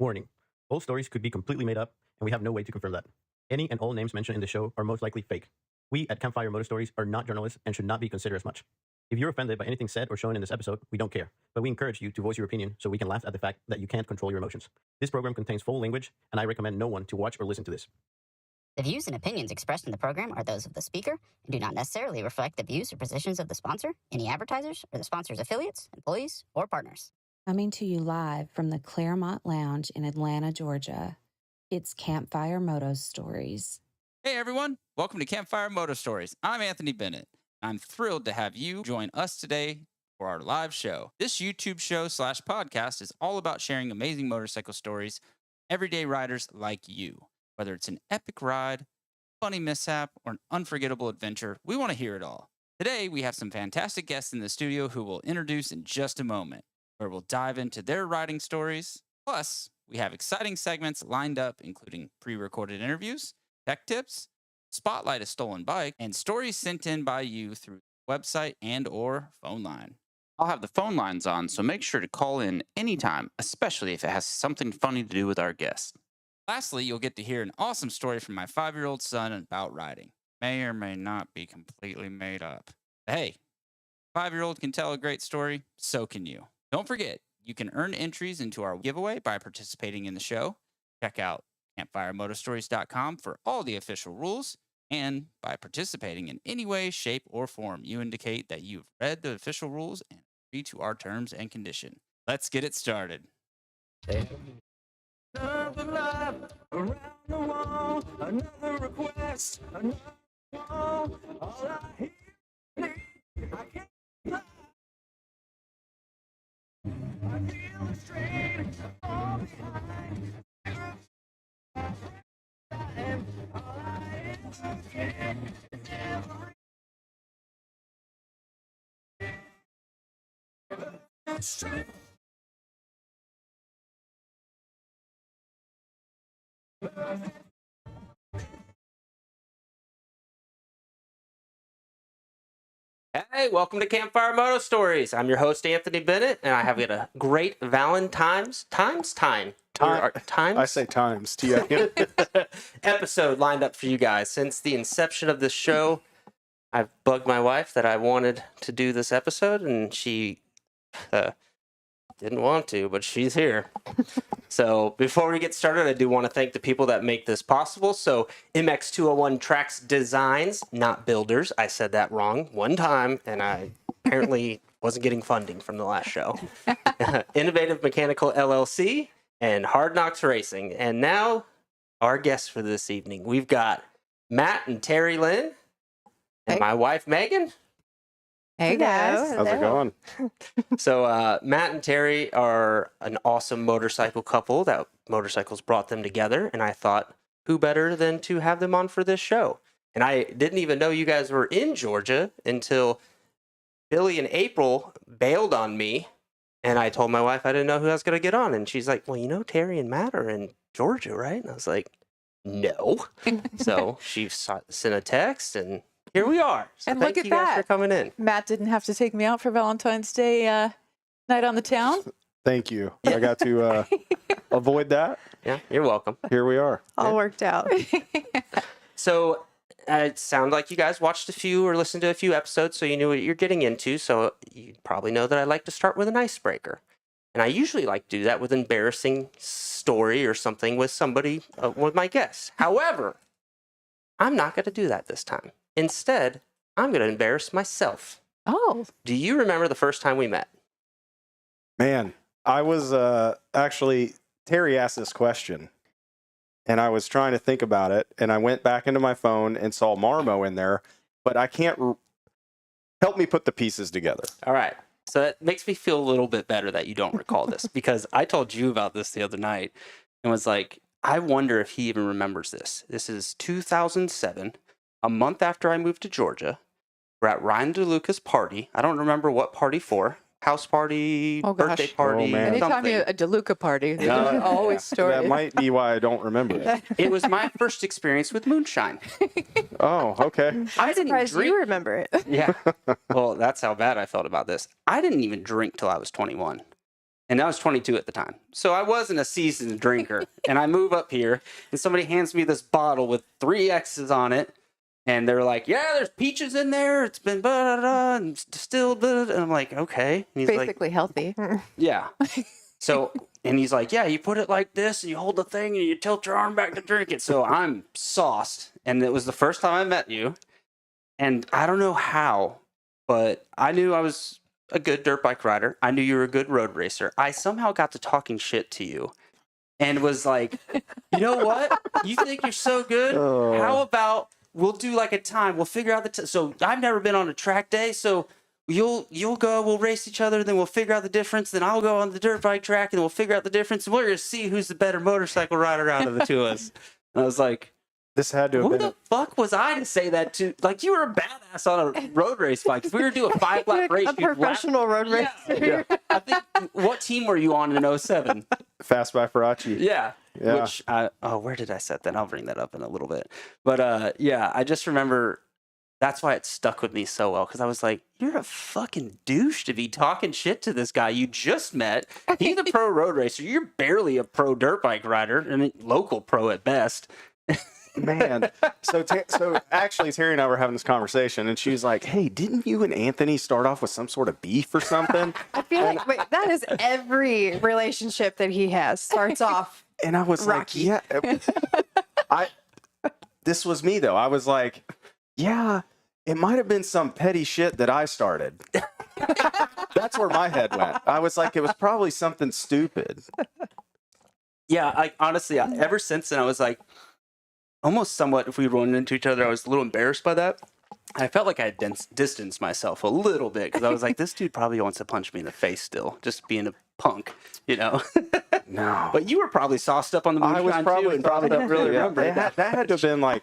Warning. All stories could be completely made up, and we have no way to confirm that. Any and all names mentioned in the show are most likely fake. We at Campfire Moto Stories are not journalists and should not be considered as much. If you're offended by anything said or shown in this episode, we don't care, but we encourage you to voice your opinion so we can laugh at the fact that you can't control your emotions. This program contains full language, and I recommend no one to watch or listen to this. The views and opinions expressed in the program are those of the speaker and do not necessarily reflect the views or positions of the sponsor, any advertisers, or the sponsor's affiliates, employees, or partners. Coming to you live from the Claremont Lounge in Atlanta, Georgia, it's Campfire Moto Stories. Hey everyone, welcome to Campfire Moto Stories. I'm Anthony Bennett. I'm thrilled to have you join us today for our live show. This YouTube show / podcast is all about sharing amazing motorcycle stories, everyday riders like you. Whether it's an epic ride, funny mishap, or an unforgettable adventure, we want to hear it all. Today, we have some fantastic guests in the studio who we'll introduce in just a moment, where we'll dive into their riding stories. Plus, we have exciting segments lined up, including pre-recorded interviews, tech tips, spotlight a stolen bike, and stories sent in by you through the website and or phone line. I'll have the phone lines on, so make sure to call in anytime, especially if it has something funny to do with our guests. Lastly, you'll get to hear an awesome story from my 5-year-old son about riding. May or may not be completely made up. But hey, 5-year-old can tell a great story, so can you. Don't forget, you can earn entries into our giveaway by participating in the show. Check out campfiremotostories.com for all the official rules, and by participating in any way, shape, or form, you indicate that you've read the official rules and agree to our terms and conditions. Let's get it started. Another lap around the wall, another request, another wall. All I hear is I can't fly. I feel the strain, I fall behind. All I ever get is every strength. Hey, welcome to Campfire Moto Stories. I'm your host, Anthony Bennett, and I have got a great Valentine's time. I say times. T-I-M. episode lined up for you guys. Since the inception of this show, I've bugged my wife that I wanted to do this episode, and she didn't want to, but she's here. So before we get started, I do want to thank the people that make this possible. So MX201 Tracks Designs, not builders. I said that wrong one time, and I apparently wasn't getting funding from the last show. Innovative Mechanical LLC and Hard Knocks Racing. And now our guests for this evening. We've got Matt and Teri Lynn and my wife, Megan. Hey guys. How's it going? So Matt and Teri are an awesome motorcycle couple that motorcycles brought them together, and I thought, who better than to have them on for this show? And I didn't even know you guys were in Georgia until Billy and April bailed on me, and I told my wife I didn't know who I was going to get on, and she's like, well, you know, Teri and Matt are in Georgia, right? And I was like, no. So she sent a text, and here we are. So And thank look at you guys that. for coming in. Matt didn't have to take me out for Valentine's Day night on the town. Thank you. I got to avoid that. Yeah, you're welcome. Here we are. All worked out. So it sounded like you guys watched a few or listened to a few episodes, so you knew what you're getting into. So you probably know that I like to start with an icebreaker. And I usually like to do that with an embarrassing story or something with somebody, with my guests. However, I'm not going to do that this time. Instead, I'm going to embarrass myself. Oh. Do you remember the first time we met? Man, I was actually, Teri asked this question, and I was trying to think about it, and I went back into my phone and saw Marmo in there, but I can't, help me put the pieces together. All right. So that makes me feel a little bit better that you don't recall this, because I told you about this the other night and was like, I wonder if he even remembers this. This is 2007. A month after I moved to Georgia. We're at Ryan DeLuca's party. I don't remember what party for. House party, Oh, gosh. birthday party, Oh, man. Anytime something. you a DeLuca party, there's No. always stories. That might be why I don't remember it. It was my first experience with moonshine. Oh, okay. I didn't Surprised drink. you remember it. Yeah. Well, that's how bad I felt about this. I didn't even drink till I was 21. And I was 22 at the time. So I wasn't a seasoned drinker. And I move up here and somebody hands me this bottle with 3 X's on it. And they're like, yeah, there's peaches in there. It's been blah, blah, blah, and distilled. Blah, blah. And I'm like, okay. And he's Basically healthy. yeah. So, and he's like, yeah, you put it like this and you hold the thing and you tilt your arm back to drink it. So I'm sauced. And it was the first time I met you. And I don't know how, but I knew I was a good dirt bike rider. I knew you were a good road racer. I somehow got to talking shit to you and was like, you know what? You think you're so good? How about we'll do like a time? We'll figure out the so I've never been on a track day, so you'll go, we'll race each other, then we'll figure out the difference, then I'll go on the dirt bike track and we'll figure out the difference, and we're gonna see who's the better motorcycle rider out of the two of us. And I was like, This had to have who been. the fuck was I to say that to? Like, you were a badass on a road race bike. If we were to do a 5-lap race, A professional road racer. Yeah. I think, what team were you on in 07? Fast by Faraci. Yeah. Yeah. Which, where did I set that? I'll bring that up in a little bit. But yeah, I just remember that's why it stuck with me so well. Because I was like, you're a fucking douche to be talking shit to this guy you just met. He's a pro road racer. You're barely a pro dirt bike rider, and local pro at best. Man, so actually, Terry and I were having this conversation, and she was like, "Hey, didn't you and Anthony start off with some sort of beef or something?" I feel like that is every relationship that he has starts off. And I was Rocky. like, "Yeah." This was me though. I was like, "Yeah, it might have been some petty shit that I started." That's where my head went. I was like, "It was probably something stupid." Yeah, honestly, ever since then, I was like, almost somewhat, if we run into each other, I was a little embarrassed by that. I felt like I had distanced myself a little bit because I was like, this dude probably wants to punch me in the face still, just being a punk, you know? No. But you were probably sauced up on the moonshine I was probably too, and probably don't really remember. That had to have been like,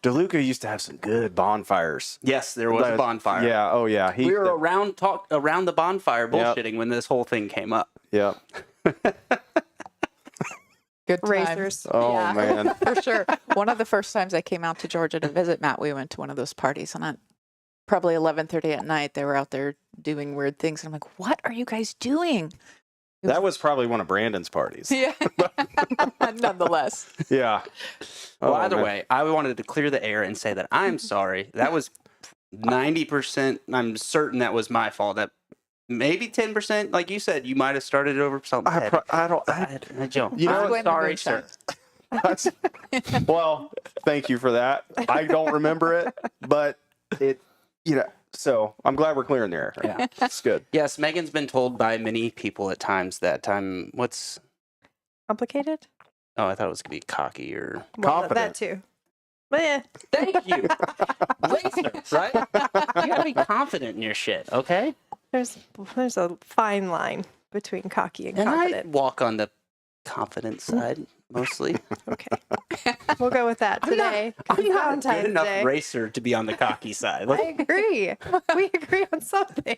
DeLuca used to have some good bonfires. Yes, there was a bonfire. Yeah, oh yeah. We were around the bonfire bullshitting when this whole thing came up. Yeah. Good times. Racers. Oh Yeah. man. For sure. One of the first times I came out to Georgia to visit Matt, we went to one of those parties, and at probably 11:30 at night, they were out there doing weird things. And I'm like, what are you guys doing? That was probably one of Brandon's parties. Yeah. Nonetheless. Yeah. Well, Oh, either man. way, I wanted to clear the air and say that I'm sorry. That was 90%. I'm certain that was my fault. That maybe 10%, like you said, you might have started it over something. I don't. I don't. You know I'm what? sorry, sir. Well, thank you for that. I don't remember it, but it, so I'm glad we're clearing the air. Yeah. It's good. Yes, Megan's been told by many people at times that I'm Complicated? oh, I thought it was gonna be cocky or Well, Confident. that too. But yeah. thank you. Racer, right? You gotta be confident in your shit, okay? There's a fine line between cocky and And I confident. walk on the confident side mostly. Okay. We'll go with that today. 'cause I'm it's not a good Valentine's enough Day. racer to be on the cocky side. I agree. We agree on something.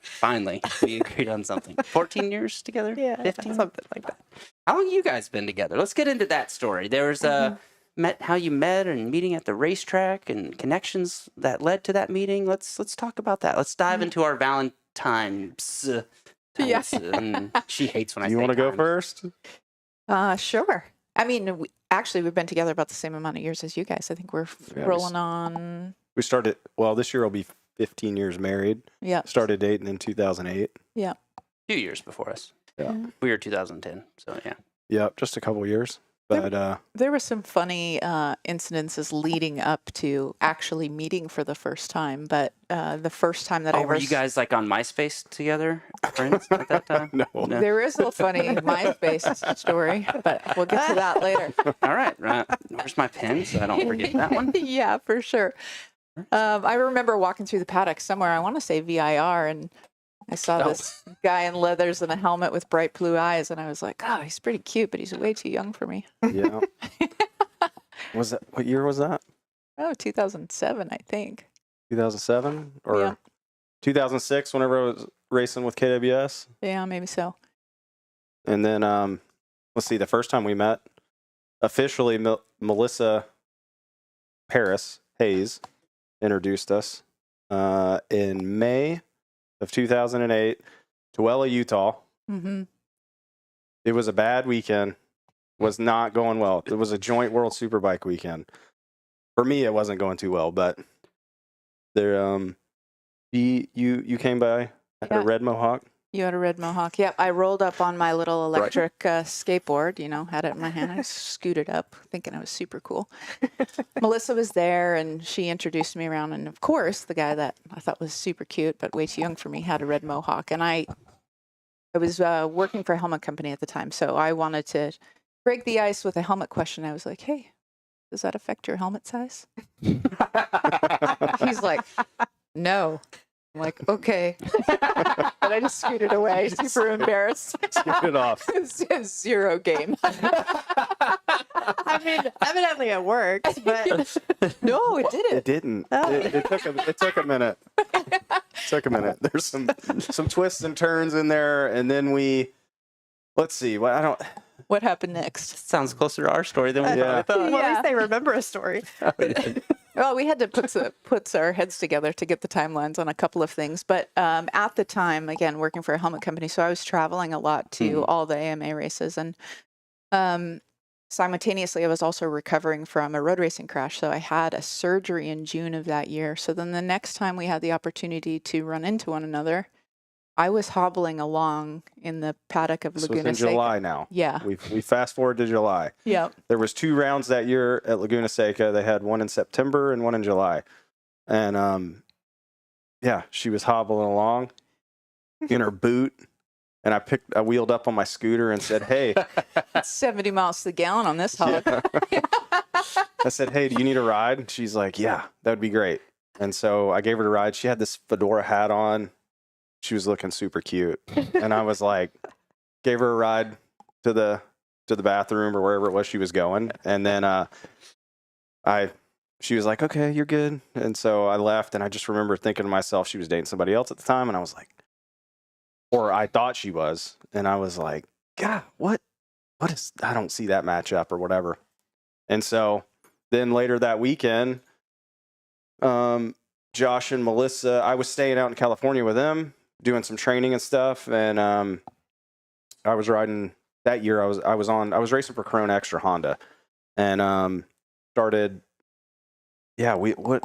Finally, we agreed on something. 14 years together? Yeah, 15? something like that. How long you guys been together? Let's get into that story. There was how you met and meeting at the racetrack and connections that led to that meeting. Let's talk about that. Let's dive into our Valentine's. Yeah. And she hates when I You say want to go times. first? Sure. I mean, we've been together about the same amount of years as you guys. I think we're Yeah, rolling on. We started. Well, this year will be 15 years married. Yeah. Started dating in 2008. 2 years before us. Yeah. We were 2010. So yeah. Yep, just a couple years. But There were some funny incidences leading up to actually meeting for the first time. But the first time that I Were ever you guys like on MySpace together, friends at that time? no. There is a funny MySpace story, but we'll get to that later. All right. Where's my pen so I don't forget that one? Yeah, for sure. I remember walking through the paddock somewhere, I want to say VIR, and I saw this guy in leathers and a helmet with bright blue eyes, and I was like, oh, he's pretty cute, but he's way too young for me. Yeah. Was that what year was that? Oh, 2007, I think. 2007 or Yeah. 2006? Whenever I was racing with KWS, Yeah, maybe so. and then let's see. The first time we met, officially, Melissa Paris Hayes introduced us in May of 2008. Tooele, Utah. Mm-hmm. It was a bad weekend. Was not going well. It was a joint World Superbike weekend. For me, it wasn't going too well, but there, you came by, had Yeah. a red Mohawk. You had a red Mohawk. Yep. I rolled up on my little electric skateboard, had it in my hand. I scooted up thinking I was super cool. Melissa was there and she introduced me around. And of course, the guy that I thought was super cute, but way too young for me, had a red Mohawk. And I was working for a helmet company at the time. So I wanted to break the ice with a helmet question. I was like, hey, does that affect your helmet size? He's like, no. I'm like, okay. But I just scooted away, super embarrassed. Scooted off. Zero game. I mean, evidently it worked, but No, it didn't. It didn't. Oh. It took a minute. Took a minute. There's some twists and turns in there, and then let's see. Well, I don't. What happened next? Sounds closer to our story than we Yeah. probably well, at Yeah. least they remember a story. Well, we had to put our heads together to get the timelines on a couple of things. But at the time, again, working for a helmet company, so I was traveling a lot to all the AMA races. And simultaneously, I was also recovering from a road racing crash. So I had a surgery in June of that year. So then the next time we had the opportunity to run into one another, I was hobbling along in the paddock of This was Laguna in Seca. July now. Yeah. We fast forward to July. Yeah. There was 2 rounds that year at Laguna Seca. They had one in September and one in July. And yeah, she was hobbling along in her boot. And I wheeled up on my scooter and said, hey. 70 miles to the gallon on this hog. I said, hey, do you need a ride? And she's like, yeah, that would be great. And so I gave her a ride. She had this fedora hat on. She was looking super cute. And I was like, gave her a ride to the bathroom or wherever it was she was going. And then she was like, okay, you're good. And so I left, and I just remember thinking to myself, she was dating somebody else at the time. And I was like, or I thought she was. And I was like, God, what is, I don't see that matchup or whatever. And so then later that weekend, Josh and Melissa, I was staying out in California with them, doing some training and stuff. And I was riding that year. I was racing for Corona Extra Honda, and started. Yeah, what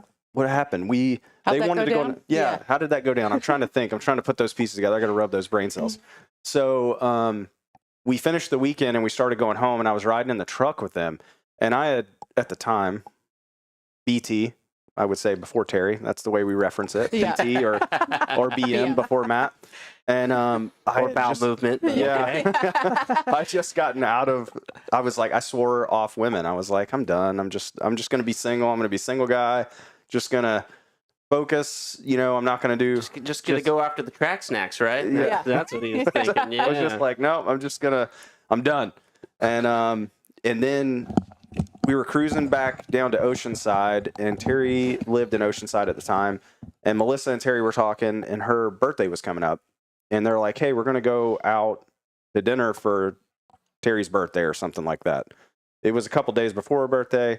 happened? How'd They that wanted go to down? go. Yeah, how did that go down? I'm trying to think. I'm trying to put those pieces together. I got to rub those brain cells. So we finished the weekend and we started going home, and I was riding in the truck with them, and I had at the time BT. I would say before Teri. That's the way we reference it. Yeah. BT or BM Yeah. before Matt. And or bowel movement. Yeah. I just gotten out of, I was like, I swore off women. I was like, I'm done. I'm just going to be single. I'm going to be a single guy. Just going to focus. I'm not going to do. Just gonna go after the track snacks, right? Yeah. That's what he was thinking. Yeah. I was just like, no, I'm done. And then we were cruising back down to Oceanside, and Teri lived in Oceanside at the time. And Melissa and Teri were talking, and her birthday was coming up. And they're like, hey, we're going to go out to dinner for Teri's birthday or something like that. It was a couple days before her birthday.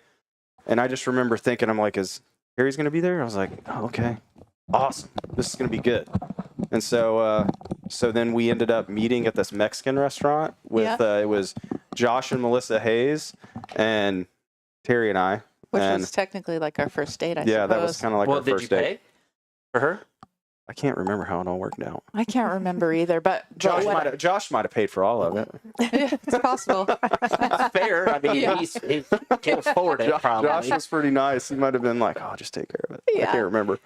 And I just remember thinking, I'm like, is Teri's going to be there? I was like, oh, okay, awesome. This is going to be good. And so then we ended up meeting at this Mexican restaurant with, it was Josh and Melissa Hayes and Teri and I. Which and was technically like our first date, I suppose. that was kind of like Well, our did you first date. pay for her? I can't remember how it all worked out. I can't remember either, but Josh might have paid for all of it. it's possible. That's fair. I mean, Yeah. he can't afford it, probably. Josh was pretty nice. He might have been like, "Oh, just take care of it." I Yeah. can't remember.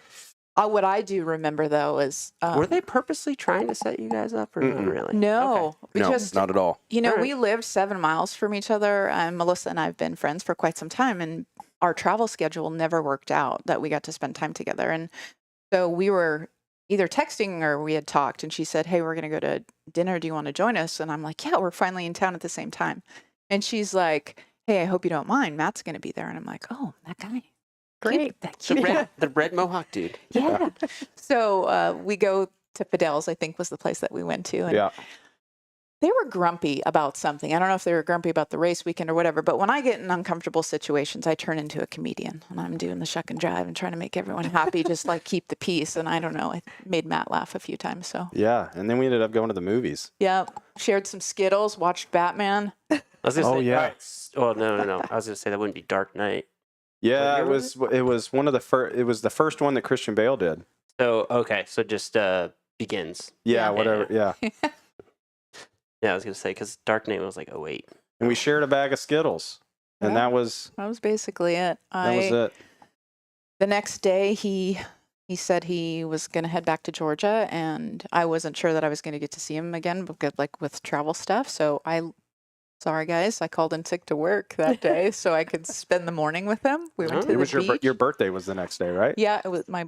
What I do remember though is Were they purposely trying to set you guys up, or not really? no, we No, just not at all. You know, All right. we lived 7 miles from each other, and Melissa and I have been friends for quite some time, and our travel schedule never worked out that we got to spend time together. And so we were either texting or we had talked, and she said, hey, we're going to go to dinner. Do you want to join us? And I'm like, yeah, we're finally in town at the same time. And she's like, hey, I hope you don't mind. Matt's going to be there. And I'm like, oh, that guy. Great. The red Mohawk dude. Yeah. So we go to Fidel's, I think was the place that we went to. And Yeah. They were grumpy about something. I don't know if they were grumpy about the race weekend or whatever, but when I get in uncomfortable situations, I turn into a comedian and I'm doing the shuck and jive and trying to make everyone happy, just like keep the peace. And I don't know, I made Matt laugh a few times. So Yeah, and then we ended up going to the movies. yeah, shared some Skittles, watched Batman. I was gonna Oh, say, yeah. Well, no. I was gonna say that wouldn't be Dark Knight. Yeah, What it year was was one of the first. It was the first one that Christian Bale did. So okay, so just Begins. Yeah, Yeah. whatever. Yeah, Yeah, I was gonna say because Dark Knight was like 08. and we shared a bag of Skittles, and Yeah. that was basically it. it. The next day, he said he was going to head back to Georgia, and I wasn't sure that I was going to get to see him again, because like with travel stuff. So sorry guys, I called in sick to work that day so I could spend the morning with him. We went to It the was beach. your birthday was the next day, right? Yeah, it was my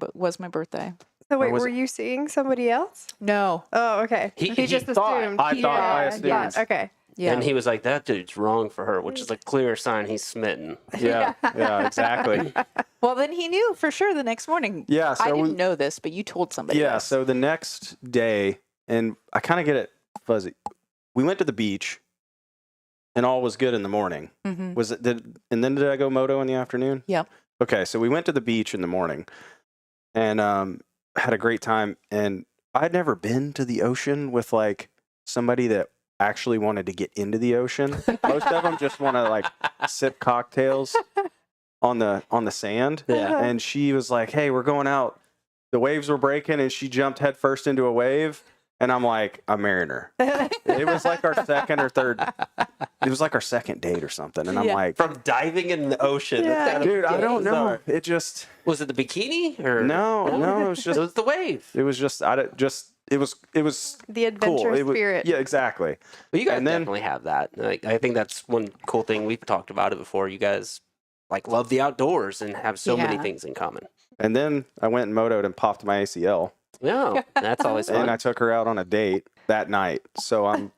birthday. So wait, was were it- you seeing somebody else? No. Oh, okay. He just thought- assumed. I thought- I assumed. Yeah, okay. Yeah. And he was like, "That dude's wrong for her," which is a clear sign he's smitten. Yeah, yeah, exactly. Well, then he knew for sure the next morning. Yeah, so I didn't we- know this, but you told somebody. Yeah, else. so the next day, and I kind of get it fuzzy. We went to the beach, and all was good in the morning. Mhm. And then did I go moto in the afternoon? Yep. Okay, so we went to the beach in the morning, and had a great time. And I'd never been to the ocean with like somebody that actually wanted to get into the ocean. Most of them just want to like sip cocktails on the sand. Yeah. And she was like, "Hey, we're going out." The waves were breaking, and she jumped headfirst into a wave. And I'm like, I'm marrying her. It was like our second or third. It was like our second date or something. And I'm Yeah. like, From diving in the ocean. Yeah. That's dude, I gotta don't be know. bizarre. It just Was it the bikini or no, it was It just was the wave. it was just it was The adventure cool. It was, spirit. yeah, exactly. Well, you guys And then- definitely have that. Like, I think that's one cool thing we've talked about it before. You guys like love the outdoors and have so many Yeah. things in common. And then I went and motoed and popped my ACL. Yeah, that's always fun. And I took her out on a date that night. So I'm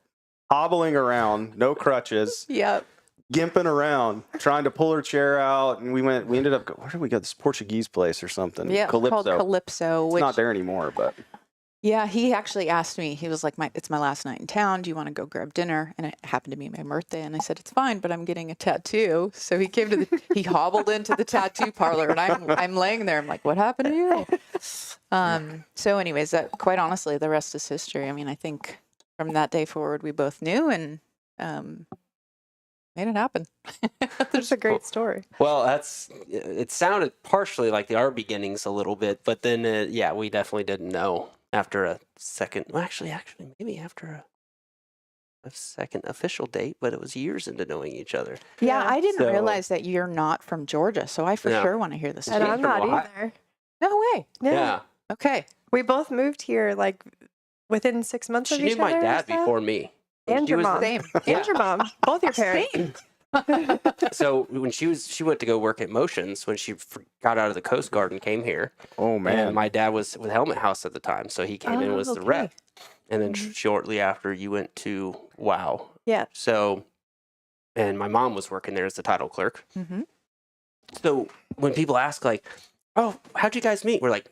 hobbling around, no crutches, Yep. gimping around, trying to pull her chair out. And we ended up, where did we go? This Portuguese place or something. Yeah. Called Calypso. It's Which, not there anymore, but yeah, he actually asked me. He was like, "It's my last night in town. Do you want to go grab dinner?" And it happened to be my birthday, and I said, "It's fine, but I'm getting a tattoo." So he came to he hobbled into the tattoo parlor, and I'm laying there. I'm like, "What happened to you?" So, anyways, quite honestly, the rest is history. I mean, I think from that day forward, we both knew and made it happen. That's a great story. Well, it sounded partially like our beginnings a little bit, but then yeah, we definitely didn't know after a second. Well, actually, maybe after a second official date, but it was years into knowing each other. Yeah, Yeah. I didn't So- realize that you're not from Georgia, so I for No. sure want to hear this. And I'm not Why? either. No way. Yeah. Okay. We both moved here like within 6 months of She each knew my other. or dad so. before me. And She your was- mom. Same. And your mom. Both your parents. So when she went to go work at Motions when she got out of the Coast Guard and came here. oh man. And my dad was with Helmet House at the time, so he came in and was the okay. rep. And then shortly after, you went to WOW. Yeah. So, and my mom was working there as the title clerk. Mm-hmm. So when people ask like, "Oh, how'd you guys meet?" We're like,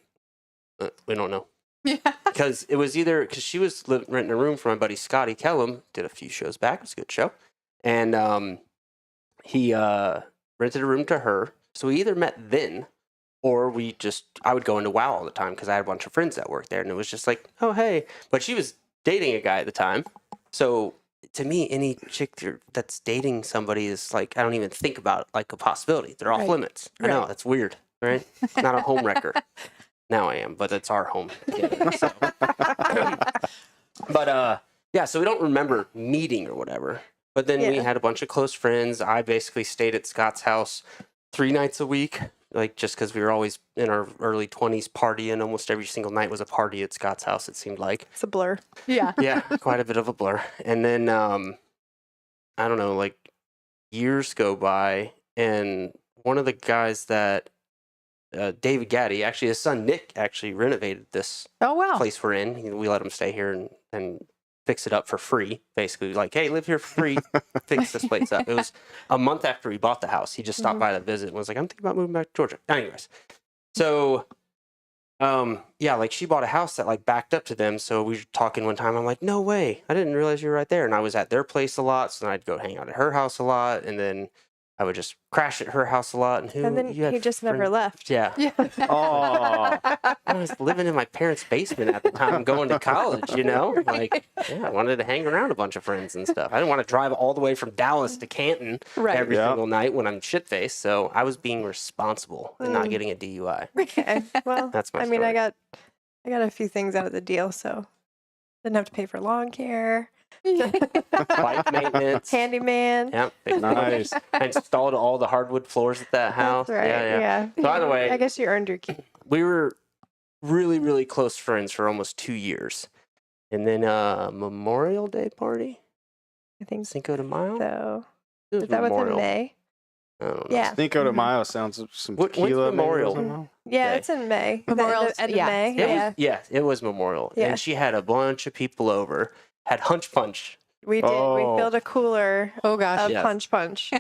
"We don't know." Yeah. Because it was either because she was renting a room for my buddy Scotty Kellum, did a few shows back. It was a good show, and he rented a room to her. So we either met then, or I would go into WOW all the time because I had a bunch of friends that worked there, and it was just like, "Oh hey," but she was dating a guy at the time, so. To me, any chick that's dating somebody is like, I don't even think about it like a possibility. They're off Right. limits. I know, Right. that's weird, right? Not a home wrecker. Now I am, but it's our home together. So. But yeah, so we don't remember meeting or whatever. But then we Yeah. had a bunch of close friends. I basically stayed at Scott's house 3 nights a week, like just because we were always in our early 20s partying. Almost every single night was a party at Scott's house, it seemed like. It's a blur. Yeah. Yeah, quite a bit of a blur. And then I don't know, like years go by, and one of the guys that David Gaddy, actually his son Nick, actually renovated this Oh wow. place we're in. We let him stay here and fix it up for free. Basically, like, hey, live here for free, fix this place up. It was a month after we bought the house. He just stopped by to visit and was like, I'm thinking about moving back to Georgia. Anyways, so yeah, like she bought a house that like backed up to them. So we were talking one time. I'm like, no way. I didn't realize you were right there. And I was at their place a lot. So then I'd go hang out at her house a lot. And then I would just crash at her house a lot. And then you had he just never friends- left. Yeah. Oh, I was living in my parents' basement at the time, going to college, you know? Like, yeah, I wanted to hang around a bunch of friends and stuff. I didn't want to drive all the way from Dallas to Canton Right. every Yeah. single night when I'm shit-faced. So I was being responsible and not getting a DUI. Okay. Well, That's my I mean, story. I got a few things out of the deal, so didn't have to pay for lawn care, Bike maintenance. handyman. Yep. nice. I installed all the hardwood floors at that house. That's right. Yeah. By the way, I guess you earned your keep. we were really, really close friends for almost 2 years. And then Memorial Day party, I think Cinco de Mayo. so. It was Is that within Memorial. May? I don't know. Yeah. Cinco de Mayo sounds some When's tequila. maybe or Memorial? something? Yeah, Day. it's in May. Memorial's- End of yeah. May. It Yeah. was, yeah, it was Memorial. Yeah. And she had a bunch of people over, had hunch punch. We did. Oh. We filled a cooler Oh gosh. of Yes. punch.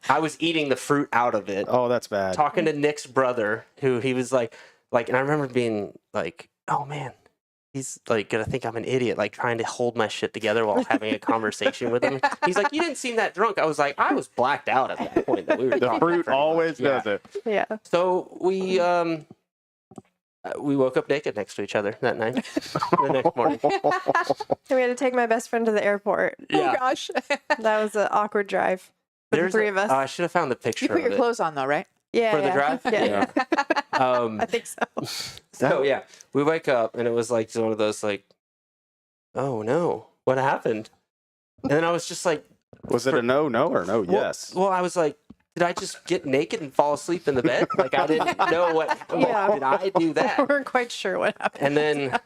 I was eating the fruit out of it. Oh, that's bad. Talking to Nick's brother, who he was like, and I remember being like, oh man, he's like gonna think I'm an idiot, like trying to hold my shit together while having a conversation with him. He's like, you didn't seem that drunk. I was like, I was blacked out at that point. That we were The talking fruit pretty much. always Yeah. does it. Yeah. So we woke up naked next to each other that night. The next morning. And we had to take my best friend to the airport. Yeah. Oh gosh. That was an awkward drive for the There's three of us. I should have found the picture You put your of it. clothes on though, right? Yeah. for the yeah. drive? Yeah. Yeah. I think so. So yeah, we wake up and it was like one of those like, oh no, what happened? And then I was just like, Was it a no or no? well- Yes. Well, I was like, did I just get naked and fall asleep in the bed? Like I didn't know what. Yeah. Did I do We that? weren't quite sure what happened. And then,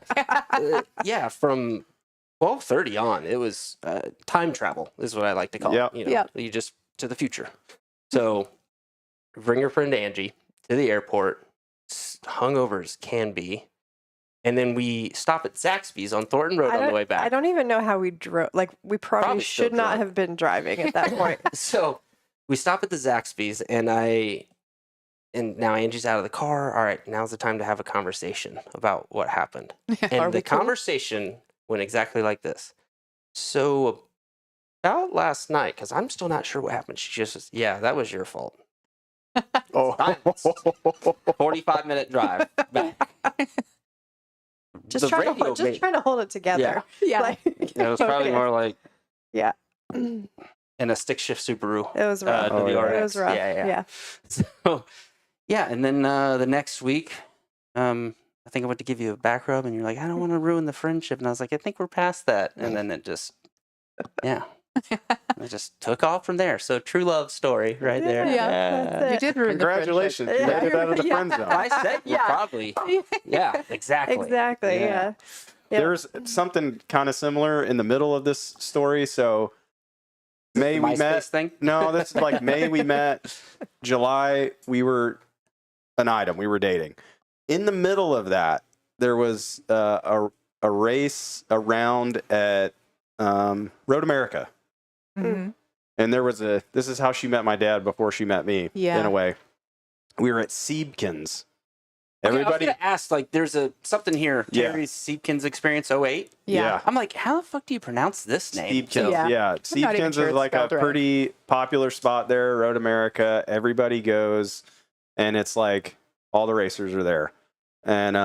yeah, from 12:30 on, it was time travel. Is what I like to call Yep. it. You know, Yep. you just to the future. So, bring your friend Angie to the airport, hungover as can be, and then we stop at Zaxby's on Thornton Road on the way back. I don't even know how we drove. Like, we probably Probably still should not drunk. have been driving at that point. So we stop at the Zaxby's, and now Angie's out of the car. All right, now's the time to have a conversation about what happened. Are And we the cool? conversation went exactly like this. So about last night, because I'm still not sure what happened. She just says, yeah, that was your fault. Oh. 45-minute drive back. Just The trying radio to made- trying to hold it together. Yeah. Like, It was probably okay. more like Yeah. in a stick shift Subaru. It was rough. Oh, yeah. WRX. It was rough. Yeah, yeah. Yeah. So, yeah, and then the next week, I think I went to give you a back rub, and you're like, I don't want to ruin the friendship. And I was like, I think we're past that. And then it just, yeah, it just took off from there. So, true love story right there. Yeah, that's You did ruin Congratulations. You Yeah. made it out of the Yeah. friend zone. I said you Yeah. probably. Yeah, exactly. Exactly. Yeah. Yeah. Yep. There's something kind of similar in the middle of this story. So May we MySpace met. thing. No, this is like May we met. July we were an item. We were dating. In the middle of that, there was a race around at Road America, Mhm. and there was this is how she met my dad before she met me. Yeah. In a way, we were at Siebkens. Okay, Everybody, I was gonna ask, like, there's something here. Yeah. Terry's Siebkens Experience 08. Yeah. I'm like, how the fuck do you pronounce this name? Siebkens, Yeah. yeah. I'm not even Siebkens sure is it's like a spelled right. pretty popular spot there, Road America. Everybody goes, and it's like all the racers are there. And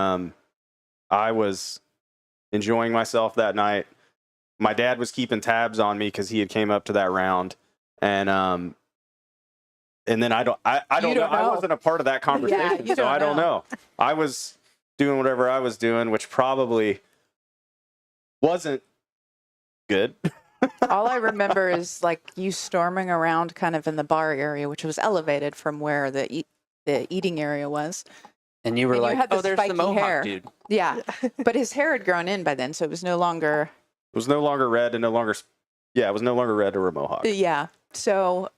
I was enjoying myself that night. My dad was keeping tabs on me because he had came up to that round, and then I don't know. I wasn't a part of that conversation, you so don't I don't know. know. I was doing whatever I was doing, which probably wasn't good. All I remember is like you storming around kind of in the bar area, which was elevated from where the eating area was. And you were And you like, had the oh, there's the spiky Mohawk hair. dude. Yeah. But his hair had grown in by then, so it was no longer. It was no longer red and no longer, it was no longer red or a mohawk. Yeah. So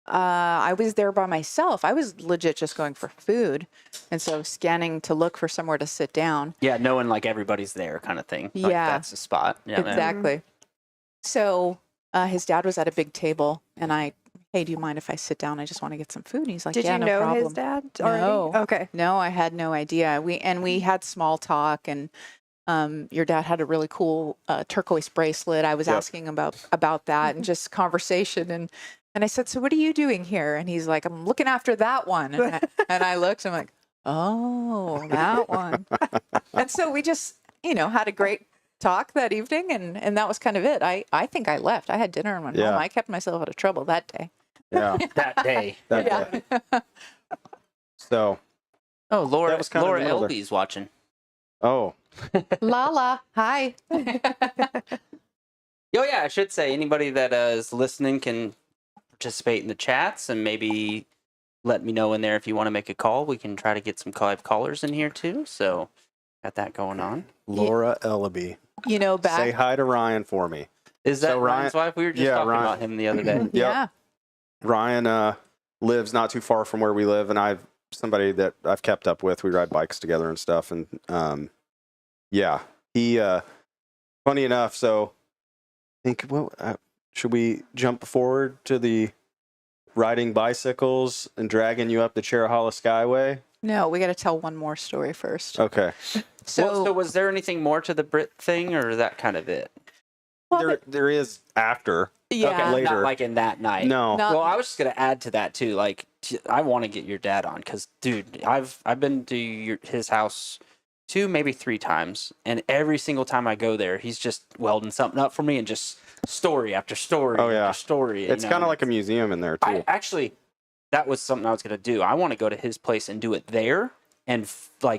I was there by myself. I was legit just going for food. And so scanning to look for somewhere to sit down. Yeah, knowing like everybody's there kind of thing. Like, Yeah. that's the spot. Yeah, man. Exactly. So his dad was at a big table, and I hey, do you mind if I sit down? I just want to get some food. And he's like, Did yeah, you no know problem. his dad already? No. Okay. No, I had no idea. We had small talk, and your dad had a really cool turquoise bracelet. I was Yep. asking about that and just conversation. And I said, so what are you doing here? And he's like, I'm looking after that one. And I looked, and I'm like, oh, that one. And so we just, had a great talk that evening, and that was kind of it. I think I left. I had dinner and went home. I kept myself out of trouble that day. Yeah. That day. That day. So, Oh, Laura, That was kinda Laura the middle there. Elby's watching. oh, Lala, hi. Oh, yeah, I should say anybody that is listening can participate in the chats and maybe let me know in there if you want to make a call. We can try to get some live callers in here too. So, got that going on. Laura Ellaby. Back. Say hi to Ryan for me. Is that So Ryan's wife? We were just talking Ryan. about him the other day. Yeah. Ryan lives not too far from where we live, and I've somebody that I've kept up with. We ride bikes together and stuff, and he funny enough. So, I think should we jump forward to the riding bicycles and dragging you up the Cherahalla Skyway? No, we got to tell one more story first. Okay, So was there anything more to the Brit thing, or is that kind of it? well, there is after. yeah. Okay, later. not like in that night. No, Not- Well, I was just gonna add to that too. Like, I want to get your dad on because, dude, I've been to his house 2, maybe 3 times, and every single time I go there, he's just welding something up for me and just story after story Oh, yeah. after story. it's kind of like a museum in there too. That was something I was gonna do. I want to go to his place and do it there, and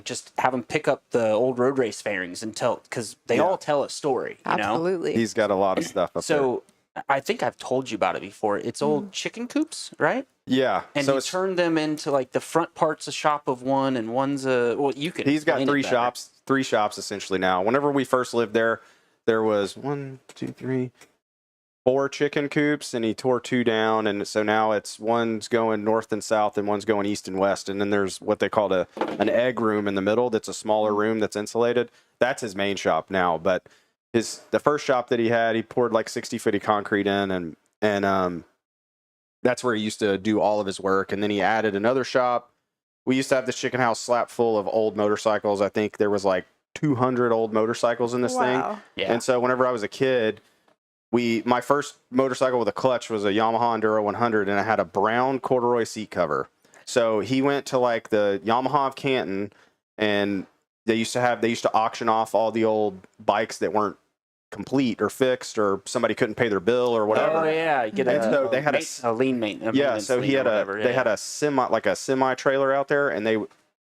just have him pick up the old road race fairings and tell, because they all tell a story. You know. Absolutely. He's got a lot of stuff up there. So I think I've told you about it before. It's old chicken coops, right? Yeah, And so he it's turned them into like the front part's a shop of one, and one's a you can. he's got explain it better. three shops essentially now. Whenever we first lived there, there was 1, 2, 3, 4 chicken coops, and he tore 2 down, and so now it's one's going north and south, and one's going east and west, and then there's what they call an egg room in the middle. That's a smaller room that's insulated. That's his main shop now, but the first shop that he had, he poured like 60 feet of concrete in, and that's where he used to do all of his work. And then he added another shop. We used to have this chicken house slap full of old motorcycles. I think there was like 200 old motorcycles in this thing. Wow. Yeah. And so whenever I was a kid, my first motorcycle with a clutch was a Yamaha Enduro 100, and I had a brown corduroy seat cover. So he went to like the Yamaha of Canton, and they used to auction off all the old bikes that weren't complete or fixed, or somebody couldn't pay their bill or whatever. Oh yeah, you get And so they had a lean maintenance. Yeah, so he had they had a semi trailer out there, and they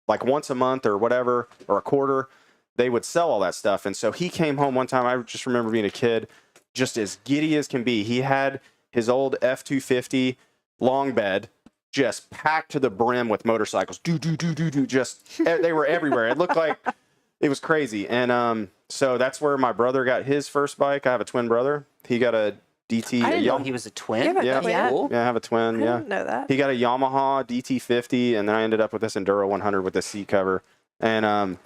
like once a month or whatever, or a quarter, they would sell all that stuff. And so he came home one time. I just remember being a kid, just as giddy as can be. He had his old F-250 long bed just packed to the brim with motorcycles. Just they were everywhere. It looked like it was crazy. And so that's where my brother got his first bike. I have a twin brother. He got a DT. I didn't know he was a twin. You have a Yeah. twin? Yeah. Cool. Yeah, I have a twin. I Yeah. didn't know that. He got a Yamaha DT50, and then I ended up with this Enduro 100 with this seat cover. And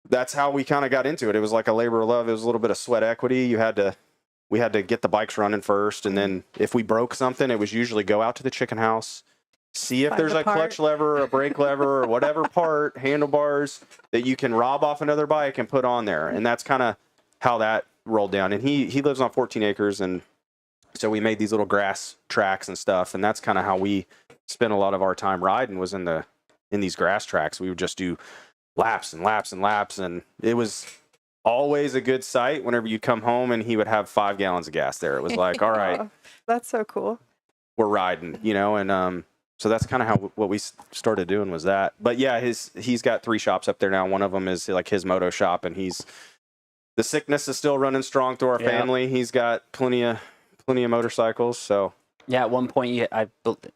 that's how we kind of got into it. It was like a labor of love. It was a little bit of sweat equity. We had to get the bikes running first, and then if we broke something, it was usually go out to the chicken house, see if Find there's the a clutch part. lever, a brake lever, or whatever part, handlebars that you can rob off another bike and put on there. And that's kind of how that rolled down. And he lives on 14 acres, and so we made these little grass tracks and stuff, and that's kind of how we spent a lot of our time riding, was in these grass tracks. We would just do laps and laps and laps, and it was always a good sight whenever you come home and he would have 5 gallons of gas there. It was like, all right, Oh, that's so cool. we're riding, and so that's kind of how what we started doing was that. But yeah, he's got 3 shops up there now. One of them is like his moto shop, and the sickness is still running strong through our family. He's got plenty of motorcycles. So Yeah, at one point, I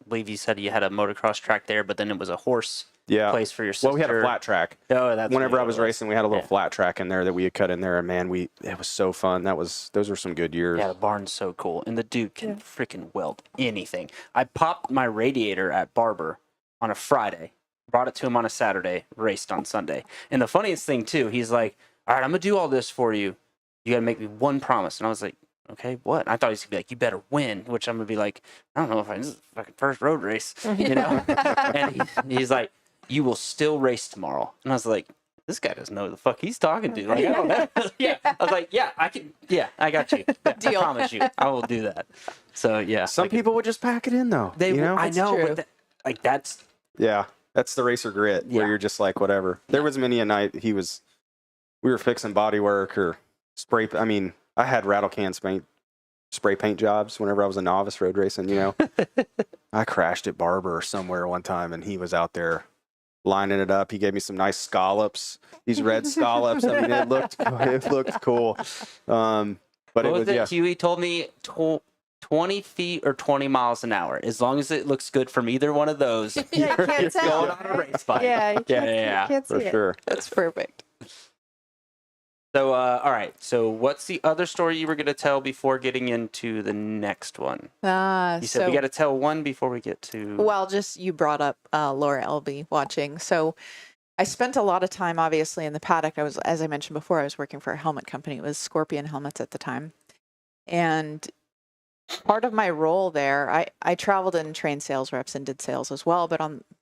believe you said you had a motocross track there, but then it was a horse place for your sister. Well, we had a flat track. Oh, that's Whenever what I it was racing, we had a little Yeah. flat track in there that we had cut in there, and man, it was so fun. Those were some good years. Yeah, the barn's so cool, and the dude can freaking weld anything. I popped my radiator at Barber on a Friday, brought it to him on a Saturday, raced on Sunday. And the funniest thing too, he's like, "All right, I'm gonna do all this for you. You gotta make me one promise." And I was like, okay, what? I thought he was gonna be like, you better win, which I'm gonna be like, I don't know if this is the fucking first road race, you know? And he's like, you will still race tomorrow. And I was like, this guy doesn't know who the fuck he's talking to. Like, I don't know. Yeah. I was like, yeah, I can. Yeah, I got you. Yeah, I promise you, I will do that. So yeah, Some people would just pack it in though. they. you know? I know, true. but like that's Yeah, that's the racer grit where Yeah. you're just like whatever. There was many a night we were fixing body work or spray. I mean, I had rattle can spray paint jobs whenever I was a novice road racing. You know, I crashed at Barber somewhere one time, and he was out there lining it up. He gave me some nice scallops, these red scallops. I mean, it looked cool. But what it was was it? yeah. Huey told me 20 feet or 20 miles an hour. As long as it looks good from either one of those, Yeah, you can't you're tell. going on a race bike. Yeah, you can't, yeah. You can't see For it. sure. That's perfect. So, all right. So, what's the other story you were going to tell before getting into the next one? You said we got to tell one before we get to. Well, just you brought up Laura Elby watching. So I spent a lot of time, obviously, in the paddock. As I mentioned before, I was working for a helmet company. It was Scorpion Helmets at the time. And part of my role there, I traveled and trained sales reps and did sales as well. But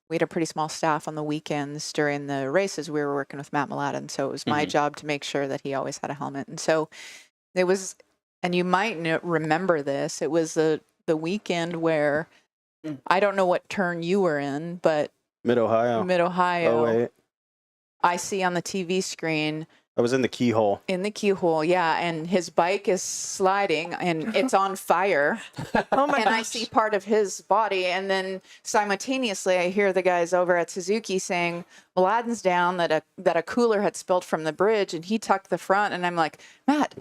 we had a pretty small staff on the weekends during the races. We were working with Matt Lynn. So it was my job to make sure that he always had a helmet. And so it was, and you might remember this, it was the weekend where I don't know what turn you were in, but Mid-Ohio. Mid-Ohio, 08. I see on the TV screen I was in the keyhole. in the keyhole, yeah, and his bike is sliding and it's on fire. Oh my And I see part of his body, and then simultaneously I hear the guys over at Suzuki saying Mladen's down, that a cooler had spilled from the bridge, and he tucked the front, and I'm like, Matt,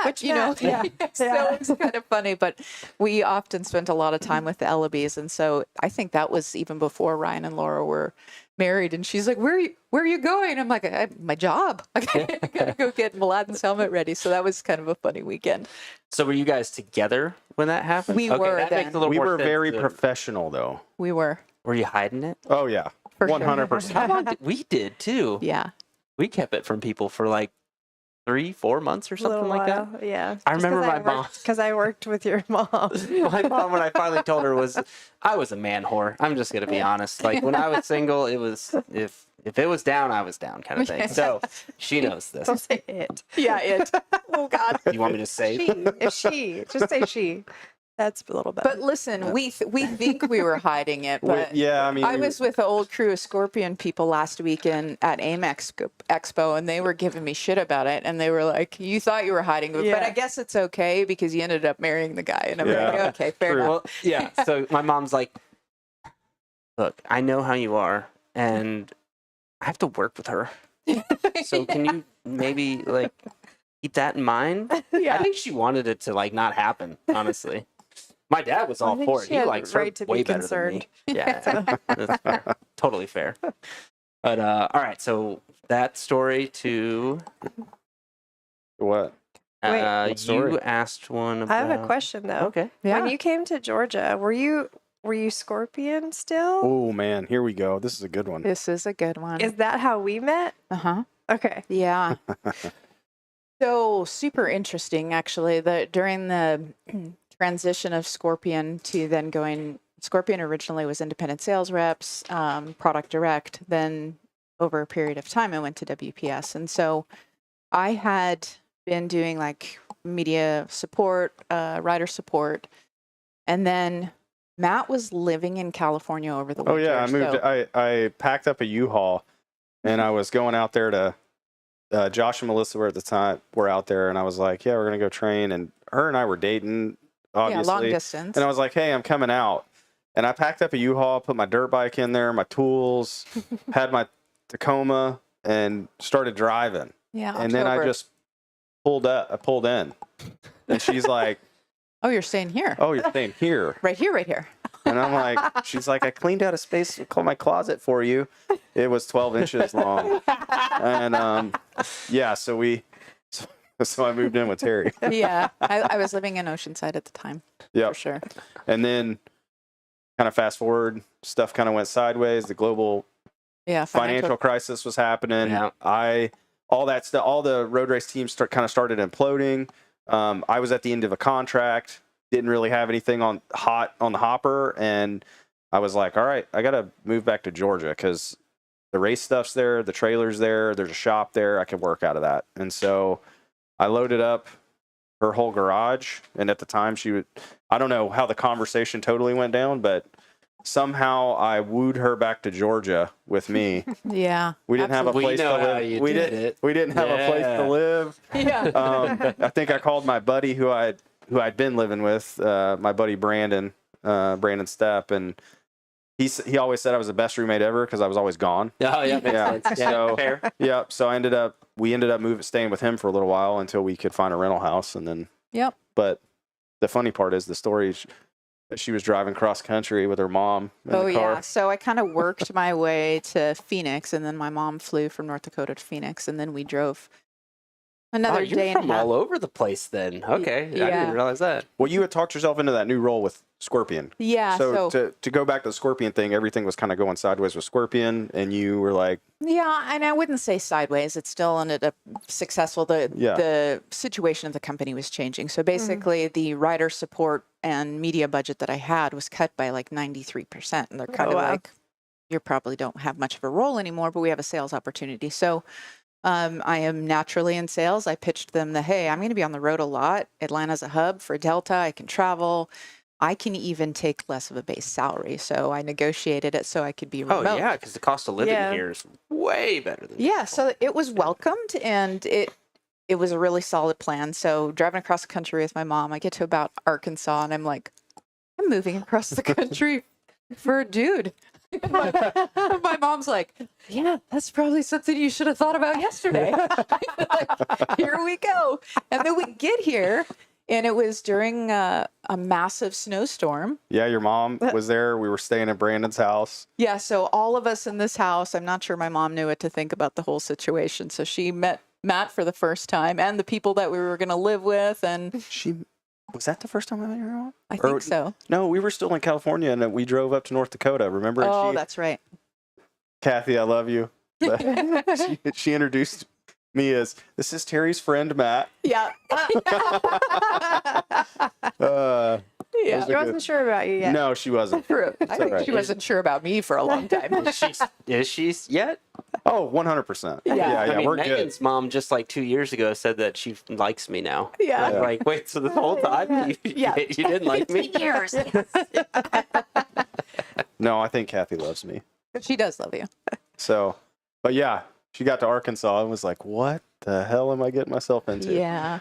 Which you know, Matt? Yeah. so it's kind of funny, but we often spent a lot of time with the Ellerbys, and so I think that was even before Ryan and Laura were married, and she's like, where are you going? I'm like, my job. I gotta go get Mladen's helmet ready. So that was kind of a funny weekend. So, were you guys together when that happened? We Okay, were that then. makes a little We more were sense very than- professional though. We were. Were you hiding it? Oh yeah, For sure. 100%. How long we did too. Yeah. We kept it from people for like 3-4 months or something like that. Yeah. I remember my mom. Because I worked with your mom. My mom, when I finally told her, I was a man whore. I'm just gonna be honest. Like when I was single, it was if it was down, I was down kind of thing. So she knows this. Don't say it. Yeah, it. Oh God. You want me to say? Just say she. That's a little better. But listen, we think we were hiding it, but Yeah, I mean, I was with the old crew of Scorpion people last weekend at AMA Expo, and they were giving me shit about it, and they were like, "You thought you were hiding, but Yeah. I guess it's okay because you ended up marrying the guy." And I'm Yeah. like, "Okay, fair True. enough." Well, yeah. So my mom's like, "Look, I know how you are, and I have to work with her. So can you maybe like keep that in mind?" I think she wanted it to like not happen. Honestly, my dad was all think for it. she He had likes her right to be way better concerned. than me. Yeah, that's fair. Totally fair. But all right, so that story to what? Wait. What story? you asked one about. I have a question though. Okay. Yeah. When you came to Georgia, were you Scorpion still? Oh man, here we go. This is a good one. This is a good one. Is that how we met? Uh-huh. Okay. Yeah. So super interesting, actually. During the transition of Scorpion to then going, Scorpion originally was independent sales reps, product direct. Then over a period of time, I went to WPS, and so I had been doing like media support, rider support, and then Matt was living in California over the winter. Oh yeah, I moved. so- I packed up a U-Haul, and I was going out there to. Josh and Melissa were at the time were out there, and I was like, "Yeah, we're gonna go train." And her and I were dating, obviously. Yeah, long distance. And I was like, "Hey, I'm coming out." And I packed up a U-Haul, put my dirt bike in there, my tools, had my Tacoma, and started driving. Yeah. And then I October. just pulled up. I pulled in, and she's like, Oh, you're staying here. "Oh, you're staying here." Right here, right here. And I'm like, she's like, "I cleaned out a space, called my closet for you." It was 12 inches long. And yeah, so I moved in with Teri. Yeah. I was living in Oceanside at the time. Yeah. For sure. And then kind of fast forward, stuff kind of went sideways. The global Yeah. financial crisis was happening. Yeah. All that stuff, all the road race teams started imploding. I was at the end of a contract, didn't really have anything on the hopper, and I was like, all right, I got to move back to Georgia because the race stuff's there, the trailer's there, there's a shop there, I can work out of that. And so I loaded up her whole garage, and at the time I don't know how the conversation totally went down, but somehow I wooed her back to Georgia with me. Yeah. We didn't have a place to live. We didn't have a place to live. Yeah. I think I called my buddy who I'd been living with, my buddy Brandon Stepp, and he always said I was the best roommate ever because I was always gone. Oh yeah, makes sense. Yeah, So fair. yeah, so we ended up staying with him for a little while until we could find a rental house, and then. Yep. But the funny part is the story. She was driving cross country with her mom in the car. Yeah. So I kind of worked my way to Phoenix, and then my mom flew from North Dakota to Phoenix, and then we drove another You're day and from a half. all over the place then. Okay. I Yeah. didn't realize that. Well, you had talked yourself into that new role with Scorpion. Yeah. So to go back to the Scorpion thing, everything was kind of going sideways with Scorpion, and you were like, Yeah, and I wouldn't say sideways. It still ended up successful. The situation of the company was changing. So basically, the rider support and media budget that I had was cut by like 93%. And they're kind of like, you probably don't have much of a role anymore, but we have a sales opportunity. So I am naturally in sales. I pitched them hey, I'm going to be on the road a lot. Atlanta's a hub for Delta. I can travel. I can even take less of a base salary. So I negotiated it so I could be remote. Oh yeah, because the cost of living here is way better than. Yeah, so it was welcomed, and it was a really solid plan. So driving across the country with my mom, I get to about Arkansas, and I'm like, I'm moving across the country for a dude. My mom's like, yeah, that's probably something you should have thought about yesterday. Like, here we go. And then we get here, and it was during a massive snowstorm. yeah, your mom was there. We were staying at Brandon's house. Yeah, so all of us in this house, I'm not sure my mom knew what to think about the whole situation. So she met Matt for the first time and the people that we were going to live with. And Was that the first time I met your mom? I think so. No, we were still in California, and we drove up to North Dakota. Remember? And Oh, that's right. Kathy, I love you. She introduced me as, this is Terry's friend, Matt. Yeah. She wasn't sure about you yet. No, she wasn't. True. I think right. she wasn't sure about me for a long time. Is she yet? Oh, 100%. Yeah. I mean, we're Megan's mom just like 2 years ago said that she likes me now. Yeah. I was like, wait, so this whole time you didn't like me? Years. No, I think Kathy loves me. She does love you. So, but yeah, she got to Arkansas and was like, what the hell am I getting myself into? Yeah.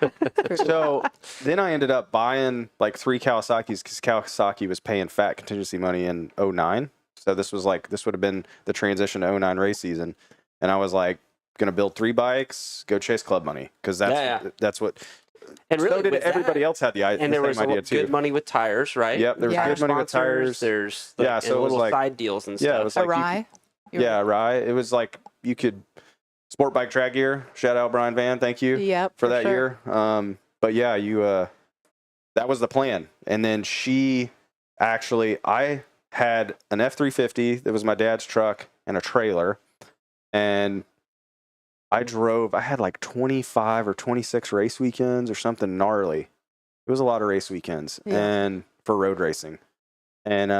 So then I ended up buying like 3 Kawasaki's because Kawasaki was paying fat contingency money in 09. So this would have been the transition to 09 race season. And I was like, going to build 3 bikes, go chase club money. Because that's what. And really, so did everybody else had the and there was same idea too. good money with tires, right? Yep, there was good money with tires. There's Yeah, so it was little like- side deals and Yeah, stuff. it was like Rye. Yeah, right. It was like you could sport bike track gear. Shout out Brian Van, thank you for that sure. year. But yeah, that was the plan. And then I had an F-350 that was my dad's truck and a trailer, and I had like 25 or 26 race weekends or something gnarly. It was a lot of race weekends and for road racing. And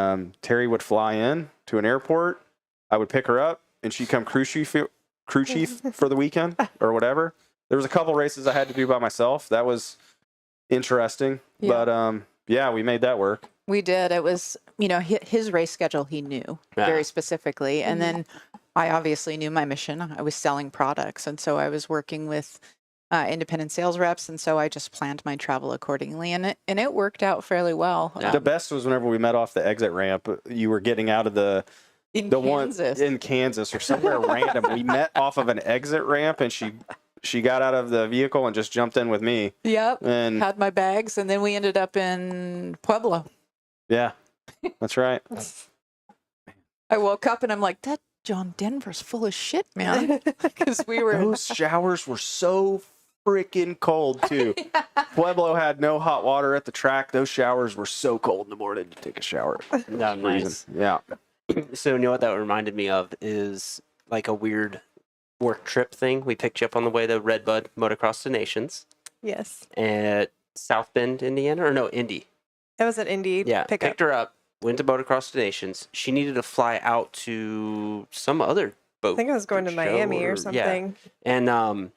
Teri would fly in to an airport. I would pick her up, and she'd come crew chief for the weekend or whatever. There was a couple races I had to do by myself. That was interesting. Yeah. But yeah, we made that work. We did. It was, his race schedule he knew very specifically. And then I obviously knew my mission. I was selling products. And so I was working with independent sales reps. And so I just planned my travel accordingly. And it worked out fairly well. The best was whenever we met off the exit ramp. You were getting out of in Kansas. In Kansas or somewhere random. We met off of an exit ramp, and she got out of the vehicle and just jumped in with me. Yep. And had my bags, and then we ended up in Pueblo. Yeah, that's right. I woke up and I'm like, that John Denver's full of shit, man. Because we were those showers were so freaking cold too. Pueblo had no hot water at the track. Those showers were so cold in the morning to take a shower. No, nice. Yeah. So you know what that reminded me of is like a weird work trip thing. We picked you up on the way to Redbud Motocross to Nations. Yes. at South Bend, Indiana, or no, Indy. It was an Indy Yeah, pickup. picked her up, went to Motocross the Nations. She needed to fly out to some other boat. I think I was going to show Miami or Yeah, something. and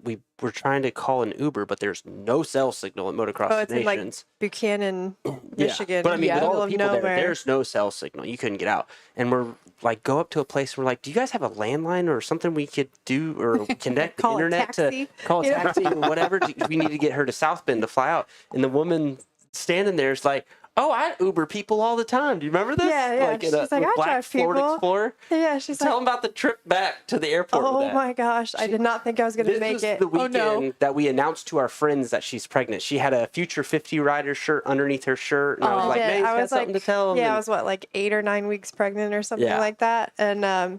we were trying to call an Uber, but there's no cell signal at Motocross Oh, it's in, like, Nations. Buchanan, Michigan. But I mean, with all middle the of people there, nowhere. there's no cell signal. You couldn't get out. And we're like, go up to a place. And we're like, do you guys have a landline or something we could do or connect the Call a internet taxi? to call a You know? taxi or whatever? We need to get her to South Bend to fly out. And the woman standing there is like, oh, I Uber people all the time. Do you remember this? Yeah, yeah. Like in She's like, I black drive Ford people. Explorer. Yeah, she's Tell like, them about the trip back to the airport. with oh that. my gosh, I did not think I was going to This make was it. the Oh weekend no. that we announced to our friends that she's pregnant. She had a Future 50 rider shirt underneath her shirt. And I was I like, did. man, he's I got was something like, to tell him. yeah, I And- was what, like 8 or 9 weeks pregnant or something Yeah. like that. And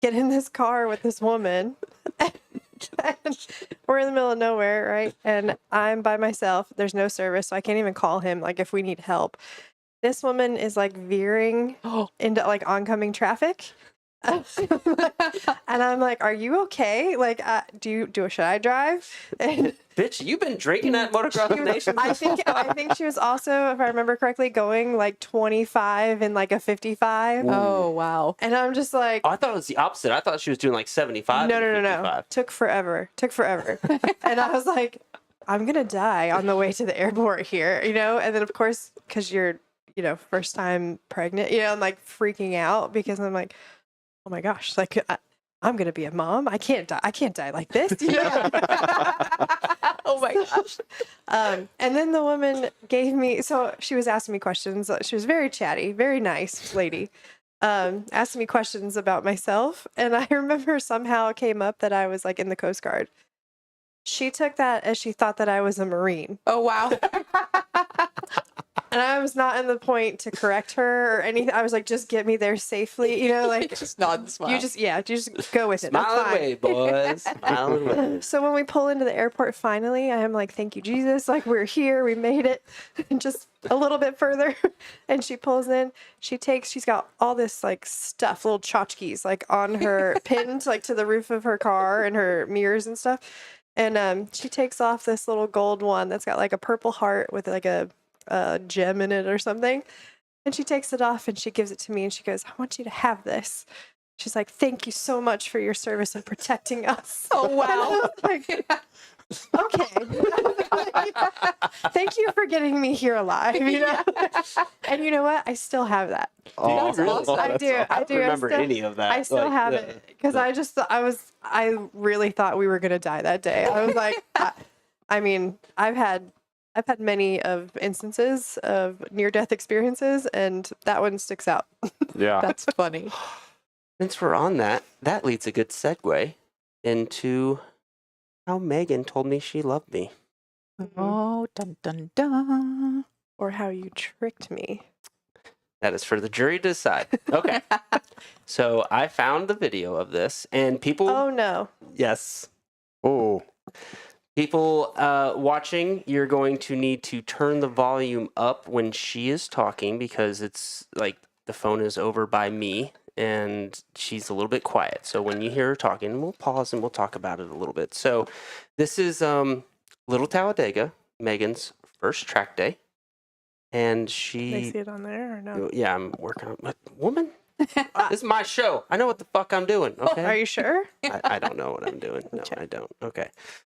get in this car with this woman. And we're in the middle of nowhere, right? And I'm by myself. There's no service, so I can't even call him, like, if we need help. This woman is like veering into like oncoming traffic. And I'm like, are you okay? Like, should I drive? And Bitch, you've been drinking at Motocross Nation. I think she was also, if I remember correctly, going like 25 in like a 55. Oh, wow. And I'm just like, Oh, I thought it was the opposite. I thought she was doing like 75. no, and no, no, no. 55. Took forever. And I was like, I'm going to die on the way to the airport here, you know? And then, of course, because you're, first time pregnant, I'm like freaking out because I'm like, oh my gosh, like I'm going to be a mom. I can't die like this, Oh my gosh. And then the woman gave me, so she was asking me questions. She was very chatty, very nice lady. Asked me questions about myself. And I remember somehow it came up that I was like in the Coast Guard. She took that as she thought that I was a Marine. Oh, wow. And I was not in the point to correct her or anything. I was like, just get me there safely, like Just nod and smile. you just go with it. That's Smile fine. away, boys. Smile away. So when we pull into the airport, finally, I am like, thank you, Jesus. Like, we're here. We made it. And just a little bit further. And she pulls in. She's got all this like stuff, little tchotchkes, like on her pinned like to the roof of her car and her mirrors and stuff. And she takes off this little gold one that's got like a purple heart with like a gem in it or something. And she takes it off and she gives it to me and she goes, I want you to have this. She's like, thank you so much for your service and protecting us. Oh, wow. Like, okay. Thank you for getting me here alive, And you know what? I still have that. Oh, really? I do. I don't remember any of that. I still have it because I really thought we were going to die that day. I was like, I mean, I've had many of instances of near-death experiences, and that one sticks out. Yeah. That's funny. Since we're on that leads a good segue into how Megan told me she loved me. Oh, dun, dun, dun. Or how you tricked me. That is for the jury to decide. Okay. So I found the video of this, and people. Oh no. Yes. Oh. People watching, you're going to need to turn the volume up when she is talking because it's like the phone is over by me and she's a little bit quiet. So when you hear her talking, we'll pause and we'll talk about it a little bit. So this is Little Talladega, Megan's first track day. And Can they see it on there or no? yeah, I'm working on it. Woman, this is my show. I know what the fuck I'm doing. Okay. Are you sure? I don't know what I'm doing. No, Okay. I don't. Okay.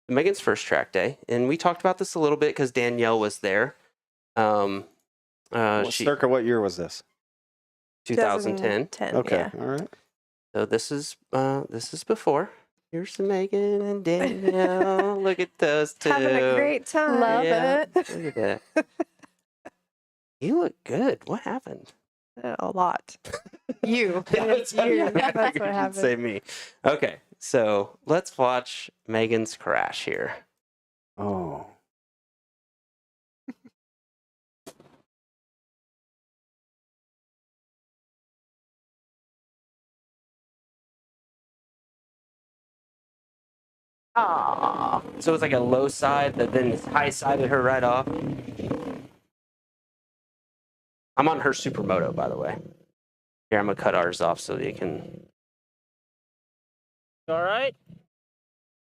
Megan's first track day, and we talked about this a little bit because Danielle was there. Circa, what year was this? 2010. 2010, Okay. yeah. All right. So this is before. Here's Megan and Danielle. Look at those two. Having a great time. Love Yeah, it. Look at that. You look good. What happened? A lot. It's you. That's what happened. Say me. Okay, so let's watch Megan's crash here. Oh. Aww. So it's like a low side that then high sided her right off. I'm on her Supermoto, by the way. Here, I'm gonna cut ours off so you can. All right.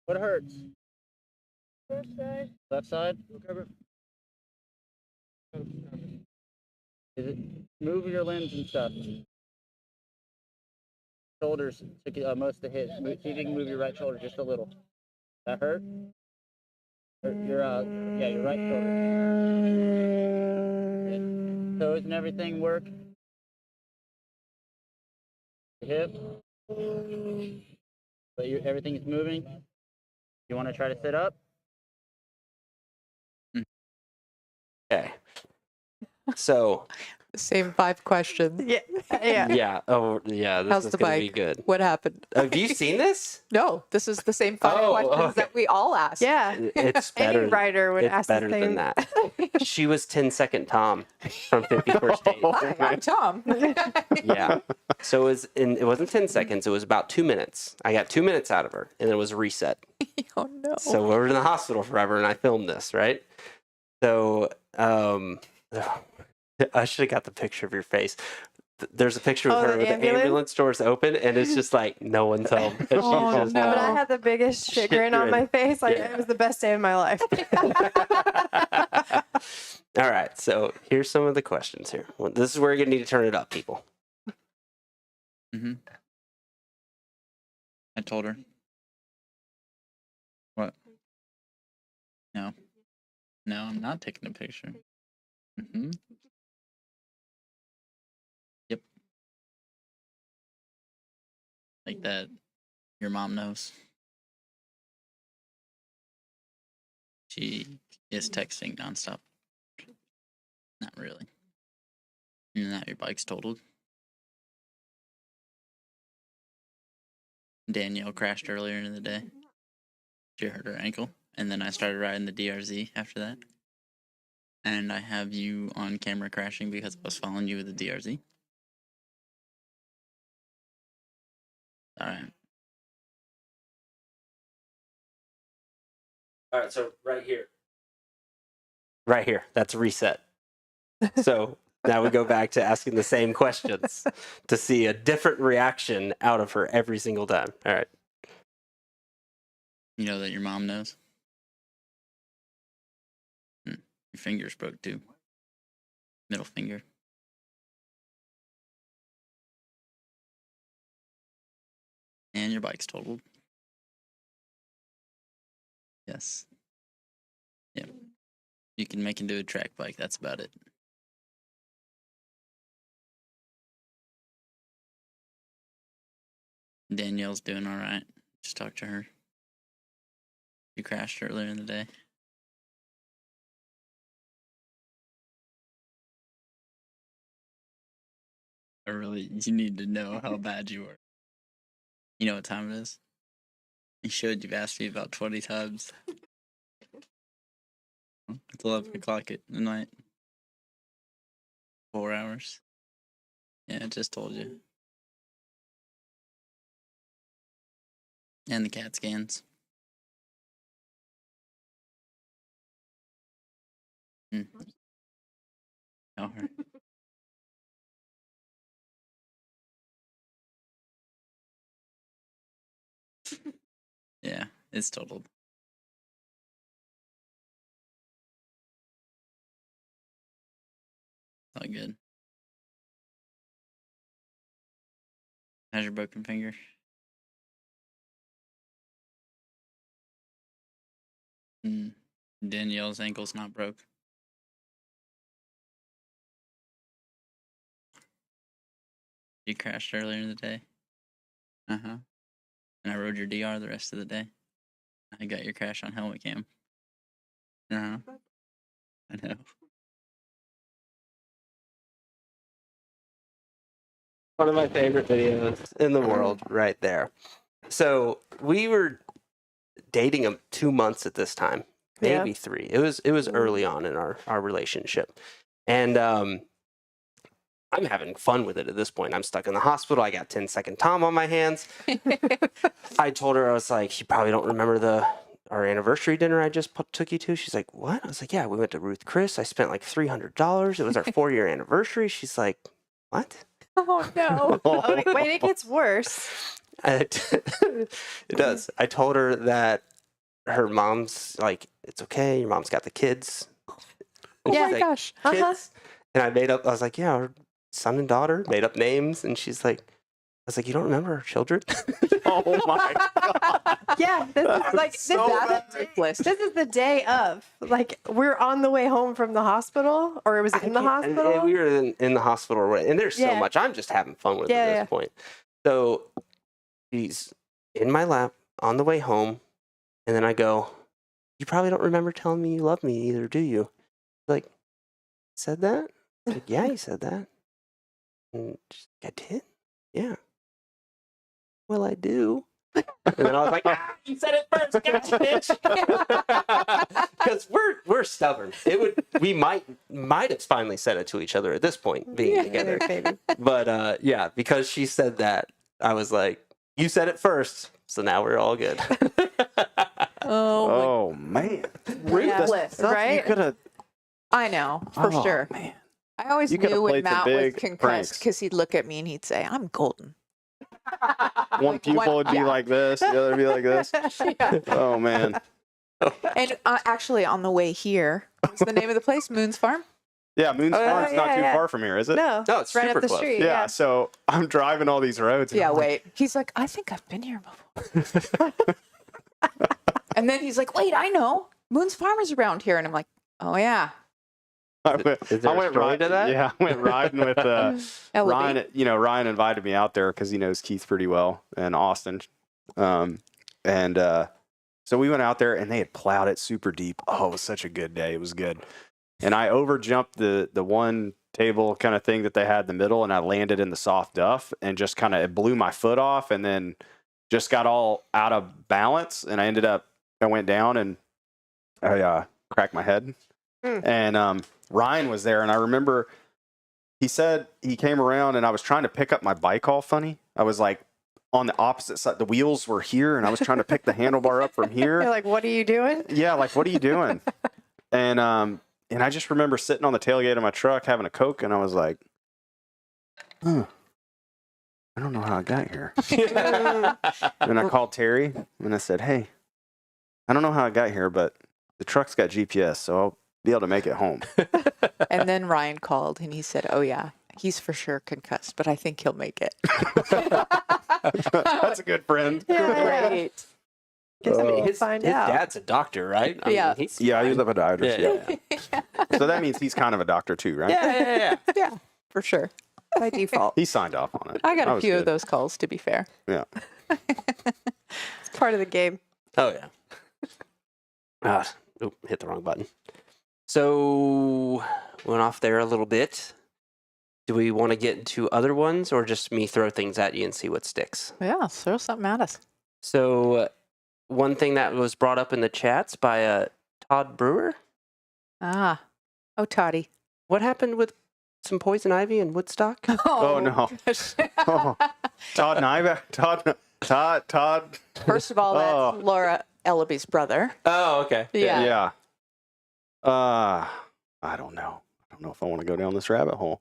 What hurts? Left side? Is it move your limbs and stuff? Shoulders took most of the hit. See if you can move your right shoulder just a little. That hurt? Your your right shoulder. Good. Toes and everything work. Hip. But everything is moving. You want to try to sit up? Okay. So, Same 5 questions. Yeah. Yeah. yeah. Oh, yeah. This How's is the going to bike? be good. What happened? Have you seen this? No, this is the same 5 Oh, questions okay. that we all asked. Yeah. It's Any better. writer would It's ask better the than same. that. She was 10-second Tom from 51st Dates. Hi, I'm Tom. Yeah. So it wasn't 10 seconds. It was about 2 minutes. I got 2 minutes out of her, and it was a reset. Oh no. So we were in the hospital forever, and I filmed this, right? So I should have got the picture of your face. There's a picture with Oh, her the with the ambulance doors open, and it's just like no one's home. And she's Oh, just, no. But I had the biggest shit Shit grin on grin. my face. Like Yeah. it was the best day of my life. All right, so here's some of the questions here. Well, this is where you're gonna need to turn it up, people. I told her. What? No. No, I'm not taking a picture. Yep. Like that. Your mom knows. She is texting nonstop. Not really. And that your bike's totaled. Danielle crashed earlier in the day. She hurt her ankle. And then I started riding the DRZ after that. And I have you on camera crashing because I was following you with the DRZ. Alright. All right, so right here. Right here. That's reset. So now we go back to asking the same questions to see a different reaction out of her every single time. All right. You know that your mom knows? Your finger's broke too. Middle finger. And your bike's totaled. Yes. Yep. You can make into a track bike, that's about it. Danielle's doing alright. Just talk to her. You crashed earlier in the day. You need to know how bad you were. You know what time it is? You should. You've asked me about 20 times. It's 11 o'clock at night. 4 hours. Yeah, I just told you. And the CAT scans. Oh, right. Yeah, it's totaled. All good. How's your broken finger? Danielle's ankle's not broke. You crashed earlier in the day? Uh-huh. And I rode your DR the rest of the day. I got your crash on helmet cam. Uh-huh. I know. One of my favorite videos in the world right there. So we were dating him 2 months at this time, maybe 3. It was early on in our relationship. And I'm having fun with it at this point. I'm stuck in the hospital. I got 10-second Tom on my hands. I told her, I was like, you probably don't remember our anniversary dinner I just took you to. She's like, what? I was like, yeah, we went to Ruth Chris. I spent like $300. It was our 4-year anniversary. She's like, what? Oh no. Oh, wait, it gets worse. It does. I told her that her mom's like, it's okay. Your mom's got the kids. And Oh she's my like, gosh. kids? And I was like, yeah, our son and daughter, made up names. And she's like, I was like, you don't remember our children? Oh my God. Yeah, this is like this, so bad. this is the day of. Like we're on the way home from the hospital, or was it in the hospital? And we were in the hospital, and there's so Yeah. much. I'm just having fun with it Yeah, at yeah. this point. So he's in my lap on the way home, and then I go, you probably don't remember telling me you love me either, do you? Like, said that? I'm like, yeah, you said that. And she's like, I did? Yeah. Well, I do. And then I was like, you said it first, gotcha, bitch. Because we're stubborn. We might have finally said it to each other at this point, being together. Baby. But yeah, because she said that, I was like, you said it first, so now we're all good. Oh, Oh man. ruthless, Stuff right? You could have. I know, for Oh, sure. Man. I always You could've knew when played some Matt was big concussed pranks. because he'd look at me and he'd say, I'm golden. One pupil would be yeah. like this, the other would be like this. Yeah. Oh man. And actually, on the way here, what's the name of the place? Moon's Farm? Yeah, Moon's Oh, yeah, Farm's not yeah, too yeah. far from here, is it? No, No, it's right super up the close. street. Yeah, so I'm driving all these roads. and Yeah, I'm like, wait. He's like, I think I've been here before. And then he's like, wait, I know. Moon's Farm is around here. And I'm like, oh, yeah. I went, Is there I a went story riding to that? Yeah, I went riding with Elevate. Ryan. You know, Ryan invited me out there because he knows Keith pretty well and Austin. So we went out there and they had plowed it super deep. Oh, it was such a good day. It was good. And I overjumped the one table kind of thing that they had in the middle, and I landed in the soft duff and just kind of it blew my foot off, and then just got all out of balance, and I went down and I cracked my head. And Ryan was there, and I remember he said he came around, and I was trying to pick up my bike all funny. I was like on the opposite side. The wheels were here, and I was trying to pick the handlebar up from here. You're like, what are you doing? Yeah, like, what are you doing? And I just remember sitting on the tailgate of my truck having a Coke, and I was like, I don't know how I got here. And I called Terry, and I said, hey, I don't know how I got here, but the truck's got GPS, so I'll be able to make it home. And then Ryan called and he said, oh, yeah, he's for sure concussed, but I think he'll make it. That's a good friend. Great. Guess we'll His find out. dad's a doctor, right? I Yeah. mean, he's Yeah, he was a fine. podiatrist. Yeah. So that means he's kind of a doctor too, right? Yeah. Yeah, for sure. By default. He signed off on it. I got That a was few of good. those calls, to be fair. Yeah. It's part of the game. Oh, yeah. Hit the wrong button. So, went off there a little bit. Do we want to get into other ones or just me throw things at you and see what sticks? Yeah, throw something at us. So, one thing that was brought up in the chats by Todd Brewer. Ah. Oh, Toddy. What happened with some poison ivy in Woodstock? Oh, no. gosh. Oh, Todd and I, Todd. First of all, that's Oh. Laura Ellaby's brother. Oh, okay. Yeah. Yeah. I don't know. I don't know if I want to go down this rabbit hole.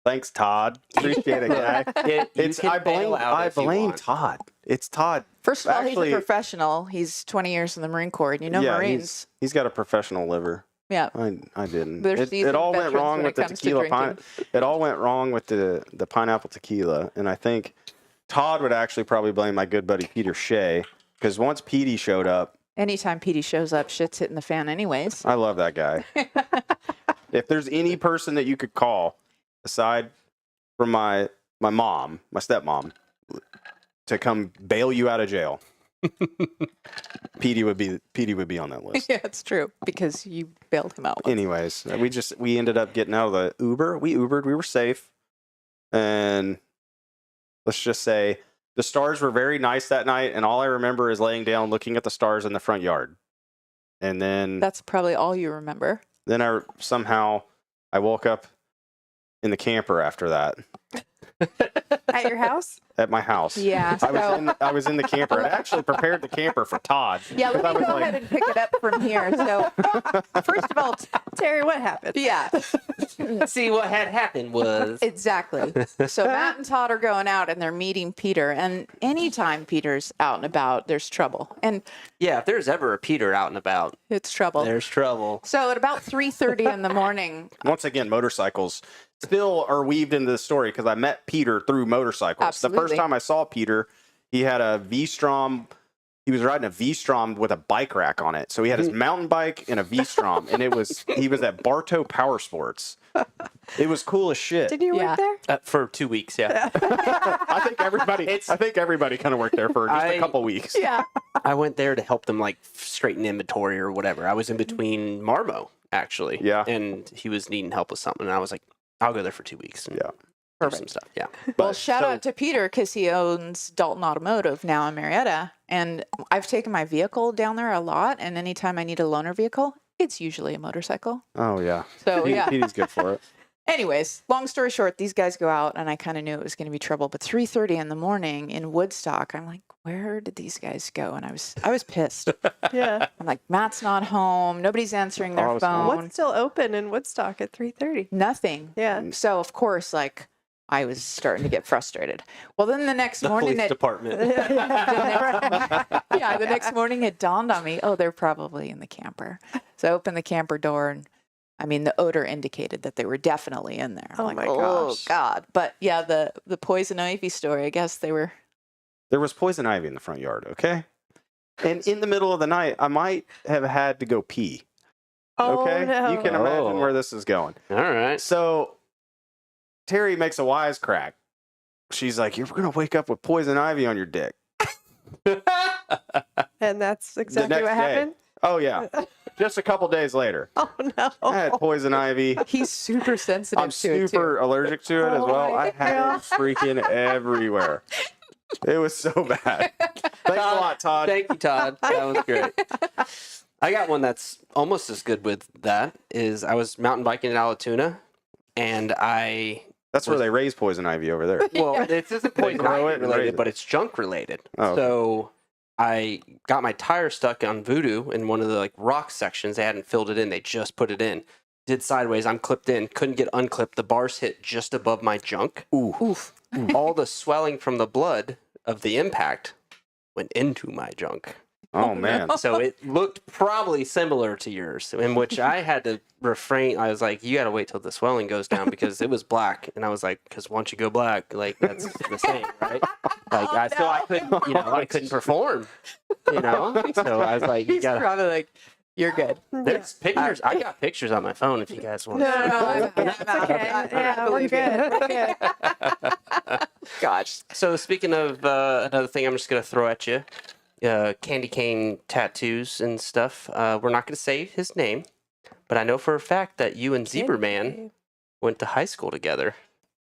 Thanks, Todd. Appreciate it, guy. I blame Todd. It's Todd. First of all, Actually- he's a professional. He's 20 years in the Marine Corps, and you know Yeah, Marines. He's got a professional liver. Yeah. I didn't. They're It seasoned all went veterans wrong when with it the comes to tequila. drinking. It all went wrong with the pineapple tequila, and I think Todd would actually probably blame my good buddy Peter Shea, because once Petey showed up, Anytime Petey shows up, shit's hitting the fan anyways. I love that guy. If there's any person that you could call aside from my mom, my stepmom, to come bail you out of jail, Petey would be on that list. Yeah, it's true, because you bailed him out. once. Anyways, we ended up getting out of the Uber. We Ubered. We were safe, and let's just say the stars were very nice that night. And all I remember is laying down, looking at the stars in the front yard. And then That's probably all you remember. I woke up in the camper after that At your house? at my house. Yeah. I was in the camper and actually prepared the camper for Todd. Yeah, let 'cause I me was go like, ahead and pick it up from here. So, first of all, Terry, what happened? yeah, See, what had happened was exactly. So Matt and Todd are going out and they're meeting Peter. And anytime Peter's out and about, there's trouble. And yeah, if there's ever a Peter out and about, it's trouble. there's trouble. So at about 3:30 in the morning, once again, motorcycles still are weaved into the story because I met Peter through motorcycles. The first Absolutely. time I saw Peter, he had a V-Strom. He was riding a V-Strom with a bike rack on it. So he had his mountain bike and a V-Strom, and he was at Bartow Power Sports. It was cool as shit. Did you Yeah. work there? For 2 weeks, yeah. I think everybody kind of worked there for just a couple weeks. yeah, I went there to help them like straighten inventory or whatever. I was in between Marmo, actually. Yeah. And he was needing help with something. And I was like, I'll go there for 2 weeks. And Yeah. do some stuff. Yeah. well, shout out to Peter because he owns Dalton Automotive now in Marietta. And I've taken my vehicle down there a lot. And anytime I need a loaner vehicle, it's usually a motorcycle. Oh yeah. So, yeah. Petey's good for it. Anyways, long story short, these guys go out and I kind of knew it was going to be trouble. But 3:30 in the morning in Woodstock, I'm like, where did these guys go? And I was pissed. Yeah. I'm like, Matt's not home. Nobody's answering their Oh, I was phone. home. What's still open in Woodstock at 3:30? Nothing. Yeah. So of course, like I was starting to get frustrated. Well, then the next The morning, police department. the next morning it dawned on me, oh, they're probably in the camper. So I opened the camper door and I mean, the odor indicated that they were definitely in there. I'm Oh like, my oh gosh. God. But yeah, the poison ivy story, I guess they were. There was poison ivy in the front yard, okay? And in the middle of the night, I might have had to go pee. Oh, Okay? no. You can imagine where this is going. All right. So Terry makes a wisecrack. She's like, "You're going to wake up with poison ivy on your dick." And that's exactly next what day. happened? Oh, yeah. Just a couple days later, Oh, no. I had poison ivy. He's super sensitive I'm to it super allergic to it as Oh well. my I had it freaking everywhere. It was so bad. Thanks a lot, Todd. Thank you, Todd. That was great. I got one that's almost as good with that. Is I was mountain biking in Alatoona, and That's where they raise poison ivy over there. well, this isn't They poison grow ivy it and raise related, it. but it's junk related. Oh, okay. So I got my tire stuck on Voodoo in one of the like rock sections. They hadn't filled it in. They just put it in. Did sideways. I'm clipped in. Couldn't get unclipped. The bars hit just above my junk. Oof. All the swelling from the blood of the impact went into my junk. Oh, man. So it looked probably similar to yours, in which I had to refrain. I was like, you got to wait till the swelling goes down because it was black. And I was like, because once you go black, like that's the same, right? Like so I couldn't, I couldn't perform, So I was like, you He's got to. probably like, you're good. There's pictures. I got pictures on my phone if you guys want. No, to see. it's okay. Yeah, we're good. We're good. Gosh. So speaking of another thing, I'm just gonna throw at you, candy cane tattoos and stuff. We're not gonna say his name, but I know for a fact that you and Zebra Man went to high school together.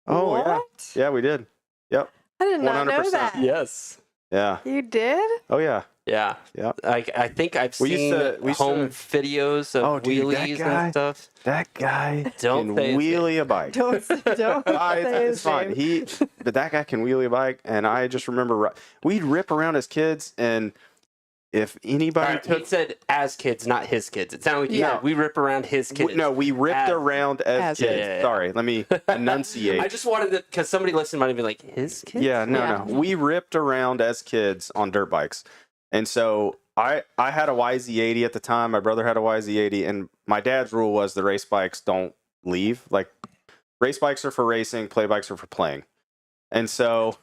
Oh, yeah. What? Yeah, we did. Yep. I did not know 100%. that. Yes. Yeah. You did? Oh, yeah. Yeah. Yep. I think I've We used seen to- we used home to- videos of Oh, dude, that wheelies guy. and stuff. That guy Don't can say his wheelie a bike. Don't say It's his fine. name. But that guy can wheelie a bike, and I just remember we'd rip around as kids, and if anybody He took, said as kids, not his kids. It sounded like you Yeah. said we rip around his kids. we ripped As- around as as kids. kids. Yeah. Sorry, let me enunciate. I just wanted to, because somebody listening might be like, his kids? Yeah, no, Yeah. no. We ripped around as kids on dirt bikes. And so I had a YZ80 at the time. My brother had a YZ80. And my dad's rule was the race bikes don't leave. Like, race bikes are for racing, play bikes are for playing. And so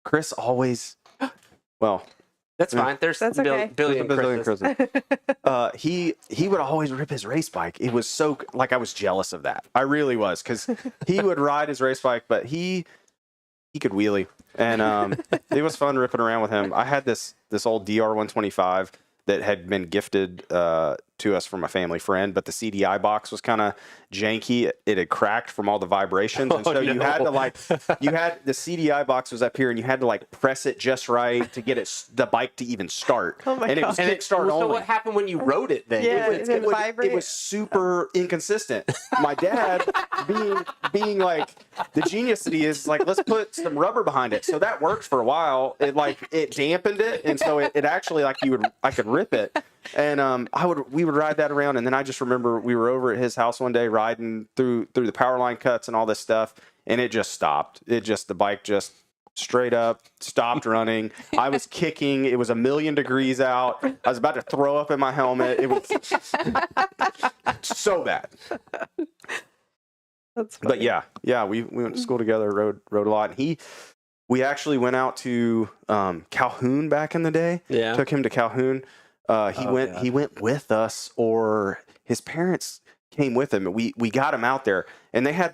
Chris always, well, That's fine. There's That's a okay. billion Chris's. he would always rip his race bike. It was so, like, I was jealous of that. I really was, because he would ride his race bike, but he could wheelie, and it was fun ripping around with him. I had this old DR 125 that had been gifted to us from a family friend, but the CDI box was kind of janky. It had cracked from all the vibrations. And so you had to the CDI box was up here and you had to like press it just right to get the bike to even start. Oh my and God. it was kickstart only. So what happened when you rode it then? Yeah, It was super inconsistent. My dad, being like the genius that he is, like, let's put some rubber behind it. So that worked for a while. It dampened it, and so it actually I could rip it. And we would ride that around, and then I just remember we were over at his house one day riding through the power line cuts and all this stuff, and it just stopped. The bike just straight up stopped running. I was kicking. It was 1,000,000 degrees out. I was about to throw up in my helmet. It was so bad. That's funny. But yeah, we went to school together, rode a lot. And we actually went out to Calhoun back in the day. Yeah. Took him to Calhoun. He went with us, or his parents came with him. We got him out there, and they had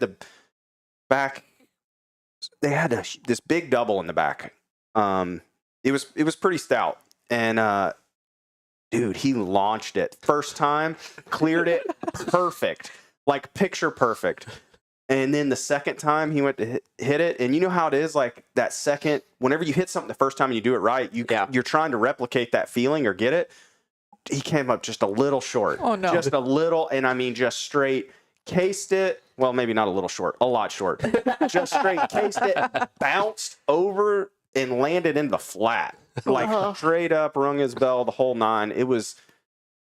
this big double in the back. It was pretty stout, and dude, he launched it first time, cleared it perfect, like picture perfect. And then the second time he went to hit it, and you know how it is, like that second, whenever you hit something the first time and you do it right, you're trying to replicate that feeling or get it. He came up just a little short. Oh, no. Just a little, and I mean just straight cased it. Well, maybe not a little short, a lot short. Just straight cased it, bounced over and landed in the flat. Like straight up, rung his bell, the whole nine. It was,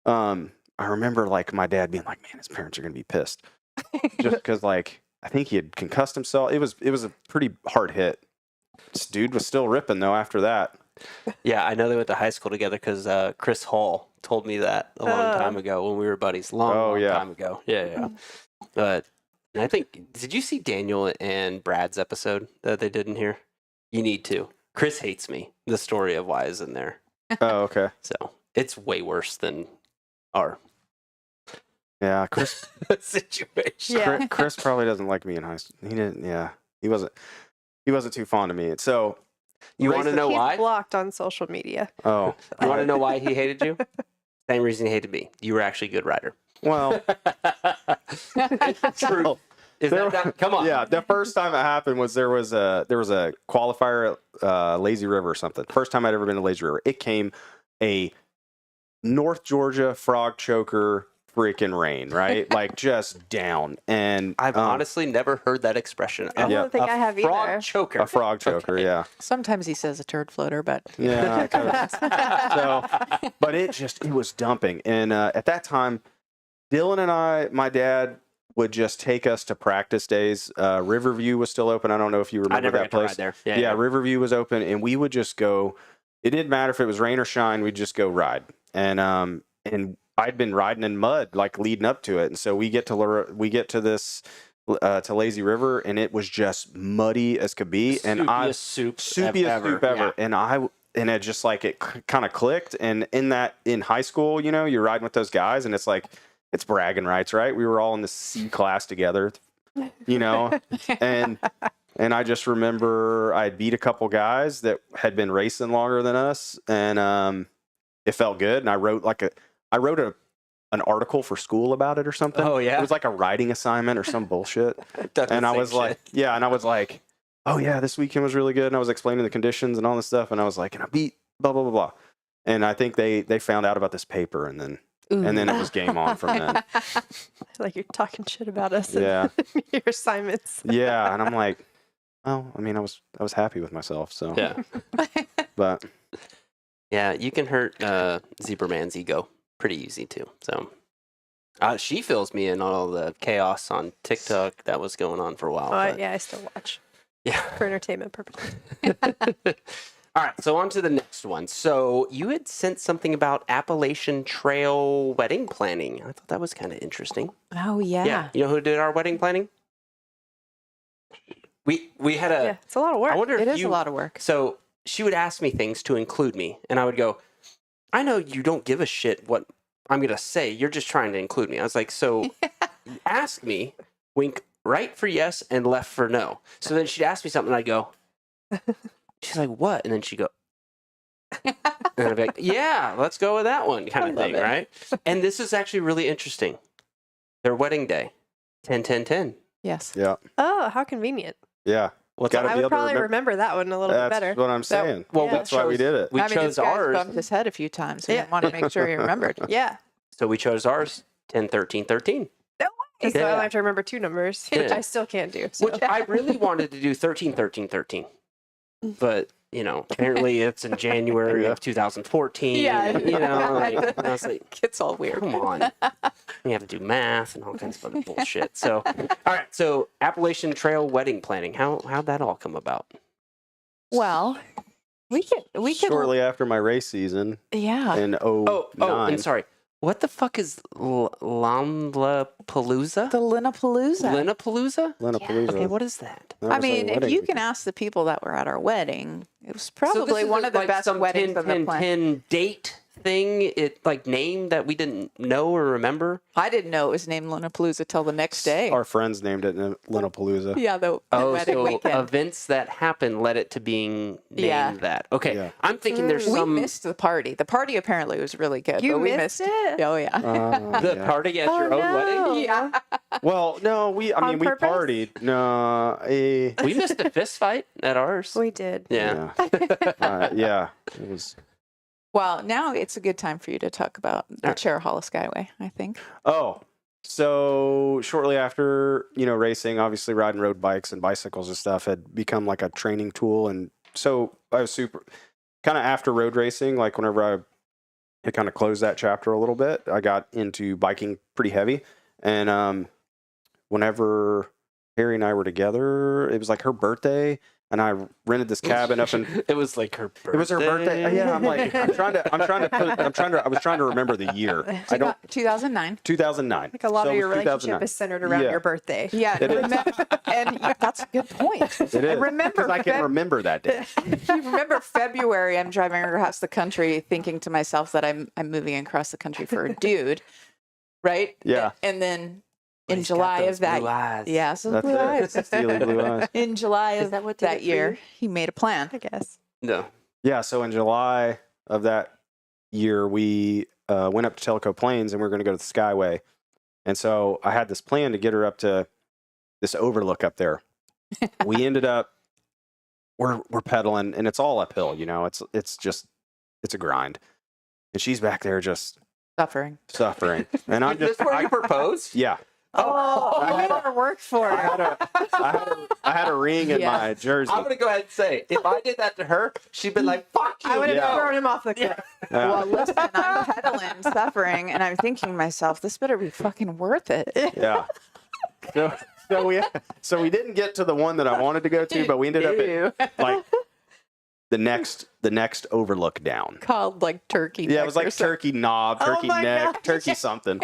I remember like my dad being like, man, his parents are going to be pissed. Just because like, I think he had concussed himself. It was a pretty hard hit. This dude was still ripping though after that. Yeah, I know they went to high school together because Chris Hall told me that a long time ago when we were buddies. Long time ago. Yeah. But I think, did you see Daniel and Brad's episode that they did in here? You need to. Chris hates me. The story of why is in there. Oh, okay. So it's way worse than our Chris situation. Yeah. Chris probably doesn't like me in high school. He didn't. Yeah, he wasn't too fond of me. And so You want to know He's why? blocked on social media. oh, You want to know why he hated you? Same reason he hated me. You were actually a good rider. well, True. Is that come on? yeah. The first time it happened was there was a qualifier at Lazy River or something. First time I'd ever been to Lazy River. It came a North Georgia frog choker freaking rain, right? Like just down. And I've honestly never heard that expression. I don't think I have frog either. choker. a frog choker, Okay. yeah. Sometimes he says a turd floater, but Yeah. So, but it was dumping. And at that time, Dylan and my dad would just take us to practice days. Riverview was still open. I don't know if you remember I never that got place. to ride there. Yeah, Riverview was open, and we would just go. It didn't matter if it was rain or shine. We'd just go ride. And I'd been riding in mud like leading up to it, and so we get to this to Lazy River, and it was just muddy as could be, and Soupiest soup soup ever. Yeah. And it just like it kind of clicked. And in high school, you know, you're riding with those guys, and it's like it's bragging rights, right? We were all in the C class together, you know, and I just remember I beat a couple guys that had been racing longer than us, and it felt good. And I wrote an article for school about it or something. Oh, yeah? It was like a writing assignment or some bullshit. And I was like, oh yeah, this weekend was really good. And I was explaining the conditions and all this stuff. And I was like, and I beat blah, blah, blah, blah. And I think they found out about this paper, and then it was game on from then. Like you're talking shit about us. Yeah. In your assignments. Yeah. And I'm like, well, I mean, I was happy with myself. So, Yeah. but Yeah, you can hurt Zebra Man's ego pretty easy too. So she fills me in on all the chaos on TikTok that was going on for a while. but- Yeah, I still watch Yeah. for entertainment purposes. All right, so on to the next one. So you had sent something about Appalachian Trail wedding planning. I thought that was kind of interesting. oh yeah. You know who did our wedding planning? We had Yeah, it's a lot of work. I wonder It if is you, a lot of work. So she would ask me things to include me, and I would go, I know you don't give a shit what I'm going to say. You're just trying to include me. I was like, so ask me, wink right for yes and left for no. So then she'd ask me something, and I'd go, she's like, what? And then she'd go, And I'd be like, yeah, let's go with that one kind of love thing, it. right? And this is actually really interesting. Their wedding day, 10-10-10. Yes. Yeah. Oh, how convenient. Yeah. What's Gotta I be would able to probably remember that one a little bit That's better. what I'm saying. Well, Yeah. That's why we did it. We I mean, chose this guy's ours. bumped his head a few times. We Yeah. didn't want to make sure he remembered. Yeah. So we chose ours, 10-13-13. So Yeah. I have to remember 2 numbers, which Yeah. I still can't do. So. Which I really wanted to do 13-13-13. But, apparently it's in January of 2014. Yeah. And I was like, It's all weird. come on. You have to do math and all kinds of other bullshit. So, all right. So Appalachian Trail wedding planning. How'd that all come about? Well, we could Shortly after my race season yeah. in 09. Oh, and sorry. What the fuck is Lollapalooza? The Linnapalooza. Linnapalooza? Lenapalooza. Okay, what is that? That I was our mean, if wedding you weekend. can ask the people that were at our wedding, it was So probably this is one of the like best some weddings on the planet. 10 date thing, name that we didn't know or remember. I didn't know it was named Linnapalooza till the next day. Our friends named it Lenapalooza. Yeah, the Oh, wedding so weekend. events that happened led it to being named Yeah. that. Okay, Yeah. I'm thinking there's We some missed the party. The party apparently was really good. You but we missed missed it? Oh yeah. the Yeah. party at Oh, your own no. wedding. yeah. Well, no, we On purpose? partied. No, We missed a fist fight at ours. We did. Yeah. yeah. It was. Well, now it's a good time for you to talk about the Cherahalla Skyway, I think. Oh, so shortly after, racing, obviously riding road bikes and bicycles and stuff had become like a training tool. And so I was kind of after road racing, like whenever I had kind of closed that chapter a little bit, I got into biking pretty heavy. And whenever Harry and I were together, it was like her birthday. And I rented this cabin up in. It was like her birthday. It was her birthday. Yeah, I'm like, I was trying to remember the year. I don't. 2009. 2009. Like a lot So of it your was relationship 2009. is centered around Yeah. your birthday. Yeah, It is. and that's a good point. It is. remember because I can remember that day. You remember February? I'm driving across the country, thinking to myself that I'm moving across the country for a dude, right? Yeah. And then in He's got July those of that, blue eyes. yeah, so That's blue it. eyes. Steely blue eyes. In July Is of that what did that it for year, you? he made a plan. I guess. No. Yeah. So in July of that year, we went up to Tellico Plains and we were going to go to the Skyway. And so I had this plan to get her up to this overlook up there. We ended up we're pedaling and it's all uphill. It's a grind. And she's back there just Suffering. suffering. And I'm Is this just where you proposed? yeah. Oh, I you had never worked for I it. had a ring in Yeah. my jersey. I'm gonna go ahead and say, if I did that to her, she'd been like, "Fuck you." I would have Yeah. thrown him off the cliff. Yeah. Well, listen, I'm pedaling, suffering, and I'm thinking to myself, this better be fucking worth it. Yeah. So we didn't get to the one that I wanted to go to, but we ended up at like the next overlook down. Called like turkey. Yeah, it was neck or like something. turkey knob, Oh turkey my neck, gosh. turkey something.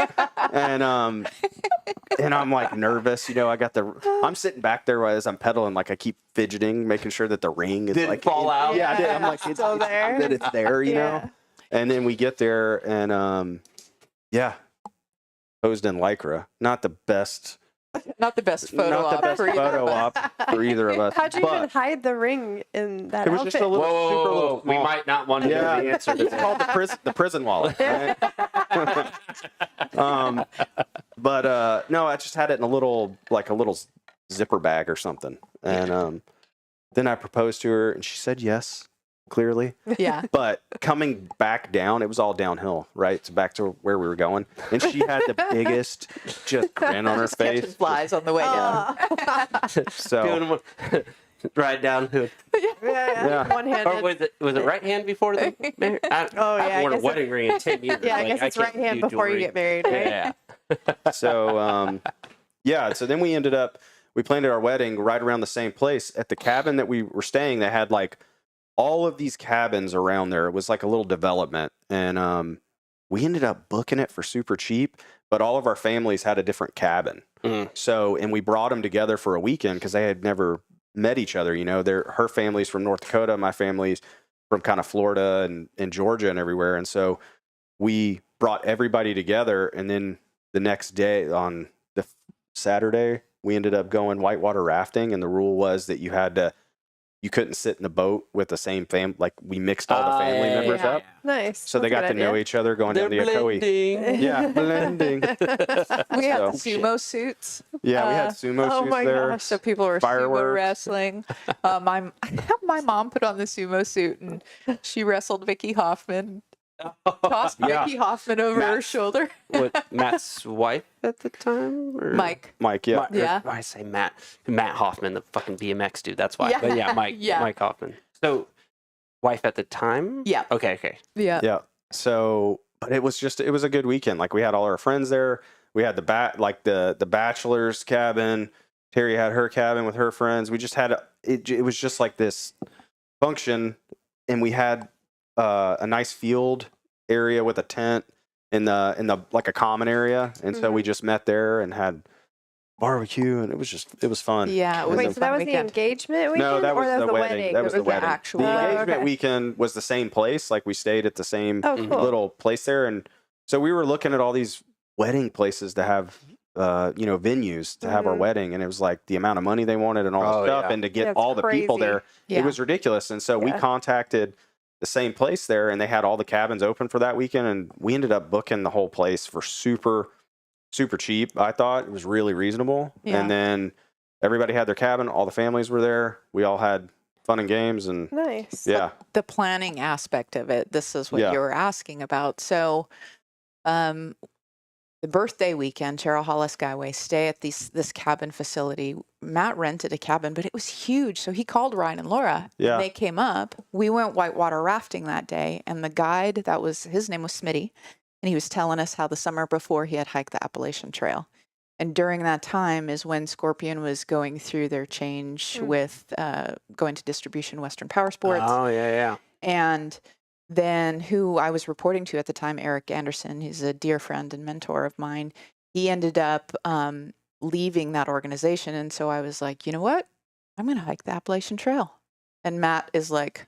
And I'm like nervous, I'm sitting back there as I'm pedaling, like I keep fidgeting, making sure that the ring is Didn't like fall out. Yeah, I did. I'm like, Still there. that it's there, you know. And then we get there, and posed in lycra, not the best Not the best photo not the op best for either photo of us. op for either of us. How'd you but even hide the ring in that it was outfit? just a little super little We small. might not want to know the answer to It's that. called the prison wallet. Right? No, I just had it in a little zipper bag or something. And then I proposed to her and she said yes, clearly. Yeah. But coming back down, it was all downhill, right? So back to where we were going. And she had the biggest just grin on her Just catching face. flies on the way down. So Doing one- right down to it. Yeah. One handed. Or was it right hand before the marriage? Oh, yeah, I I haven't worn a guess wedding ring in 10 years. Yeah, I Like, guess it's can't right hand do before you jewelry. get married, right? Yeah. So so then we planned our wedding right around the same place. At the cabin that we were staying, they had like all of these cabins around there. It was like a little development, and we ended up booking it for super cheap, but all of our families had a different cabin. So, and we brought them together for a weekend because they had never met each other. Her family's from North Dakota, my family's from kind of Florida and Georgia and everywhere. And so we brought everybody together, and then the next day on the Saturday, we ended up going whitewater rafting, and the rule was that you had to you couldn't sit in the boat with the same fam. Like we mixed all the family members yeah. up, Nice. so they That's got a to good know idea. each other going down the Ocoee. blending. Yeah, blending. We had the So- sumo suits. Yeah, we had sumo oh suits my there. gosh. So people were sumo Fireworks. wrestling. My mom put on the sumo suit and she wrestled Vicky Hoffman. Tossed Yeah. Vicky Hoffman over her Matt's- shoulder. What, Matt's wife at the time? Or? Mike. Mike, yeah. Yeah. I say Matt Hoffman, the fucking BMX dude. That's why. Yeah. But yeah, Mike. Yeah. Mike Hoffman. So, wife at the time. Yeah. Okay. Yeah. Yeah. So, but it was a good weekend. Like we had all our friends there. We had the bachelor's cabin. Teri had her cabin with her friends. We just had it was just like this function, and we had a nice field area with a tent in the like a common area, and so we just met there and had barbecue, and it was fun. Yeah. It was And Wait, a so that fun was weekend. the engagement weekend? No, that or was the wedding. That was It the was the wedding. actual The wedding. engagement okay. weekend was the same place. Like we stayed at the same Oh, cool. little place there, and so we were looking at all these wedding places to have venues to have our Mhm. wedding, and it was like the amount of money they wanted and all Oh, this stuff, yeah. and to get That's all the people crazy. there, Yeah. it was ridiculous. And so we Yeah. contacted the same place there, and they had all the cabins open for that weekend, and we ended up booking the whole place for super cheap. I thought it was really reasonable. Yeah. And then everybody had their cabin, all the families were there, we all had fun and games, and Nice. yeah. The planning aspect of it. This is what Yeah. you were asking about. So, the birthday weekend, Cheryl Hollis Skyway, stay at this cabin facility. Matt rented a cabin, but it was huge. So he called Ryan and Laura. Yeah. And they came up. We went whitewater rafting that day, and the guide his name was Smitty, and he was telling us how the summer before he had hiked the Appalachian Trail. And during that time is when Scorpion was going through their change with going to distribution Western Power Sports. Oh yeah. And then who I was reporting to at the time, Eric Anderson, he's a dear friend and mentor of mine. He ended up leaving that organization. And so I was like, you know what? I'm going to hike the Appalachian Trail. And Matt is like,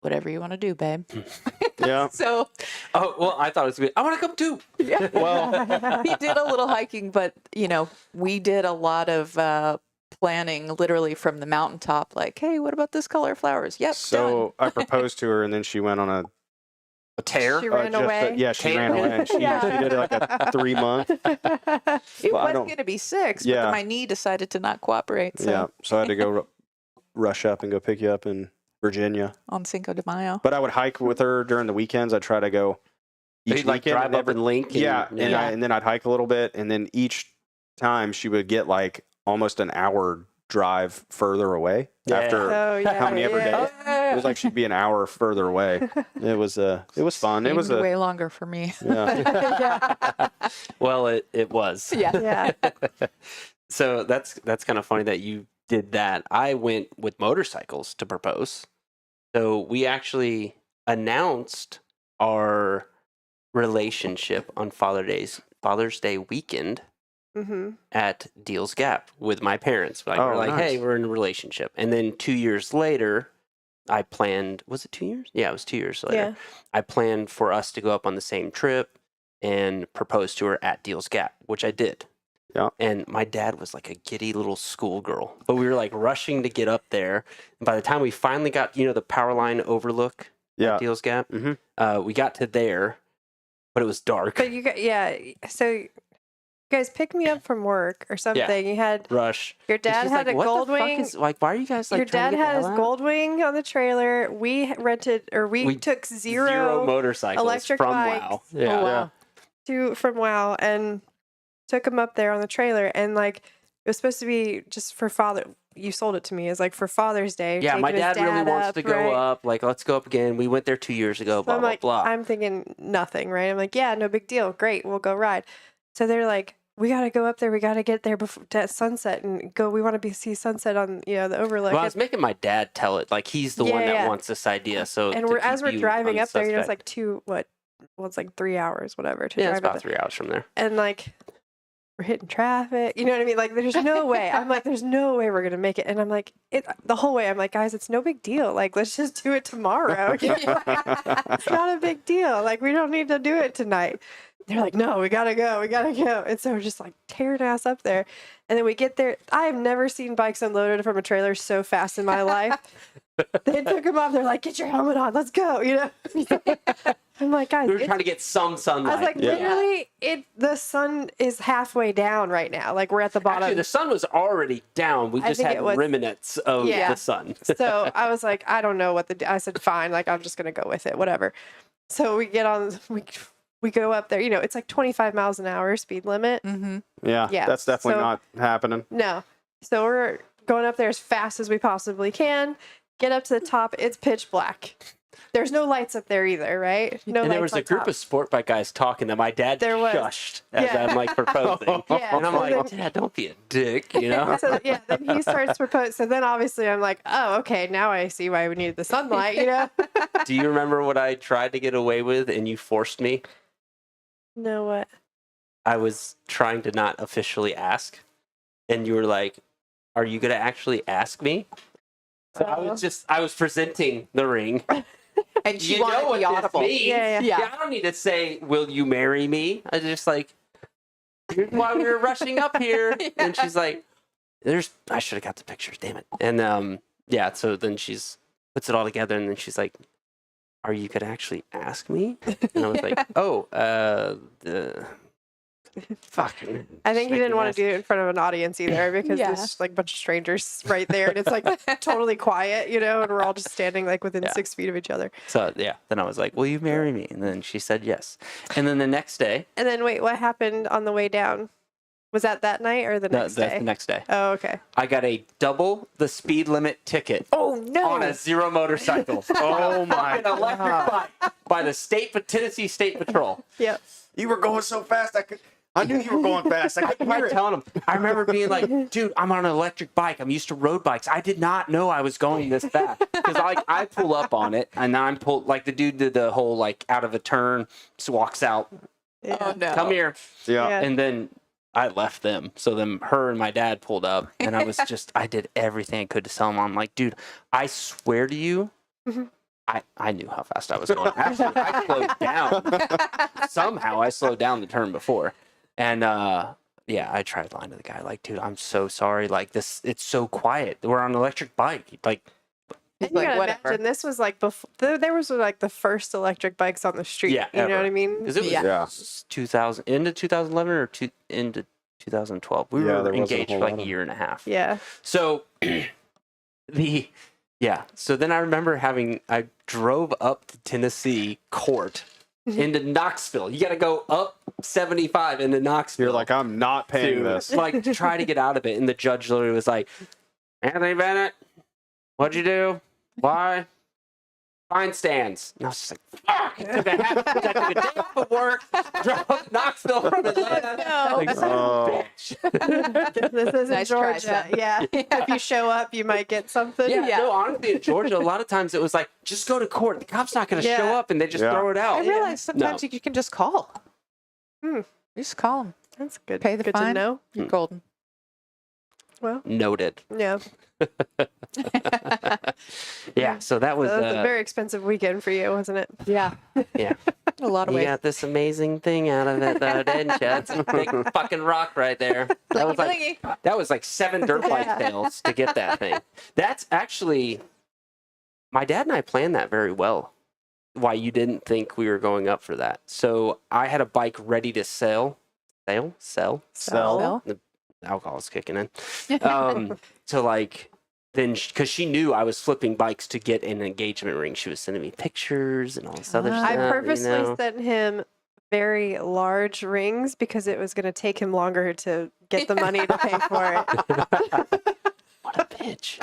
whatever you want to do, babe. Yeah. So Oh well, I thought it was good. I want to come too. yeah. Well, He did a little hiking, but we did a lot of planning literally from the mountaintop, like, hey, what about this color of flowers? Yep. so I proposed to her, and then she went on A tear. She ran away. she ran away. And she did like a 3 month. It Well, I was don't- going to be 6, Yeah. but my knee decided to not cooperate. So Yeah, so I had to go rush up and go pick you up in Virginia. on Cinco de Mayo. But I would hike with her during the weekends. I'd try to go each You'd like weekend drive and up and link. and then I'd hike a little bit, and then each time she would get like almost an hour drive further away Yeah. after Oh, yeah. how many ever yeah. days. It was like she'd be an hour further away. It was fun. It was Seemed a way longer for me. yeah. Well, it was. Yeah. Yeah. So that's kind of funny that you did that. I went with motorcycles to propose. So we actually announced our relationship on Father's Day weekend Mm-hmm. at Deals Gap with my parents. Like, we're Oh, like, hey, nice. we're in a relationship. And then 2 years later, I planned, was it 2 years? Yeah, it was 2 years later. Yeah. I planned for us to go up on the same trip and propose to her at Deals Gap, which I did. Yeah. And my dad was like a giddy little schoolgirl, but we were like rushing to get up there. And by the time we finally got, the power line overlook Yeah. at Deals Gap, Mhm. we got to there, but it was dark. But you got, yeah. So you guys picked me up from work or something. You had Rush. your And dad she's had like, a what gold the fuck wing. is, like, why are you guys like Your trying dad to get the had his hell out? gold wing on the trailer. We rented, or we took zero motorcycles electric from bikes. WoW. Oh, Yeah. wow. from WoW and took him up there on the trailer. And like, it was supposed to be just for father. You sold it to me as like for Father's Day. Yeah, my taking his dad really wants up, to go right? up. Like, let's go up again. We went there 2 years ago, So blah, I'm blah, like, blah. I'm thinking nothing, right? I'm like, yeah, no big deal. Great, we'll go ride. So they're like, we got to go up there. We got to get there before at sunset and go. We want to see sunset on the overlook. Well, I was making my dad tell it. Like, he's the one Yeah, that yeah. wants this idea. So, and to as keep we're you driving up there, it's unsuspect. like it's like 3 hours, whatever, to Yeah, it's drive up about there. 3 hours from there. And like, we're hitting traffic. You know what I mean? Like, there's no way. I'm like, there's no way we're gonna make it. And I'm like, the whole way. I'm like, guys, it's no big deal. Like, let's just do it tomorrow. It's not a big deal. Like, we don't need to do it tonight. they're like, no, we gotta go. And so we're just like tearing ass up there. And then we get there. I have never seen bikes unloaded from a trailer so fast in my life. They took them off. They're like, get your helmet on. Let's go. I'm like, guys, We were trying to get some sunlight. I was like, literally, the sun is halfway down right now. Like we're at the bottom. Actually, the sun was already down. We I just think had it was- remnants of Yeah. the sun. So I was like, I don't know what I said, fine. Like, I'm just going to go with it, whatever. So we get on, we go up there, it's like 25 miles an hour speed limit. Mm-hmm. Yeah, Yeah, that's definitely so- not happening. No. So we're going up there as fast as we possibly can. Get up to the top. It's pitch black. There's no lights up there either, right? No And there lights was a on group top. of sport bike guys talking that my dad There was. shushed as Yeah. I'm like proposing. Yeah. And I'm so like, Dad, don't be a dick, So yeah, then he starts to propose. So then obviously I'm like, oh, okay, now I see why we needed the sunlight, Do you remember what I tried to get away with and you forced me? No, what? I was trying to not officially ask. And you were like, are you going to actually ask me? So I was presenting the ring. And she You know wanted what the this audible. means. Yeah. I don't need to say, will you marry me? I just like, here's why we were rushing up here. And she's like, I should have got the pictures, damn it. And yeah, so then she's puts it all together and then she's like, are you gonna actually ask me? And I was like, fucking. I think he didn't want to do it in front of an audience either because Yeah. there's like a bunch of strangers right there and it's like totally quiet, and we're all just standing like within 6 feet of each other. So yeah, then I was like, will you marry me? And then she said yes. And then the next day, And then wait, what happened on the way down? Was that night or the next day? the next day, Oh, okay. I got a double the speed limit ticket. Oh, no. On a zero motorcycle. Oh my An electric bike by the Tennessee State Patrol. Yep. You were going so fast. I knew you were going fast. I couldn't hear it. Telling him, I remember being like, dude, I'm on an electric bike. I'm used to road bikes. I did not know I was going this fast. Because I pull up on it and now I'm pulled, like the dude did the whole like out of a turn, just walks out. Yeah. Oh, no. Come here. Yeah. Yeah. And then I left them. So then her and my dad pulled up and I was just, I did everything I could to tell him. I'm like, dude, I swear to you, I knew how fast I was going. Actually, I slowed down. Somehow I slowed down the turn before. And yeah, I tried lying to the guy, like, dude, I'm so sorry. Like this, it's so quiet. We're on an electric bike. Like, And you Like, gotta whatever. imagine this was like before there was like the first electric bikes on the street. Yeah, you know ever. what I mean? because it was Yeah. 2000 into 2011 or into 2012. We Yeah, were there wasn't a engaged whole for like lot a of- year and a half. Yeah. So so then I remember I drove up to Tennessee court into Knoxville. You got to go up 75 into Knoxville. You're like, I'm not paying to, this. like, to try to get out of it. And the judge literally was like, Anthony Bennett, what'd you do? Why? Fine stands. And I was just like, fuck. I took a day off of work, drove to Knoxville from Atlanta. No. Like, son of a bitch. This isn't Nice try, Georgia. son. Yeah. If you show up, you might get something. Yeah, no, honestly, in Georgia, a lot of times it was like, just go to court. The cop's not going to Yeah. show up, and they just Yeah. throw it I out. realize sometimes you can just call. Hmm. You just call them. That's good. Pay the good fine. to know. You're golden. Well, Noted. yeah. Yeah, so that was So that's a very expensive weekend for you, wasn't it? Yeah. yeah. A lot of You ways. got this amazing thing out of it, though, didn't you? That's a big fucking rock right there. That was like Blingy. that was like 7 dirt bike Yeah. fails to get that thing. That's actually my dad and I planned that very well. Why you didn't think we were going up for that? So I had a bike ready to sell. Sell. The alcohol is kicking in. So like then because she knew I was flipping bikes to get an engagement ring, she was sending me pictures and all this other Ah. stuff. I purposely you know? sent him very large rings because it was going to take him longer to get the money to pay for it. What a bitch.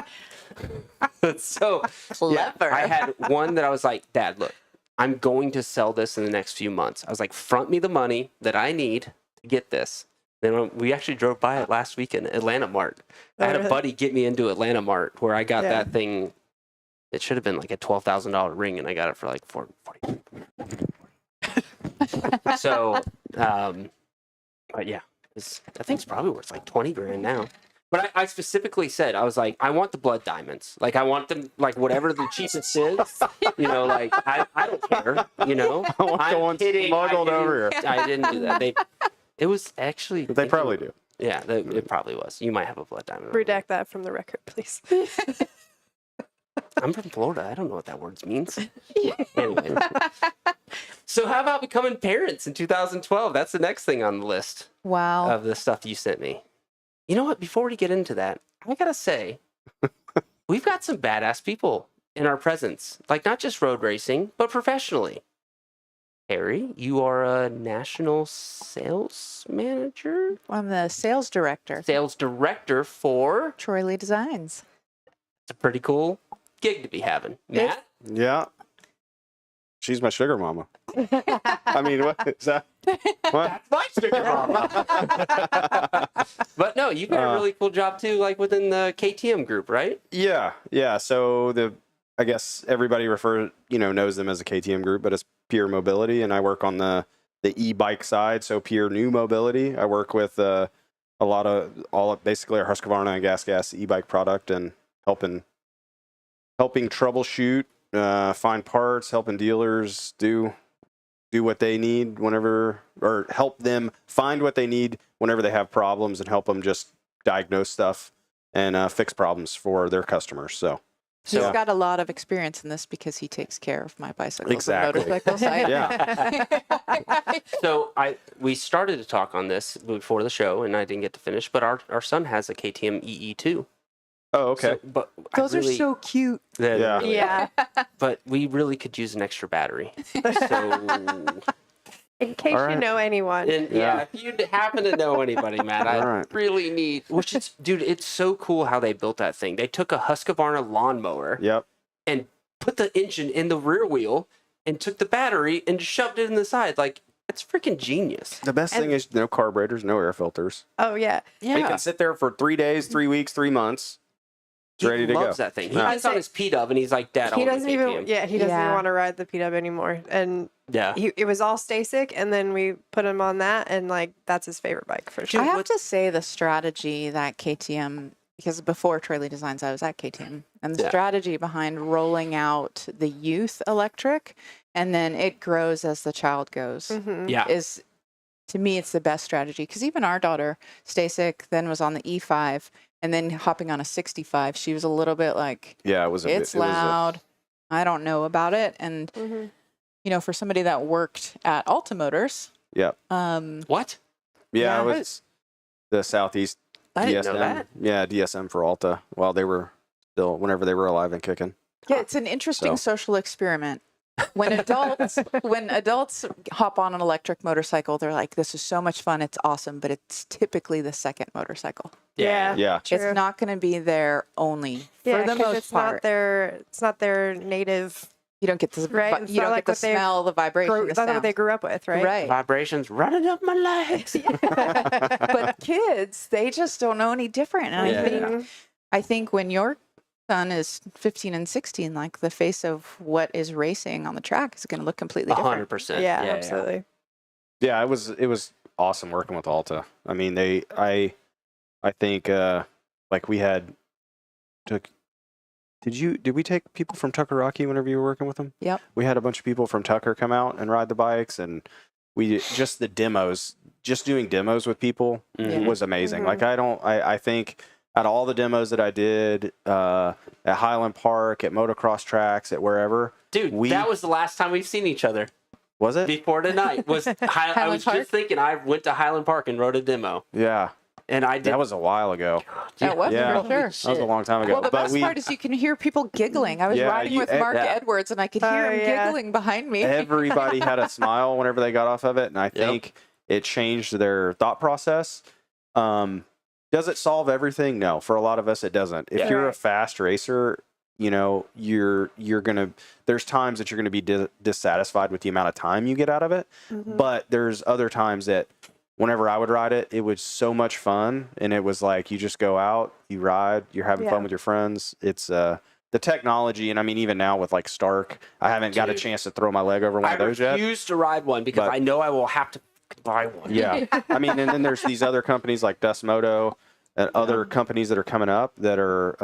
So yeah, Clever. I had one that I was like, Dad, look, I'm going to sell this in the next few months. I was like, front me the money that I need to get this. Then we actually drove by it last weekend, Atlanta Mart. I had a really? buddy get me into Atlanta Mart where I got Yeah. that thing. It should have been like a $12,000 ring, and I got it for like $40. So, but yeah, that thing's probably worth like 20 grand now. But I specifically said, I was like, I want the blood diamonds. Like, I want them, like, whatever the cheapest is. You know, like, I don't care. You know, I want the ones smuggled over here. I didn't do that. It was actually. They probably do. Yeah, it probably was. You might have a blood diamond. Redact that from the record, please. I'm from Florida. I don't know what that word means. Anyway. So how about becoming parents in 2012? That's the next thing on the list Wow. of the stuff you sent me. You know what? Before we get into that, I gotta say, we've got some badass people in our presence. Like, not just road racing, but professionally. Harry, you are a national sales manager? I'm the sales director. Sales director for... Troy Lee Designs. It's a pretty cool gig to be having. Matt? Yeah. She's my sugar mama. I mean, what is that? What? That's my sugar mama. But no, you've got a really cool job too, like within the KTM group, right? Yeah. So I guess everybody knows them as a KTM group, but it's Pure Mobility, and I work on the e-bike side. So Pure New Mobility. I work with a lot of basically our Husqvarna and Gas e-bike product, and helping troubleshoot, find parts, helping dealers do what they need whenever, or help them find what they need whenever they have problems, and help them just diagnose stuff and fix problems for their customers. So He's got a lot of experience in this because he takes care of my bicycles Exactly. and motorcycles. Yeah. So we started to talk on this before the show, and I didn't get to finish. But our son has a KTM EE too. Oh, okay. So, but Those are so cute. Yeah. Yeah. But we really could use an extra battery. So In case All you right. know anyone. and if you happen to know anybody, Matt, I All right. really need. Which is, dude, it's so cool how they built that thing. They took a Husqvarna lawnmower Yep. and put the engine in the rear wheel and took the battery and shoved it in the side. Like, it's freaking genius. The best thing is no carburetors, no air filters. Oh, yeah. They can sit there for 3 days, 3 weeks, 3 months. It's He ready to loves go. that thing. He Yeah. gets on his P-Dub and he's like, Dad, I He want doesn't a even, KTM. he doesn't Yeah. even want to ride the P-Dub anymore. And Yeah. it was all Stasic, and then we put him on that, and like, that's his favorite bike for sure. I have to say the strategy that KTM, because before Troy Lee Designs, I was at KTM, and the Yeah. strategy behind rolling out the youth electric, and then it grows as the child goes, Mhm. Yeah. is, to me, it's the best strategy. Because even our daughter, Stasic, then was on the E5, and then hopping on a 65, she was a little bit like, Yeah, it was a it's loud. I don't know about it. And, Mhm. you know, for somebody that worked at Alta Motors, Yeah. What? Yeah, Yeah. it was the Southeast I didn't know DSM. that. Yeah, DSM for Alta while they were whenever they were alive and kicking. yeah, it's an interesting social experiment. When adults hop on an electric motorcycle, they're like, this is so much fun. It's awesome. But it's typically the second motorcycle. Yeah. Yeah. True. It's not going to be there only Yeah, for the 'cause most it's not part. it's not their native, You don't get the Right, it's you not don't like get the what they smell, the vibration, that's the not what sound. they grew up with, right? Right. Vibrations running up my legs. But kids, they just don't know any different. And Yeah. I think when your son is 15 and 16, like the face of what is racing on the track is going to look completely different. 100%. Yeah, absolutely. Yeah, it was awesome working with Alta. I mean, I think like we had did we take people from Tucker Rocky whenever you were working with them? Yep. We had a bunch of people from Tucker come out and ride the bikes, and we just the demos, just doing demos with people Mhm. was amazing. Like I think at all the demos that I did at Highland Park, at motocross tracks, at wherever. Dude, that was the last time we've seen each other. Was it? Before tonight. I Highland was Park? just thinking, I went to Highland Park and rode a demo. Yeah. And I did. That was a while ago. That was Yeah. for sure. That was a long time ago. Well, the but best part is you can hear people giggling. I was Yeah, riding with Mark yeah. Edwards, and I could hear him giggling behind me. everybody had a smile whenever they got off of it, and I think it changed their thought process. Does it solve everything? No. For a lot of us, it doesn't. If you're a fast racer, you know, you're gonna. There's times that you're gonna be dissatisfied with the amount of time you get out of it, but there's other times that. Whenever I would ride it, it was so much fun, and it was like you just go out, you ride, you're having fun with your friends. It's the technology, and I mean even now with like Stark, I haven't got a chance to throw my leg over one I of those yet. refuse to ride one because But- I know I will have to buy one. Yeah, I mean, and then there's these other companies like Moto and other companies that are coming up that are,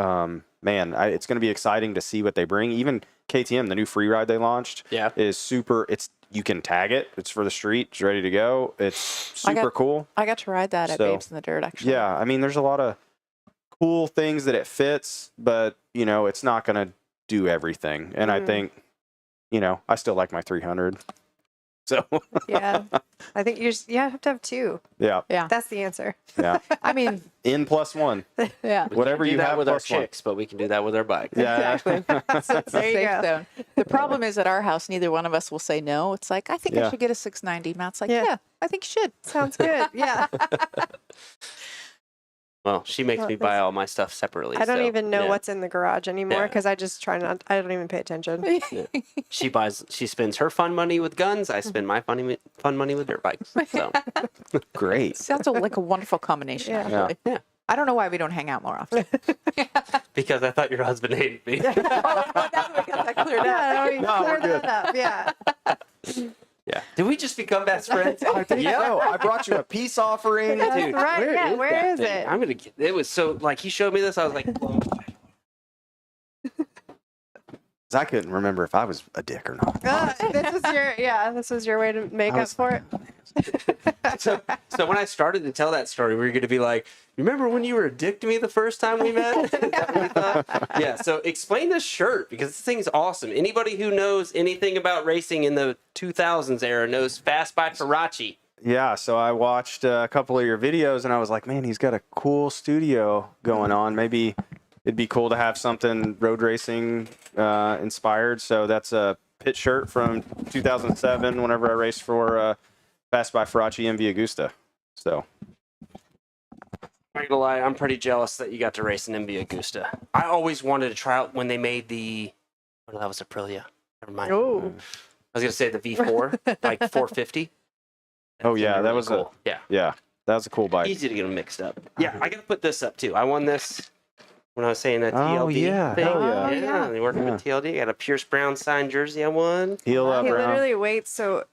man, it's going to be exciting to see what they bring. Even KTM, the new free ride they launched, is super. You can tag it. It's for the street. It's ready to go. It's super cool. I got to ride that at Babes in the Dirt, actually. Yeah, I mean, there's a lot of cool things that it fits, but it's not going to do everything. And I think, I still like my 300. So yeah, I think you have to have 2. Yeah. That's the answer. Yeah. I mean, N +1. Yeah. Whatever you have with our +1. chicks, but we can do that with our bike. Yeah. Exactly. So it's a There you safe go. zone. The problem is at our house, neither one of us will say no. It's like, I think I should get a 690. Matt's like, yeah, I think you should. Sounds good. Yeah. Well, she makes me buy all my stuff separately. I don't so, even know what's in the garage anymore Yeah. because I just try not. I don't even pay attention. She spends her fun money with guns. I spend my fun money with dirt bikes. So Great. Sounds like a wonderful combination, actually. Yeah. I don't know why we don't hang out more often. Because I thought your husband hated me. That's because I cleared Yeah, up. no, No, we're clear that up. Yeah. Yeah. Did we just become best friends? I think so. I brought you a peace offering. That's Dude, right. Yeah, where that is thing? it? I'm gonna get. It was so like he showed me this. I was like, blown away. I couldn't remember if I was a dick or not. This was your way to make up for it. So when I started to tell that story, we were going to be like, remember when you were a dick to me the first time we met? Is that what we thought? Yeah. So explain this shirt because this thing's awesome. Anybody who knows anything about racing in the 2000s era knows Fast by Faraci. Yeah, so I watched a couple of your videos and I was like, man, he's got a cool studio going on. Maybe it'd be cool to have something road racing inspired. So that's a pit shirt from 2007 whenever I raced for Fast by Faraci in Via Augusta. So I'm not gonna lie, I'm pretty jealous that you got to race in Via Augusta. I always wanted to try out when they made the, oh, that was Aprilia. Never mind. Oh. I was gonna say the V4, like 450. Oh yeah, that was cool. yeah, that was a cool bike. Easy to get them mixed up. Yeah, I gotta put this up too. I won this when I was saying that TLD Oh, yeah. thing. Hell yeah. Yeah, they working with TLD. I got a Pierce Brown signed jersey I won. Heel up, He Brown. literally waits so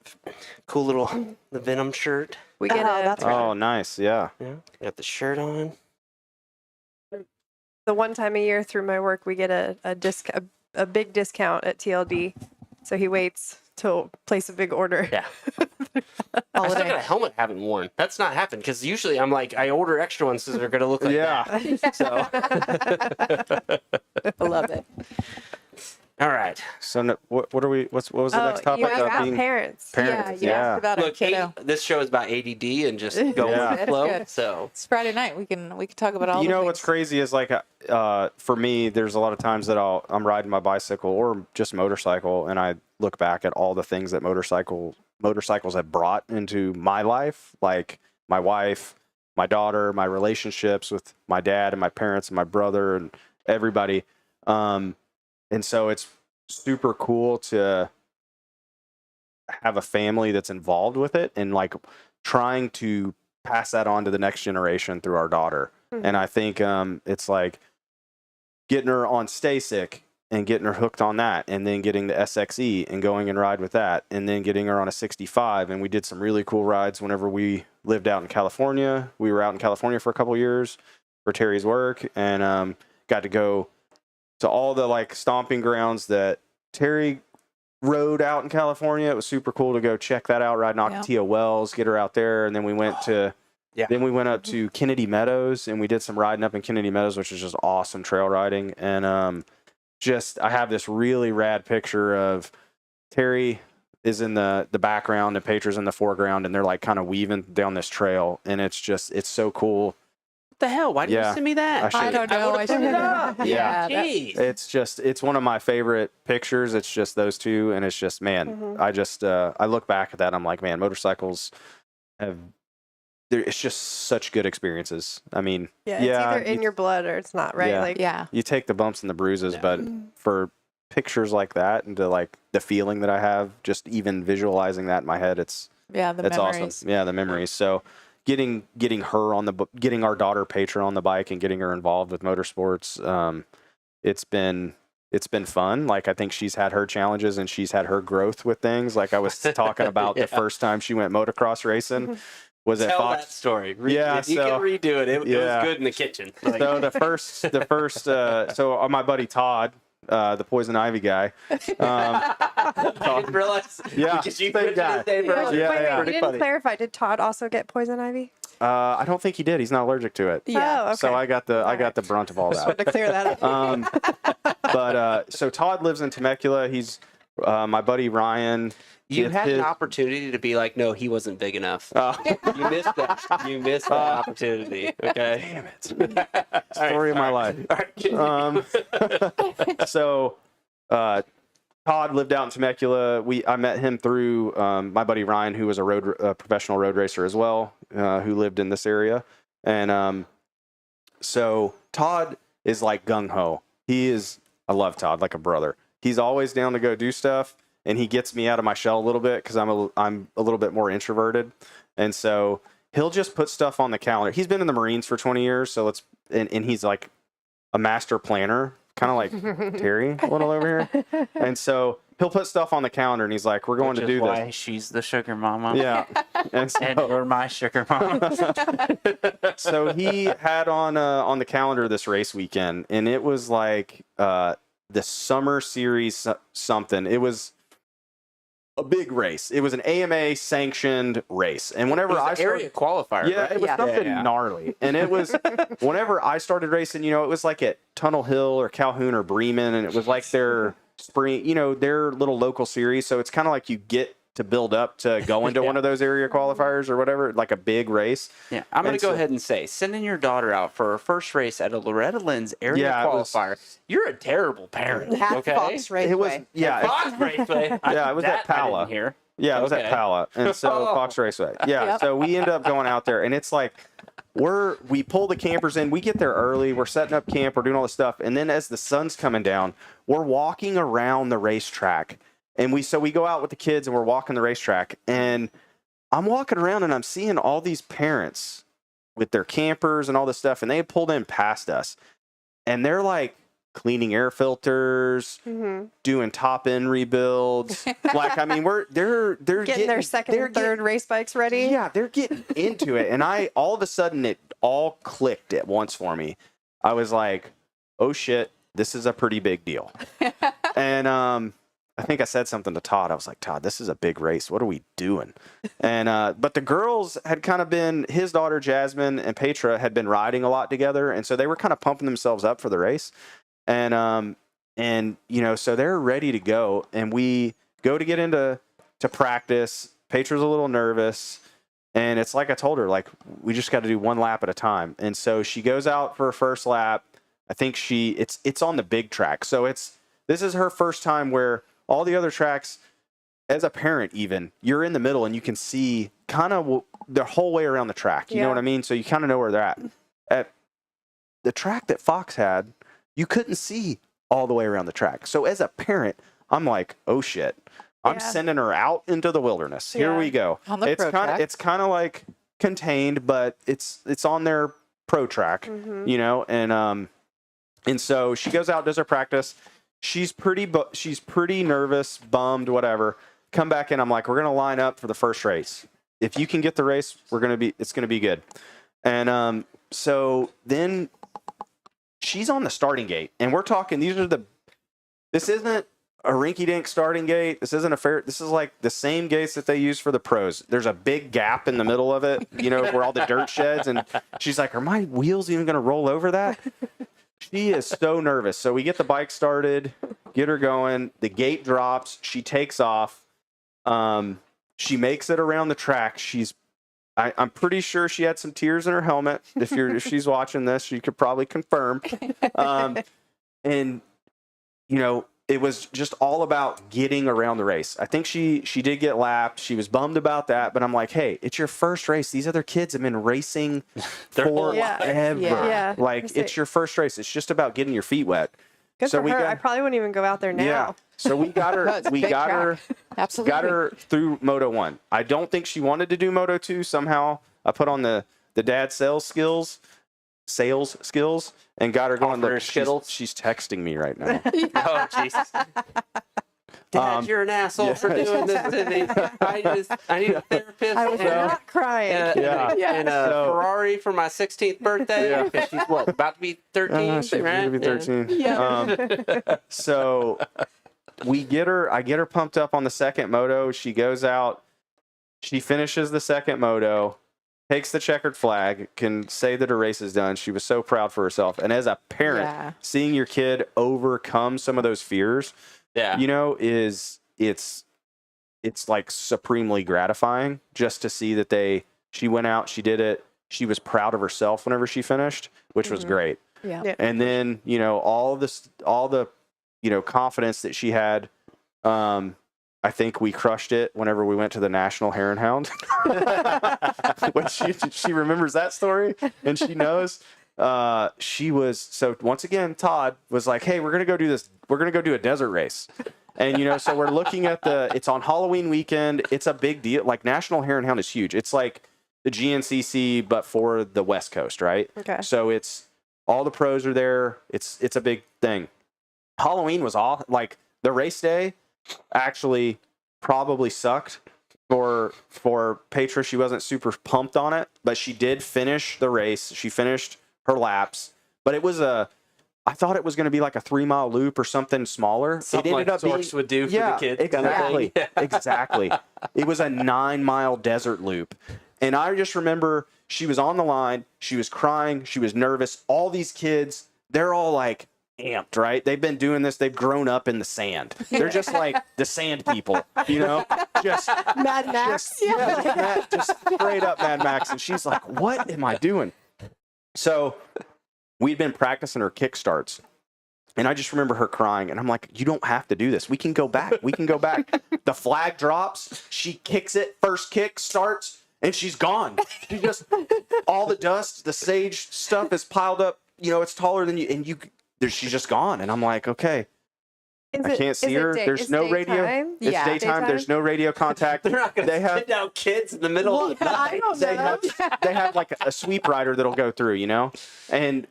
Cool little the Venom shirt. we get that's Oh, nice. Yeah. Yeah, got the shirt on. the one time a year through my work we get a big discount at TLD. So he waits to place a big order. Yeah. I still got a helmet I haven't worn. That's not happened because usually I'm like I order extra ones because they're gonna look like that. So. I love it. All right. So what was the next topic? You asked about parents. Parents. Yeah, you asked about Look, a kiddo. this show is about ADD and just going Yeah. with the flow. Good. So It's Friday night. We can talk about all. You the know what's things. crazy is like for me, there's a lot of times that I'm riding my bicycle or just motorcycle, and I look back at all the things that motorcycles have brought into my life, like my wife, my daughter, my relationships with my dad and my parents and my brother and everybody. And so it's super cool to have a family that's involved with it and like trying to pass that on to the next generation through our daughter. Mhm. And I think it's like getting her on Stasic and getting her hooked on that, and then getting the SXE and going and ride with that, and then getting her on a 65. And we did some really cool rides whenever we lived out in California. We were out in California for a couple years for Teri's work, and got to go to all the like stomping grounds that Teri rode out in California. It was super cool to go check that out, ride Nocatee Wells, get her out there, and then we went to then we went up to Kennedy Meadows and we did some riding up in Kennedy Meadows, which is just awesome trail riding. And I have this really rad picture of Teri is in the background and Petra's in the foreground, and they're like kind of weaving down this trail, and it's so cool. what the hell? Why didn't you send me that? I don't know. I put it up. Yeah. Jeez. It's one of my favorite pictures. It's just those two, and it's just, man, I look back at that, I'm like, man, motorcycles it's just such good experiences. I mean, It's either in you, your blood or it's not, right? Yeah. Like you take the bumps and the bruises, but for pictures like that and to like the feeling that I have, just even visualizing that in my head, it's memories. awesome. Yeah, the memories. So getting her getting our daughter Petra on the bike and getting her involved with motorsports, it's been fun. Like, I think she's had her challenges and she's had her growth with things. Like I was talking about the first time she went motocross racing was at Tell Fox. that story. Yeah, you can so- redo it. It yeah. was good in the kitchen. Like, So the first, so my buddy Todd, the Poison Ivy guy. I didn't realize. Yeah, Because you same mentioned guy. his name Wait, earlier. Yeah, wait, yeah. you Pretty didn't funny. clarify. Did Todd also get poison ivy? I don't think he did. He's not allergic to it. Oh, okay. So I got the brunt of all Just wanted that. to clear that up. But so Todd lives in Temecula. He's my buddy Ryan. You His- had an his- opportunity to be like, no, he wasn't big enough. Oh. You missed that. You missed that opportunity. Okay. Damn it. Story of my life. So Todd lived out in Temecula. I met him through my buddy Ryan, who was a professional road racer as well, who lived in this area. And so Todd is like gung ho. I love Todd like a brother. He's always down to go do stuff, and he gets me out of my shell a little bit because I'm a little bit more introverted, and so he'll just put stuff on the calendar. He's been in the Marines for 20 years, so and he's like a master planner, kind of like Terry a little over here, and so he'll put stuff on the calendar, and he's like, "We're going to do why this." she's the sugar mama. Yeah, and so, And you're my sugar mama. so he had on the calendar this race weekend, and it was like the summer series something. It was a big race. It was an AMA sanctioned race, and whenever I started, area qualifier. yeah, right? it was Yeah. something Yeah. gnarly, and it was whenever I started racing. It was like at Tunnel Hill or Calhoun or Bremen, and it was like their spring, their little local series. So it's kind of like you get to build up to go into one of those area qualifiers or whatever, like a big race. Yeah, I'm going And to go so- ahead and say, sending your daughter out for her first race at a Loretta Lynn's area Yeah, it was- qualifier, you're a terrible parent. At Okay. Fox Raceway. It was Fox Raceway. Yeah, it was at Pala. Here. Yeah, it was at Okay. Pala, and so Oh. Fox Raceway. Yeah, Yep. so we end up going out there, and it's like we pull the campers in. We get there early. We're setting up camp. We're doing all this stuff, and then as the sun's coming down, we're walking around the racetrack, and we go out with the kids, and we're walking the racetrack, and I'm walking around, and I'm seeing all these parents with their campers and all this stuff, and they had pulled in past us, and they're like cleaning air filters, doing top end rebuilds. Like, I mean, they're Getting their second and third race bikes ready. Yeah, they're getting into it, and all of a sudden it all clicked at once for me. I was like, "Oh shit, this is a pretty big deal." And I think I said something to Todd. I was like, "Todd, this is a big race. What are we doing?" And but the girls had kind of been, his daughter Jasmine and Petra had been riding a lot together, and so they were kind of pumping themselves up for the race. And so they're ready to go, and we go to get into practice. Petra's a little nervous, and it's like I told her, like, we just got to do one lap at a time. And so she goes out for her first lap. I think it's on the big track, so this is her first time where all the other tracks, as a parent even, you're in the middle and you can see kind of the whole way around the track. You know what I mean? So you kind of know where they're at. At the track that Fox had, you couldn't see all the way around the track. So as a parent, I'm like, oh shit, I'm sending her out into the wilderness. Here we go. On the pro track. It's kind of like contained, but it's on their pro track, and so she goes out, does her practice. She's pretty nervous, bummed, whatever. Come back in. I'm like, we're gonna line up for the first race. If you can get the race, it's gonna be good. And so then she's on the starting gate, and we're talking. This isn't a rinky-dink starting gate. This isn't this is like the same gates that they use for the pros. There's a big gap in the middle of it, where all the dirt sheds. And she's like, are my wheels even gonna roll over that? She is so nervous. So we get the bike started, get her going. The gate drops. She takes off. She makes it around the track. I'm pretty sure she had some tears in her helmet. If she's watching this, she could probably confirm. And it was just all about getting around the race. I think she did get lapped. She was bummed about that, but I'm like, hey, it's your first race. These other kids have been racing forever. Yeah. Like, it's your first race. It's just about getting your feet wet. Good for her. I probably wouldn't even go out there now. Yeah. So we got her. It's a big track. Absolutely. Got her through Moto 1. I don't think she wanted to do Moto 2. Somehow I put on the dad sales skills, and got her going. Offer her She's Skittles. texting me right now. Oh, Jesus. Dad, you're an asshole for doing this to me. I need a therapist. I was not crying. And a So- Ferrari for my 16th birthday. Yeah. Because she's what, about to be 13? She's right? gonna be 13. So I get her pumped up on the second moto. She goes out, she finishes the second moto, takes the checkered flag, can say that her race is done. She was so proud for herself. And as a parent, Yeah. seeing your kid overcome some of those fears, Yeah. you know, it's like supremely gratifying just to see that she went out, she did it. She was proud of herself whenever she finished, which was great. Yeah. Yeah. And then, you know, all the, you know, confidence that she had, I think we crushed it whenever we went to the National Hare and Hound. When she remembers that story and she knows, so once again, Todd was like, hey, we're going to go do this. We're going to go do a desert race. And, you know, so we're looking at it's on Halloween weekend. It's a big deal. Like National Hare and Hound is huge. It's like the GNCC, but for the West Coast, right? Okay. So it's all the pros are there. It's a big thing. Halloween was all like the race day actually probably sucked for Petra. She wasn't super pumped on it, but she did finish the race. She finished her laps, but it was I thought it was going to be like a 3-mile loop or something smaller. Something it ended like up being, Zorks would do for yeah, the kids. Exactly. Kind of thing. Exactly. It was a 9-mile desert loop. And I just remember she was on the line. She was crying. She was nervous. All these kids, they're all like amped, right? They've been doing this. They've grown up in the sand. They're just like the sand people, you know? Just Mad Max. just straight up Mad Max. And she's like, what am I doing? So we'd been practicing her kick starts. And I just remember her crying. And I'm like, you don't have to do this. We can go back. We can go back. The flag drops. She kicks it. First kick starts. And she's gone. She just, all the dust, the sage stuff is piled up. You know, it's taller than you. And she's just gone. And I'm like, okay. I can't see her. There's no radio. It's Yeah. daytime. There's no radio contact. They're not going to sit down kids in the middle of the night. I don't know. They have like a sweep rider that'll go through, you know? And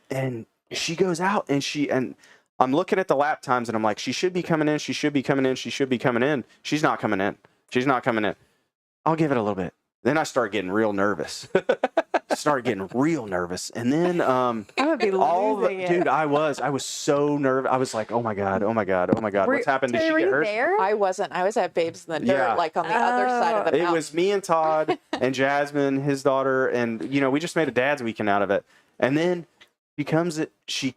she goes out and I'm looking at the lap times and I'm like, she should be coming in. She should be coming in. She should be coming in. She's not coming in. She's not coming in. I'll give it a little bit. Then I start getting real nervous. And then I would be losing it. dude, I was so nervous. I was like, oh my God. What's happened? Did she Were get you hurt? there? I wasn't. I was at Babes in the Dirt, Yeah. like on the other side of the It mountain. was me and Todd and Jasmine, his daughter, and you know, we just made a dad's weekend out of it. And then she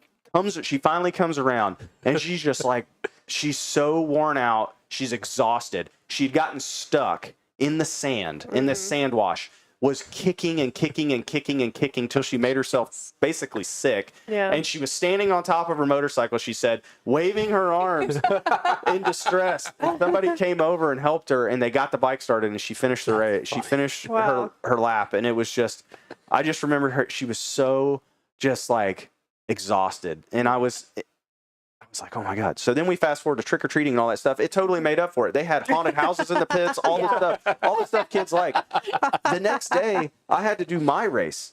finally comes around and she's just like, she's so worn out, she's exhausted. She'd gotten stuck in the sand, in the sand wash, was kicking till she made herself basically sick. Yeah. And she was standing on top of her motorcycle, she said, waving her arms in distress. And somebody came over and helped her, and they got the bike started, and she finished the race. She finished Wow. her lap, and it was just, I just remember her, she was so just like exhausted. And I was like, oh my God. So then we fast forward to trick-or-treating and all that stuff. It totally made up for it. They had haunted houses in the pits, all the stuff kids like. The next day, I had to do my race.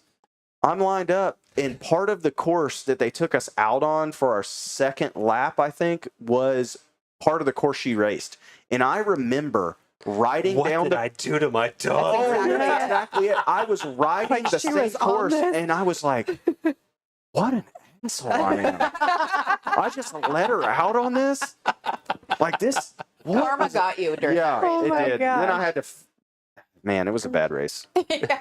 I'm lined up, and part of the course that they took us out on for our second lap, I think, was part of the course she raced. And I remember riding down What did I do to my dog? Oh, that's exactly it. I was riding Like, the she same was on course, this? and I was like, what an asshole I am. I just let her out on this? Like this? What Karma was it? got you during Yeah, Oh it my did. Then I gosh. had to... Man, it was a bad race. It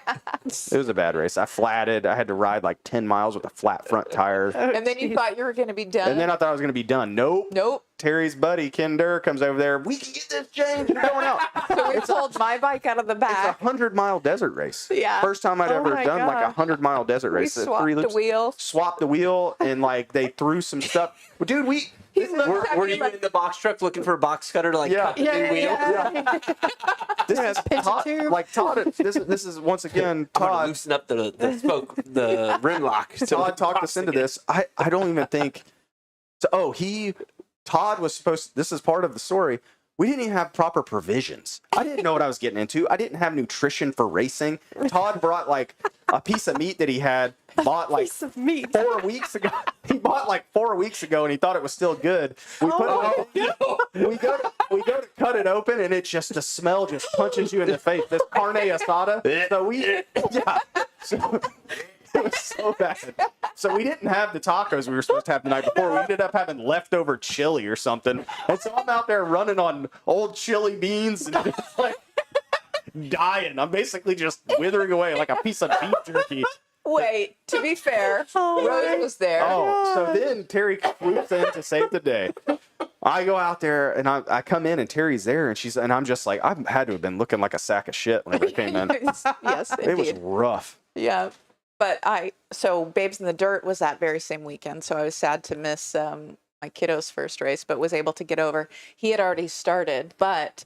was a bad race. I flatted. I had to ride like 10 miles with a flat front tire. And then you thought you were going to be done. And then I thought I was going to be done. Nope. Terry's buddy, Ken Durr, comes over there. We can get this changed. We're going out. So we pulled my bike out of the It's back. 100-mile desert race. Yeah. First time I'd Oh ever my done like a gosh. 100-mile desert We race. swapped the wheel. Swapped the wheel, and like they threw some stuff. Well, dude, Were you in the box truck looking for a box cutter to like Yeah. cut the new wheel? this is pinch a Todd, tube. like Todd. This is once again I'm gonna Todd. loosen up the rim lock. Todd talked us into this. I don't even think. So, Todd was supposed. This is part of the story. We didn't even have proper provisions. I didn't know what I was getting into. I didn't have nutrition for racing. Todd brought like a piece of meat that he had bought like Piece of meat. 4 weeks ago. He bought like 4 weeks ago, and he thought it was still good. We put it in the thing. We go to cut it open, and it's just the smell just punches you in the face. This carne asada. So it was so bad. So we didn't have the tacos we were supposed to have the night before. We ended up having leftover chili or something. And so I'm out there running on old chili beans and just like dying. I'm basically just withering away like a piece of beef jerky. Wait, to be fair, Rose was there. Oh, so then Terry swoops in to save the day. I go out there and I come in and Terry's there and I'm just like, I had to have been looking like a sack of shit whenever I came in. Yes, It was indeed. rough. Yeah. But so Babes in the Dirt was that very same weekend. So I was sad to miss my kiddo's first race, but was able to get over. He had already started, but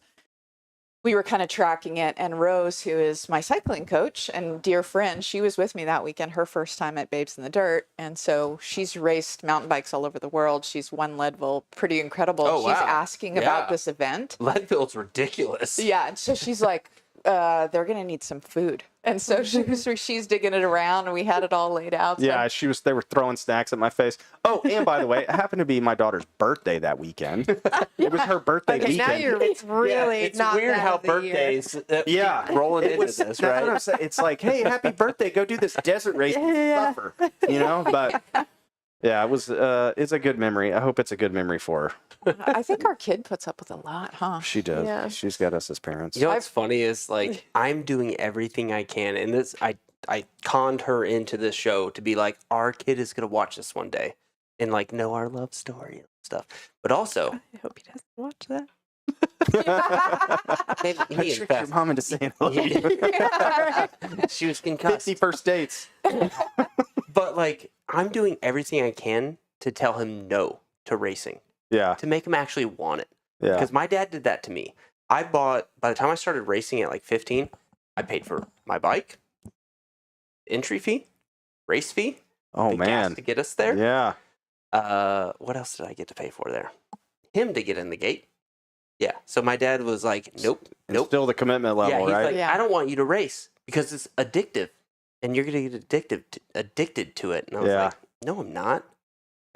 we were kind of tracking it. And Rose, who is my cycling coach and dear friend, she was with me that weekend, her first time at Babes in the Dirt. And so she's raced mountain bikes all over the world. She's won Leadville, pretty incredible. Oh, She's wow. asking about this event. Leadville's ridiculous. Yeah, and so she's like, they're gonna need some food, and so she's digging it around, and we had it all laid out. So. Yeah, they were throwing snacks at my face. Oh, and by the way, it happened to be my daughter's birthday that weekend. It was her birthday Okay, weekend. now it's really it's not weird that how of the year. birthdays Yeah, rolling into this, that's what I'm right? saying. It's like, hey, happy birthday! Go do this desert race and Yeah. suffer, you know. But yeah, it was. It's a good memory. I hope it's a good memory for her. I think our kid puts up with a lot, huh? She does. Yeah. She's got us as parents. You know what's funny is like I'm doing everything I can, and this I conned her into this show to be like our kid is gonna watch this one day and like know our love story and stuff. But also, I hope he doesn't watch that. maybe I he and tricked your Beth- mom into saying I love you. she was concussed. 50 first dates. But like I'm doing everything I can to tell him no to racing, Yeah, to make him actually want it. yeah. Because my dad did that to me. By the time I started racing at like 15, I paid for my bike, entry fee, race fee, Oh the gas man. to get us there. Yeah. What else did I get to pay for there? Him to get in the gate. Yeah. So my dad was like, nope, And nope. still the commitment Yeah, level, he's right? like, Yeah. I don't want you to race because it's addictive, and you're gonna get addicted to it. And I was Yeah. like, no, I'm not.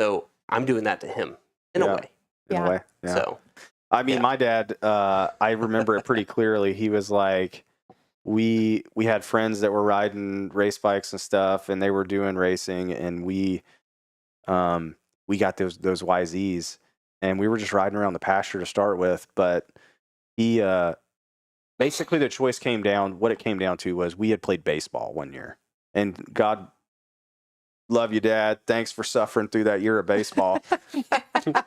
So I'm doing that to him in a Yeah. way. In a way. Yeah. So I mean, Yeah. my dad, I remember it pretty clearly. He was like, we had friends that were riding race bikes and stuff, and they were doing racing, and we got those YZs, and we were just riding around the pasture to start with. But he basically the choice came down. What it came down to was we had played baseball one year, and God love you, Dad. Thanks for suffering through that year of baseball.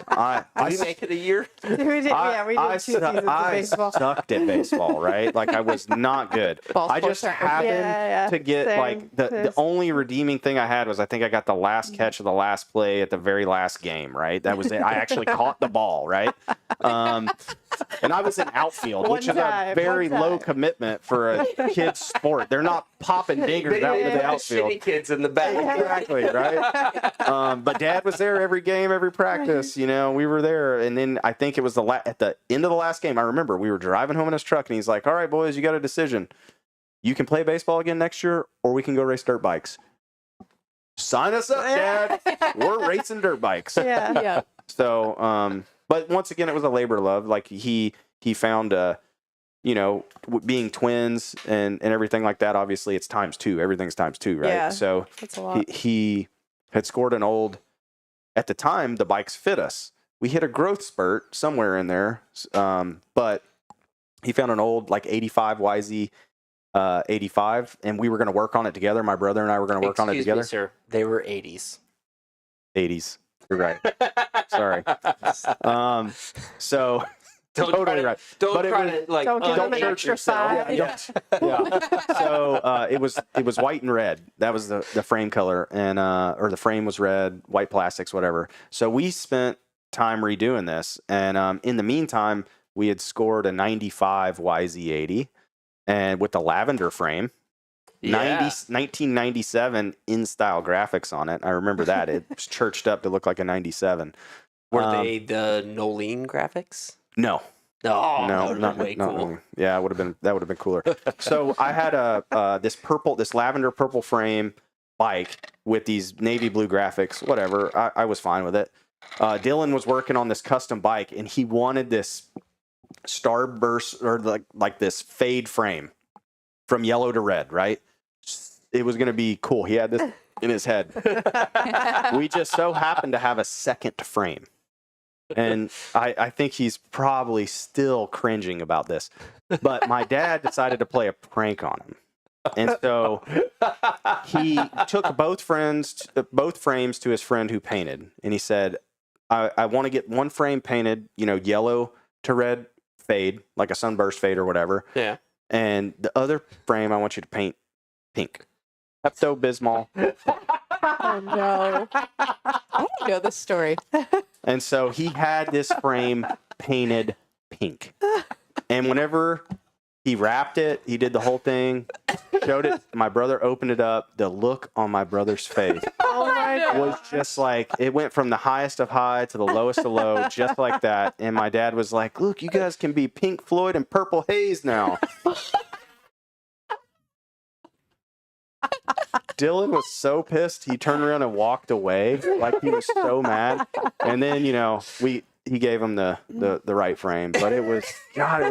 I did we make it a year? We did 2 seasons of baseball. sucked at baseball, right? Like I was not good. Ball I just sports aren't- happened Yeah, to get same. like the only redeeming thing I had was I think I got the last catch of the last play at the very last game, right? That was it. I actually caught the ball, right? And I was in outfield, One which is a time, very one low time. commitment for a kid's sport. They're not popping dingers out into the outfield. Shitty kids in the back. Exactly, right? But Dad was there every game, every practice. You know, we were there, and then I think it was at the end of the last game. I remember we were driving home in his truck, and he's like, "All right, boys, you got a decision. You can play baseball again next year, or we can go race dirt bikes. Sign us up, Dad. We're racing dirt bikes." Yeah. Yeah. So, but once again, it was a labor of love. Like he found you know, being twins and everything like that. Obviously, it's times two. Everything's times two, right? Yeah. So That's a lot. he had scored an old. At the time, the bikes fit us. We hit a growth spurt somewhere in there, but he found an old like 85 YZ 85, and we were going to work on it together. My brother and I were going to work on it Excuse together. me, sir. They were 80s. 80s. You're right. Sorry. So Don't totally try to, right. Don't But it try was- to like Don't give them an unhurt extra yourself. size. Yeah. So it was white and red. That was the frame color, and or the frame was red, white plastics, whatever. So we spent time redoing this, and in the meantime, we had scored a 95 YZ80, and with the lavender frame. 1997 in style graphics on it. I remember that. It was churched up to look like a 97. Were they the Nolene graphics? No. No, No, that not way cool. Yeah, that would have been cooler. So I had this lavender purple frame bike with these navy blue graphics. Whatever, I was fine with it. Dylan was working on this custom bike, and he wanted this starburst or like this fade frame from yellow to red. Right? It was going to be cool. He had this in his head. We just so happened to have a second frame. And I think he's probably still cringing about this. But my dad decided to play a prank on him. And so he took both frames to his friend who painted. And he said, I want to get one frame painted, yellow to red fade, like a sunburst fade or whatever. Yeah. And the other frame, I want you to paint pink. Pepto-Bismol. Oh, no. I don't know this story. And so he had this frame painted pink. And whenever he wrapped it, he did the whole thing, showed it. My brother opened it up. The look on my brother's face was just like, it went from the highest of high to the lowest of low, just like that. And my dad was like, look, you guys can be Pink Floyd and Purple Haze now. Dylan was so pissed, he turned around and walked away. Like, he was so mad. And then, he gave him the right frame. But it was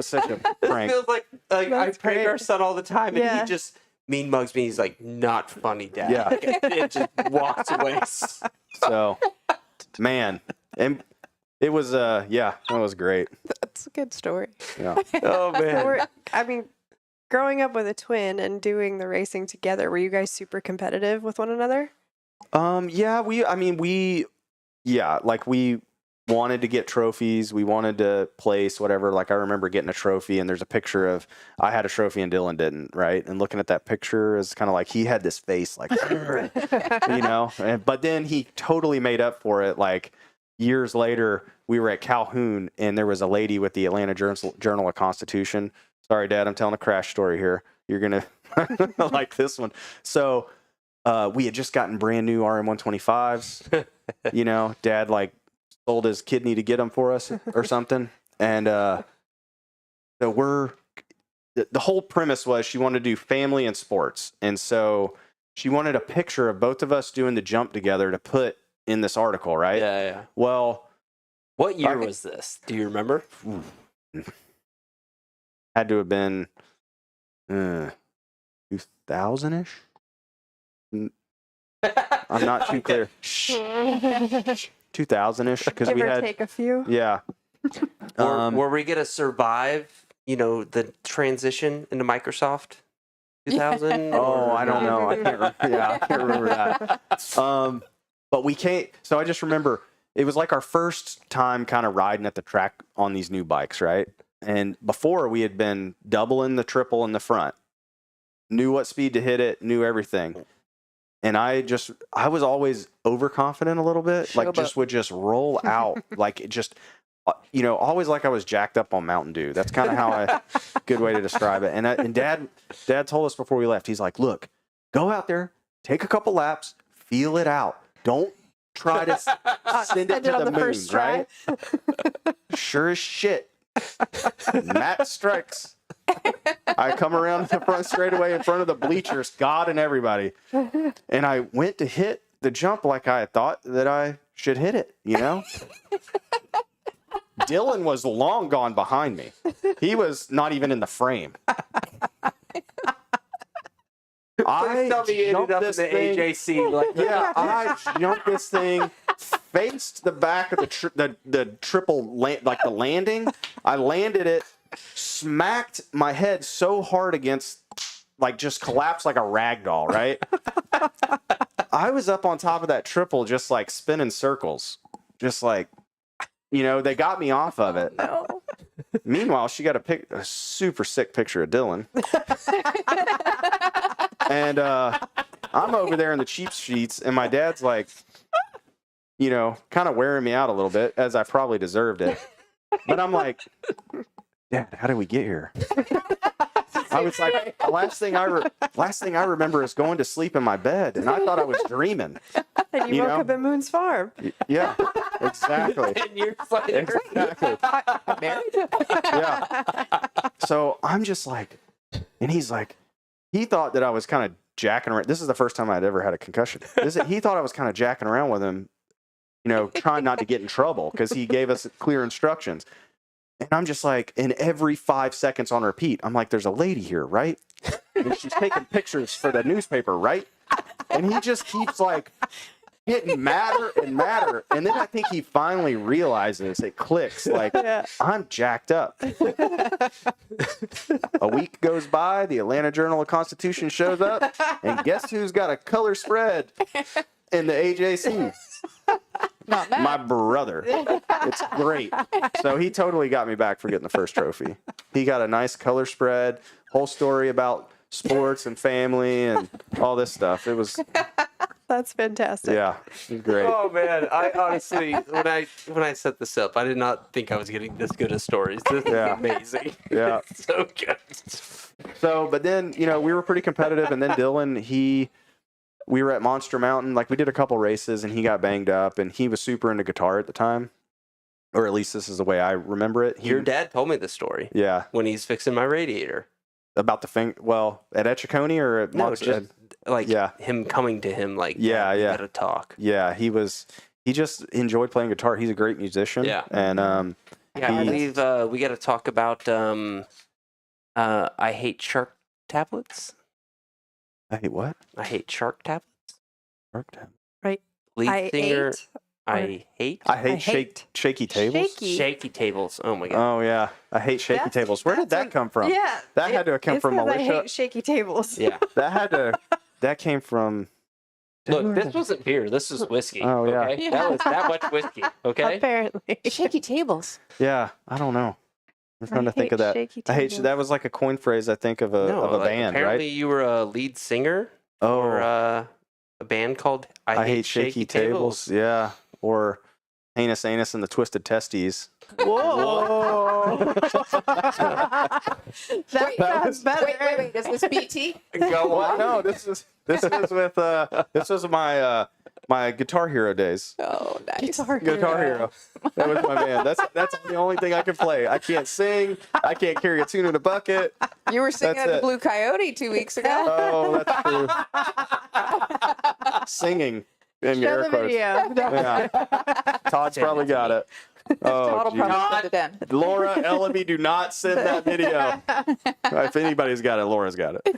such a prank. It feels like I prank great. our son all the time, and Yeah. he just mean mugs me. He's like, not funny, Dad. Yeah. Like, it just walks away. So, man. And it was, that was great. That's a good story. Yeah. Oh, man. Growing up with a twin and doing the racing together, were you guys super competitive with one another? We wanted to get trophies. We wanted to place whatever. Like, I remember getting a trophy, and there's a picture of, I had a trophy and Dylan didn't, right? And looking at that picture is kind of like, he had this face like, but then he totally made up for it. Like, years later, we were at Calhoun, and there was a lady with the Atlanta Journal of Constitution. Sorry, Dad, I'm telling a crash story here. You're going to like this one. So we had just gotten brand new RM125s. Dad, sold his kidney to get them for us or something. And so the whole premise was she wanted to do family and sports. And so she wanted a picture of both of us doing the jump together to put in this article, right? Yeah. Well, What year was this? Do you remember? Had to have been 2000-ish. I'm not too clear. 2000-ish, because we had take a few. Yeah. Were we gonna survive? The transition into Microsoft 2000. Oh, I don't know. I can't remember that. But we can't. So I just remember it was like our first time kind of riding at the track on these new bikes, right? And before, we had been doubling the triple in the front, knew what speed to hit it, knew everything. And I was always overconfident a little bit, would just roll out, like it just, always like I was jacked up on Mountain Dew. That's kind of how good way to describe it. And Dad told us before we left, he's like, look, go out there, take a couple laps, feel it out. Don't try to send it to on the the moon, first try. right? Sure as shit. Matt strikes. I come around the front straightaway in front of the bleachers, God and everybody. And I went to hit the jump like I thought that I should hit it, Dylan was long gone behind me. He was not even in the frame. Please tell me you ended up in the AJC. I jumped this thing, faced the back of the triple the landing. I landed it, smacked my head so hard against, just collapsed like a rag doll, right? I was up on top of that triple, just spinning circles, they got me off of it. No. Meanwhile, she got a super sick picture of Dylan. And I'm over there in the cheap sheets, and my dad's kind of wearing me out a little bit, as I probably deserved it. But I'm like, Dad, how did we get here? I was like, last thing I remember is going to sleep in my bed, and I thought I was dreaming. And you woke up at Moon's Farm. Yeah. exactly. 10 years later. Exactly. I'm married. Yeah. So I'm just like, and he's like, he thought that I was kind of jacking around. This is the first time I'd ever had a concussion. He thought I was kind of jacking around with him, trying not to get in trouble because he gave us clear instructions. And I'm just like, in every 5 seconds on repeat, I'm like, there's a lady here, right? And she's taking pictures for the newspaper, right? And he just keeps like getting madder and madder. And then I think he finally realizes, it clicks, like, I'm jacked up. A week goes by, the Atlanta Journal-Constitution shows up, and guess who's got a color spread in the AJC? Not Matt. My brother. It's great. So he totally got me back for getting the first trophy. He got a nice color spread, whole story about sports and family and all this stuff. It was, That's fantastic. yeah, it was great. Oh man, I honestly, when I set this up, I did not think I was getting this good of stories. This is amazing. Yeah. It's so good. So, but then, we were pretty competitive, and then Dylan, we were at Monster Mountain, like we did a couple races, and he got banged up, and he was super into guitar at the time, or at least this is the way I remember it. Your dad told me the story. Yeah. When he's fixing my radiator. About the thing, well, at Etchicone or at No, Monster? just like him coming to him, like, Yeah, "Dad, yeah. we gotta talk." Yeah, he just enjoyed playing guitar. He's a great musician. Yeah. And Yeah, I believe we got to talk about I hate shark tablets. I hate what? I hate shark tablets. Shark Tank. Lead I singer. ate, I hate I hate shaky tables. Shaky. tables. Oh my god. Oh yeah, I hate shaky That's- tables. Where did that's that come from? Yeah. That had to have come it's from 'cause Alicia. I hate shaky tables. Yeah. That came from. Look, this wasn't beer. This was whiskey. Oh, yeah. Okay? Yeah. That was that much whiskey. Okay. Apparently. Shaky tables. Yeah, I don't know. I'm trying to think hate of that. shaky I hate tables. that was like a coin phrase. I think of a like, band, apparently right? you were a lead singer or a band called I Hate Shaky Tables. Yeah, or Heinous Anus and the Twisted Testes. Whoa. that sounds better. Wait. Is this BT? Go What? on. No, this was with this was my Guitar Hero days. Oh, nice. Guitar Guitar Hero. That was my band. That's the only thing I can play. I can't sing. I can't carry a tune in a bucket. You were singing That's at the it. Blue Coyote 2 weeks ago. Oh, that's true. Singing in Show air the quotes. video. Yeah. Todd's probably got it. Todd Oh, will geez. probably send it in. Laura, Ellaby, do not send that video. If anybody's got it, Laura's got it.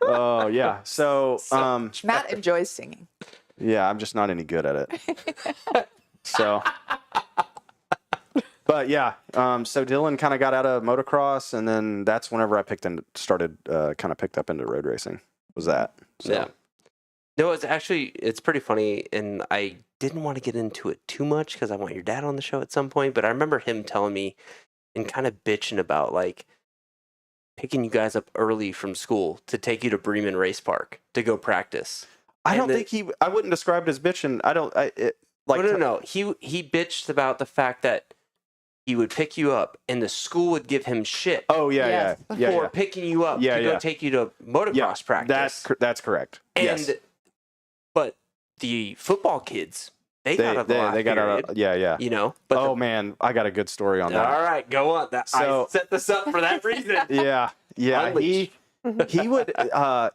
Oh, yeah. So, Matt enjoys singing. yeah, I'm just not any good at it. So, but yeah, so Dylan kind of got out of motocross, and then that's whenever I picked up into road racing. Was that? So, Yeah. No, it's pretty funny, and I didn't want to get into it too much because I want your dad on the show at some point, but I remember him telling me and kind of bitching about like picking you guys up early from school to take you to Bremen Race Park to go practice. I don't And think I wouldn't describe it as bitching. No. He bitched about the fact that he would pick you up and the school would give him shit Oh, yeah, Yes. yeah. for Yeah. picking you up Yeah, to yeah. go take you to motocross practice. That's correct. And Yes. but the football kids, they got out of the they got out of, yeah. you know. But Oh, man, I got a good story on that. all right, go on. I So- set this up for that reason. Yeah. Unleash. He would,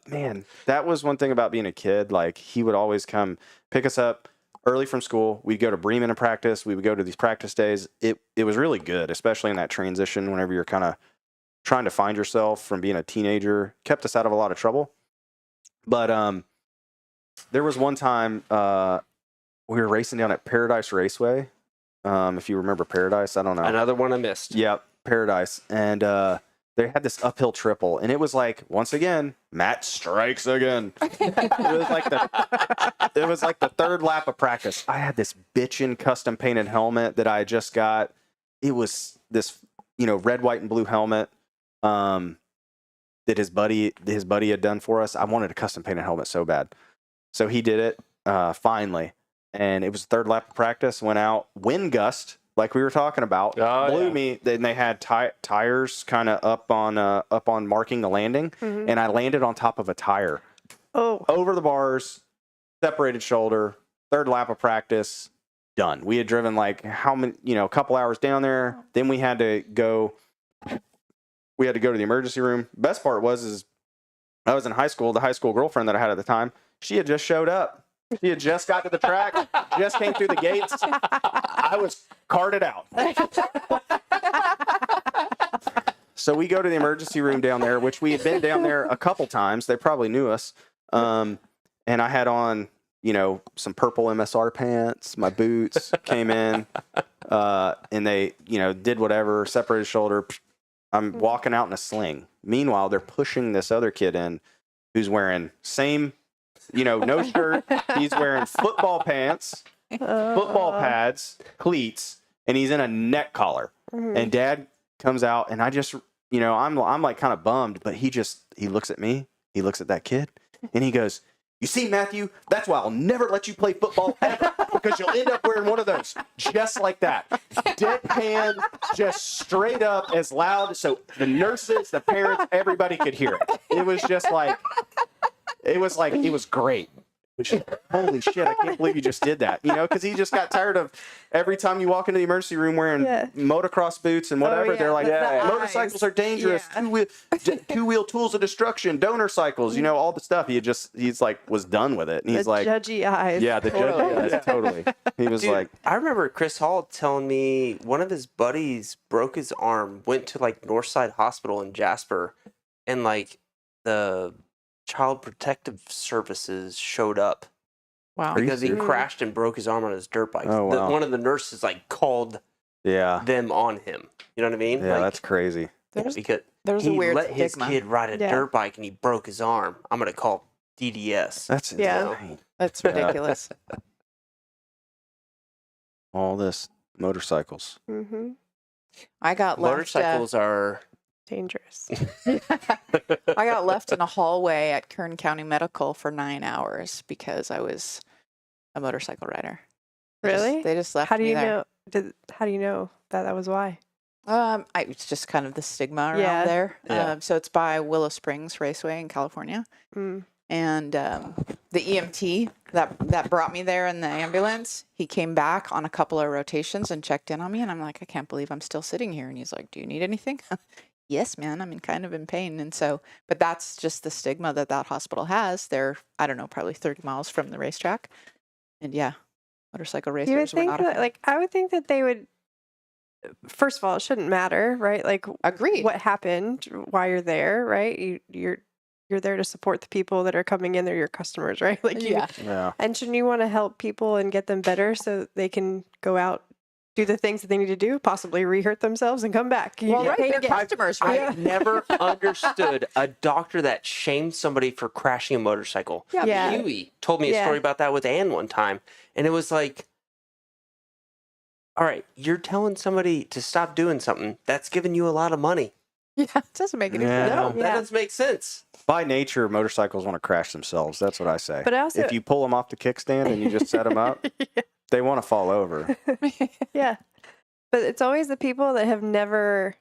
man, that was one thing about being a kid. Like, he would always come pick us up early from school. We'd go to Bremen and practice. We would go to these practice days. It was really good, especially in that transition whenever you're kind of trying to find yourself from being a teenager. Kept us out of a lot of trouble. But there was one time we were racing down at Paradise Raceway. If you remember Paradise, I don't know. Another one I missed. Yep, Paradise. And they had this uphill triple, and it was like, once again, Matt strikes again. It was like the third lap of practice. I had this bitchin' custom painted helmet that I just got. It was this, red, white, and blue helmet that his buddy had done for us. I wanted a custom painted helmet so bad. So he did it finally. And it was the third lap of practice, went out, wind gust, like we were talking about, blew me. Then they had tires kind of up on marking the landing, and I landed on top of a tire. Oh. Over the bars, separated shoulder, third lap of practice, done. We had driven like how many, a couple hours down there. Then we had to go to the emergency room. Best part is I was in high school. The high school girlfriend that I had at the time, she had just showed up. She had just got to the track, just came through the gates. I was carted out. So we go to the emergency room down there, which we had been down there a couple times. They probably knew us. And I had on, some purple MSR pants. My boots came in, and they, did whatever, separated shoulder. I'm walking out in a sling. Meanwhile, they're pushing this other kid in who's wearing no shirt. He's wearing football pants, football pads, cleats, and he's in a neck collar. And Dad comes out, and I just, I'm like kind of bummed, but he looks at me, he looks at that kid, and he goes, "You see, Matthew, that's why I'll never let you play football ever, because you'll end up wearing one of those." Just like that. Deadpan, just straight up as loud, so the nurses, the parents, everybody could hear it. It was great. Holy shit, I can't believe you just did that. Because he just got tired of every time you walk into the emergency room wearing motocross boots and whatever. They're like, motorcycles are dangerous. Two-wheel tools of destruction, donor cycles, all the stuff. He's like, was done with it. And he's like, judgy eyes. Yeah, the judgy eyes, totally. He was like, I remember Chris Hall telling me one of his buddies broke his arm, went to like Northside Hospital in Jasper, and like the Child Protective Services showed up. Wow. Because he crashed and broke his arm on his dirt bike. Oh, wow. One of the nurses like called them on him. You know what I mean? Yeah, like, that's crazy. Because there's he a weird let stigma. his kid ride a dirt bike and he broke his arm. I'm going to call DDS. That's insane. That's ridiculous. All this motorcycles. Mm-hmm. I got left. Motorcycles are Dangerous. I got left in a hallway at Kern County Medical for 9 hours because I was a motorcycle rider. Really? They just left How do me you there. know? How do you know that was why? It's just kind of the stigma around there. Yeah. So it's by Willow Springs Raceway in California. Mm. And the EMT that brought me there in the ambulance, he came back on a couple of rotations and checked in on me. And I'm like, I can't believe I'm still sitting here. And he's like, "Do you need anything?" Yes, man. I'm kind of in pain. And so, but that's just the stigma that hospital has. They're, I don't know, probably 30 miles from the racetrack. And yeah, motorcycle racers You would were think not a that, fan. like, I would think that they would. First of all, it shouldn't matter, right? Like, Agreed. what happened, why you're there, right? You're there to support the people that are coming in. They're your customers, right? Like, Yeah. And shouldn't you want to help people and get them better so they can go out, do the things that they need to do, possibly re-hurt themselves and come back? Well, get right, paid they're again. customers, right? I've never understood a doctor that shamed somebody for crashing a motorcycle. Yeah. Huey told me a story about that with Ann one time. And it was like, all right, you're telling somebody to stop doing something that's giving you a lot of money. Yeah, it doesn't make any Yeah. sense. No, that doesn't make sense. By nature, motorcycles want to crash themselves. That's what I say. But also, if you pull them off the kickstand and you just set them up, they want to fall over. yeah. But it's always the people that have never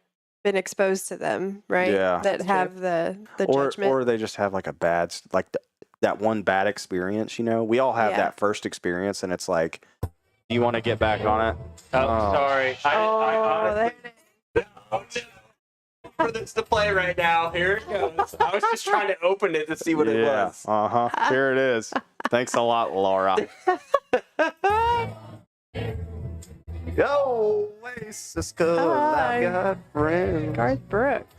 been exposed to them, right? Yeah. That have the or judgment. or they just have like a bad that one bad experience. We all have that first experience, and it's like, do you want to get back on it? Sorry. there it is. For this to play right now. Here it goes. I was just trying to open it to see what it was. Here it is. Thanks a lot, Laura. Yo, Oasis, 'cause Hi. I've got friends. Garth Brooks.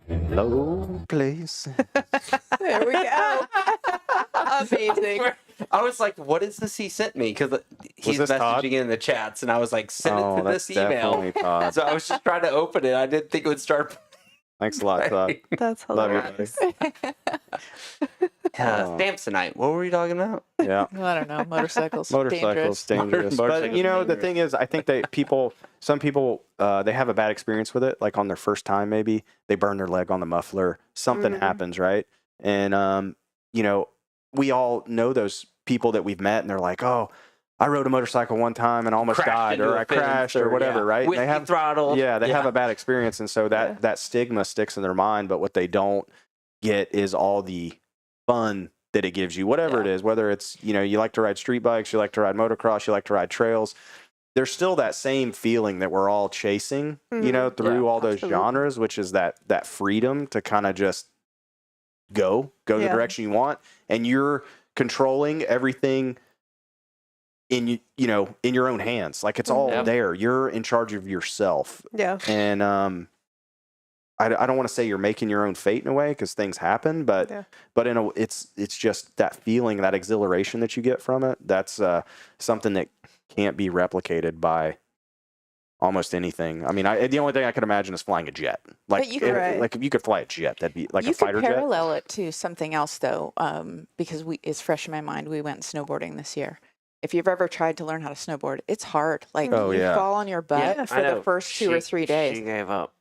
Low place. There we go. Amazing. I was like, what is this he sent me? Because he's this messaging Todd? in the chats, and I was like, send it to that's this email. definitely Todd. So I was just trying to open it. I didn't think it would start. Thanks a lot, Todd. That's Love you, hilarious. Stamps tonight. What were we talking about? Yeah. I don't know. Motorcycles. Motorcycles dangerous. But Motorcycles the thing is, I think some people they have a bad experience with it. Like on their first time, maybe they burn their leg on the muffler. Something happens, right? And we all know those people that we've met, and they're like, "Oh, I rode a motorcycle one time and almost died, or I crashed, or whatever," right? With They have throttle. they have a bad experience, and so that stigma sticks in their mind. But what they don't get is all the fun that it gives you, whatever it is, whether it's, you know, you like to ride street bikes, you like to ride motocross, you like to ride trails. There's still that same feeling that we're all chasing, you know, through all those genres, which is that freedom to kind of just go the direction you want. And you're controlling everything in your own hands. Like it's all there. You're in charge of yourself. Yeah. And I don't want to say you're making your own fate in a way, because things happen, but it's just that feeling, that exhilaration that you get from it. That's something that can't be replicated by almost anything. I mean, the only thing I could imagine is flying a jet. Like, like if you could fly a jet, that'd be like a fighter jet. You could parallel it to something else, though, because it's fresh in my mind. We went snowboarding this year. If you've ever tried to learn how to snowboard, it's hard. Like, you fall on your butt for the first 2 or 3 days. She gave up.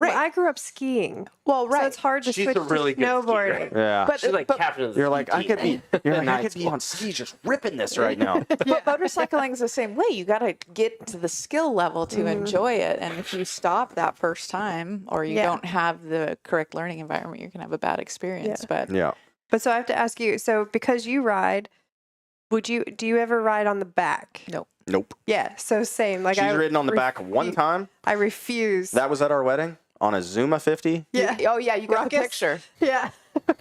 Right. Well, I grew up skiing. Well, so it's hard to switch to snowboarding. Yeah. But she's like captain of the You're like, I could be ski on skis just ripping this right now. But motorcycling is the same way. You got to get to the skill level to enjoy it. And if you stop that first time, or you don't have the correct learning environment, you're going to have a bad experience. But But so I have to ask you, so because you ride, do you ever ride on the back? Nope. Yeah, so same. Like She's ridden on the back one time. I refuse. That was at our wedding on a Zuma 50. Yeah. Oh yeah, you got the picture. Yeah.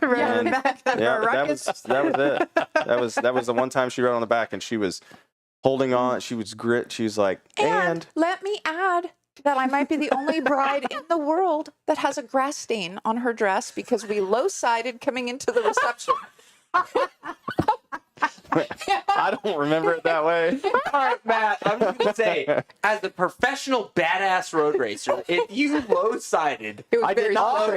Right on the back. That was it. That was the one time she rode on the back, and she was holding on. She was She was like, and let me add that I might be the only bride in the world that has a grass stain on her dress because we low-sided coming into the reception. I don't remember it that way. All right, Matt, I'm just going to say, as a professional badass road racer, if you low-sided, I did not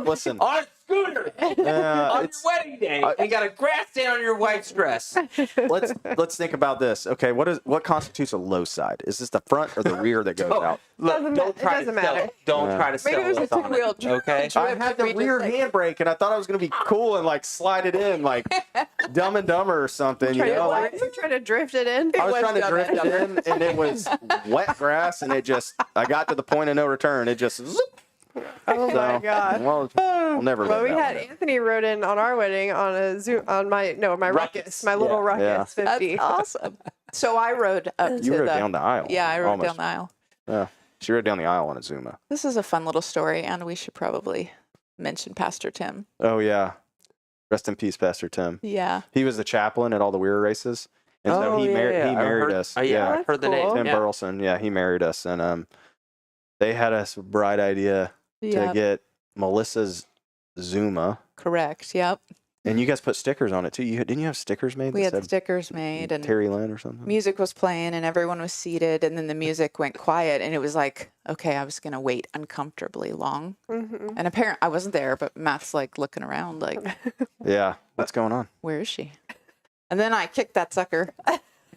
listen. On a scooter on your wedding day and got a grass stain on your wife's dress. Let's think about this. Okay, what constitutes a low side? Is this the front or the rear that goes out? Look, don't try to sell it. Don't try to sell it. Maybe it was a two-wheel okay? I had the rear handbrake, and I thought I was going to be cool and like slide it in like Dumb and Dumber or something. You know, like, you trying to drift it in? I was trying to drift it in, and it was wet grass, and I got to the point of no return. It just zoop. Oh my God! Well, we'll never. Well, we had Anthony rode in on our wedding on my Ruckus, my little Ruckus 50. That's awesome. So I rode up to You rode down the aisle. Yeah, I rode down the aisle. Yeah, she rode down the aisle on a Zuma. This is a fun little story, and we should probably mention Pastor Tim. Oh yeah, rest in peace, Pastor Tim. Yeah, he was the chaplain at all the weir races, and so he married us. I heard the name. Tim Burleson. Yeah, he married us, and they had us a bright idea to get Melissa's Zuma. Correct. Yep. And you guys put stickers on it too. Didn't you have stickers made? We had stickers made, and Teri Lynn or something. Music was playing, and everyone was seated, and then the music went quiet, and it was like, okay, I was gonna wait uncomfortably long. Mm-hmm. And apparently, I wasn't there, but Matt's like looking around, like, yeah, what's going on? Where is she? And then I kicked that sucker.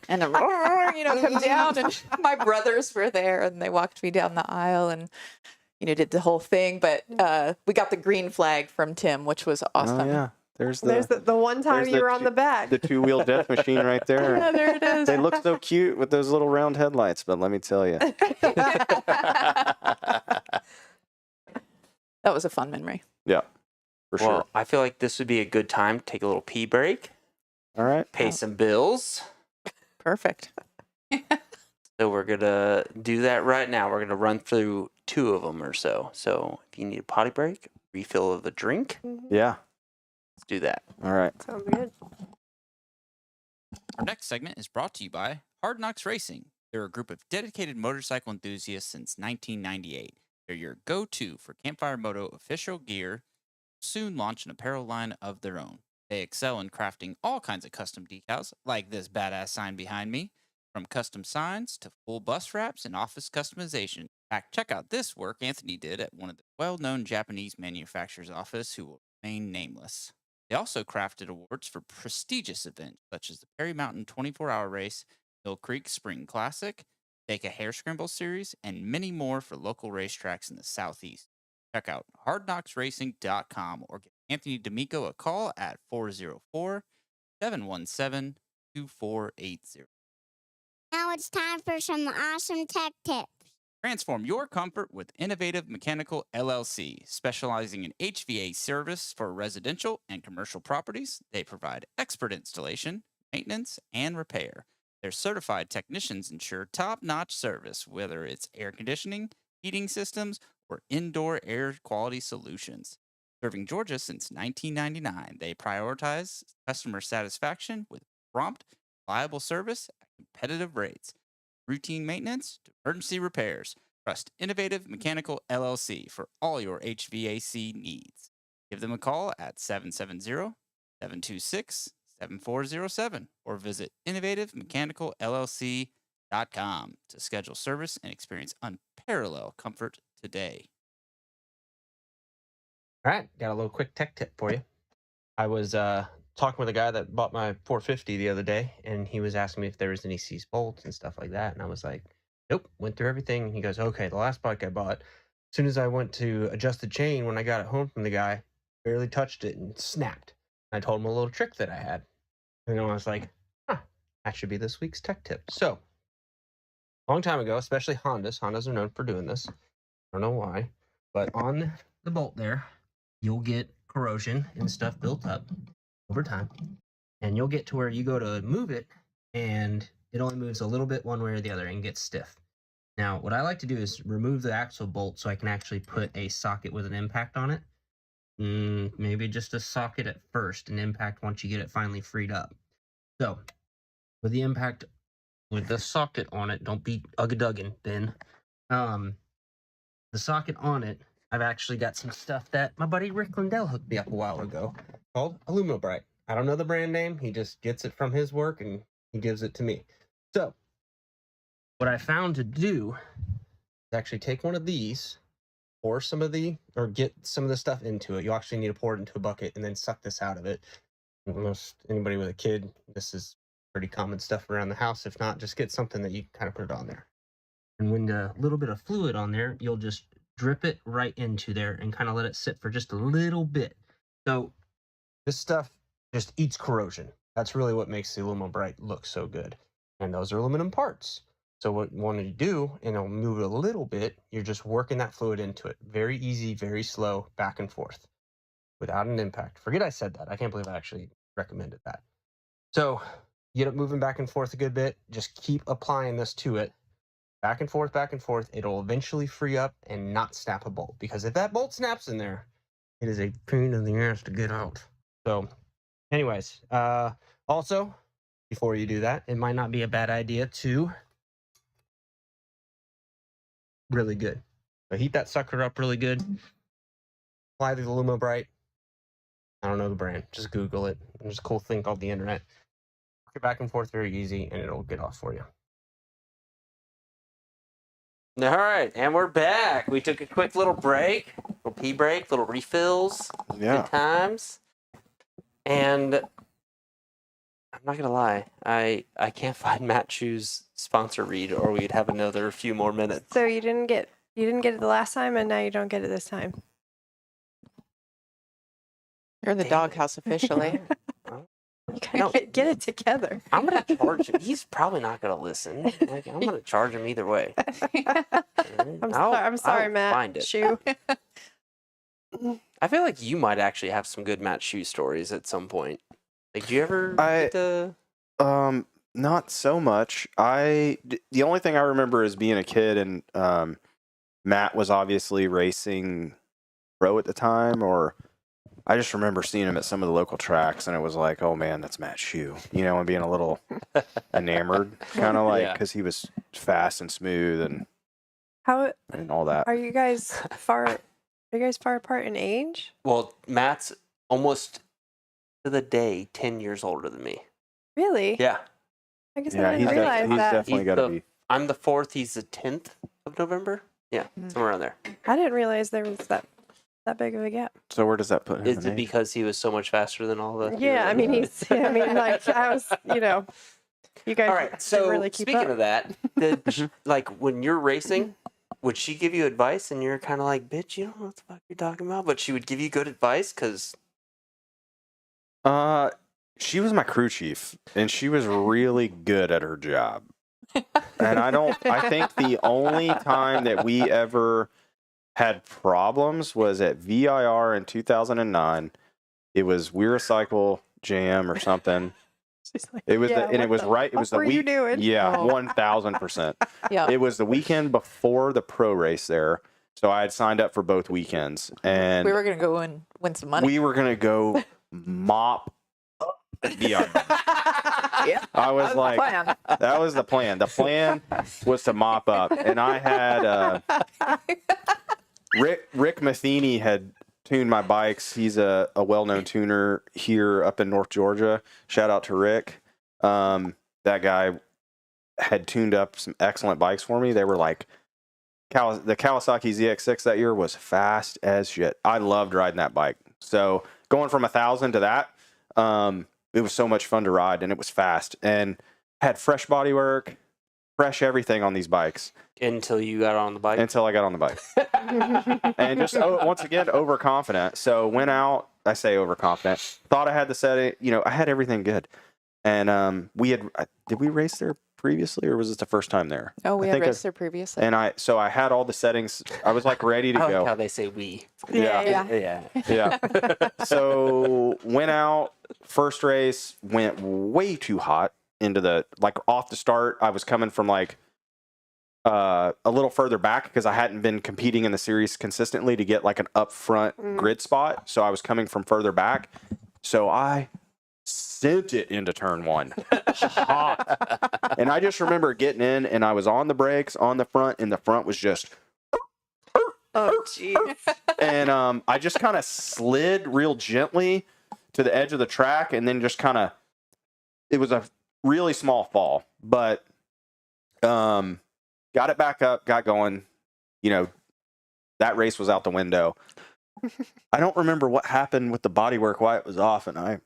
And come down, and my brothers were there, and they walked me down the aisle, and did the whole thing. But we got the green flag from Tim, which was awesome. Oh yeah, there's the one time you were on the back. The two-wheel death machine right there. Yeah, there it is. They look so cute with those little round headlights, but let me tell you, that was a fun memory. Yeah, for sure. Well, I feel like this would be a good time to take a little pee break. All right. Pay some bills. Perfect. So we're going to do that right now. We're going to run through 2 of them or so. So if you need a potty break, refill of a drink. Yeah. Let's do that. All right. Sounds good. Our next segment is brought to you by Hard Knocks Racing. They're a group of dedicated motorcycle enthusiasts since 1998. They're your go-to for Campfire Moto official gear. Soon launch an apparel line of their own. They excel in crafting all kinds of custom decals, like this badass sign behind me. From custom signs to full bus wraps and office customization. In fact, check out this work Anthony did at one of the well-known Japanese manufacturer's office who will remain nameless. They also crafted awards for prestigious events such as the Perry Mountain 24-hour race, Mill Creek Spring Classic, Deka Hair Scramble Series, and many more for local racetracks in the Southeast. Check out hardknocksracing.com or give Anthony D'Amico a call at 404-717-2480. Now it's time for some awesome tech tips. Transform your comfort with Innovative Mechanical LLC, specializing in HVAC service for residential and commercial properties. They provide expert installation, maintenance, and repair. Their certified technicians ensure top-notch service, whether it's air conditioning, heating systems, or indoor air quality solutions. Serving Georgia since 1999, they prioritize customer satisfaction with prompt, reliable service at competitive rates. Routine maintenance to emergency repairs. Trust Innovative Mechanical LLC for all your HVAC needs. Give them a call at 770-726-7407 or visit innovativemechanical.llc.com to schedule service and experience unparalleled comfort today. All right, got a little quick tech tip for you. I was talking with a guy that bought my 450 the other day, and he was asking me if there was any seized bolts and stuff like that. And I was like, nope, went through everything. And he goes, okay, the last bike I bought, as soon as I went to adjust the chain, when I got it home from the guy, barely touched it and snapped. I told him a little trick that I had. And I was like, that should be this week's tech tip. So, a long time ago, especially Hondas are known for doing this. I don't know why, but on the bolt there, you'll get corrosion and stuff built up over time, and you'll get to where you go to move it and it only moves a little bit one way or the other and gets stiff. Now, what I like to do is remove the axle bolt so I can actually put a socket with an impact on it. Maybe just a socket at first, an impact once you get it finally freed up. So, with the impact with the socket on it, don't be ugga-duggin', Ben. The socket on it, I've actually got some stuff that my buddy Rick Lindell hooked me up a while ago called Alumobrite. I don't know the brand name. He just gets it from his work and he gives it to me. So, what I found to do is actually take one of these, get some of the stuff into it. You actually need to pour it into a bucket and then suck this out of it. Almost anybody with a kid, this is pretty common stuff around the house. If not, just get something that you kind of put it on there. And when the little bit of fluid on there, you'll just drip it right into there and kind of let it sit for just a little bit. So this stuff just eats corrosion. That's really what makes the Alumobrite look so good. And those are aluminum parts. So what you want to do, and it'll move it a little bit, you're just working that fluid into it. Very easy, very slow, back and forth, without an impact. Forget I said that. I can't believe I actually recommended that. So get it moving back and forth a good bit. Just keep applying this to it. Back and forth, back and forth. It'll eventually free up and not snap a bolt. Because if that bolt snaps in there, it is a pain in the ass to get out. So, anyways, also, before you do that, it might not be a bad idea to really good. So heat that sucker up really good. Apply the Alumobrite. I don't know the brand. Just Google it. There's a cool thing called the internet. Work it back and forth very easy, and it'll get off for you. All right, and we're back. We took a quick little break, little pee break, little refills. Yeah. Good times. And I'm not gonna lie, I can't find Matt Shue's sponsor read, or we'd have another few more minutes. So you didn't get it the last time, and now you don't get it this time. You're in the doghouse officially. You gotta get it together. I'm gonna charge him. He's probably not gonna listen. Like, I'm gonna charge him either way. I'm sorry, I'll Matt. find it. Shoe. I feel like you might actually have some good Matt Shue stories at some point. Like, do you ever get to... Not so much. The only thing I remember is being a kid, and Matt was obviously racing pro at the time, or I just remember seeing him at some of the local tracks, and it was like, oh man, that's Matt Shue, and being a little enamored, kind of like, because he was fast and smooth and all that. Are you guys far apart in age? Well, Matt's almost to the day 10 years older than me. Really? Yeah. I guess I didn't realize he's that. definitely got to be. I'm the 4th. He's the 10th of November. Yeah, somewhere around there. I didn't realize there was that big of a gap. So where does that put him? Is it because he was so much faster than all the... Yeah, I mean, like, I was, you guys all right, so really keep speaking up. of that, like, when you're racing, would she give you advice and you're kind of like, bitch, you don't know what the fuck you're talking about? But she would give you good advice because... She was my crew chief, and she was really good at her job. And I think the only time that we ever had problems was at VIR in 2009. It was Weir Cycle Jam or something. It was Yeah, it was right. It was the what were you doing? Yeah, Oh. 1000%. Yeah. It was the weekend before the pro race there, so I had signed up for both weekends, and We were gonna go and win some money. we were gonna go mop VIR. Yeah. I was That like, plan. that was the plan. The plan was to mop up, and I had Rick Matheny had tuned my bikes. He's a well-known tuner here up in North Georgia. Shout out to Rick. That guy had tuned up some excellent bikes for me. They were like the Kawasaki ZX6 that year was fast as shit. I loved riding that bike. So going from 1,000 to that, it was so much fun to ride, and it was fast and had fresh bodywork, fresh everything on these bikes. Until you got on the bike. Until I got on the bike. And just, once again, overconfident. So went out, I say overconfident. Thought I had the setting, I had everything good. And did we race there previously, or was this the first time there? Oh, we I had think raced there previously. And I had all the settings. I was like ready to I like go. how they say we. Yeah. Yeah. So went out, first race, went way too hot into off the start. I was coming from a little further back because I hadn't been competing in the series consistently to get like an up front grid spot. So I was coming from further back. So I sent it into turn one. Hot. And I just remember getting in, and I was on the brakes on the front, and the front was just Oh, jeez. and I just kind of slid real gently to the edge of the track, and then just kind of, it was a really small fall, but got it back up, got going. That race was out the window. I don't remember what happened with the bodywork, why it was off, and I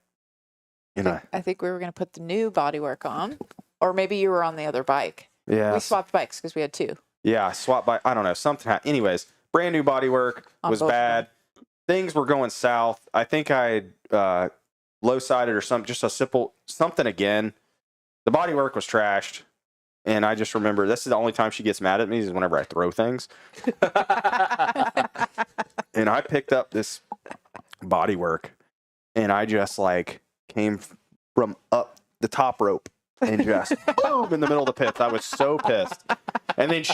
think we were gonna put the new bodywork on, or maybe you were on the other bike. yeah, We swapped bikes because we had two. yeah, swap by, I don't know, something. Anyways, brand new bodywork On was both of bad. Things were going south. I think I low-sided or something, just a simple something again. The bodywork was trashed. And I just remember, this is the only time she gets mad at me is whenever I throw things. And I picked up this bodywork, and I just came from up the top rope and just boom in the middle of the pits. I was so pissed. And then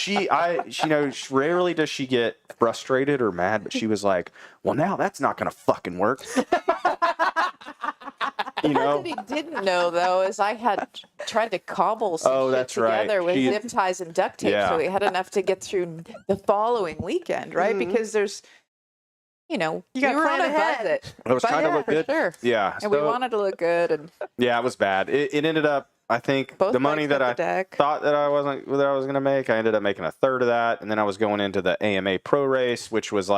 rarely does she get frustrated or mad, but she was like, well, now that's not going to fucking work. What he didn't know, though, is I had tried to cobble some shit together with zip ties and duct tape, so we had enough to get through the following weekend, right? Because there's, we were on a budget. It was trying to look good. Sure. Yeah. And we wanted to look good. And yeah, it was bad. It ended up, I think, both the money bikes that hit the I deck. thought that I was going to make, I ended up making a third of that. And then I was going into the AMA Pro race, which was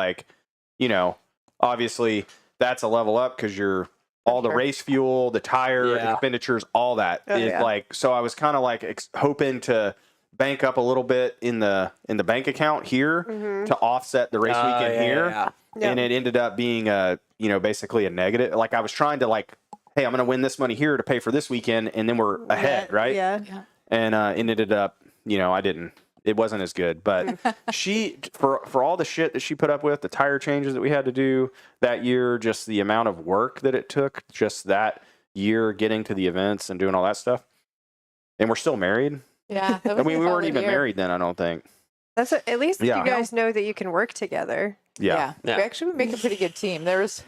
obviously that's a level up because you're all the race fuel, the tire expenditures, all that is so I was kind of hoping to bank up a little bit in the bank account here to offset the race weekend here. Yeah. And it ended up being basically a negative. I was trying to hey, I'm going to win this money here to pay for this weekend, and then we're ahead, right? Yeah. And it ended up, it wasn't as good. But she, for all the shit that she put up with, the tire changes that we had to do that year, just the amount of work that it took, just that year getting to the events and doing all that stuff. And we're still married. Yeah. I mean, we weren't even married then, I don't think. At least Yeah. you guys know that you can work together. Yeah. We actually make a pretty good team. There was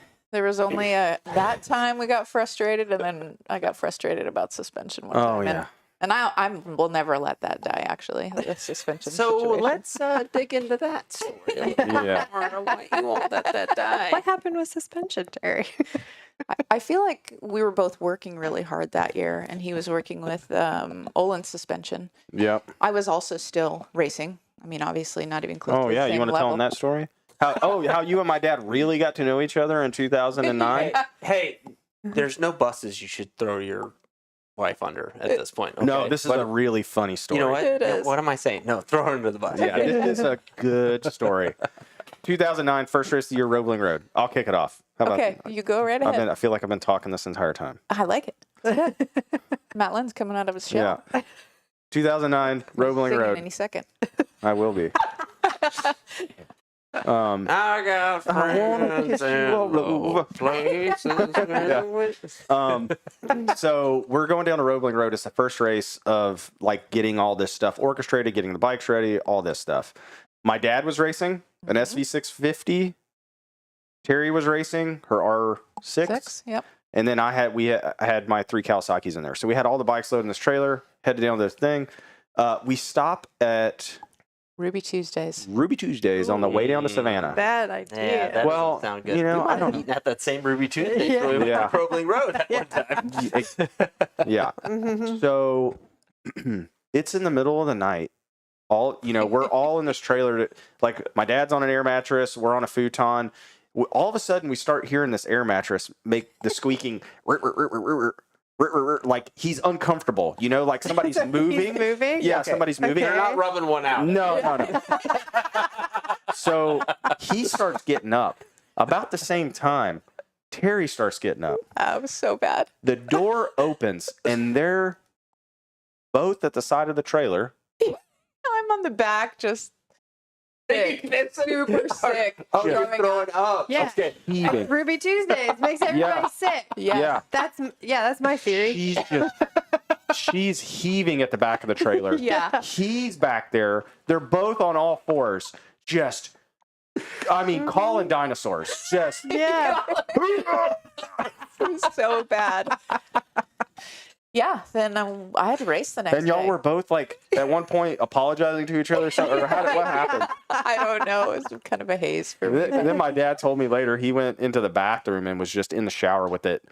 only that time we got frustrated, and then I got frustrated about suspension one time. Oh, yeah. And I will never let that die, actually, the suspension So situation. let's dig into that story. Yeah. Why you won't let that die? What happened with suspension, Terry? I feel like we were both working really hard that year, and he was working with Olin's suspension. Yep. I was also still racing. I mean, obviously not even close to the same You want to tell level. them that story? How you and my dad really got to know each other in 2009? Hey, there's no buses you should throw your wife under at this point. Okay? No, this is a really funny story. You know what? It is. What am I saying? No, throw her under the bus. Yeah, this is a good story. 2009, first race of the year, Roebling Road. I'll kick it off. How about Okay, you go right ahead. I feel like I've been talking this entire time. I like it. Matt Lynn's coming out of his shell. Yeah. 2009 Roebling Singing Road. any second. I will be. I got friends in low places. So we're going down to Roebling Road. It's the first race of like getting all this stuff orchestrated, getting the bikes ready, all this stuff. My dad was racing an SV650. Teri was racing her R6. Six? Yep. And then I had my 3 Kawasaki's in there. So we had all the bikes loaded in this trailer, headed down to this thing. We stop at Ruby Tuesdays. Ruby Tuesdays on the way down to Savannah. Bad idea. Yeah, that Well, doesn't sound good. you know, we I don't- eaten at that same Ruby Tuesday. Yeah. So we went Yeah. to Roebling Road at one time. Yeah. So it's in the middle of the night. We're all in this trailer. Like my dad's on an air mattress. We're on a futon. All of a sudden, we start hearing this air mattress make the squeaking. Like he's uncomfortable. Like somebody's moving. He's moving? Yeah, Okay. somebody's moving. They're not rubbing one out. No. So he starts getting up. About the same time, Teri starts getting up. That was so bad. The door opens, and they're both at the side of the trailer. I'm on the back, just sick. Super sick. Oh, you're Throwing throwing up. Yeah. Okay. Heaving. Ruby Tuesdays makes everybody sick. Yeah. That's my theory. She's heaving at the back of the trailer. Yeah. He's back there. They're both on all fours. Just, calling dinosaurs. Just, Yeah. It was so bad. Yeah, then I had to race the next and y'all day. were both like at one point apologizing to each other or something. Or what happened? I don't know. It was kind of a haze for me. Then my dad told me later he went into the bathroom and was just in the shower with it.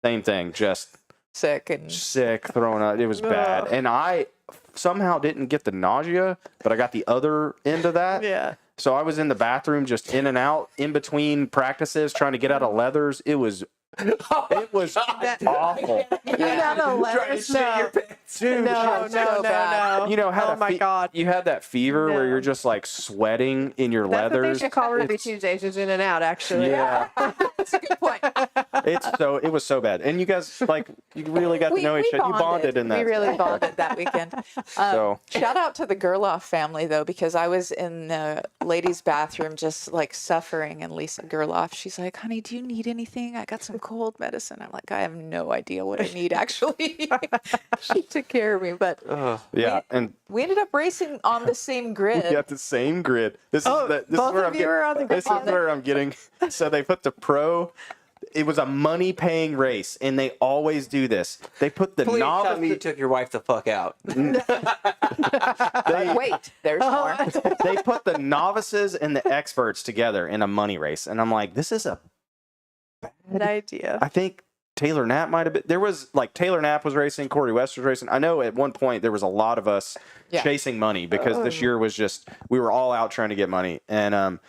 Same thing, just Sick and sick, throwing up. It was bad. Ugh. And I somehow didn't get the nausea, but I got the other end of that. Yeah. So I was in the bathroom just in and out in between practices trying to get out of leathers. It was awful. Get out of letters. No. Dude, No. had Oh my God. You had that fever where No. you're just like sweating in your That's what they leathers. should call Ruby Tuesdays, is in and out, actually. Yeah. that's a good point. It was so bad. And you guys you really got to know each other. You bonded in that. We really bonded that weekend. So- Shout out to the Gerloff family though, because I was in the ladies' bathroom just like suffering, and Lisa Gerloff, she's like, "Honey, do you need anything? I got some cold medicine." I'm like, "I have no idea what I need actually." She took care of me, but Yeah, and we ended up racing on the same grid. we got the same grid. This Oh, is both where of you were on the This is grid. where I'm getting. So they put the pro. It was a money-paying race, and they always do this. They put the Please tell me you novice. took your wife the fuck out. Wait, there's more. They put the novices and the experts together in a money race, and I'm like, this is a. Good idea. I think Taylor Knapp might have been. There was like Taylor Knapp was racing, Corey West was racing. I know at one point there was a lot of us Yeah. chasing money because this year was just we were all out trying to get money, and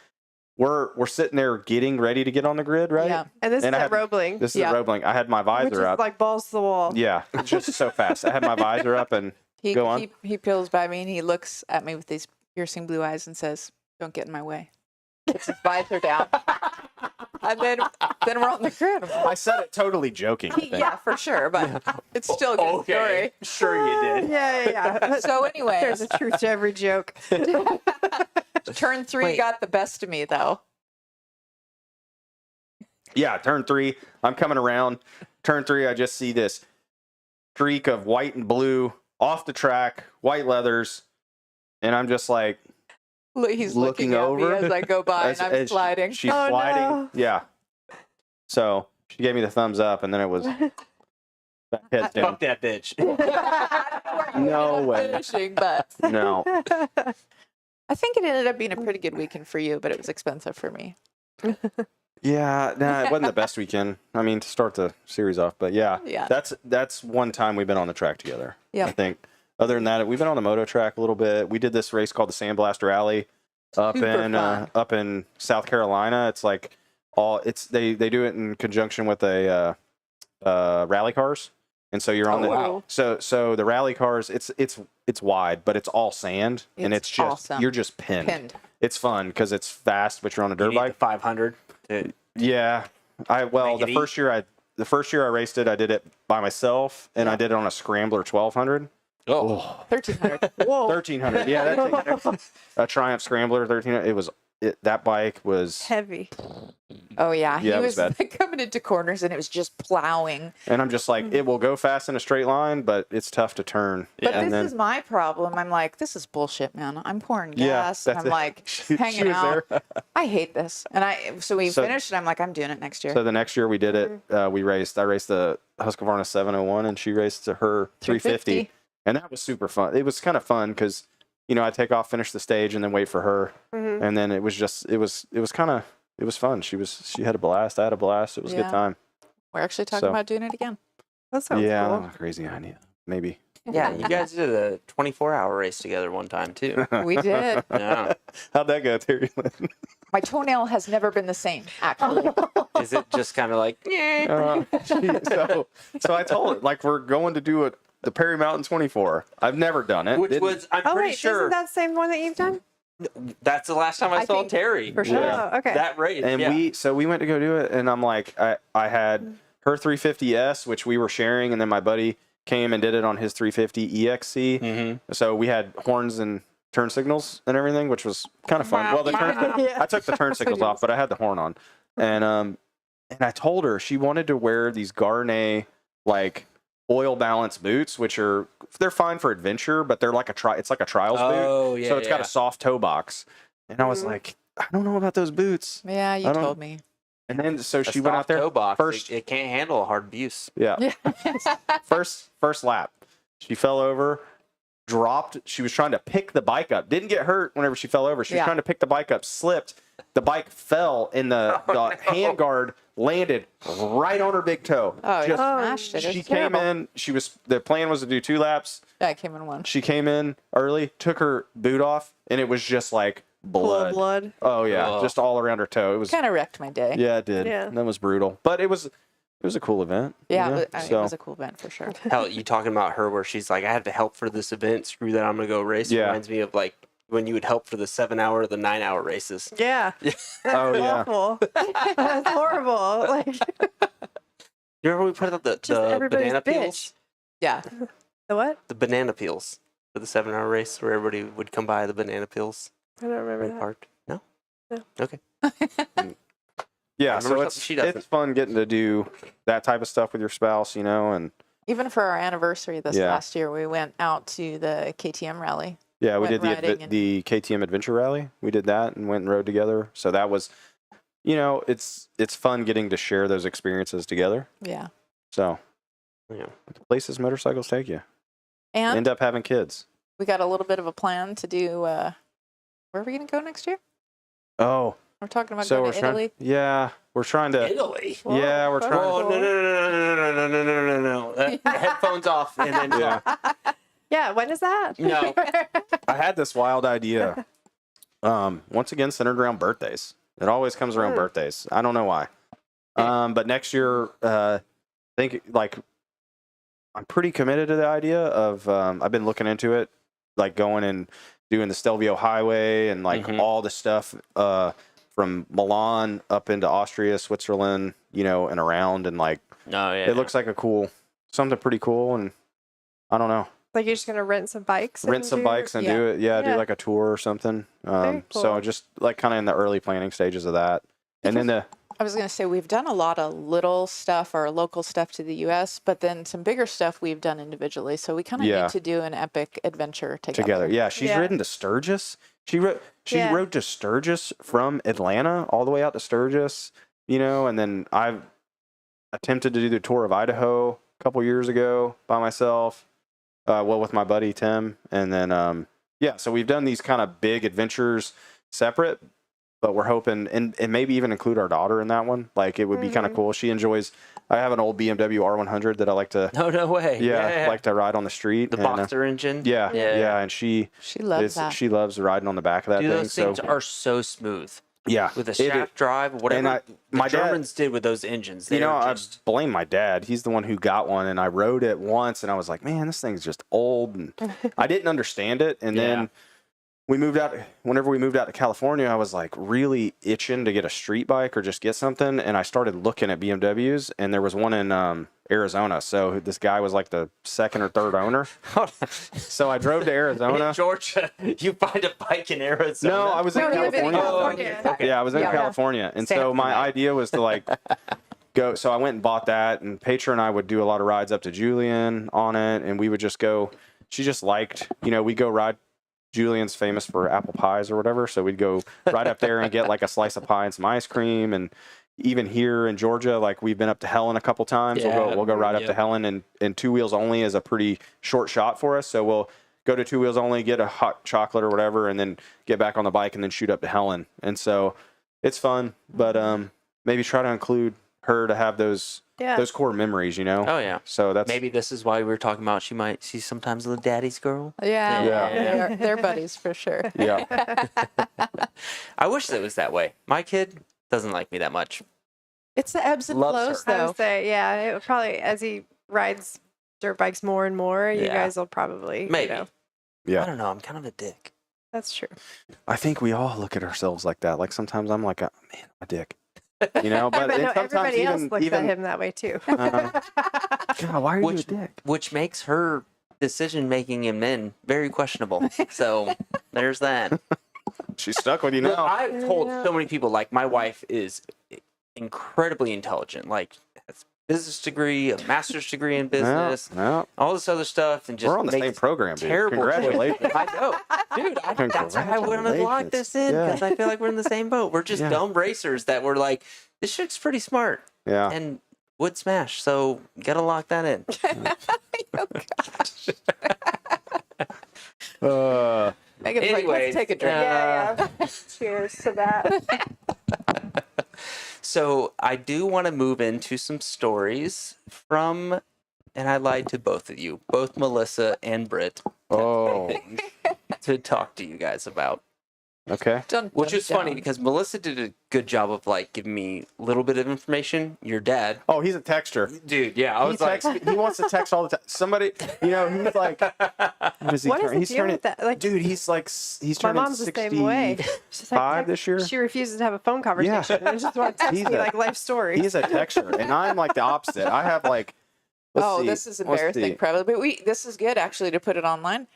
we're sitting there getting ready to get on the grid, right? Yeah. And this And I is had- at Roebling, This is Yeah. a Roebling. I had my which visor is up. like balls to the wall. Yeah, it's just so fast. I had my visor up and go on. He peels by me and he looks at me with these piercing blue eyes and says, "Don't get in my way." Puts his visor down. And then we're on the grid. I'm like, I said it totally joking. I think. yeah, for sure, but it's still a good story. Sure you did. Yeah. So anyway, There's a truth to every joke. turn 3 Wait. got the best of me though. Yeah, turn 3. I'm coming around. Turn 3, I just see this streak of white and blue off the track, white leathers, and I'm just like, He's Looking looking at over me as I go by and I'm sliding. She's Oh, sliding. no. Yeah. So she gave me the thumbs up, and then it was back heads down. Fuck that bitch. No way. Finishing, but No. I think it ended up being a pretty good weekend for you, but it was expensive for me. Yeah, nah, it wasn't the best weekend. I mean, to start the series off, but yeah, Yeah. that's one time we've been on the track together. Yep. I think. Other than that, we've been on the Moto track a little bit. We did this race called the Sandblast Rally up Super fun. in South Carolina. It's like they do it in conjunction with a rally cars, and so you're on Oh, wow. so the rally cars. It's wide, but it's all sand, and It's it's just awesome. you're just pinned. Pinned. It's fun because it's fast, but you're on a You dirt need bike. the 500. to- Yeah. Make The it first year I raced it, I did it by myself, and I did it on a Scrambler 1200. Oh, 1300. Whoa. 1300. Yeah, that's a Triumph Scrambler 1300. That bike was Heavy. Oh yeah, he Yeah, it was was bad. coming into corners and it was just plowing. And I'm just like, it will go fast in a straight line, but it's tough to turn. But And this then- is my problem. I'm like, this is bullshit, man. I'm pouring Yeah, gas and that's I'm it. like She hanging was out. there. I hate this. And so we So- finished and I'm like, I'm doing it next year. So the next year we did it. Mm-hmm. I raced the Husqvarna 701, and she raced her 350, and that was super fun. It was kind of fun because, I take off, finish the stage, and then wait for her, Mhm. and then it was fun. She had a blast. I had a blast. It was a Yeah. good time. We're actually talking So- about doing it again. That sounds Yeah, cool. that was a crazy idea. Maybe. yeah. You guys did a 24-hour race together one time too. We did. Yeah. How'd that go, Teri Lynn? My toenail has never been the same, actually. Is it just kind of like? So I told her, like, we're going to do the Perry Mountain 24. I've never done it. Which Didn't- was, I'm Oh pretty wait, sure isn't that the same one that you've done? that's the last time I I saw think Terry. for sure. Yeah. Oh, okay. That race. And yeah. we went to go do it, and I'm like, I had her 350S, which we were sharing, and then my buddy came and did it on his 350 EXC. Mm-hmm. So we had horns and turn signals and everything, which was kind of fun. Well, Yeah. I took the turn signals off, but I had the horn on, and I told her she wanted to wear these Garnet like oil balance boots, which they're fine for adventure, but they're like it's like a trials Oh boot, yeah. so it's got a soft toe box. And I was Mhm. like, I don't know about those boots. Yeah, you I don't- told me. And then so A she went out soft there toe box. first. It can't handle a hard abuse. Yeah. Yeah. First lap, she fell over, dropped. She was trying to pick the bike up. Didn't get hurt whenever she fell over. She was Yeah. trying to pick the bike up, slipped. The bike fell, and the hand guard landed right on her big toe. Oh, Just- yeah. Smashed it. It She was came terrible. in. The plan was to do 2 laps. Yeah, I came in one. She came in early, took her boot off, and it was just like Full blood. of blood. Oh yeah, Oh. just all around her toe. It was Kind of wrecked my day. yeah, it did. Yeah. That was brutal, but it was a cool event. Yeah, you know? it So- was a cool event for sure. Hell, you talking about her where she's like, I have to help for this event. Screw that, I'm gonna go race. Yeah. Reminds me of like when you would help for the 7-hour or the 9-hour races. Yeah. That's Oh, yeah. awful. That's horrible. Like, You remember we put out the Just the everybody's banana bitch. peels? Yeah. the what? The banana peels for the 7-hour race where everybody would come by the banana peels I don't remember in that. park. No? No. Okay. Yeah, I remember so something it's she doesn't. it's fun getting to do that type of stuff with your spouse, and Even for our anniversary this Yeah. last year, we went out to the KTM rally. yeah, we Went did riding and- the KTM Adventure Rally. We did that and went and rode together. So that was, it's fun getting to share those experiences together. Yeah. So Yeah. the places motorcycles take you, And end up having kids. we got a little bit of a plan to do, where are we going to go next year? Oh, We're talking about so going we're to trying. Italy. Yeah, we're trying to. Italy. Yeah, we're Whoa, trying. Oh, no, no, no, no, no, no, no, no, no, no. Headphones off and then Yeah. Yeah, when is that? No. I had this wild idea. Once again, centered around birthdays. It always comes around birthdays. I don't know why. But next year, think like I'm pretty committed to the idea of. I've been looking into it, like going and doing the Stelvio Highway and like Mhm. all the stuff from Milan up into Austria, Switzerland, and around, and like No, yeah. it looks like something pretty cool, and I don't know. Like you're just gonna rent some bikes? Rent some bikes and do it. Yeah, Yeah. do like a tour or something. Very So cool. just like kind of in the early planning stages of that. And then I was going to say, we've done a lot of little stuff or local stuff to the U.S., but then some bigger stuff we've done individually. So we kind of Yeah. need to do an epic adventure together. together. Yeah, she's Yeah. ridden to Sturgis. She Yeah. rode to Sturgis from Atlanta all the way out to Sturgis, and then I've attempted to do the tour of Idaho a couple years ago by myself. With my buddy Tim, and then so we've done these kind of big adventures separate, but we're hoping and maybe even include our daughter in that one. Like it would be kind of cool. She enjoys. I have an old BMW R100 that I like to. No way. Like to ride on the street. the and, Boxer engine. yeah, and she Loves that. she loves riding on the back of that Dude, thing. those So things are so smooth. yeah, With a it is- shaft drive, whatever my the dad- Germans did with those engines. They I just blame my dad. He's the one who got one, and I rode it once, and I was like, man, this thing's just old, and I didn't understand it. And Yeah. then whenever we moved out to California, I was like really itching to get a street bike or just get something, and I started looking at BMWs, and there was one in Arizona. So this guy was like the second or third owner. So I drove to Arizona. In Georgia, you find a bike in Arizona. No, I was in No, you live in California. California. Okay. Yeah, I was in Yeah. California. And Santa so my Fe. idea was to like go. So I went and bought that, and Petra and I would do a lot of rides up to Julian on it. And we would just go, she just liked, we'd go ride. Julian's famous for apple pies or whatever. So we'd go right up there and get like a slice of pie and some ice cream. And even here in Georgia, like we've been up to Helen a couple times. Yeah. We'll go right up to Helen, and Two Wheels Only is a pretty short shot for us. So we'll go to Two Wheels Only, get a hot chocolate or whatever, and then get back on the bike and then shoot up to Helen. And so it's fun, but maybe try to include her to have those core memories, Oh yeah. So that's Maybe this is why we were talking about she might see sometimes the daddy's girl. Yeah. Yeah. They're buddies for sure. yeah. I wish it was that way. My kid doesn't like me that much. It's the ebbs and Loves flows, her. I though. would say, yeah, it would probably, as he rides dirt bikes more and more, you Yeah. guys will probably, Maybe. Yeah. I don't know. I'm kind of a dick. that's true. I think we all look at ourselves like that. Like sometimes I'm like, man, I'm a dick. But But no, sometimes everybody else looks even at him that way too. God, why are you a Which, dick? which makes her decision making in men very questionable. So there's that. She's stuck with you Look, now. I've told so many people, like, my wife is incredibly intelligent. Like, has a business degree, a master's degree in business, No, all this other stuff, and just we're on the same makes program, dude. terrible choices. Congratulations. I know, dude. That's why I wanted to lock this in, Yeah. because I feel like we're in the same boat. We're just Yeah. dumb racers that were like, this shit's pretty smart Yeah. and would smash. So gotta lock that in. Megan's like, Anyways, let's take a drink. Yeah. Cheers to that. So I do want to move into some stories from, and I lied to both of you, both Melissa and Britt, Oh, to talk to you guys about. okay. Dun, Which dun, is funny dun. because Melissa did a good job of like giving me a little bit of information. Your dad, Oh, he's a texter. dude, yeah, I He was like, he wants to text all the time. Somebody, he's like, what is he What is turning? the He's deal turning, with that? Like, dude, he's like, he's my turning mom's the same way. 65 She's like, this year. She refuses to have a phone conversation. And just wants to text He's me a- like life stories. He's a texter, and I'm like the opposite. I have like, let's see, This is let's embarrassing, see, probably. But this is good, actually, to put it online.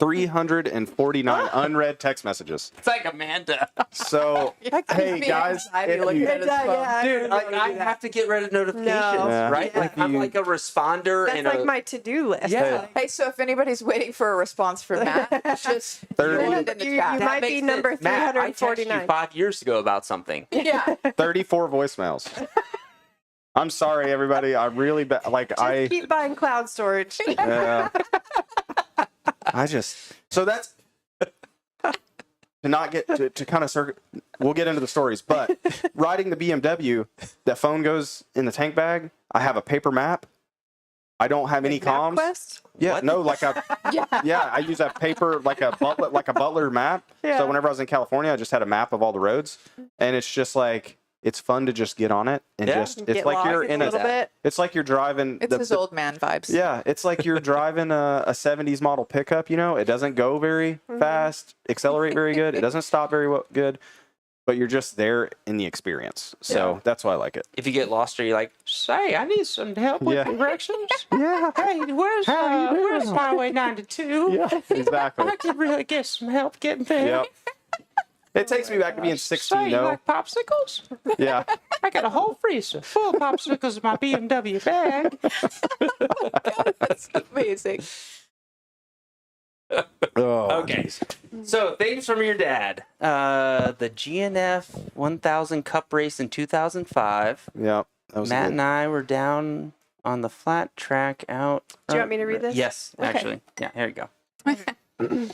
349 unread text messages. it's like Amanda. So, That gives hey me guys, anxiety if looking you- at his phone. Dude, like, I have to get rid of notifications, No. right? Yeah. Like, I'm like a responder That's and like a, my to-do list. Yeah. Hey, so if anybody's waiting for a response from Matt, just 30 throw it in the You- chat. you That might makes be sense. number Matt, I texted 349. you 5 years ago about something. Yeah. 34 voicemails. I'm sorry, everybody. I really like Just keep buying cloud storage. Yeah. So that's to not get to kind of we'll get into the stories, but riding the BMW, that phone goes in the tank bag. I have a paper map. I don't have any comms. MapQuest? Yeah, What? no, like a Yeah. I use a paper like a butler map. Yeah. So whenever I was in California, I just had a map of all the roads, and it's just like it's fun to just get on it and Yeah. just it's Get like lost you're a in little bit. it's like you're driving It's his old man vibes. yeah, it's like you're driving a 70s model pickup, it doesn't go very fast, accelerate very good, it doesn't stop very good, but you're just there in the experience. So that's why I like it. If you get lost or you're like, say, I need some help with Yeah. directions. Yeah. Hey, where's Highway 92? Yeah, exactly. I could really get some help getting there. Yep. It takes me back to being 16 though. popsicles? Yeah. I got a whole freezer full of popsicles in my BMW bag. That's amazing. Oh, Okay. geez. So, things from your dad. The GNF 1000 Cup race in 2005. Yep. That was Matt good. and I were down on the flat track out. Do you want me to read this? Yes, Okay. actually. Yeah, here you go. We'll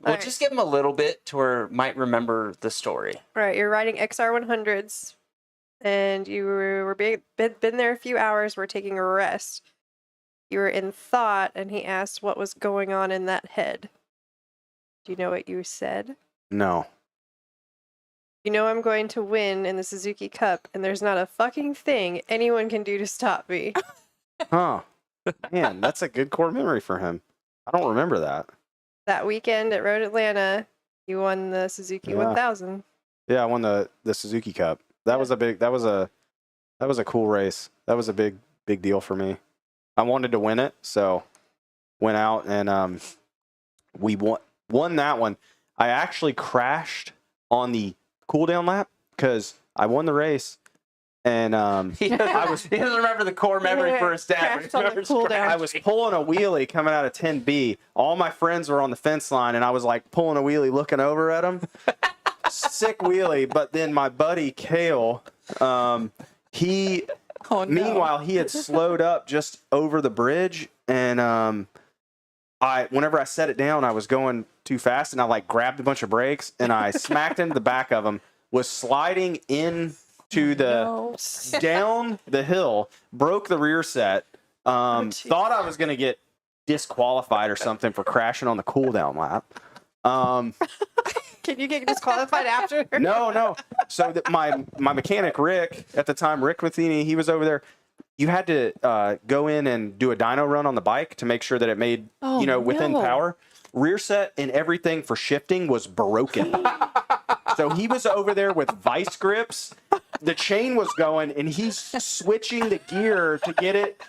Alright. just give him a little bit to where might remember the story. Right, you're riding XR100s, and you were been there a few hours. We're taking a rest. You were in thought, and he asked what was going on in that head. Do you know what you said? No. You know I'm going to win in the Suzuki Cup, and there's not a fucking thing anyone can do to stop me. Huh. Man, that's a good core memory for him. I don't remember that. That weekend at Road Atlanta, you won the Suzuki Yeah. 1000. Yeah, I won the Suzuki Cup. That was a cool race. That was a big big deal for me. I wanted to win it, so went out and we won that one. I actually crashed on the cool down lap because I won the race. And he doesn't remember the core memory for his dad. I was pulling a wheelie coming out of 10B. All my friends were on the fence line, and I was like pulling a wheelie, looking over at them. Sick wheelie. But then my buddy Kale, meanwhile, he had slowed up just over the bridge, and whenever I set it down, I was going too fast, and I like grabbed a bunch of brakes, and I smacked into the back of him. Was sliding in. Down the hill, broke the rear set, thought I was going to get disqualified or something for crashing on the cool down lap. Can you get disqualified after? No. So my mechanic, Rick, at the time, Rick Matheny, he was over there. You had to go in and do a dyno run on the bike to make sure that it made, within power. Rear set and everything for shifting was broken. So he was over there with vice grips. The chain was going, and he's switching the gear to get it.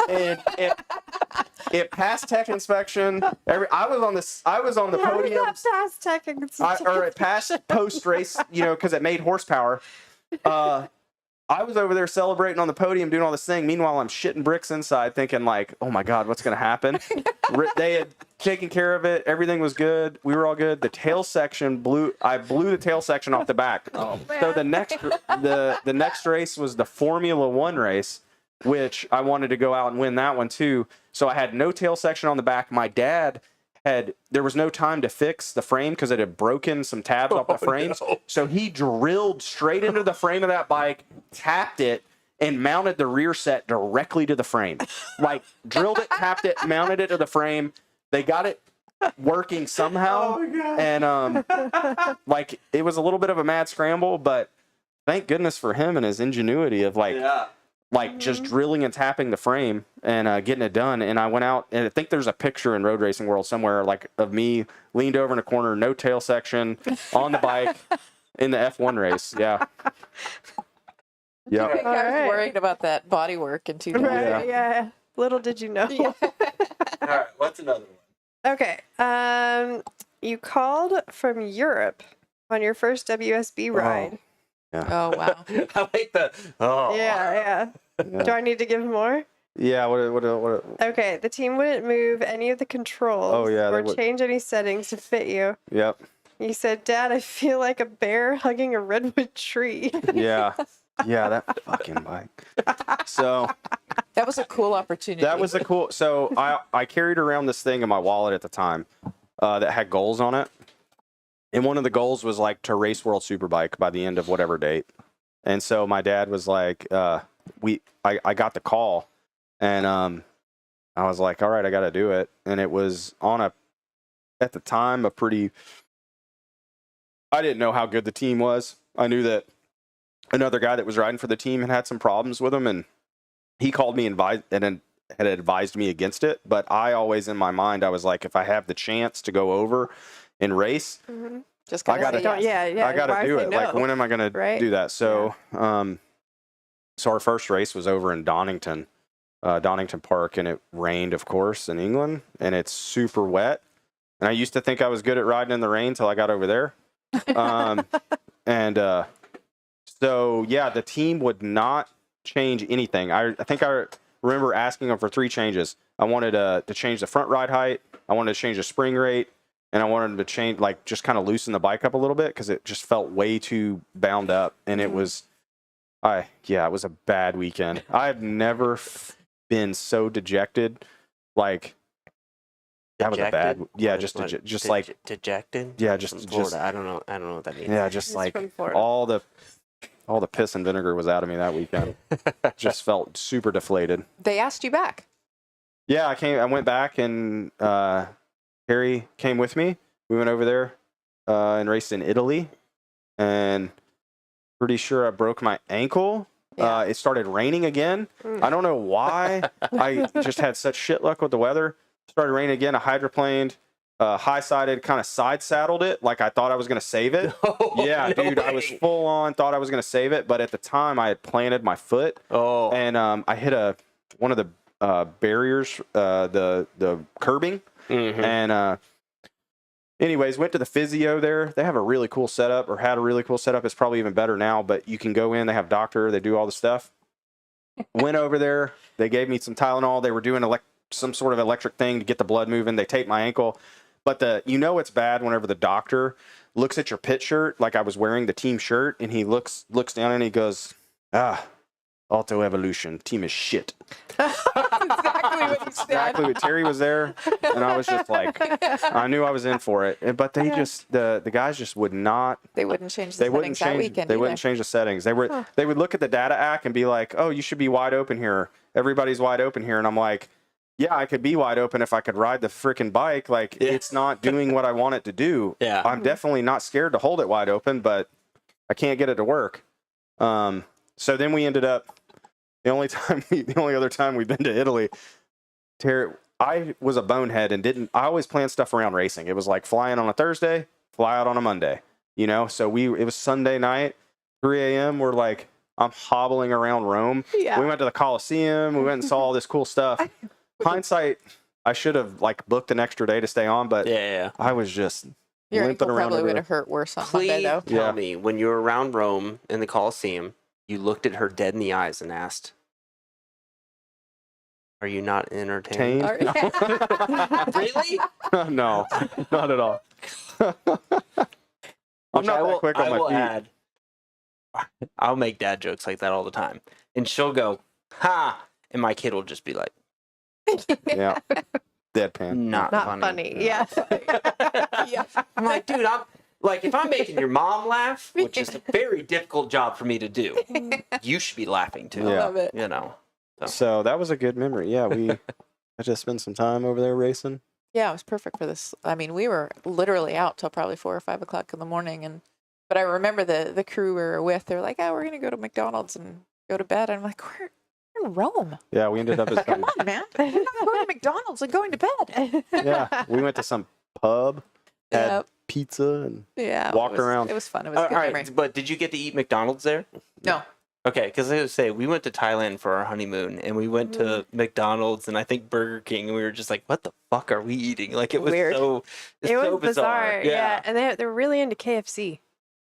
And it passed tech inspection. I was on the podium. Passed tech inspection. Or it passed post race, because it made horsepower. I was over there celebrating on the podium, doing all this thing. Meanwhile, I'm shitting bricks inside, thinking like, "Oh my God, what's going to happen?" They had taken care of it. Everything was good. We were all good. The tail section I blew the tail section off the back. Oh, so the next race was the Formula One race, which I wanted to go out and win that one too. So I had no tail section on the back. My dad there was no time to fix the frame because it had broken some tabs off the frames. No. So he drilled straight into the frame of that bike, tapped it, and mounted the rear set directly to the frame. Like, drilled it, tapped it, mounted it to the frame. They got it working somehow. Oh, and, it was a little bit of a mad scramble, but thank goodness for him and his ingenuity of, just drilling and tapping the frame and getting it done. And I went out, and I think there's a picture in Road Racing World somewhere, of me leaned over in a corner, no tail section, on the bike in the F1 race. Yeah. Yeah. I was worried about that body work in 2000. Right, yeah. Little did you know. All right, what's another one? Okay. You called from Europe on your first WSB ride. Yeah. Oh, wow. I like that. Oh. Yeah. Do I need to give more? Yeah. What? Okay. The team wouldn't move any of the controls or change any settings to fit you. Yep. You said, "Dad, I feel like a bear hugging a redwood tree." Yeah. Yeah, that fucking bike. So that was a cool opportunity. That was a cool. So I carried around this thing in my wallet at the time that had goals on it. And one of the goals was to race World Superbike by the end of whatever date. And so my dad was like, I got the call, and I was like, all right, I got to do it. And it was at the time, I didn't know how good the team was. I knew that another guy that was riding for the team had some problems with him, and he called me and had advised me against it. But I always, in my mind, I was like, if I have the chance to go over and race, just I gotta do it. No? When am I gonna do that? So so our first race was over in Donington Park, and it rained, of course, in England, and it's super wet. And I used to think I was good at riding in the rain till I got over there. So yeah, the team would not change anything. I think I remember asking them for 3 changes. I wanted to change the front ride height, I wanted to change the spring rate, and I wanted to change, just kind of loosen the bike up a little bit because it just felt way too bound up. And it was, it was a bad weekend. I've never been so dejected. That was a bad, just dejected. Yeah, Florida. I don't know what that means. Yeah, just all the piss and vinegar was out of me that weekend. Just felt super deflated. They asked you back. Yeah, I went back, and Harry came with me. We went over there and raced in Italy, and pretty sure I broke my ankle. Yeah. It started raining again. I don't know why. I just had such shit luck with the weather. Started raining again. I hydroplaned, high-sided, kind of side-saddled it like I thought I was going to save it. I was full on, thought I was going to save it, but at the time I had planted my foot. And I hit one of the barriers, the curbing, and anyways, went to the physio there. They have a really cool setup, or had a really cool setup. It's probably even better now, but you can go in. They have doctor. They do all the stuff. Went over there. They gave me some Tylenol. They were doing some sort of electric thing to get the blood moving. They taped my ankle. But it's bad whenever the doctor looks at your pit shirt, like I was wearing the team shirt, and he looks down and he goes, Auto Evolution, team is shit. Exactly what he said. Exactly what Terry was there, and I was just like, I knew I was in for it. But they just, the guys just would not. They wouldn't change the settings that weekend. They wouldn't change the settings. They would look at the data act and be like, oh, you should be wide open here. Everybody's wide open here, and I'm like, yeah, I could be wide open if I could ride the freaking bike. Like, it's not doing what I want it to do. Yeah. I'm definitely not scared to hold it wide open, but I can't get it to work. So then we ended up, the only other time we've been to Italy, I was a bonehead and I always plan stuff around racing. It was like flying on a Thursday, fly out on a Monday, So it was Sunday night, 3 a.m. We're like, I'm hobbling around Rome. Yeah. We went to the Coliseum. We went and saw all this cool stuff. Hindsight, I should have booked an extra day to stay on, but I was just Your limping ankle around probably would everywhere. have hurt worse on Please Monday, though. tell me, when you were around Rome in the Coliseum, you looked at her dead in the eyes and asked, are you not entertained? Really? No, not at all. I'm not that quick on my feet. I'll make dad jokes like that all the time. And she'll go, ha! And my kid will just be like, Yeah. Deadpan. Not funny. Yeah. Yeah. I'm like, dude, if I'm making your mom laugh, which is a very difficult job for me to do, you should be laughing too. Yeah. Love it. So that was a good memory. Yeah, I just spent some time over there racing. Yeah, it was perfect for this. I mean, we were literally out till probably 4 or 5 o'clock in the morning, but I remember the crew we were with. They're like, "Oh, we're gonna go to McDonald's and go to bed." And I'm like, "We're in Rome. Yeah, we ended up at Come on, man. We're not going to McDonald's and going to bed." Yeah, we went to some pub, had Yep. pizza, and Yeah, walked around. It was fun. It was a All good memory. right, but did you get to eat McDonald's there? No. Okay, because I was say we went to Thailand for our honeymoon, and we went to McDonald's and I think Burger King, and we were just like, "What the fuck are we eating?" Like it was Weird. It was so bizarre. Yeah. And they're really into KFC.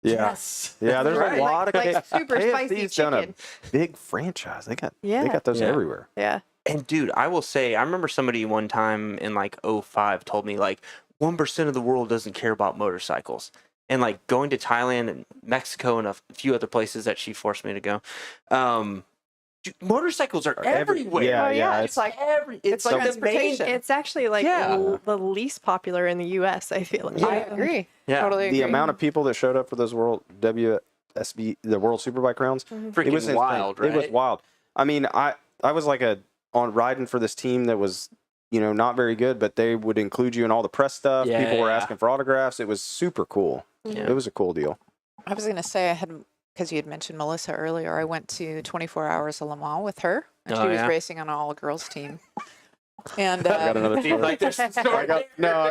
Yeah. Yes. Yeah, there's Right. a lot Like of super spicy KFC's done a chicken. big franchise. They got those Yeah. everywhere. Yeah. And dude, I will say, I remember somebody one time in 05 told me 1% of the world doesn't care about motorcycles. And going to Thailand and Mexico and a few other places that she forced me to go, dude, motorcycles are everywhere. Yeah, Oh, yeah, It's it's like It's like the main. transportation. It's actually the least popular in the U.S. I feel like. I agree. Yeah. Totally agree. the amount of people that showed up for those the World Superbike rounds. Freaking It was insane. wild, right? It was wild. I mean, I was on riding for this team that was, not very good, but they would include you in all the press stuff. Yeah, People were yeah. asking for autographs. It was super cool. Yeah. It was a cool deal. I was going to say because you had mentioned Melissa earlier, I went to 24 Hours of Le Mans with her, and Oh, she was yeah? racing on an all-girls team. And I got another Seems story. like there's some story I got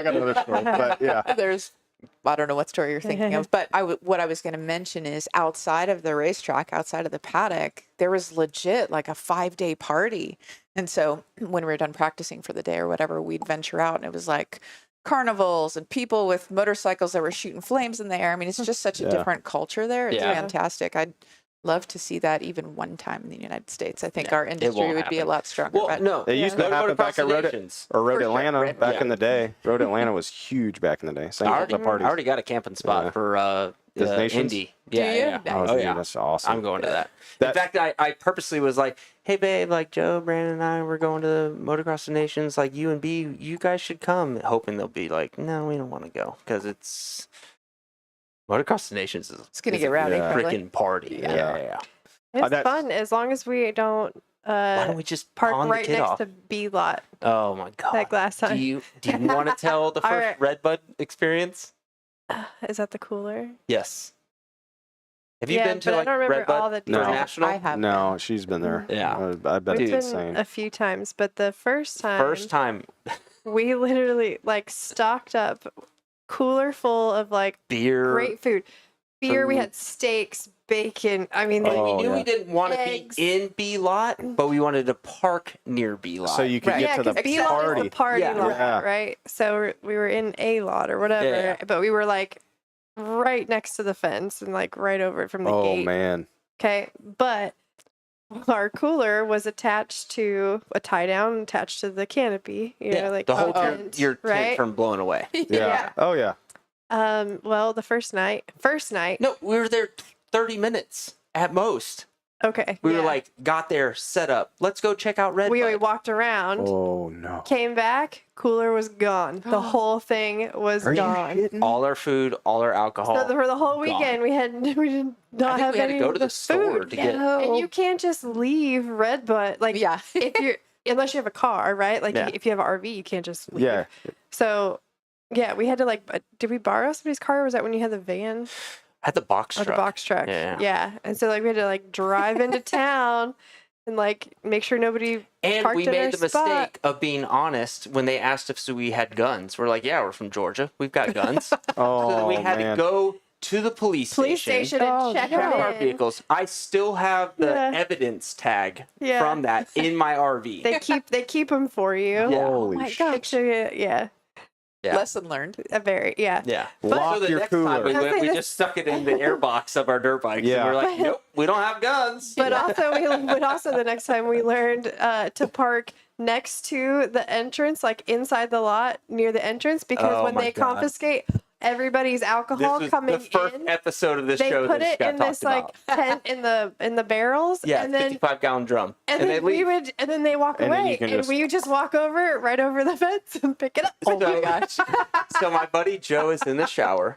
another story, but yeah. I don't know what story you're thinking of, but what I was going to mention is outside of the racetrack, outside of the paddock, there was legit like a 5-day party. And so when we were done practicing for the day or whatever, we'd venture out and it was like carnivals and people with motorcycles that were shooting flames in the air. I mean, it's just such a Yeah. different culture there. It's Yeah. fantastic. I'd love to see that even one time in the United States. I think Yeah, our it industry won't would be a happen. lot stronger. Well, but no. It used Go to to happen back at Road Nations. Atlanta Right. back Yeah. in the day. Road Atlanta was huge back in the day. Same I with the already, parties. I already got a camping spot Yeah. for Does Nations? Indy. Do Yeah, you? yeah. Nice. Oh dude, yeah, that's awesome. I'm going to that. That- In fact, I purposely was like, "Hey babe, Joe, Brandon, and I were going to the Motocross of Nations. You and B, you guys should come." Hoping they'll be like, "No, we don't want to go because it's Motocross of Nations is it's going to is get a rowdy. Yeah. Probably. freaking party." Yeah. Yeah. It's That's- fun as long as we don't Why don't we just park pawn right the kid next off? to B lot Oh my god! like last Do time. you want to tell the All first right. Redbud experience? Is that the cooler? Yes. Have you Yeah, been to but I don't remember Redbud all the No. International? I have. No, she's been there. Yeah. I bet We've it's been insane. a few times, but the first time, we literally stocked up cooler full of beer. great food. beer. We food. had steaks, bacon. I mean, And Oh, we knew yeah. we didn't want to Eggs. be in B lot, but we wanted to park near B lot. So you could Right. get yeah, to the because B lot is party. the party Yeah. lot, Yeah. right? So we were in A lot or whatever, Yeah. but we were like right next to the fence and like right over it from the Oh gate. man. Okay, but our cooler was attached to a tie down attached to the canopy. You know, like the whole tent, your tent right? from blowing away. Yeah. Yeah. Oh yeah. Well, the first night. No, we were there 30 minutes at most. Okay. We yeah. were like, got there, set up. Let's go check out Red we Bud. walked around, Oh no. came back, cooler was gone. The whole thing was Are you gone. kidding? all our food, all our alcohol. So for the whole gone. weekend, we did not I think have we had to any go of to the store food. to get. And you can't just leave Red Bud like Yeah. if you're unless you have a car, right? Like Yeah. if you have an RV, you can't just leave. Yeah. So yeah, we had to like. Did we borrow somebody's car? Or was that when you had the van I had the box or truck. the box truck? Yeah. And so like we had to like drive into town and like make sure nobody. And parked we in our made the spot. mistake of being honest when they asked if we had guns. We're like, yeah, we're from Georgia. We've got guns. So then Oh we had man. to go to the police Station and Oh, check yeah. check our them in. vehicles. I still have the Yeah. evidence tag Yeah. from that in my RV. They keep them for you. Yeah. Holy my shit. God. Make sure you, yeah, Yeah. Lesson learned. yeah. Yeah. Lock so the your next time we cooler. went, we That's- just stuck it in the airbox of our dirt bikes. Yeah. And we're like, nope, we don't have guns. But also the next time we learned to park next to the entrance, like inside the lot near the entrance, because Oh when my they God. confiscate everybody's This alcohol was coming the first in, episode of this they show put that it got in talked this like about. tent in the barrels, Yeah, and then 55-gallon drum. and they then we leave. would and then they walk And then you away, can and just- we just walk over right over the fence and pick it up. Oh my gosh. So my buddy Joe is in the shower.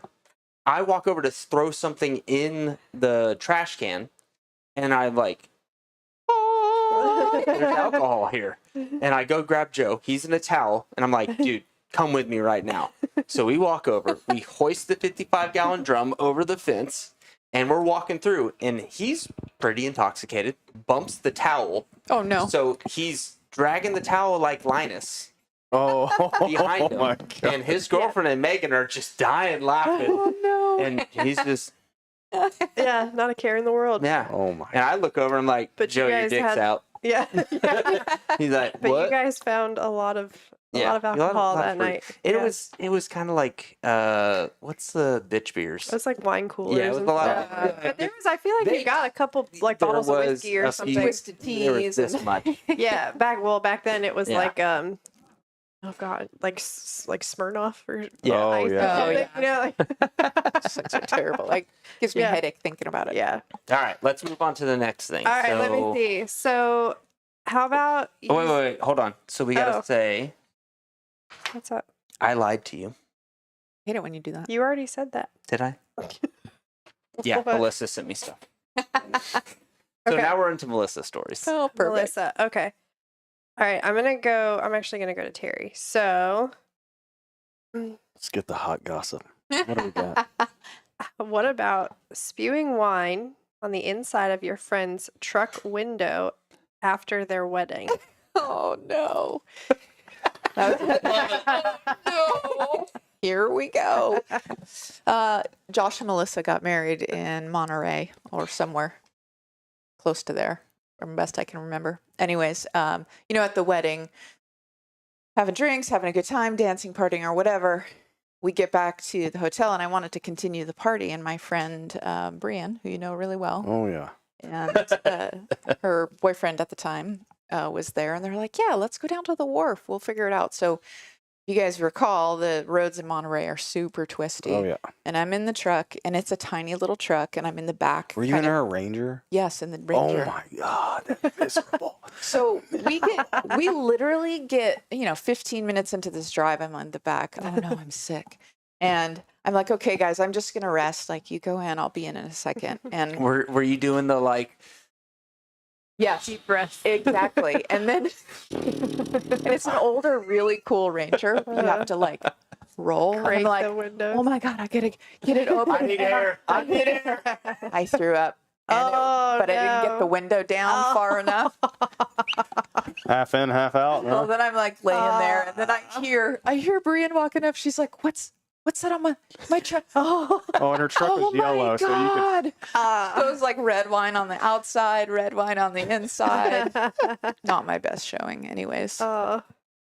I walk over to throw something in the trash can, and I'm like, oh, there's alcohol here. And I go grab Joe. He's in a towel, and I'm like, dude, come with me right now. So we walk over. We hoist the 55-gallon drum over the fence, and we're walking through. And he's pretty intoxicated, bumps the towel. Oh no. So he's dragging the towel like Linus Oh, behind him. my God. And his girlfriend and Megan are just dying laughing. Oh no. And he's just, Yeah, not a care in the world. yeah. Oh my. And I look over and I'm like, But you Joe, your guys dick's had- out. Yeah. He's like, But what? you guys found a lot of Yeah, alcohol lot of that fruit. night. It Yeah. was kind of like, what's the bitch beers? It was like wine coolers. Yeah, it was and a lot of- stuff. yeah. But there was, I feel like They- you got a couple like there bottles of was whiskey or a something. few- Twisted There was teas. this and- much. Yeah, back then it was Yeah. like oh god, like like Smirnoff or Yeah. Oh, ice or yeah. Oh, something, you know, like Such a terrible. Like gives me Yeah. a headache thinking about it. yeah. All right, let's move on to the next thing. All right, let me see. So, how about Oh, wait, hold on. So we got to Oh. say, What's up? I lied to you. I hate it when you do that. You already said that. Did I? Yeah, What? Melissa sent me stuff. So Okay. now we're into Melissa stories. Oh, perfect. Melissa. Okay. All right, I'm actually gonna go to Terry. So, Let's get the hot gossip. What do we got? what about spewing wine on the inside of your friend's truck window after their wedding? Oh no. No. Here we go. Josh and Melissa got married in Monterey or somewhere close to there, from best I can remember. Anyways, at the wedding, having drinks, having a good time, dancing, partying, or whatever. We get back to the hotel, and I wanted to continue the party. And my friend Brian, who you know really well, Oh yeah. and her boyfriend at the time was there, and they're like, yeah, let's go down to the wharf, we'll figure it out. So you guys recall the roads in Monterey are super twisty. Oh yeah. And I'm in the truck, and it's a tiny little truck, and I'm in the back. Were you in kind of- our Ranger? Yes, in the Ranger. Oh my God, that's miserable. So we literally get 15 minutes into this drive. I'm on the back. Oh no, I'm sick. And I'm like, okay, guys, I'm just gonna rest. Like, you go in, I'll be in a second. And Were you doing the like? yes, Deep breath. exactly. And then and it's an older, really cool Ranger. You have to like roll. And I'm Break like, the window. oh my God, I gotta get it open. I need air. I need air. I threw up. And but I didn't get the window down far enough. Half in, half out. Well, Huh? then I'm like laying there, and then I hear Brian walking up. She's like, "What's what's that on my truck? Oh, and her truck was yellow, my so you could. God. So it was like red wine on the outside, red wine on the inside. Not my best showing, anyways. Oh,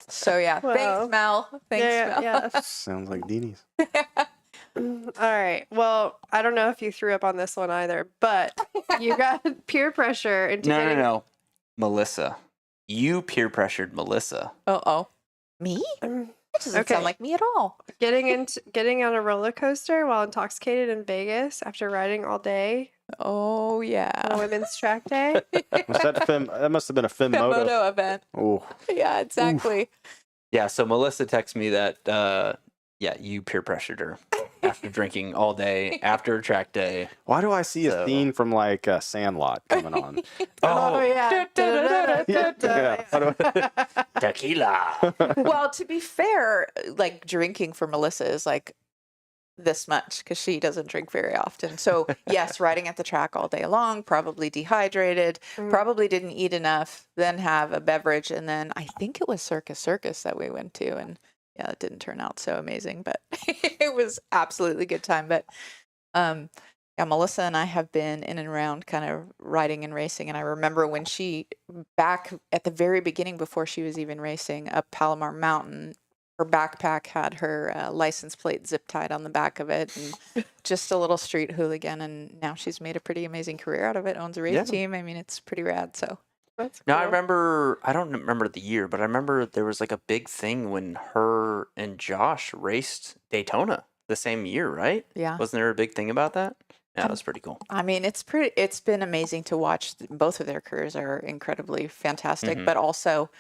So yeah, Well, thanks, Mel. Thanks, Mel. yeah. Sounds like Deanie's. All right. Well, I don't know if you threw up on this one either, but you got peer pressure into getting. No. Melissa. You peer pressured Melissa. Uh-oh. Me? That doesn't Okay. sound like me at all. Getting on a roller coaster while intoxicated in Vegas after riding all day Oh, on a yeah. women's track day. Was that must have been a Fem A Moto. Moto event. Oh, Yeah, exactly. Yeah, so Melissa texted me that, you peer pressured her after drinking all day, after a track day. why do I see a So- theme from like Sandlot coming on? Oh, yeah. Yeah. How do I- Tequila. Well, to be fair, like drinking for Melissa is like this much because she doesn't drink very often. So yes, riding at the track all day long, probably dehydrated, probably didn't eat enough, then have a beverage, and then I think it was Circus that we went to, and yeah, it didn't turn out so amazing, but it was absolutely good time. But yeah, Melissa and I have been in and around kind of riding and racing, and I remember when she, back at the very beginning before she was even racing up Palomar Mountain, her backpack had her license plate zip tied on the back of it, and just a little street hooligan. And now she's made a pretty amazing career out of it. Owns a race Yeah. team. I mean, it's pretty rad. So That's No, I cool. remember, I don't remember the year, but I remember there was like a big thing when her and Josh raced Daytona the same year, right? yeah, Wasn't there a big thing about that? Yeah, that was pretty cool. I mean, it's been amazing to watch. Both of their careers are incredibly fantastic, Mhm. but also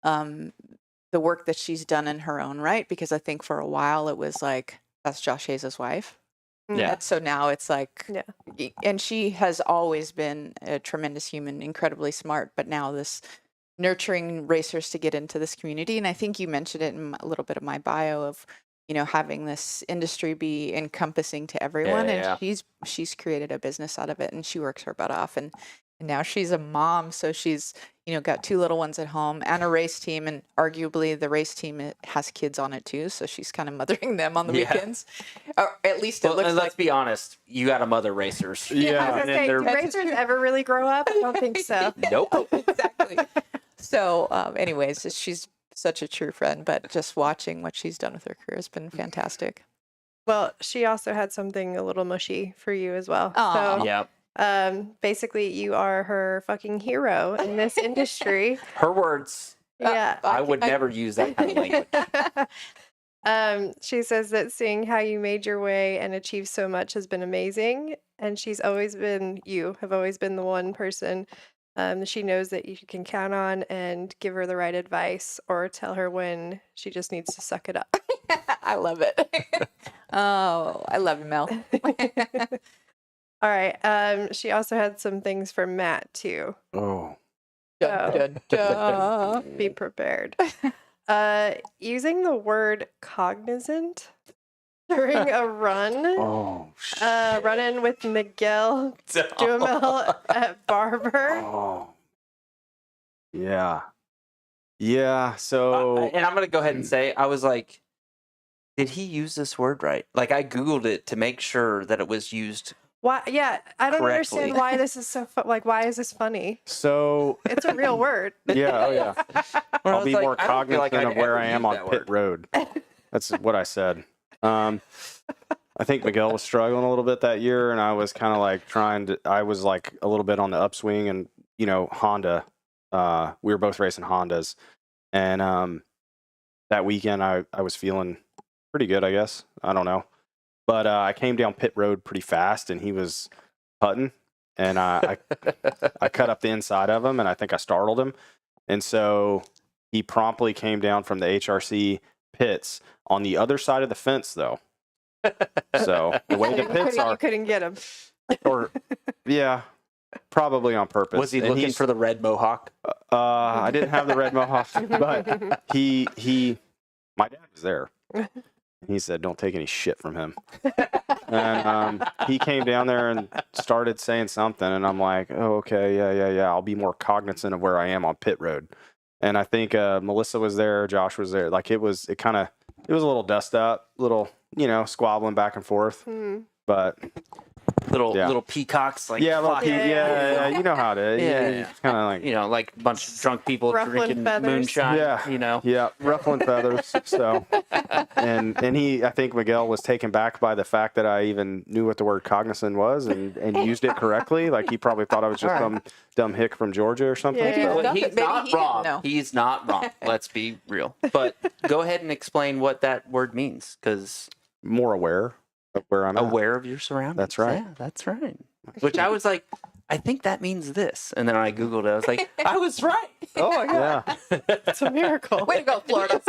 the work that she's done in her own right. Because I think for a while it was like, that's Josh Hayes' wife. Yeah. And so now it's like, Yeah. and she has always been a tremendous human, incredibly smart, but now this nurturing racers to get into this community. And I think you mentioned it in a little bit of my bio of, having this industry be encompassing to everyone. Yeah. And she's created a business out of it, and she works her butt off. And now she's a mom. So she's, got 2 little ones at home and a race team. And arguably the race team has kids on it too. So she's kind of mothering them on the Yeah. weekends. Or at least it Well, looks and like. let's be honest, you got a mother racers. I was Yeah. gonna And then say, do they're- racers ever really grow up? I don't think so. Nope. Exactly. So, anyways, she's such a true friend, but just watching what she's done with her career has been fantastic. Well, she also had something a little mushy for you as well. Aw. So, Yeah. basically, you are her fucking hero in this industry. Her words. Yeah. I would never use that kind of language. She says that seeing how you made your way and achieved so much has been amazing. And you have always been the one person she knows that you can count on and give her the right advice or tell her when she just needs to suck it up. I love it. Oh, I love you, Mel. All right. She also had some things for Matt too. oh. Dun, dun, dun. Be prepared. Using the word cognizant during a run. Oh. Run-in with Miguel Duhamel at Barber. Oh. Yeah. Yeah. So And I'm going to go ahead and say, I was like, did he use this word right? Like, I Googled it to make sure that it was used. Why? Yeah, I don't understand Correctly. why this is so. Why is this funny? so It's a real word. yeah. Oh yeah. Where I I'll was be like, more I don't feel like cognizant I'd of where ever I am use on that pit word. road. That's what I said. I think Miguel was struggling a little bit that year, and I was kind of like I was like a little bit on the upswing, and Honda. We were both racing Hondas, and that weekend I was feeling pretty good, I guess. I don't know, but I came down pit road pretty fast, and he was putting, and I cut up the inside of him, and I think I startled him, and so he promptly came down from the HRC pits on the other side of the fence, though. So the way the pits You are, couldn't get him. or yeah, probably on purpose. Was he And looking he's- for the red mohawk? I didn't have the red mohawk, but my dad was there. He said, "Don't take any shit from him." And he came down there and started saying something, and I'm like, "Oh, okay, yeah. I'll be more cognizant of where I am on pit road." And I think Melissa was there, Josh was there. Like it was a little dust up, little squabbling back and forth. Mm. But little peacocks like yeah, flying. yeah, you know how it is. Yeah. Kind of like like a bunch of drunk people Ruffling drinking feathers. moonshine. yeah, ruffling feathers. So, and I think Miguel was taken back by the fact that I even knew what the word cognizant was and used it correctly. Like he probably thought I was just some dumb hick from Georgia or something. Yeah. Well, he's Maybe not he didn't wrong. know. He's not wrong. Let's be real. But go ahead and explain what that word means, because More aware of where I'm at. aware of your surroundings. That's right. Yeah, that's right. Which I was like, I think that means this. And then I Googled it. I was like, I was right. Oh, my God. Yeah. It's a miracle. Way to go, Florida.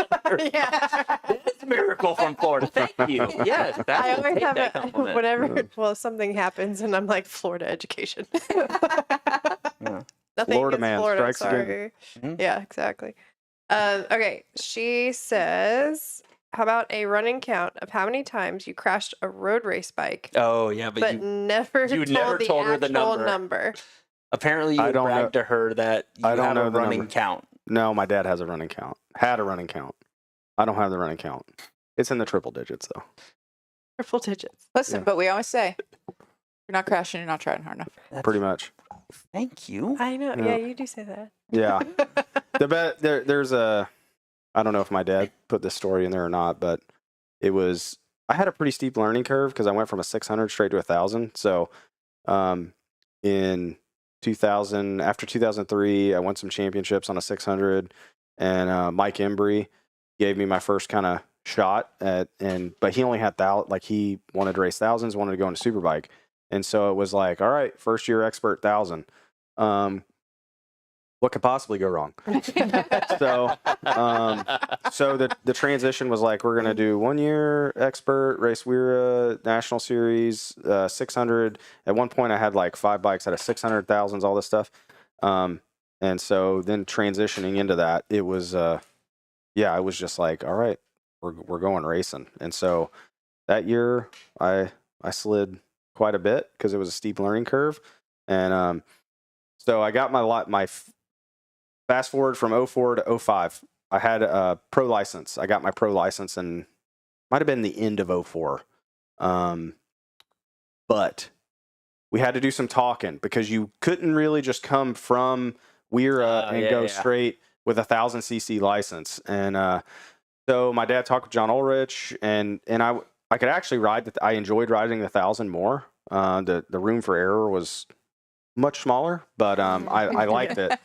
Yeah. It's a miracle from Florida. Thank you. Yes. I always have that a, compliment. whenever something happens and I'm like Florida education. Nothing Florida against man Florida, strikes again. sorry. Mhm. Yeah, exactly. Okay, she says, how about a running count of how many times you crashed a road race bike, Oh, yeah. but you never you told never the told her the actual number. apparently I you don't bragged to her that you I don't have know a the running number. count. No, my dad has a running count. Had a running count. I don't have the running count. It's in the triple digits though. Triple digits. Listen, Yeah. but we always say, you're not crashing, you're not trying hard enough. Pretty much. Thank you. I know. Yeah. Yeah, you do say that. Yeah. There's a, I don't know if my dad put this story in there or not, but I had a pretty steep learning curve because I went from a 600 straight to 1,000. So, in 2000, after 2003, I won some championships on a 600, and Mike Embry gave me my first kind of shot but he only had he wanted to race thousands, wanted to go into Superbike, and so it was like, all right, first year expert 1,000. What could possibly go wrong? So the transition was like, we're gonna do 1 year expert, race Wira National Series, 600. At one point, I had like 5 bikes out of 600, thousands, all this stuff. And so then transitioning into that, it was I was just like, all right, we're going racing. And so that year, I slid quite a bit because it was a steep learning curve, and so I got my fast forward from 04 to 05. I had a pro license. I got my pro license and might have been the end of 04. But we had to do some talking because you couldn't really just come from Wira and go straight with 1,000cc license. And so my dad talked with John Ulrich, and I could actually ride I enjoyed riding the 1,000 more. The room for error was much smaller, but I liked it.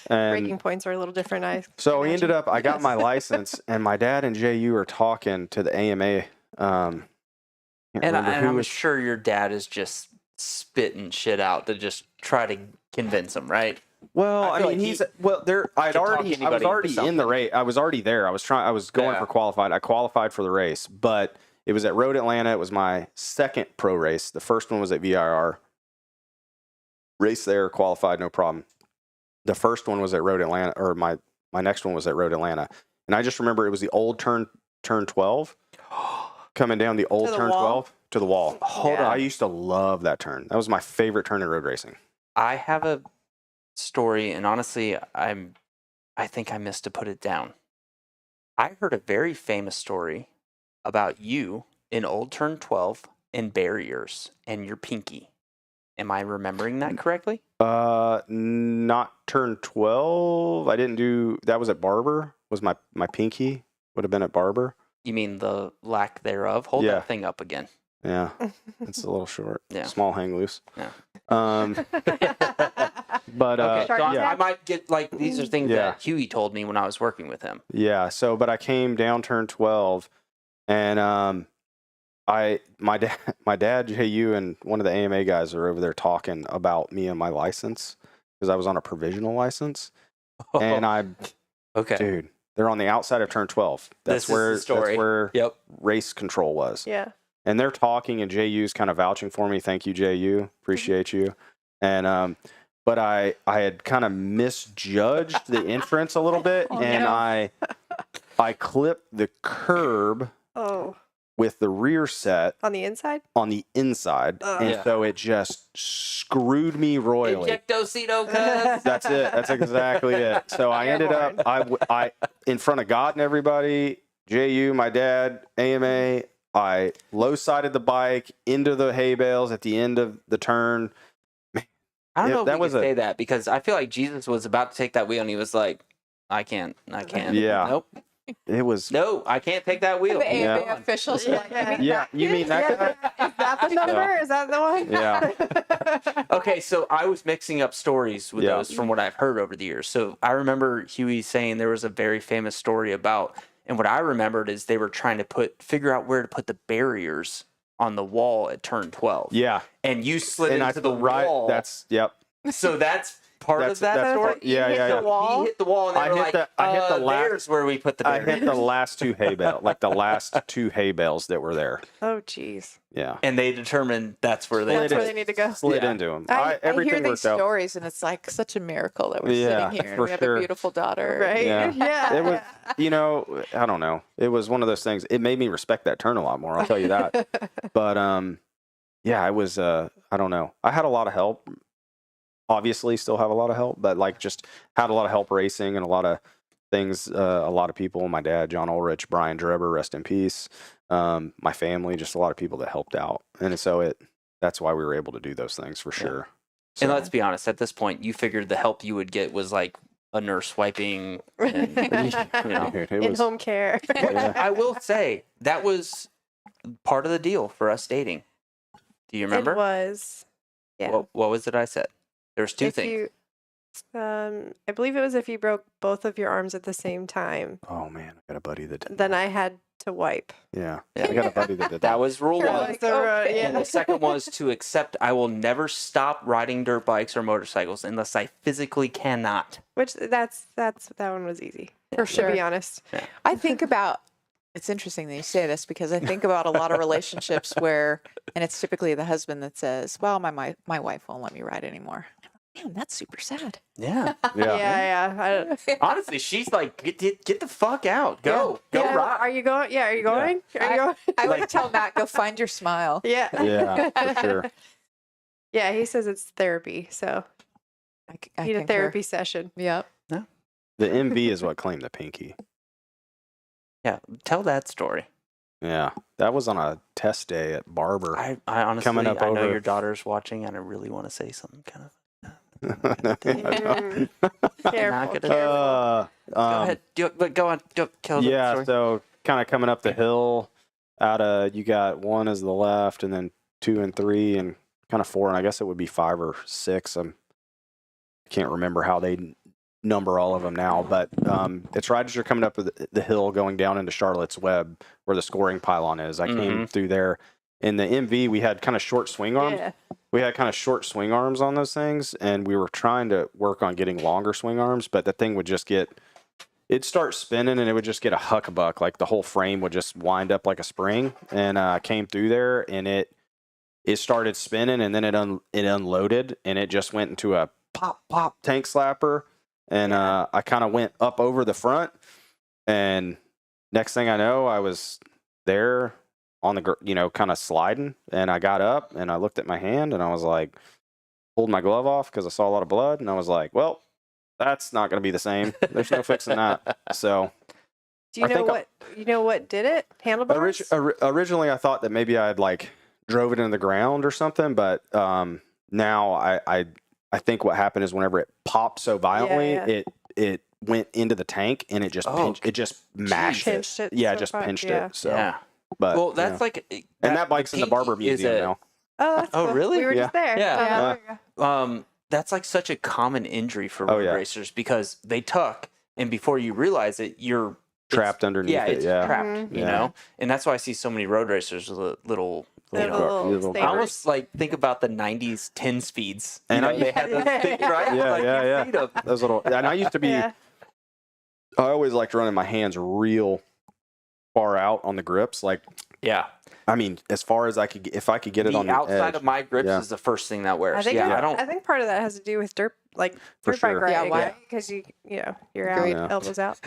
And Breaking points are a little different. so we ended up, I got my license, and my dad and JU are talking to the AMA. And I'm sure your dad is just spitting shit out to just try to convince him, right? Well, I feel mean, like I was already in the race. I was already there. I was going for qualified. I qualified for the race, but it was at Road Atlanta. It was my second pro race. The first one was at VIR. Race there, qualified, no problem. The first one was at Road Atlanta, or my next one was at Road Atlanta. And I just remember it was the old turn 12, coming down the old turn 12 to the wall. Hold on. I used to love that turn. That was my favorite turn in road racing. I have a story, and honestly, I think I missed to put it down. I heard a very famous story about you in old turn 12 and barriers and your pinky. Am I remembering that correctly? Not turn 12. I didn't do that. Was at Barber. Was my pinky would have been at Barber. You mean the lack thereof? Hold that thing up again. Yeah, it's a little short. Yeah. Small hang loose. Yeah. But okay, so yeah. I might get these are things that Huey told me when I was working with him. Yeah. So, but I came down turn 12, and my dad, JU, and one of the AMA guys are over there talking about me and my license because I was on a provisional license, and dude, they're on the outside of turn 12. That's where race control was. Yeah. And they're talking, and JU's kind of vouching for me. Thank you, JU. Appreciate you. And but I had kind of misjudged the entrance a little bit, and I clipped the curb with the rear set on the inside. And so it just screwed me royally. Ejectocito, cuz. That's it. That's exactly it. So I ended up I in front of God and everybody, JU, my dad, AMA. I low-sided the bike into the hay bales at the end of the turn. I don't Yeah, know if that we was can a- say that because I feel like Jesus was about to take that wheel and he was like, I can't. Yeah. Nope. It was. No, I can't take that wheel. The AMA Yeah. officials are like, Yeah, you mean that guy? Is that the number? Is that the one? Yeah. Okay, so I was mixing up stories with Yeah. those from what I've heard over the years. So I remember Huey saying there was a very famous story about, and what I remembered is they were trying to figure out where to put the barriers on the wall at turn 12. Yeah. And you slid And into the wall. That's yep. So that's part of that that's story. part- yeah, hit yeah, the yeah. wall? He hit the wall and they I were hit like, the- I hit the last- there's where we put the I barriers. hit the last two hay bales, like the last two hay bales that were there. Oh, jeez. Yeah. And they determined that's where they That's where they need to go. Slid Yeah. into them. I Everything hear these worked out. stories, and it's like such a miracle that we're Yeah, sitting here and for we have sure. a beautiful daughter. Right? Yeah. Yeah. It was, you know, I don't know. It was one of those things. It made me respect that turn a lot more. I'll tell you that. But yeah, I was. I don't know. I had a lot of help. Obviously, still have a lot of help, but like just had a lot of help racing and a lot of things. A lot of people. My dad, John Ulrich, Brian Drebber, rest in peace. My family, just a lot of people that helped out, and so that's why we were able to do those things for sure. And So- let's be honest, at this point, you figured the help you would get was like a nurse wiping. And, you know. Dude, it In was- home care. Yeah. I will say that was part of the deal for us dating. Do you remember? It was. Yeah. What was it I said? There's two If things. you, I believe it was if you broke both of your arms at the same time, Oh man, I got a buddy that did. then I had to wipe. Yeah, Yeah. I got a buddy that did That was rule You're one. like, okay. And the second was to accept I will never stop riding dirt bikes or motorcycles unless I physically cannot. Which that one was easy. For sure. To be honest. I think about, it's interesting that you say this because I think about a lot of relationships where, and it's typically the husband that says, well, my wife won't let me ride anymore. Man, that's super sad. Yeah. Yeah. Yeah. Honestly, she's like, get the fuck out. Go. Go Yeah. ride. Are you going? Yeah. Are you going? Are you going? I would tell Matt, go find your smile. Yeah. Yeah, for sure. Yeah. He says it's therapy. So I need a concur. therapy session. Yep. The MV is what claimed the pinky. Yeah. Tell that story. Yeah, that was on a test day at Barber. I honestly, Coming up I know over- your daughter's watching and I really want to say something kind of. Mm. Not Careful. gonna- Careful. Go ahead. But go on. Tell the Yeah, story. so kind of coming up the hill, you got 1 as the left, and then 2 and 3, and kind of 4, and I guess it would be 5 or 6. I can't remember how they number all of them now, but it's right as you're coming up the hill, going down into Charlotte's Web, where the scoring pylon is. I came through there. In the MV, we had kind of short swing arms. Yeah. We had kind of short swing arms on those things, and we were trying to work on getting longer swing arms, but the thing would just it'd start spinning, and it would just get a hucklebuck. Like the whole frame would just wind up like a spring. And I came through there, and it started spinning, and then it unloaded, and it just went into a pop tank slapper. And I kind of went up over the front, and next thing I know, I was there on the, kind of sliding, and I got up and I looked at my hand and I was like, pulled my glove off because I saw a lot of blood, and I was like, well, that's not going to be the same. There's no fixing that. So Do you know what did it? Handlebars? originally I thought that maybe I had like drove it into the ground or something, but now I think what happened is whenever it popped so violently, it went into the tank and it just mashed Pinched it Yeah, so just far, pinched yeah. it. So, Yeah. but Well, that's like. and that bike's in the Barber pinky is Museum a- now. Oh, that's Oh, cool. really? We were just there. Yeah. there we go. That's like such a common injury for Oh, road yeah. racers because they tuck, and before you realize it, you're Trapped underneath yeah, it. it's Yeah. trapped. Mhm. You Yeah. know, and that's why I see so many road racers with little. Little I almost like think about the '90s 10 speeds. And They had those things, right? Yeah, Like, yeah, you yeah. feed 'em. Those little, and I used to be, Yeah. I always liked running my hands real far out on the grips. Like, Yeah. I mean, as far as I could, if I could get it The on the outside edge. of my grips Yeah. is the first thing that wears. I think I don't. I think part of that has to do with dirt For bike sure. Yeah, riding. why? Because you're Agreed. out, elbows out.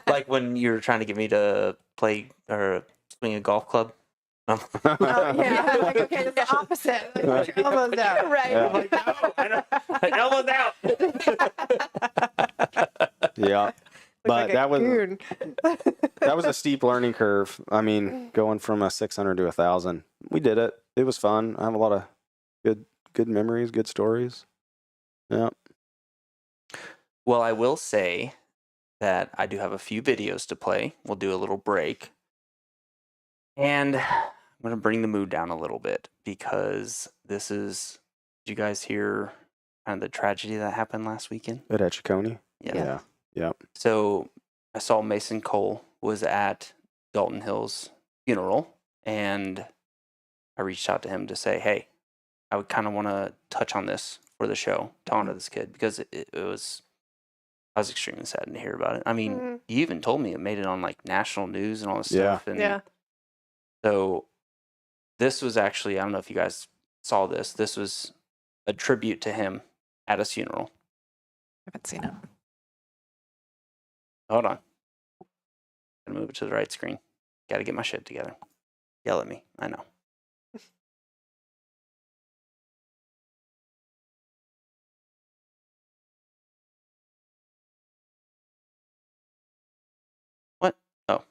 Like when you were trying to get me to play or swing a golf club. Oh, yeah. Like, okay, it's the opposite. Like, put your elbows out. Right. Yeah. I'm like, no, I don't. Elbows out. Yeah. But like a that was goon. that was a steep learning curve. I mean, going from a 600 to 1,000. We did it. It was fun. I have a lot of good memories, good stories. Yeah. Well, I will say that I do have a few videos to play. We'll do a little break. And I'm going to bring the mood down a little bit because did you guys hear kind of the tragedy that happened last weekend? At Etchicone. Yeah. Yep. So I saw Mason Cole was at Dalton Hill's funeral, and I reached out to him to say, hey, I would kind of want to touch on this for the show, to honor this kid, because I was extremely saddened to hear about it. I mean, you even told me it made it on like national news and all this stuff. And Yeah. so this was actually, I don't know if you guys saw this. This was a tribute to him at his funeral. I haven't seen it. Hold on. Gotta move it to the right screen. Gotta get my shit together. Yell at me. I know. What? Oh.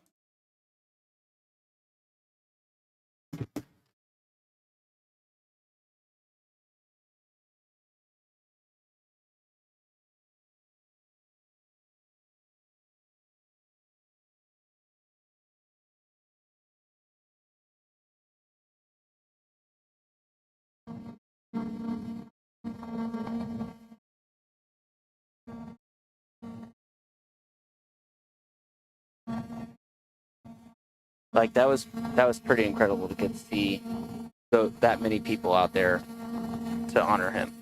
Like that was pretty incredible to get to see that many people out there to honor him.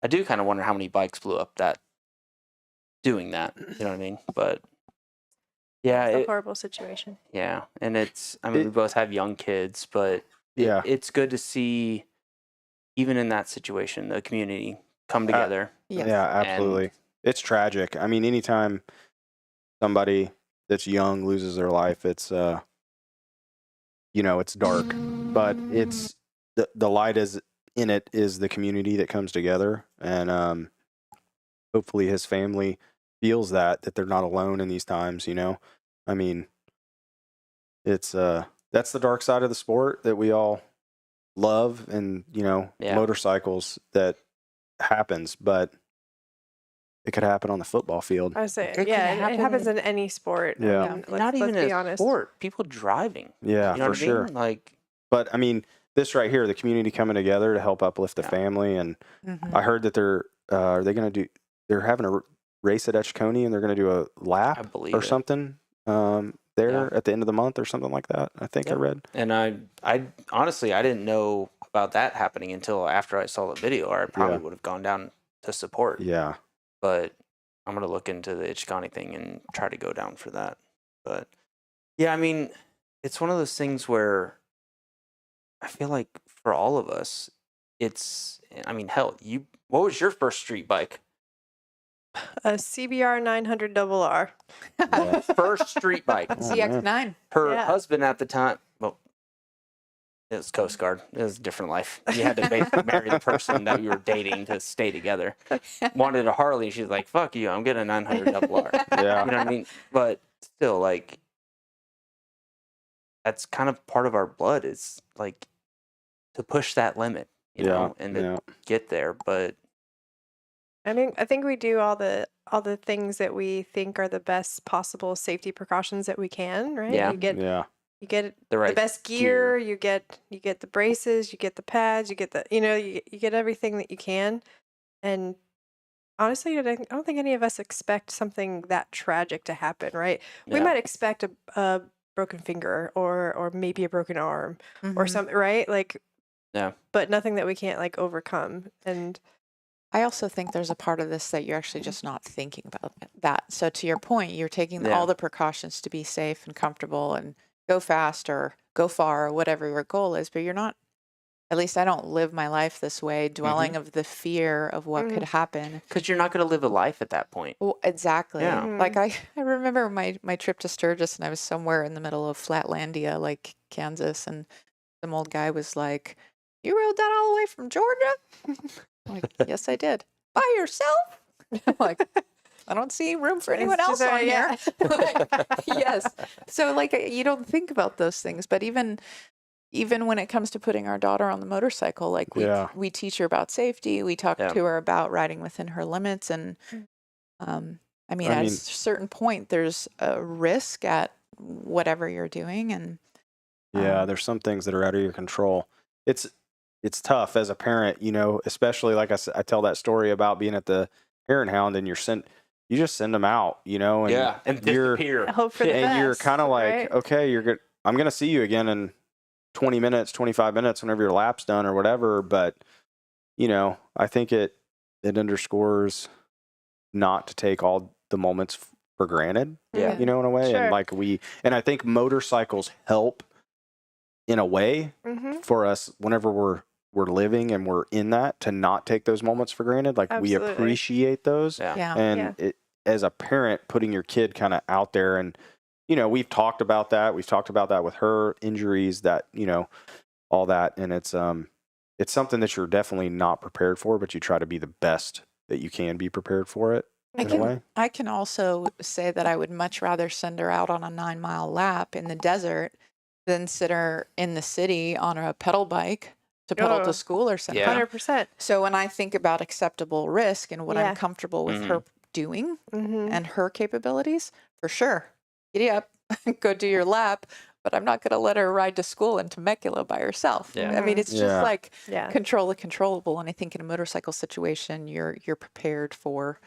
I do kind of wonder how many bikes blew up doing that. You know what I mean? But yeah, It's a horrible situation. yeah, and we both have young kids, but it's good to see, even in that situation, the community come together. Yes. Yeah, absolutely. It's tragic. I mean, anytime somebody that's young loses their life, it's it's dark, but it's the light is in it is the community that comes together, and hopefully his family feels that they're not alone in these times. I mean, it's that's the dark side of the sport that we all love, and motorcycles that happens, but it could happen on the football field. I say, It yeah, can it happens in any sport. Yeah. I mean, Not even let's be in a honest. sport. People driving. Yeah, You know for what I sure. mean? Like, But I mean, this right here, the community coming together to help uplift the Yeah. family, and Mhm. I heard that they're having a race at Etchicone, and they're going to do a lap I believe or it. something there at the end of the month or something like that. I think I Yep. read. And I honestly, I didn't know about that happening until after I saw the video, or I probably would have gone down to support. Yeah, But I'm going to look into the Ichikani thing and try to go down for that. But yeah, I mean, it's one of those things where I feel like for all of us, hell, what was your first street bike? A CBR 900 RR. First street bike. CX9. Her Yeah. husband at the time, well, it was Coast Guard. It was a different life. You had to basically marry the person that you were dating to stay together. Wanted a Harley. She's like, fuck you, I'm getting a 900 RR. yeah, You know what I mean? But still, like, that's kind of part of our blood, is like to push that limit, you know, and to get there. But I think we do all the things that we think are the best possible safety precautions that we can, right? Yeah. You get the right the best gear, you get the braces, you get the pads, you get the you get everything that you can. And honestly, I don't think any of us expect something that tragic to happen, right? We Yeah. might expect a broken finger or maybe a broken arm or Mhm. something, right? Like, Yeah. but nothing that we can't like overcome. And I also think there's a part of this that you're actually just not thinking about that. So to your point, you're taking Yeah. all the precautions to be safe and comfortable and go fast or go far or whatever your goal is, but you're not At least I don't live my life this way, dwelling of the fear of what could happen. Because you're not going to live a life at that point. Well, exactly. Yeah. Like I remember my trip to Sturgis, and I was somewhere in the middle of Flatlandia, like Kansas, and some old guy was like, "You rode that all the way from Georgia?" I'm like, "Yes, I did." By yourself? I'm like, I don't see room for anyone else on here. Like, yes. So like you don't think about those things, but even when it comes to putting our daughter on the motorcycle, like we teach her about safety. We talk to her about riding within her limits, and I mean, at a certain point, there's a risk at whatever you're doing, and there's some things that are out of your control. It's tough as a parent, you know, especially like I tell that story about being at the Hare and Hound, and you just send them out, you know, and and disappear. Hope for the best, and you're kind of like, right? okay, you're good. I'm going to see you again in 20 minutes, 25 minutes, whenever your lap's done or whatever. But, you know, I think it underscores not to take all the moments for granted, you know, in a way. Sure. And like and I think motorcycles help in a way for us whenever we're living and we're in that, to not take those moments for granted. Like we appreciate those. And it, as a parent, putting your kid kind of out there, and, you know, we've talked about that. We've talked about that with her injuries, that, you know, all that. And it's something that you're definitely not prepared for, but you try to be the best that you can be prepared for it. I can also say that I would much rather send her out on a 9-mile lap in the desert than sit her in the city on a pedal bike to pedal to school or something. 100%. So when I think about acceptable risk and what I'm comfortable with her doing and her capabilities, for sure, giddy up, go do your lap. But I'm not going to let her ride to school in Temecula by herself. I mean, it's just like control the controllable. And I think in a motorcycle situation, you're prepared for.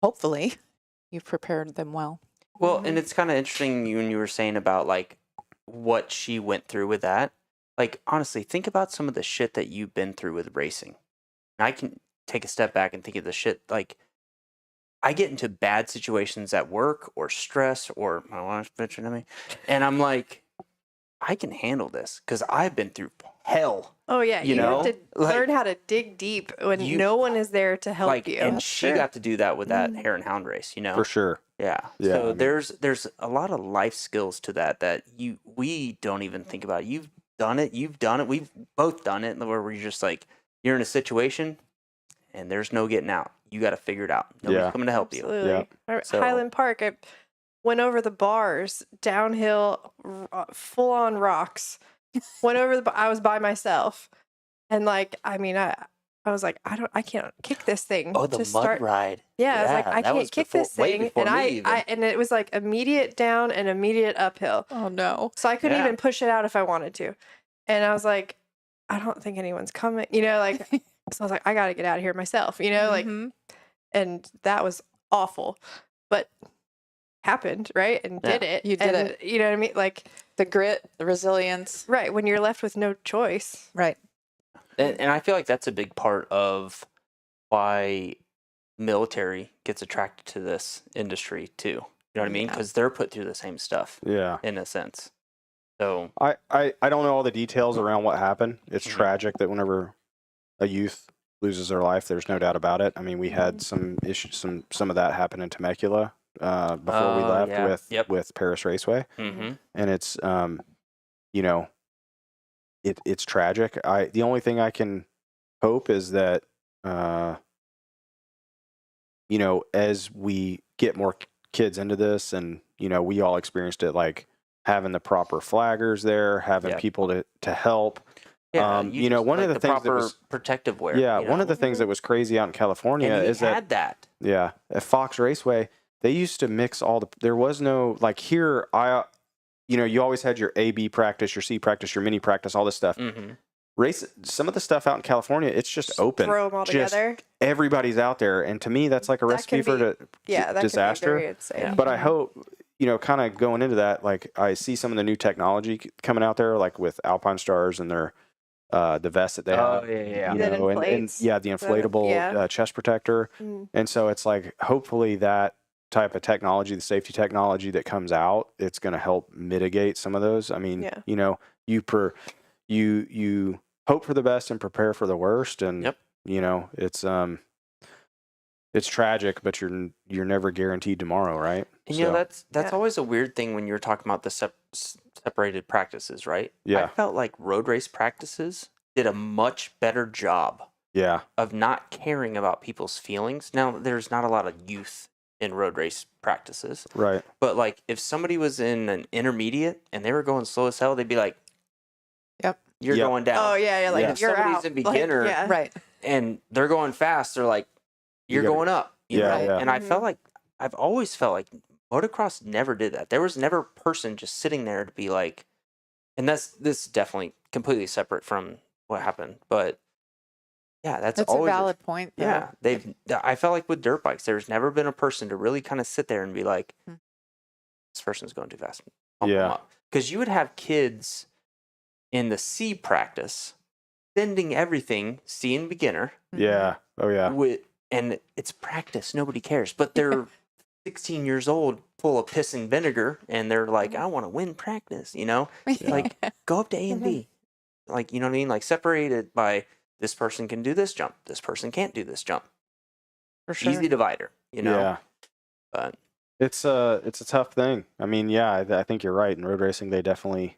Hopefully, you've prepared them well. Well, and it's kind of interesting when you were saying about like what she went through with that. Like, honestly, think about some of the shit that you've been through with racing. And I can take a step back and think of the shit, like, I get into bad situations at work or stress or my wife's bitching at me. And I'm like, I can handle this because I've been through hell. Oh, yeah. You know? have to learn how to dig deep when no one is there to help you. And she got to do that with that Hare and Hound race, you know? For sure. Yeah. So I mean, there's a lot of life skills to that we don't even think about. You've done it. We've both done it, where we're just like, you're in a situation and there's no getting out. You got to figure it out. Nobody's coming to help you. Yeah. Highland Park, I went over the bars, downhill, full on rocks. Went over I was by myself, and like, I mean, I was like, I can't kick this thing. Oh, the mud ride. Yeah, I was like, I can't kick this thing, and and it was like immediate down and immediate uphill. Oh no! So I couldn't even push it out if I wanted to, and I was like, I don't think anyone's coming. You know, like, so I was like, I got to get out of here myself. You know, like, and that was awful, but happened, right? And did it. You did it. You know what I mean? Like the grit, the resilience. Right. When you're left with no choice. Right. And I feel like that's a big part of why military gets attracted to this industry too. You know what I mean? Because they're put through the same stuff. Yeah. In a sense. So I don't know all the details around what happened. It's tragic that whenever a youth loses their life, there's no doubt about it. I mean, we had some issues, some of that happen in Temecula before we left with Paris Raceway, and it's you know, it's tragic. The only thing I can hope is that you know, as we get more kids into this, and you know, we all experienced it, like having the proper flaggers there, having people to help. Yeah, you know, one of the things that was protective wear. Yeah, one of the things that was crazy out in California is that. Yeah, at Fox Raceway, they used to mix there was no, like here, you know, you always had your A/B practice, your C practice, your mini practice, all this stuff. Some of the stuff out in California, it's just open. Throw them all together. Everybody's out there, and to me, that's like a recipe for disaster. Can be very unsafe. But I hope, you know, kind of going into that, like I see some of the new technology coming out there, like with Alpine Stars and their the vest that they have. You know, and the inflatable chest protector. And so it's like, hopefully that type of technology, the safety technology that comes out, it's going to help mitigate some of those. I mean, you know, you you hope for the best and prepare for the worst. And Yep. you know, it's tragic, but you're never guaranteed tomorrow, right? And you know, that's Yeah. always a weird thing when you're talking about the separated practices, right? I Yeah. felt like road race practices did a much better job Yeah. of not caring about people's feelings. Now, there's not a lot of youth in road race practices, Right. but like if somebody was in an intermediate and they were going slow as hell, they'd be like, Yep. "You're Yep. going down." Oh yeah, Like, Yeah. If you're somebody's out. a Like, beginner yeah. right. and they're going fast, they're like, "You're gotta- going up." You Yeah, know? yeah. And I felt like I've always felt like motocross never did that. There was never a person just sitting there to be like, and this is definitely completely separate from what happened, but yeah, that's That's a always valid point. Though. yeah. I felt like with dirt bikes, there's never been a person to really kind of sit there and be like, Hmm. this person's going too fast. Yeah. Because you would have kids in the C practice sending everything C and beginner Yeah. Oh yeah. and it's practice. Nobody cares, but they're 16 years old, full of piss and vinegar, and they're like, I want to win practice. You know, like go up to A and B, like you know what I mean, like separated by this person can do this jump, this person can't do this jump. For sure. Easy divider, you know. Yeah. But It's a tough thing. I mean, yeah, I think you're right. In road racing, they definitely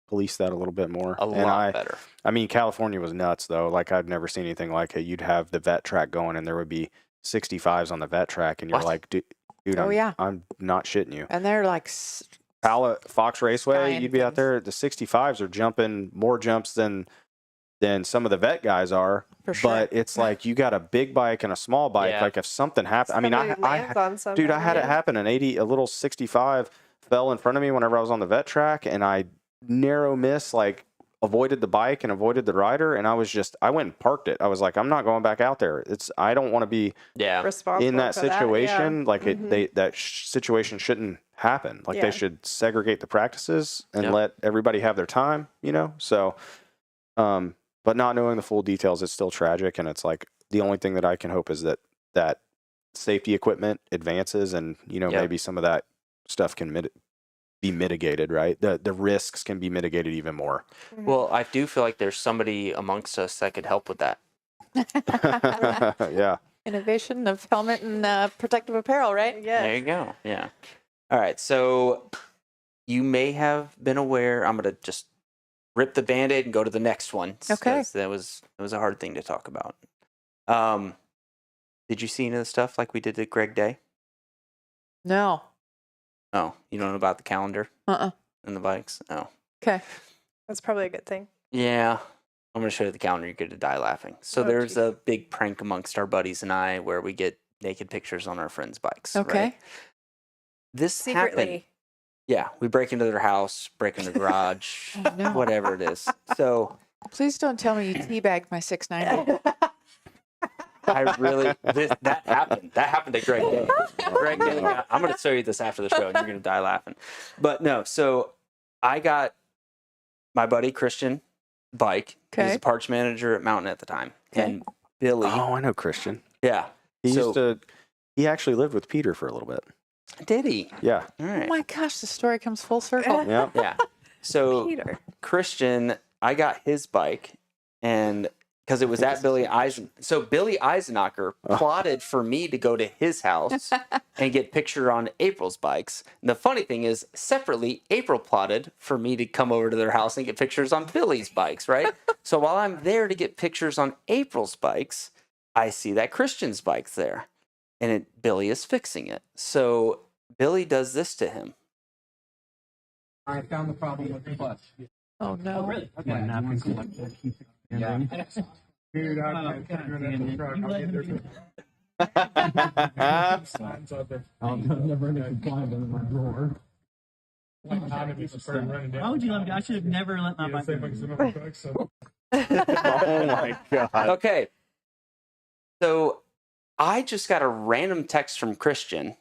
police that a little bit more. a lot better. I mean, California was nuts though. Like I've never seen anything like it. You'd have the vet track going, and there would be 65s on the vet track, and you're What? like, dude, Oh, yeah. I'm not shitting you. And they're like, Fox Raceway, Skying you'd be out things. there. The 65s are jumping more jumps than some of the vet guys are. for sure. But it's like you got a big bike and a small bike. Yeah. Like if something happened, I mean, Somebody lands on something, dude, I had it yeah. happen. A little 65 fell in front of me whenever I was on the vet track, and I narrow miss, like avoided the bike and avoided the rider, and I went and parked it. I was like, I'm not going back out there. I don't want to be Yeah, Responsible in that for yeah. situation. Like Mhm. situation shouldn't happen. Like Yeah. they should segregate the practices and Yep. let everybody have their time, you know? So, but not knowing the full details, it's still tragic. And it's like, the only thing that I can hope is that safety equipment advances, and, you know, Yep. maybe some of that stuff can be mitigated, right? The risks can be mitigated even more. well, I do feel like there's somebody amongst us that could help with that. Yeah. Innovation of helmet and protective apparel, right? Yeah. There you go. Yeah. All right. So you may have been aware. I'm gonna just rip the Band-Aid and go to the next one. Okay. 'cause that was a hard thing to talk about. Did you see any of the stuff like we did at Greg Day? No. Oh, you don't know about the calendar Uh-uh. and the bikes? Oh. Okay. That's probably a good thing. Yeah. I'm going to show you the calendar. You're going to die laughing. So Oh, there's geez. a big prank amongst our buddies and I where we get naked pictures on our friends' bikes. Okay. Right? This happened. Secretly. Yeah. We break into their house, break in the garage, Oh, no. whatever it is. So Please don't tell me you teabagged my 690. I really, that happened. That happened to Greg Day. Greg Day, I'm going to show you this after the show and you're going to die laughing. But no, so I got my buddy Christian bike. He was Okay. a parts manager at Mountain at the time. Okay. And Billy. Oh, I know Christian. Yeah. He he actually lived with Peter for a little bit. Did he? Yeah. All Oh right. my gosh, the story comes full circle. Yeah. Yeah. So Peter. Christian, I got his bike, and because it was at Billy Eisen. So Billy Eisenacher plotted for me to go to his house and get picture on April's bikes. And the funny thing is, separately, April plotted for me to come over to their house and get pictures on Billy's bikes, right? So while I'm there to get pictures on April's bikes, I see that Christian's bike's there, and Billy is fixing it. So Billy does this to him. I found the problem with the clutch. Oh no. Really? Okay. Yeah. Dude, I can't figure it out the truck. I'll get signs of it. I'll never let you find them in my drawer. Why would you let me? I should have never let my bike. Oh my god. Okay. So I just got a random text from Christian,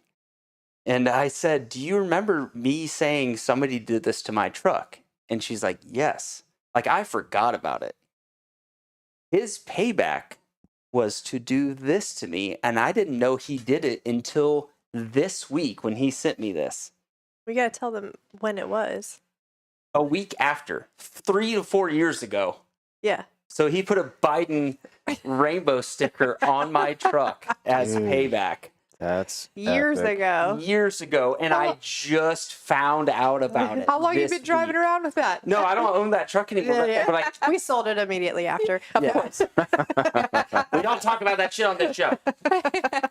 and I said, "Do you remember me saying somebody did this to my truck?" And she's like, "Yes." Like, I forgot about it. His payback was to do this to me, and I didn't know he did it until this week when he sent me this. We gotta tell them when it was. a week after, 3 to 4 years ago. Yeah. So he put a Biden rainbow sticker on my truck as Dude. payback. That's Years epic. ago. Years ago, and I just found out about it. How long you this been driving week. around with that? No, I don't own that truck anymore. Yeah, yeah. But We sold it immediately after. Yeah. we don't talk about that shit on this show.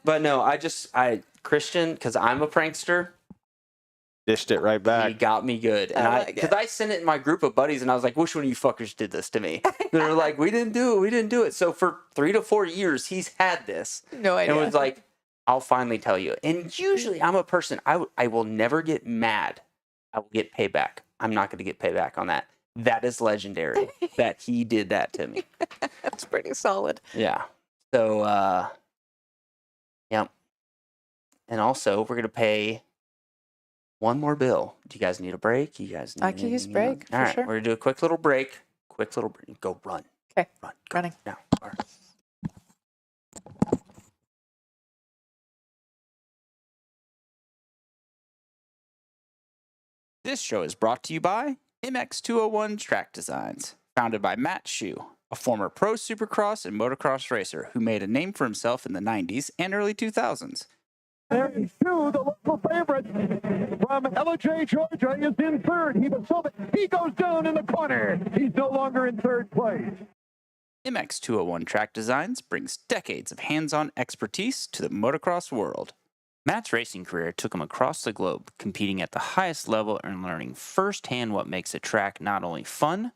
But no, I Christian, because I'm a prankster. Dished it right He back. got me good, and I like because it. I sent it in my group of buddies, and I was like, "Which one of you fuckers did this to me?" They were like, "We didn't do it. We didn't do it." So for 3 to 4 years, he's had this, No idea. and was like, "I'll finally tell you." And usually, I'm a person I will never get mad. I will get payback. I'm not going to get payback on that. That is legendary that he did that to me. That's pretty solid. Yeah. So, yep. And also, we're going to pay one more bill. Do you guys need a break? You guys need I can use anything break, else? for All right. sure. We're going to do a quick little break. Quick little break. Go run. Okay. Run. Go. Running. Now. All right. This show is brought to you by MX201 Track Designs, founded by Matt Shue, a former pro supercross and motocross racer who made a name for himself in the 90s and early 2000s. There is two, the local favorite from LJ, Georgia, is in third. He goes down in the corner. He's no longer in third place. MX201 Track Designs brings decades of hands-on expertise to the motocross world. Matt's racing career took him across the globe, competing at the highest level and learning firsthand what makes a track not only fun,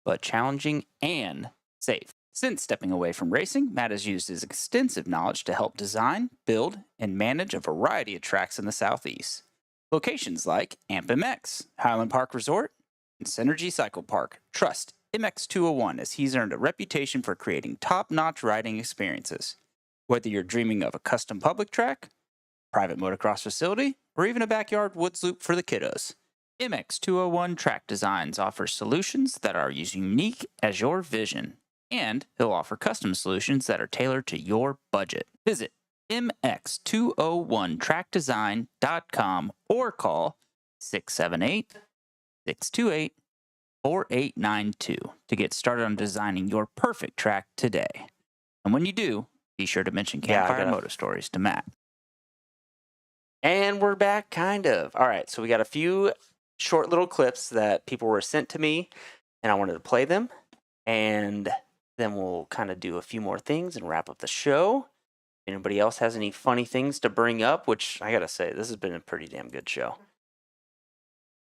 but challenging and safe. Since stepping away from racing, Matt has used his extensive knowledge to help design, build, and manage a variety of tracks in the Southeast. Locations like AMPMX, Highland Park Resort, and Synergy Cycle Park trust MX201 as he's earned a reputation for creating top-notch riding experiences. Whether you're dreaming of a custom public track, private motocross facility, or even a backyard woods loop for the kiddos, MX201 Track Designs offers solutions that are as unique as your vision, and he'll offer custom solutions that are tailored to your budget. Visit mx201trackdesign.com or call 678-628-4892 to get started on designing your perfect track today. And when you do, be sure to mention Campfire Moto Stories to Matt. And we're back, kind of. All right, so we got a few short little clips that people were sent to me, and I wanted to play them. And then we'll kind of do a few more things and wrap up the show. Anybody else has any funny things to bring up? Which I got to say, this has been a pretty damn good show.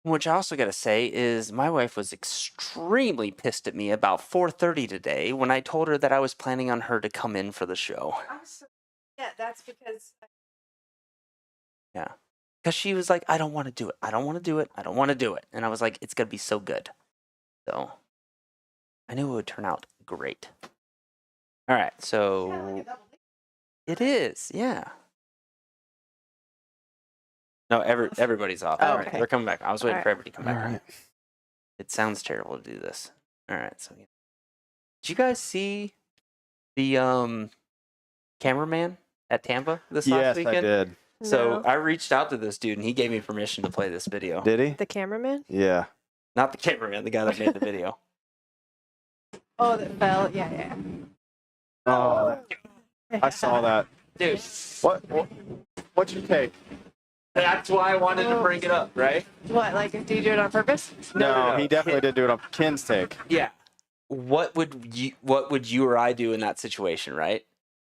Which I also got to say is my wife was extremely pissed at me about 4:30 today when I told her that I was planning on her to come in for the show. Yeah, that's because. Yeah. Because she was like, I don't want to do it. I don't want to do it. I don't want to do it. And I was like, it's going to be so good. So I knew it would turn out great. All right. So it is. Yeah. No, everybody's off. Oh, All right. okay. They're coming back. I was waiting All for right. everybody to come back. All right. It sounds terrible to do this. All right. So did you guys see the cameraman at Tampa this last Yes, weekend? I did. So No. I reached out to this dude and he gave me permission to play this video. Did he? The cameraman? Yeah. Not the cameraman, the guy that made the video. Oh, that fell. Yeah, yeah. Oh, I saw that. Dude, What's your take? that's why I wanted to bring it up, right? What, like, did you do it on purpose? No. He definitely did do it on Ken's take. Yeah. What would you or I do in that situation, right?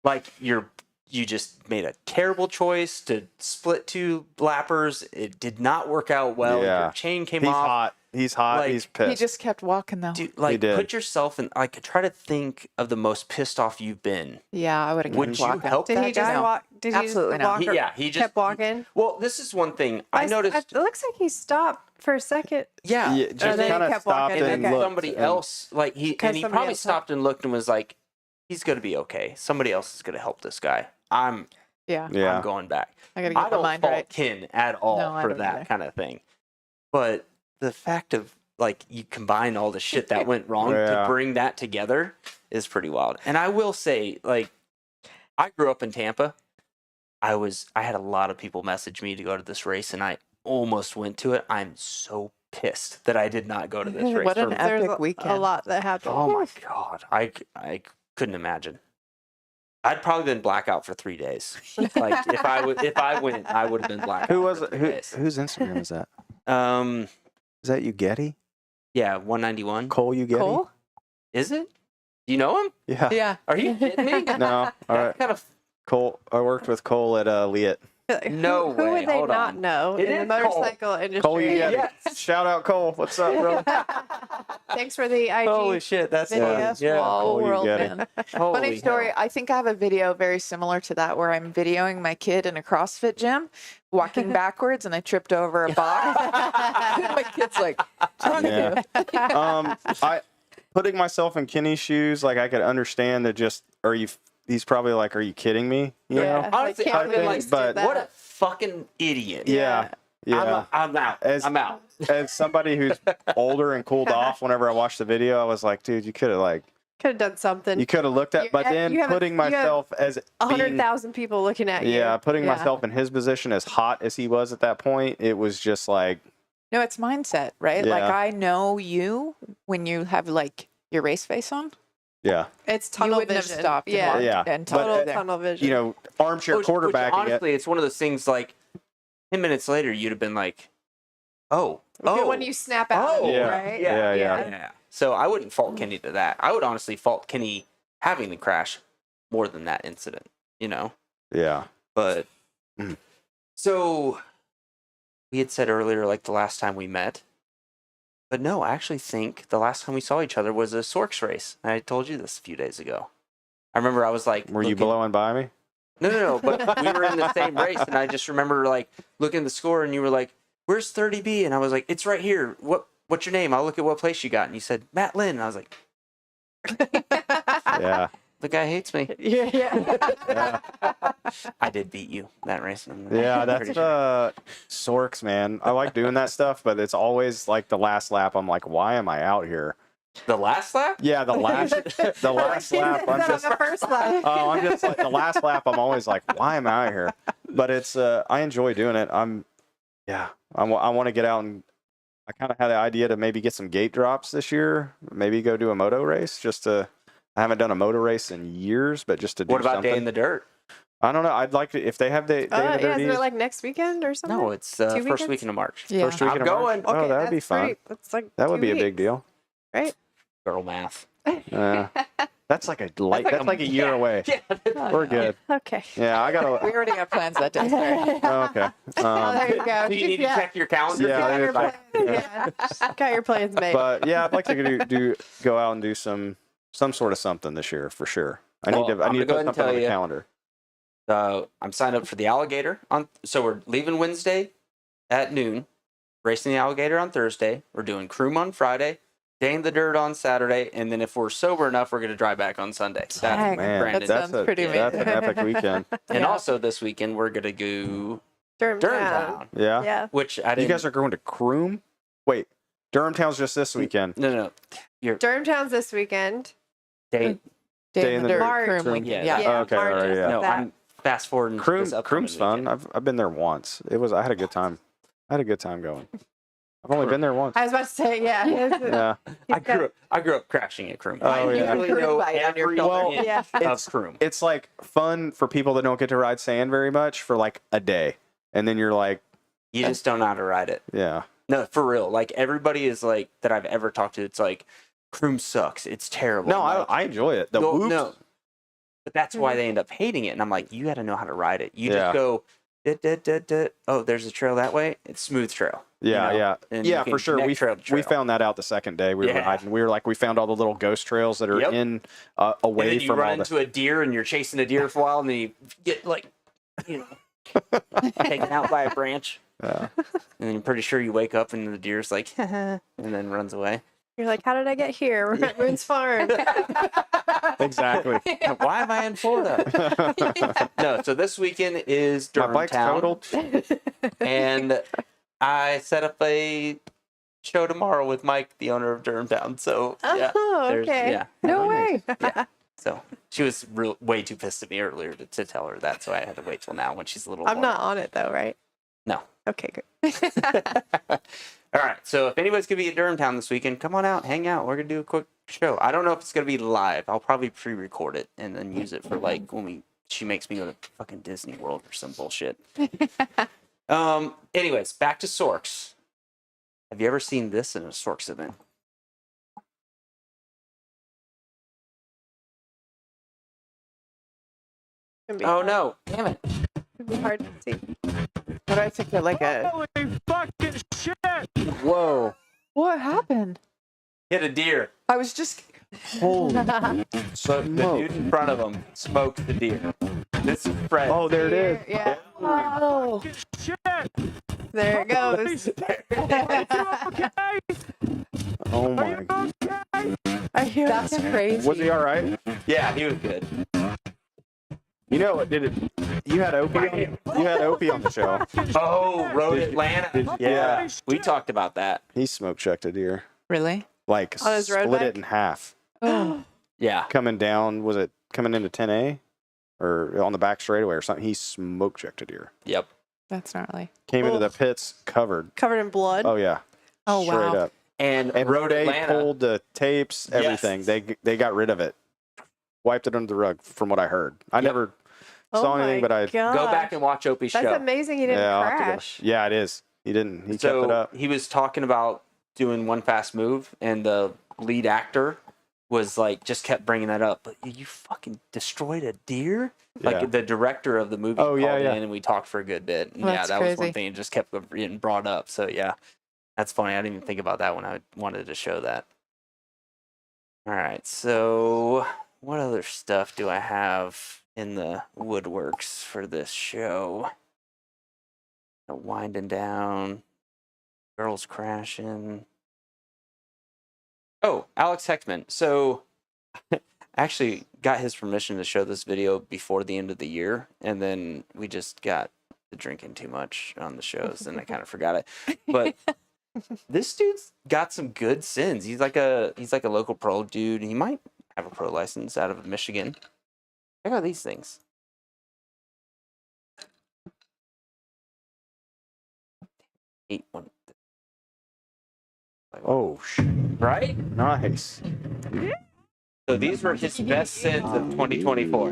Like you just made a terrible choice to split two lappers. It did not work out well. Yeah. Your chain came He's off. hot. He's hot. Like, He's pissed. He just kept walking though. Dude, like did. put yourself in. Like try to think of the most pissed off you've been. Yeah, I would have Would kept you walking. help Did that he just guy? walk? Did he Absolutely just not. walk? Yeah, he just kept walking. Well, this is one thing I noticed. It looks like he stopped for a second. Yeah, Yeah, just then he kind of kept stopped walking. and Okay. looked. somebody and- else like he Because and he somebody probably else stopped and looked and was like, he's gonna be okay. Somebody else is gonna help this guy. I'm Yeah, I'm going back. I gotta I get my don't mind fault right. Ken at all No, I for don't that either. kind of thing. But the fact of like you combine all the shit that went wrong Yeah. to bring that together is pretty wild. And I will say, like, I grew up in Tampa. I had a lot of people message me to go to this race and I almost went to it. I'm so pissed that I did not go to this race. What an There's epic weekend. a lot that happened. Oh my god, I couldn't imagine. I'd probably been blackout for 3 days. Like if I went, I would have been blackout. Who was for it? 3 days. Whose Instagram is that? Um, Is that you, Getty? yeah, 191. Cole, you Getty? Cole? Is it? Do you know him? Yeah. Yeah. Are you kidding me? No. All right. Kind of. Cole. I worked with Cole at Liat. No Who way, would they hold not on. know It in the is Cole. motorcycle industry? Cole, you Getty. Yes. Shout out Cole. What's up, bro? Thanks for the IG. Holy shit, that's video. funny. Yeah. Small Cole, you world, get it. man. Holy Funny story. hell. I think I have a video very similar to that where I'm videoing my kid in a CrossFit gym walking backwards and I tripped over a box. My kid's like, "What's wrong with you?" I putting myself in Kenny's shoes, like I could understand that. Just he's probably like, are you kidding me? You Yeah. know? Honestly, Can't I've been believe like, you did but that. what a fucking idiot. Yeah. Yeah. I'm out. As- I'm out. As somebody who's older and cooled off, whenever I watched the video, I was like, dude, you could have Could have done something. you could have looked at, but then you have- putting you have myself as being, 100,000 people looking at you. yeah, putting Yeah. myself in his position as hot as he was at that point, it was just like, No, it's mindset, right? Like Yeah. I know you when you have like your race face on. yeah, It's You tunnel wouldn't vision. have stopped and Yeah. walked Yeah. and But, talked Total there. tunnel vision. you know, armchair Which quarterbacking it. honestly, it's one of those things like 10 minutes later, you'd have been like, oh. When you snap out of it, Yeah. right? Yeah, yeah. Yeah. So I wouldn't fault Kenny to that. I would honestly fault Kenny having the crash more than that incident, you know? Yeah. But Mm. so we had said earlier, like the last time we met, but no, I actually think the last time we saw each other was a Sorks race. I told you this a few days ago. I remember I was like, Were you looking- blowing by me? No, but we were in the same race, and I just remember like looking at the score, and you were like, "Where's 30B?" And I was like, "It's right here. What's your name? I'll look at what place you got." And you said, "Matt Lynn." And I was like, Yeah. "The guy hates me." Yeah. I did beat you that race. Yeah, I'm that's pretty sure. Sorks, man. I like doing that stuff, but it's always like the last lap. I'm like, why am I out here? The last lap. Yeah, the last lap. I'm just the first lap. oh, I'm just like the last lap. I'm always like, why am I out here? But it's I enjoy doing it. I want to get out and I kind of had the idea to maybe get some gate drops this year. Maybe go do a moto race. I haven't done a moto race in years, but just to do What about something. Day in the Dirt? I don't know. I'd like to if they have the Yeah, isn't it like next weekend or something? No, it's 2 first weekends? weekend of March. Yeah. first weekend I'm of March? going. Oh, that would be that's fun. pretty- That's like That would 2 be a weeks, big deal. right? Girl math. That's like a light. That's like a year away. Yeah. We're good. Okay. Yeah, I gotta. We already have plans that day. Sorry. Oh, okay. Oh, there you go. Do you need to check your calendar? Yeah, Got your it's plans, got your plans made. But yeah, I'd like to go out and do some sort of something this year for sure. I need Well, to I'm put gonna go ahead and something on tell the you. calendar. I'm signed up for the Alligator so we're leaving Wednesday at noon, racing the Alligator on Thursday. We're doing Croom on Friday, Day in the Dirt on Saturday, and then if we're sober enough, we're going to drive back on Sunday. That's Dang, Man, Brandon. that sounds pretty that's an amazing. epic weekend. And Yeah. also this weekend we're going to go Durham Durham. Yeah. Yeah. Which I You didn't. guys are going to Croom? Wait, Durham Town's just this weekend. No. Durham Town's this weekend. Day. Day in the dirt. March. Croom Croom. weekend. Yeah. Yeah. Oh, okay, March all right, is yeah. No, that. I'm fast forwarding. this Croom's upcoming fun. weekend. I've been there once. I had a good time. I had a good time going. I've only been there once. I was about to say, yeah. Yeah. I grew up crashing at Croom. Oh, I yeah. usually know Croom on your every shoulder. inch Yeah. of Croom. It's like fun for people that don't get to ride sand very much for like a day. And then you're like, You just don't know how to ride it. yeah. No, for real. Like everybody is like that I've ever talked to. It's like Croom sucks. It's terrible. No, I'm like, I enjoy it. The no, whoops. no. But that's why they end up hating it. And I'm like, you got to know how to ride it. You Yeah. just go, oh, there's a trail that way. It's smooth trail. Yeah, you know? yeah. And you Yeah, can for sure. connect We trail to trail. we found that out the second day we were Yeah. riding. We found all the little ghost trails that are Yep. in And away then you from run all the. into a deer and you're chasing a deer for a while and then you get like, taken out by a branch. Yeah. And then you're pretty sure you wake up and the deer's like, and then runs away. You're like, how did I get here? We're at Moon's Farm. Exactly. Why am I in Florida? No, so this weekend is My Durham bike's Town. totaled. And I set up a show tomorrow with Mike, the owner of Durham Town. So yeah, Oh, there's- okay. yeah. No way. So she was way too pissed at me earlier to tell her that, so I had to wait till now when she's a little. I'm more- not on it though, right? No. Okay, good. All right. So if anybody's gonna be at Durhamtown this weekend, come on out, hang out. We're gonna do a quick show. I don't know if it's gonna be live. I'll probably pre-record it and then use it for like when she makes me go to fucking Disney World or some bullshit. Anyways, back to Sorks. Have you ever seen this in a Sorks event? Oh no! Damn it! It'd be hard to see. But I think they're like a. Holy fucking shit! Whoa! What happened? Hit a deer. I was just. Holy So the dude in front of him smoked the deer. This is Fred. Oh, there it is. Yeah. Oh, Shit! there it goes. Oh my. I hear that's crazy. Was he all right? Yeah, he was good. You know what? Did it? You had Opie. You had Opie on the show. Oh, Road Atlanta. Yeah. We talked about that. He smoke checked a deer. Really? Like On his road split bike? it in half. Oh. Yeah. Coming down, was it coming into 10A or on the back straightaway or something? He smoke checked a deer. Yep. That's gnarly. Came into the pits covered. Covered in blood. Oh yeah. Oh, Straight wow. up. And Road A Atlanta. pulled the tapes, everything. Yes. They got rid of it. Wiped it under the rug, from what I heard. I never saw anything, but I Go back and watch Opie's That's show. amazing he didn't I'll have to go. crash. Yeah, it is. He didn't. He kept it So up. he was talking about doing one fast move, and the lead actor was like, just kept bringing that up. But you fucking destroyed a deer. Yeah. Like the director of the movie Oh, called yeah, yeah. in, and we talked for a good bit. And Well, yeah, that's that was one crazy. thing. It just kept getting brought up. So yeah, that's funny. I didn't even think about that when I wanted to show that. All right. So what other stuff do I have in the woodworks for this show? Winding down. Girls crashing. Oh, Alex Heckman. So I actually got his permission to show this video before the end of the year, and then we just got to drinking too much on the shows, and I kind of forgot it. But this dude's got some good sins. He's like a local pro dude. He might have a pro license out of Michigan. Check out these things. Eight one. Oh, Right? nice. So these were his best sins of 2024.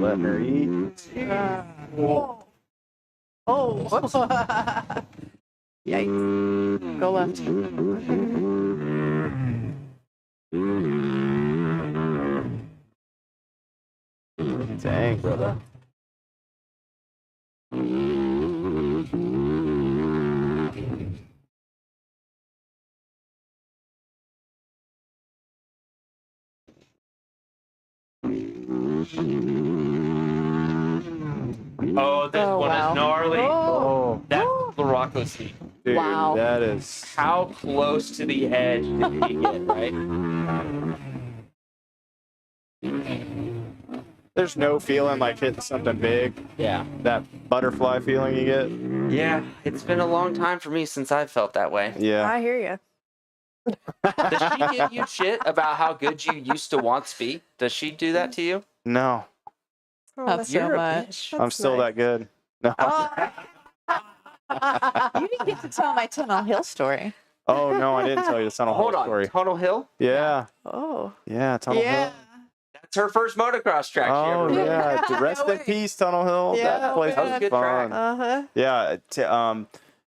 Letting her eat. Whoa. Oh. Whoops. Yikes. Go left. Dang, brother. Oh, this Oh, one wow. is gnarly. Oh, That's the Rocco seat. dude, Wow. that is. How close to the edge did he get, right? There's no feeling like hitting something big. Yeah. That butterfly feeling you get. Yeah, it's been a long time for me since I've felt that way. Yeah. I hear you. Does she give you shit about how good you used to once be? Does she do that to you? No, Not so You're a much. I'm still that good. No. You didn't get to tell my Tunnel Hill story. Oh no, I didn't tell you the Tunnel Hill Hold on. story. Tunnel Hill? Yeah, Oh. yeah, Tunnel Hill. That's her first motocross track Oh she ever rode. yeah, rest in peace, Tunnel Hill. Yeah, That place that was a was good track. fun. Uh-huh. Yeah,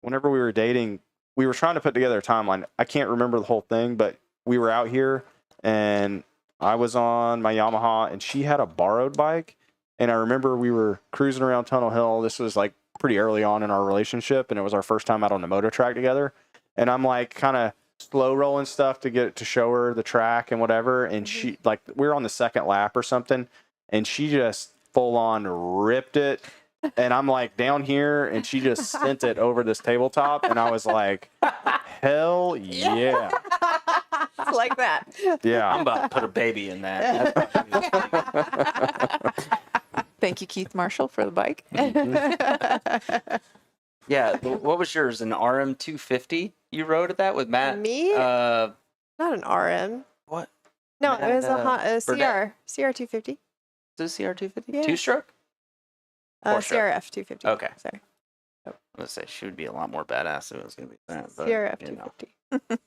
whenever we were dating, we were trying to put together a timeline. I can't remember the whole thing, but we were out here, and I was on my Yamaha, and she had a borrowed bike. And I remember we were cruising around Tunnel Hill. This was like pretty early on in our relationship, and it was our first time out on the moto track together. And I'm like kind of slow rolling stuff to show her the track and whatever. And she like we were on the second lap or something, and she just full on ripped it. And I'm like down here, and she just sent it over this tabletop, and I was like, hell yeah, It's like that. I'm yeah. about to put a baby in that. Thank you, Keith Marshall, for the bike. Yeah, what was yours? An RM250 you rode at that with Matt? Me? Not an RM. What? No, it was a Burnett. CR250. Is it a CR250? Yeah. Two-stroke? Four-stroke. CRF 250. Okay. Sorry. I'm gonna say she would be a lot more badass if it was gonna be that. But, CRF you know. 250.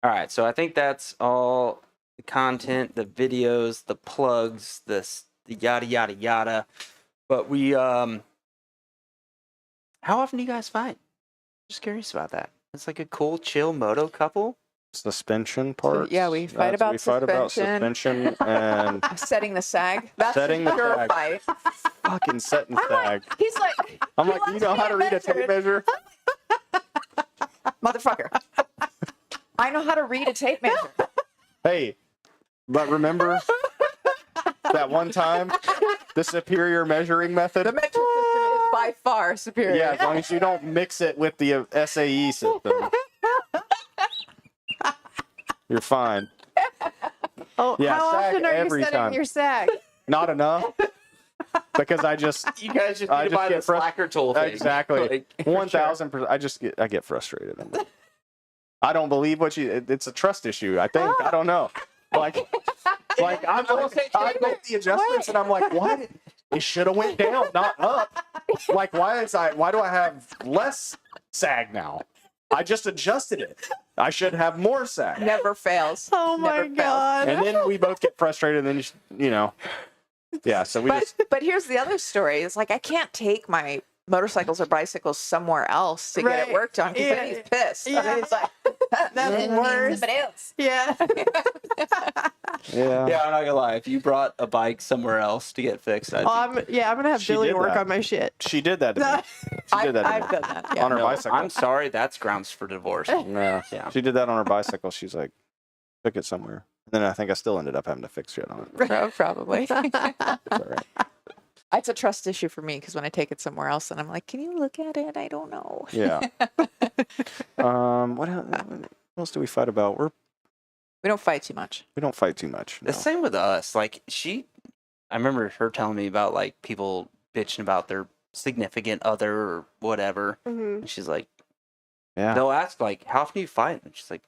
All right, so I think that's all the content, the videos, the plugs, the yada yada yada. But we how often do you guys fight? Just curious about that. It's like a cool, chill moto couple. Suspension part. yeah, we fight about we fight about suspension. suspension and Setting the sag. That's Setting a the sure sag. fight. fucking set and I'm sag. like, he's like, I'm he like, do you wants know me how to read a tape measure? motherfucker. I know how to read a tape measure. Hey, but remember that one time, the superior measuring method? The metric system is by far superior. Yeah, as long as you don't mix it with the SAE system. You're fine. Oh, Yeah, how sag often are you every setting time. your sag? Not enough. Because I just You guys just I need to just buy get the frus- slacker tool thing. exactly Like, for sure. 1000%. I get frustrated. I don't believe what you. It's a trust issue. I think I don't know. Like I go the adjustments and I'm like, why did it should have went down, not up? Like why do I have less sag now? I just adjusted it. I should have more sag. Never fails. Oh my Never fails. god. And then we both get frustrated. And then you know, yeah. So we just But here's the other story. It's like I can't take my motorcycles or bicycles somewhere else to get Right. it worked on because then Yeah. he's pissed. Yeah. And it's like, That's worse. somebody else. Yeah. yeah. Yeah, I'm not gonna lie. If you brought a bike somewhere else to get fixed, I'd I'm gonna have She Billy did work that. on my shit. She did that to me. She did that to I've me. done that. Yeah. On her no, bicycle. I'm sorry, that's grounds for divorce. Yeah. Yeah. She did that on her bicycle. She's like, took it somewhere. And then I think I still ended up having to fix shit on it. Probably. It's all right. It's a trust issue for me because when I take it somewhere else and I'm like, can you look at it? I don't know. Yeah. What else do we fight about? We don't fight too much. We don't fight too much. The no. same with us. Like I remember her telling me about like people bitching about their significant other or whatever. Mhm. And she's like, Yeah. they'll ask like, how often do you fight? And she's like,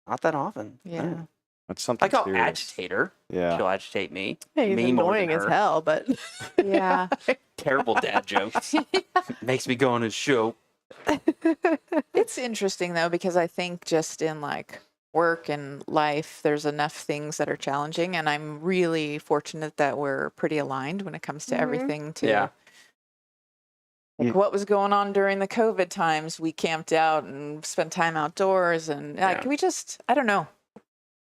not that often. I Yeah. don't know. It's something Like I'll serious. agitate her. Yeah. She'll agitate me. Hey, he's Me more than annoying as her. hell, but Yeah. Terrible dad jokes. Makes me go on his show. It's interesting though because I think just in like work and life, there's enough things that are challenging, and I'm really fortunate that we're pretty aligned when it comes to Mhm. everything. To Yeah. like what was going on during the COVID times, we camped out and spent time outdoors, and like Yeah. we just, I don't know.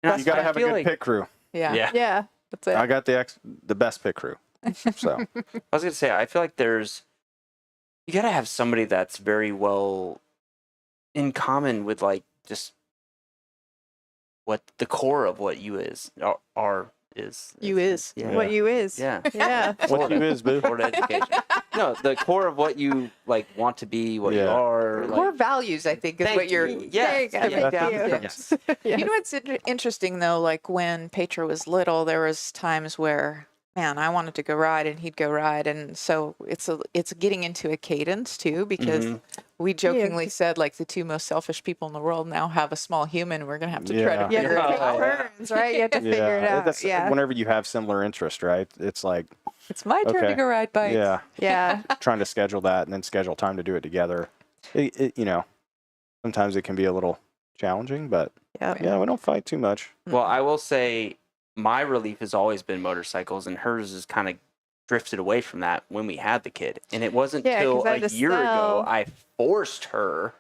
And You got to I have a feel good like- pit crew. Yeah, Yeah. yeah. that's it. I got the best pit crew. So I was gonna say, I feel like you gotta have somebody that's very well in common with like just what the core of what you is. You is. Yeah. What you is. Yeah. Yeah. what you is, boo? Florida education. No, the core of what you like want to be, what you Yeah. are. Core Like, values, I think, is Thank what you're. you. Yes. There you go. Yeah. Thank you. Yes. Yes. You know what's interesting though? Like when Petra was little, there was times where, man, I wanted to go ride and he'd go ride, and so it's getting into a cadence too because Mhm. we jokingly said like the two most selfish people in the world now have a small human. We're gonna have to try to Yeah. You figure have it to out. take turns, right? You have to figure it out. That's Yeah. whenever you have similar interest, right? It's like, It's my turn to Okay. go ride bikes. yeah, Yeah. trying to schedule that and then schedule time to do it together. You know, sometimes it can be a little challenging, but Yeah. yeah, we don't fight too much. Well, I will say my relief has always been motorcycles, and hers has kind of drifted away from that when we had the kid. And it wasn't Yeah, 'cause till I a had to year ago sell. I forced her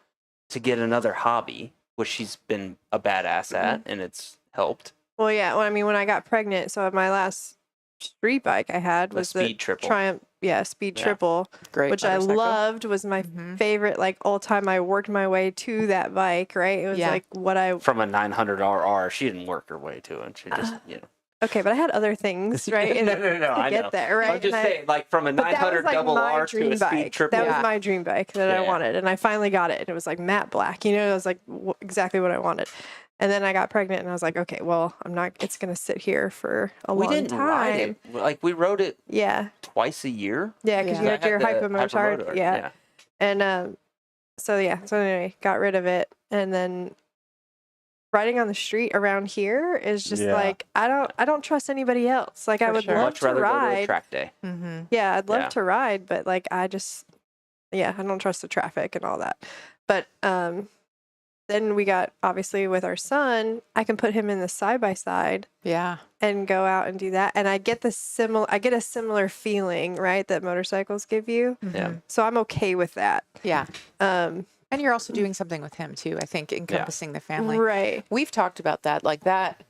to get another hobby, which she's been a badass at, and it's helped. Well, yeah. Well, I mean, when I got pregnant, so my last street bike I had The was Speed Triple. Triumph. Yeah, Speed Yeah. Triple, Great. which I motorcycle. loved. Was my Mhm. favorite. Like all time, I worked my way to that bike. Right. It was Yeah. like what I. From a 900 RR, she didn't work her way to it. She just, you know. Okay, but I had other things, right? And no, to I know. get there, right? I'm just And I- saying, like from a But that 900 was like double my R to dream a Speed bike. Triple. That Yeah. was my dream bike that I Yeah. wanted, and I finally got it. And it was like matte black, you know. It was like exactly what I wanted. And then I got pregnant, and I was like, okay, well, I'm not. It's gonna sit here for a We long didn't time. ride it. Like we rode it Yeah, twice a year. yeah, because Yeah. you I had your had the hypomotard. hypermotor, Yeah. And so anyway, got rid of it, and then riding on the street around here is just Yeah. like I don't trust anybody else. Like I For would sure. love Much to rather go to a ride. track day. Mm-hmm. Yeah, I'd love Yeah. to ride, but like I just I don't trust the traffic and all that. But then we got, obviously with our son, I can put him in the side by side Yeah. and go out and do that. And I get a similar feeling, right, that motorcycles give you. Yeah. So I'm okay with that. Yeah. Um, And you're also doing something with him too, I think, encompassing the family. right. We've talked about that. Like that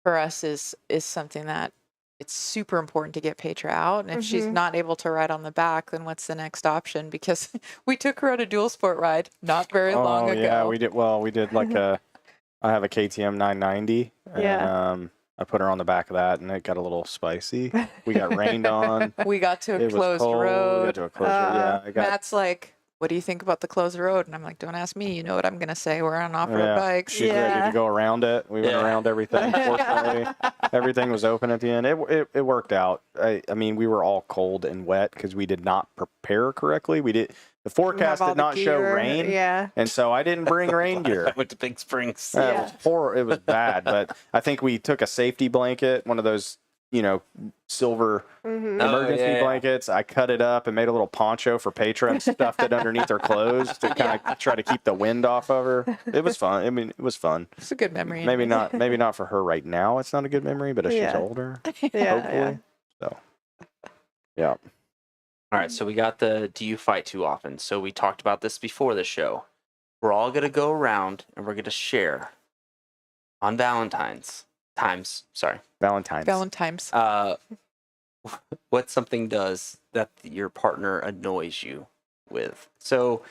for us is something that it's super important to get Petra out. And if she's not able to ride on the back, then what's the next option? Because we took her on a dual sport ride not very long ago. Yeah, we did. Well, we did like I have a KTM 990. Yeah. And, I put her on the back of that, and it got a little spicy. We got rained on. We got to a It was closed cold. We road. got to a closed road. Yeah, I got. Matt's like, what do you think about the closed road? And I'm like, don't ask me. You know what I'm going to say. We're on off-road Yeah. bikes. She's ready to go around it. We went around everything. Fortunately, everything was open at the end. It worked out. I mean, we were all cold and wet because we did not prepare correctly. The forecast did not show rain. Yeah. And so I didn't bring rain gear. I went to Big Springs. It was horrible. It was bad. But I think we took a safety blanket, one of those, silver emergency blankets. I cut it up and made a little poncho for Petra and stuffed it underneath her clothes to kind of try to keep the wind off of her. It was fun. I mean, it was fun. It's a good memory. Maybe not for her right now. It's not a good memory, but if she's older, hopefully. So, yeah. All right, so we got the do you fight too often? So we talked about this before the show. We're all going to go around and we're going to share on Valentine's. What something does that your partner annoys you with. So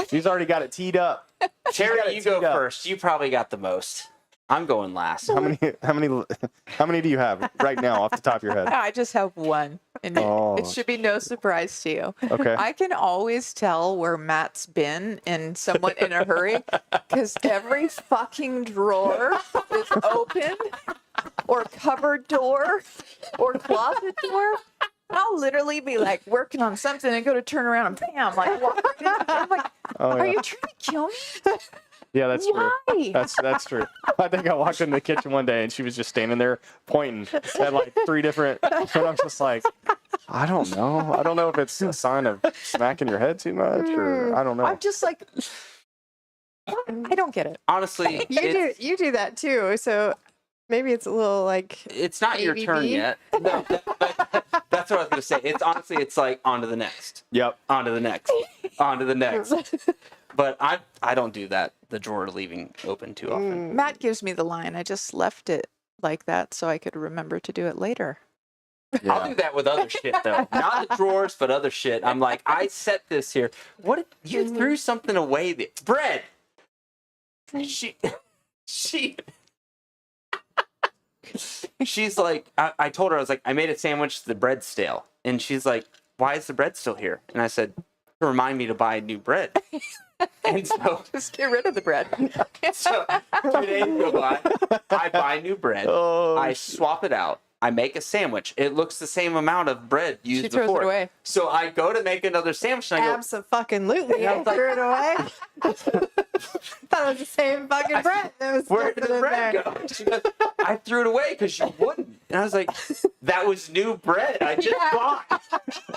she's already got it teed up. Teri, you go first. You probably got the most. I'm going last. How many do you have right now off the top of your head? I just have one. And it should be no surprise to you. Okay. I can always tell where Matt's been and somewhat in a hurry because every fucking drawer is open or cupboard door or closet door. I'll literally be like working on something and go to turn around and bam, like walk right into it. I'm like, are you trying to kill me? Yeah, that's Why? true. That's true. I think I walked in the kitchen one day and she was just standing there pointing at like 3 different. And I'm just like, I don't know. I don't know if it's a sign of smacking your head too much or I don't know. I'm just like, I don't get it. Honestly, You do that too. So maybe it's a little like. It's not your turn yet. No, that's what I was going to say. It's like on to the next. Yep. On to the next. On to the next. But I don't do that. The drawer leaving open too often. Matt gives me the line. I just left it like that so I could remember to do it later. Yeah. I'll do that with other shit though. Not the drawers, but other shit. I'm like, I set this here. What if you threw something away? Bread. She's like, I told her, I was like, I made a sandwich, the bread's stale. And she's like, why is the bread still here? And I said, to remind me to buy new bread. And so Just get rid of the bread. so 2 days go by, I buy new bread. I swap it out. I make a sandwich. It looks the same amount of bread used She throws before. it away. So I go to make another sandwich and I go, Abso-fucking-lutely. I threw it away. Thought it was the same fucking bread. That was where did the in bread there. go? She goes, I threw it away because you wouldn't. And I was like, that was new bread I just bought.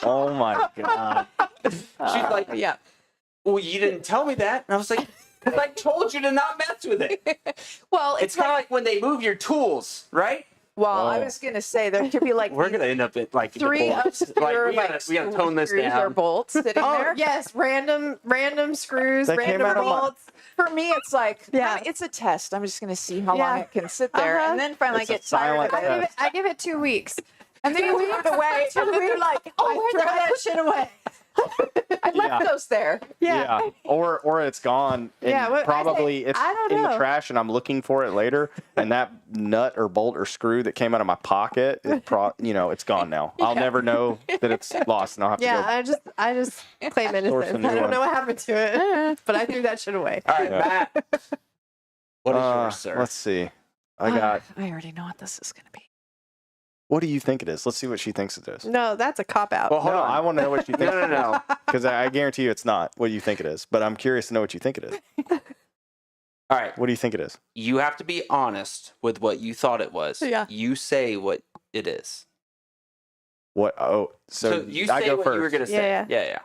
Oh my God. She's like, Yeah. well, you didn't tell me that. And I was like, because I told you to not mess with it. Well, It's kind of like when they move your tools, right? Well, I was going to say there could be like We're going to end up at like 3 obscure we gotta tone this screws or down. bolts sitting Oh there. yes, random screws, That came random out of my- bolts. For me, it's like, Yeah. it's a test. I'm just going to see how Yeah. long it can sit there. Uh-huh. And then finally It's a get tired of silent it. test. I give it 2 weeks. And then you leave it away. And then you're like, oh, I where throw did I that put shit away. I left those there. Yeah. Or it's gone. And Yeah, what- probably it's I don't in the know. trash and I'm looking for it later. And that nut or bolt or screw that came out of my pocket, it's gone now. I'll never know that it's lost, and I'll have to Yeah, I just claim Source a innocence. new I don't one. know what happened to it, but I threw that shit away. All right, Matt. What is yours, sir? Let's see. I got. I already know what this is going to be. What do you think it is? Let's see what she thinks it is. No, that's a cop out. Well, hold No, on. I want to know what you think. No. Because I guarantee you it's not what you think it is. But I'm curious to know what you think it is. All right. What do you think it is? You have to be honest with what you thought it was. Yeah. You say what it is. What? Oh, so you I say go what first. you were going to say. Yeah. Yeah.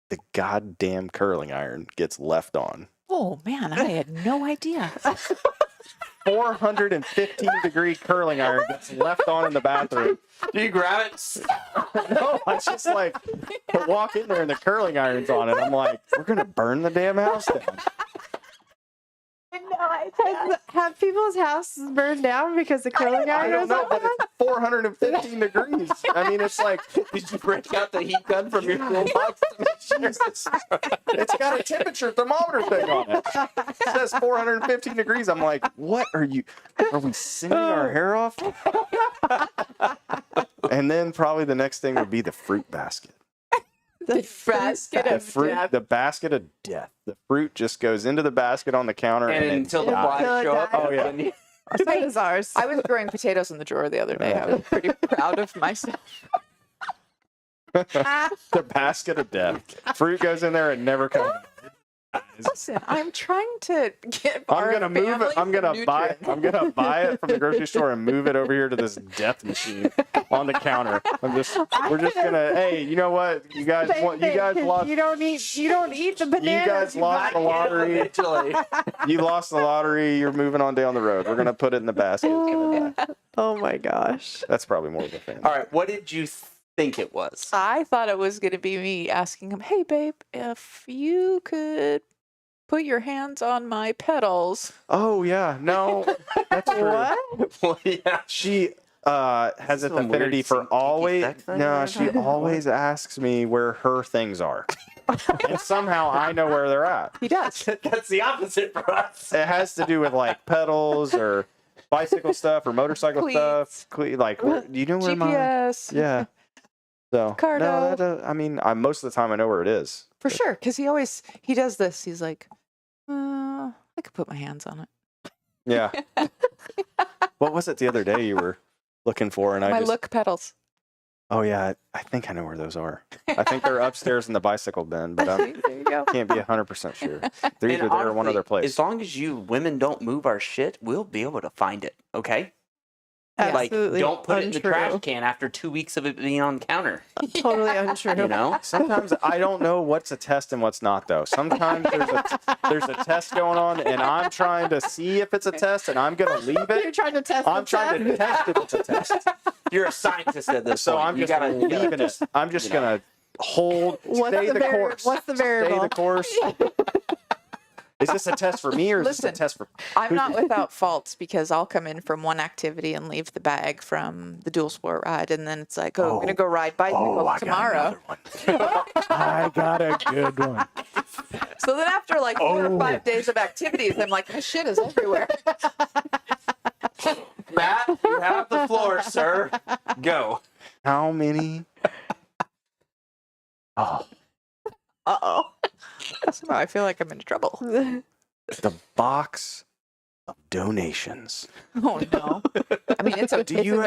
the goddamn curling iron gets left on. Oh man, I had no idea. 415-degree curling iron gets left on in the bathroom. Do you grab it? No, I just like walk in there and the curling iron's on it. I'm like, we're gonna burn the damn house down. Have people's houses burned down because the curling I iron don't was know, on but it's 415 degrees. I mean, it's like, Did you break out the heat gun from your toolbox? it's got a temperature thermometer thing on it. It says 415 degrees. I'm like, what are we singing our hair off? And then probably the next thing would be the fruit basket. The basket The of fruit, death. the basket of death. The fruit just goes into the basket on the counter, And and until the dies. flies show up. Oh, yeah. then you- So is ours. I was growing potatoes in the drawer the other day. I was pretty proud of myself. The basket of death. Fruit goes in there and never comes. Listen, I'm trying to get. I'm gonna move it. I'm gonna buy it from the grocery store and move it over here to this death machine on the counter. We're just gonna. Hey, you know what? You guys lost. You don't eat the bananas. You guys lost the lottery. Eventually. You lost the lottery. You're moving on down the road. We're gonna put it in the basket. It's gonna die. Oh my gosh. That's probably more of a thing. All right, what did you think it was? I thought it was going to be me asking him, "Hey, babe, if you could put your hands on my pedals." Oh yeah, no, that's true. What? Well, yeah. She has This an is some affinity weird for kinky always. sex thing No, right she now. always asks me where her things are, and somehow I know where they're at. He does. That's the opposite for us. It has to do with like pedals or bicycle stuff or motorcycle stuff. Like, do you know where mine? GPS. Yeah. So Cardo. no, I mean, most of the time I know where it is. For sure, because he does this. He's like, I could put my hands on it. Yeah. What was it the other day you were looking for? And My look pedals. Oh yeah, I think I know where those are. I think they're upstairs in the bicycle bin, but I There you go. can't be 100% sure. They're And either there or one honestly, other place. As long as you women don't move our shit, we'll be able to find it. Okay. Like, Absolutely don't put it in the untrue. trash can after 2 weeks of it being on the counter. Totally untrue. You know. Sometimes I don't know what's a test and what's not, though. Sometimes there's a test going on, and I'm trying to see if it's a test, and I'm gonna leave You're it. trying to test I'm the trying to test? test if it's a test. You're a scientist at this So point. I'm You just gotta leaving it. I'm just you know. gonna stay the course. What's the Stay variable? the course. Is this a test for me or is this Listen, a test for? I'm not without faults because I'll come in from one activity and leave the bag from the dual sport ride, and then it's like, I'm gonna go ride bicycle tomorrow. I got a good one. So then after like 4 or 5 days of activities, I'm like, my shit is everywhere. Matt, you have the floor, sir. Go. How many? Oh, Uh-oh. Somehow I feel like I'm in trouble. the box of donations. Oh no. I mean, it's Do you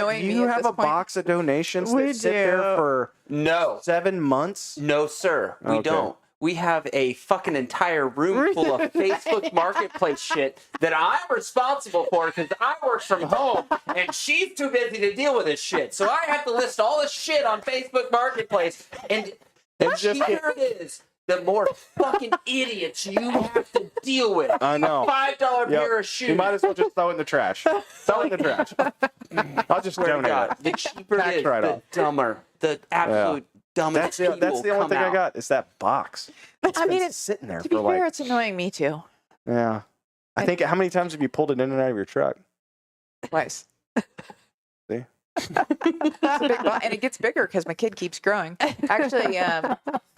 have a box of donations We that sit there do. for No. 7 months? No, sir. We Okay. don't. We have a fucking entire room full of Facebook Marketplace shit that I'm responsible for because I work from home and she's too busy to deal with this shit. So I have to list all this shit on Facebook Marketplace. And the cheaper it is, the more fucking idiots you have to deal with. I know. $5 Yep. pair of shoes. You might as well just throw it in the trash. Throw it in the trash. I'll just Swear to donate God, it. the cheaper Tax it is, write-off. the dumber, the absolute dumbest That's the people only come thing I out. got is that box. It's I been mean, sitting there To be for fair, like, it's annoying me too. yeah. I think, how many times have you pulled it in and out of your truck? Twice. See? It's a big and it gets bigger because my kid keeps growing. Actually,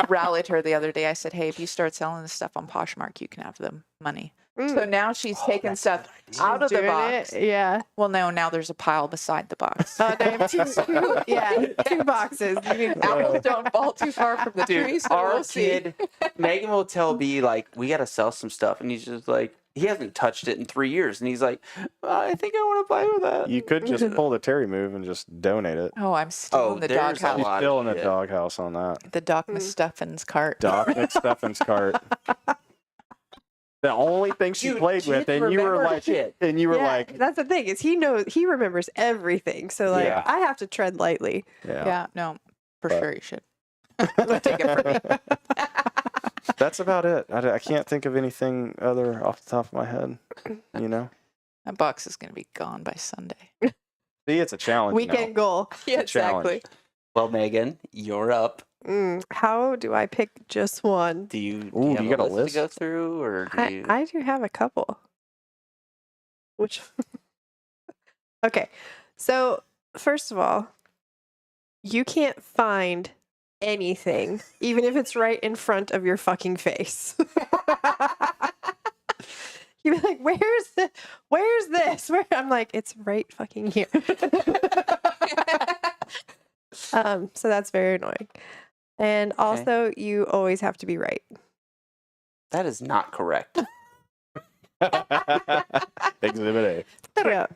rallied her the other day. I said, "Hey, if you start selling this stuff on Poshmark, you can have the money." So now she's taking stuff out of the Doing box. it, yeah. Well, no, now there's a pile beside the box. Oh, they have two boxes. You mean Apples don't fall too far from the tree, Dude, so our we'll see. kid, Megan will tell B, like, we got to sell some stuff. And he's just like, he hasn't touched it in 3 years. And he's like, I think I want to play with that. You could just pull the Terry move and just donate it. Oh, I'm still in the there's a doghouse. You're lot still of in the shit. doghouse on that. The Doc McStuffins cart. Doc McStuffins cart. The only thing she Dude, played with, kids and you were remember like, shit. and you were yeah, like, that's the thing is he remembers everything. So like Yeah. I have to tread lightly. yeah. Yeah, no, for But- sure you should. Take it from me. That's about it. I can't think of anything other off the top of my head. You know? That box is going to be gone by Sunday. See, it's a challenge. Weekend now. goal. Yeah, It's a challenge. exactly. Well, Megan, you're up. How do I pick just one? Do you Ooh, have you got a list list? to go through, or do you? I do have a couple. Which? Okay, so first of all, you can't find anything, even if it's right in front of your fucking face. You'd be like, where's this? Where? I'm like, it's right fucking here. So that's very annoying. And also, you always have to be right. That is not correct. Exhibit A. Yeah.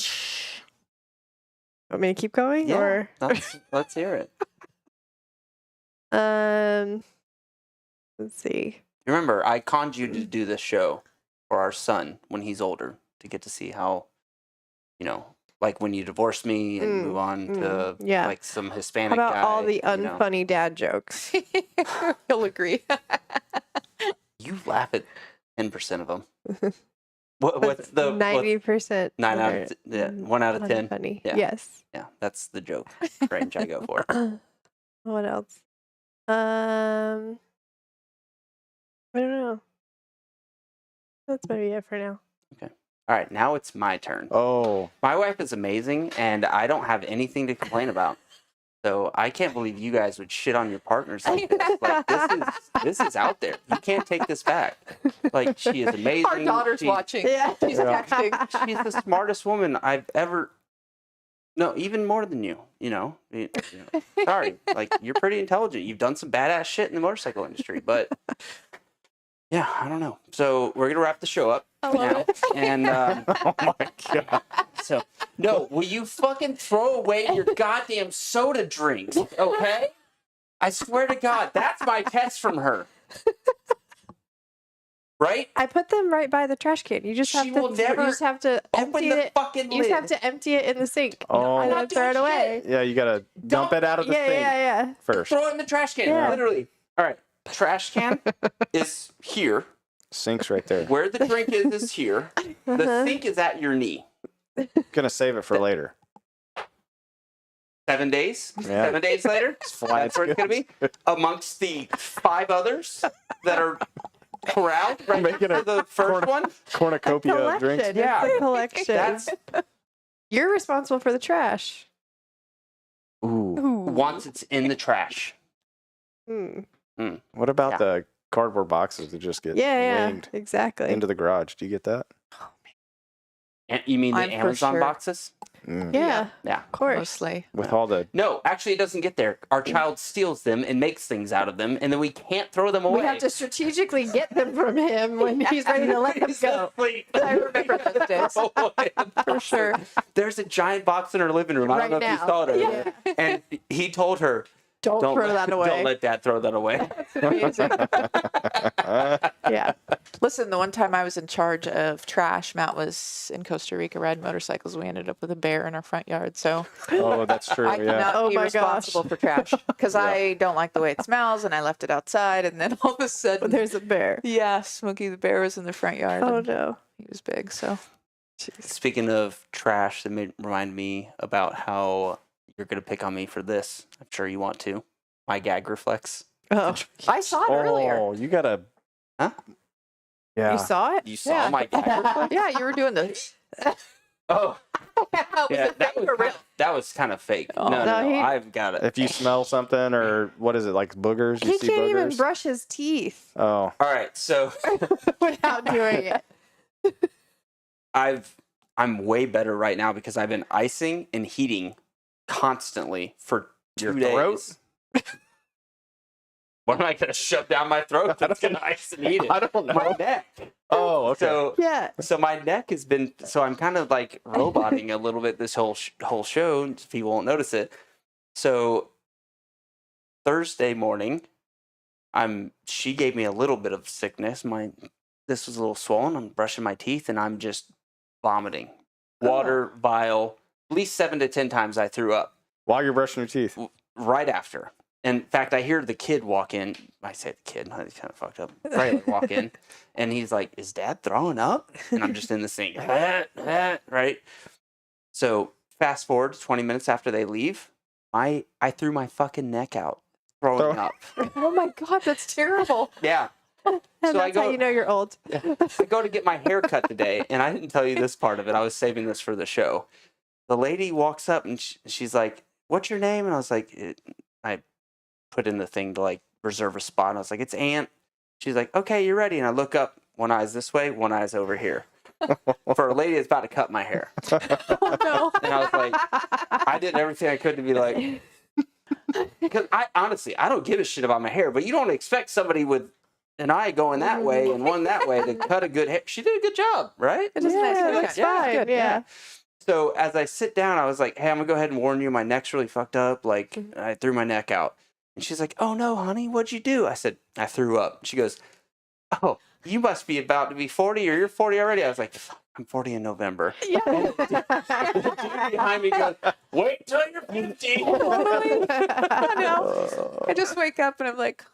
Want me to keep going? Yeah, Or let's hear it. let's see. Remember, I conned you to do this show for our son when he's older to get to see how, like when you divorce me and move on to yeah. like some Hispanic How about guy, all the you know. unfunny dad jokes? He'll agree. You laugh at 10% of them. What's the 90%? 1 out of 10? Funny. Yeah. Yes. Yeah, that's the joke range I go for. What else? I don't know. That's maybe it for now. All right, now it's my turn. Oh. My wife is amazing, and I don't have anything to complain about. So I can't believe you guys would shit on your partners like this. Like, this is out there. You can't take this back. Like, she is amazing. Our daughter's watching. Yeah. She's texting. She's the smartest woman I've ever. No, even more than you. Sorry, like you're pretty intelligent. You've done some badass shit in the motorcycle industry, but yeah, I don't know. So we're gonna wrap the show up now, and Oh my god. so no, will you fucking throw away your goddamn soda drinks? Okay, I swear to God, that's my test from her. Right? I put them right by the trash can. You just have She to. will never you just have to Open empty the it. fucking You just have lid. to empty it in the sink. Oh. And I'm then not throw it doing away. Yeah, you gotta dump it out of the Yeah, thing yeah. first. Throw it in the trash can, Yeah. literally. All right, trash can is here. Sink's right there. Where the drink is here. The sink is at your knee. Gonna save it for later. 7 days. Yeah. 7 days later. fly That's where it's gonna be. Amongst the 5 others that are corralled right Making for a the first one. Cornucopia of drinks. Collection. Yeah. It's a collection. That's You're responsible for the trash. Ooh. once it's in the trash. Hmm. What about Yeah. the cardboard boxes that just get Yeah, winged exactly. into the garage? Do you get that? And you mean the I'm for Amazon sure. boxes? Mm. yeah, Yeah. of course. Mostly. With all the No, actually, it doesn't get there. Our child steals them and makes things out of them, and then we can't throw them away. We have to strategically get them from him when he's ready to let them go. I remember those days. For sure. There's a giant box in her living room. I Right don't know if you now. saw it. Yeah. And he told her, Don't throw that away. Don't let Dad throw that away. Amazing. Yeah. Listen, the one time I was in charge of trash, Matt was in Costa Rica riding motorcycles. We ended up with a bear in our front yard. So Oh, that's true. I Yeah. cannot Oh be my responsible gosh. for trash because Yeah. I don't like the way it smells and I left it outside. And then all of a sudden, There's a bear. yeah, Smokey the bear was in the front yard. Oh and no. He was big. So Speaking of trash, that made remind me about how you're going to pick on me for this. I'm sure you want to. My gag reflex. Oh, I saw it earlier. Oh, you gotta. Huh? Yeah. you saw it? You saw Yeah. my gag reflex? Yeah, you were doing the. Oh, Was yeah, it fake or real? that was kind of fake. Oh. No, No, he- I've got it. If you smell something or what is it like boogers? You He see can't boogers. even brush his teeth Oh, All right, so without doing it. I'm way better right now because I've been icing and heating constantly for 2 Your days. throat? What am I gonna shove down my throat? That's gonna ice and eat it. I don't know. My neck. Oh, okay. So Yeah. so my neck has been. So I'm kind of like roboting a little bit this whole show. People won't notice it. So Thursday morning, she gave me a little bit of sickness. This was a little swollen. I'm brushing my teeth and I'm just vomiting. Water, bile. At least 7 to 10 times I threw up While you're brushing your teeth. right after. In fact, I hear the kid walk in. I say the kid, he's kind of fucked up. Riley walk in, and he's like, "Is Dad throwing up?" And I'm just in the sink, right? So fast forward 20 minutes after they leave, I threw my fucking neck out, throwing up. Oh my God, that's terrible. Yeah. And So that's how you know you're old. I go to get my hair cut today, and I didn't tell you this part of it. I was saving this for the show. The lady walks up, and she's like, "What's your name?" And I was like, I put in the thing to like reserve a spot. And I was like, "It's Aunt." She's like, "Okay, you're ready." And I look up, one eye's this way, one eye's over here. For a lady that's about to cut my hair. Oh no. And I was like, I did everything I could to be like, because I don't give a shit about my hair, but you don't expect somebody with an eye going that way and one that way to cut a good hair. She did a good job, right? It is a nice haircut. That's fine. Good, Yeah. So as I sit down, I was like, "Hey, I'm gonna go ahead and warn you, my neck's really fucked up. Like, I threw my neck out." And she's like, "Oh no, honey, what'd you do?" I said, "I threw up." She goes, "Oh, you must be about to be 40, or you're 40 already." I was like, "I'm 40 in November." Yeah. And the dude behind me goes, "Wait till you're 50. I know. I just wake up and I'm like,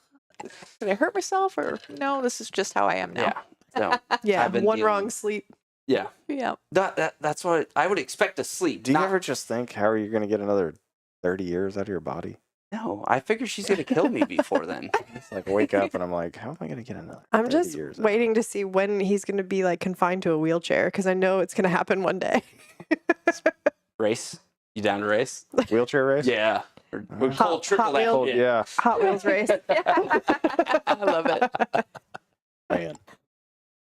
did I hurt myself or no? This is just how I am now. Yeah. So Yeah. I've been One dealing- wrong sleep. yeah. Yeah. That's what I would expect to sleep. Do you not- ever just think, how are you going to get another 30 years out of your body? No, I figure she's gonna kill me before then. It's like wake up and I'm like, how am I going to get another? I'm 30 just years out? waiting to see when he's going to be like confined to a wheelchair because I know it's going to happen one day. Race? You down to race? Wheelchair race? Yeah. We'll Hot- triple Hot that whole Wheels. Yeah. Hot Wheels race. I love it. Man.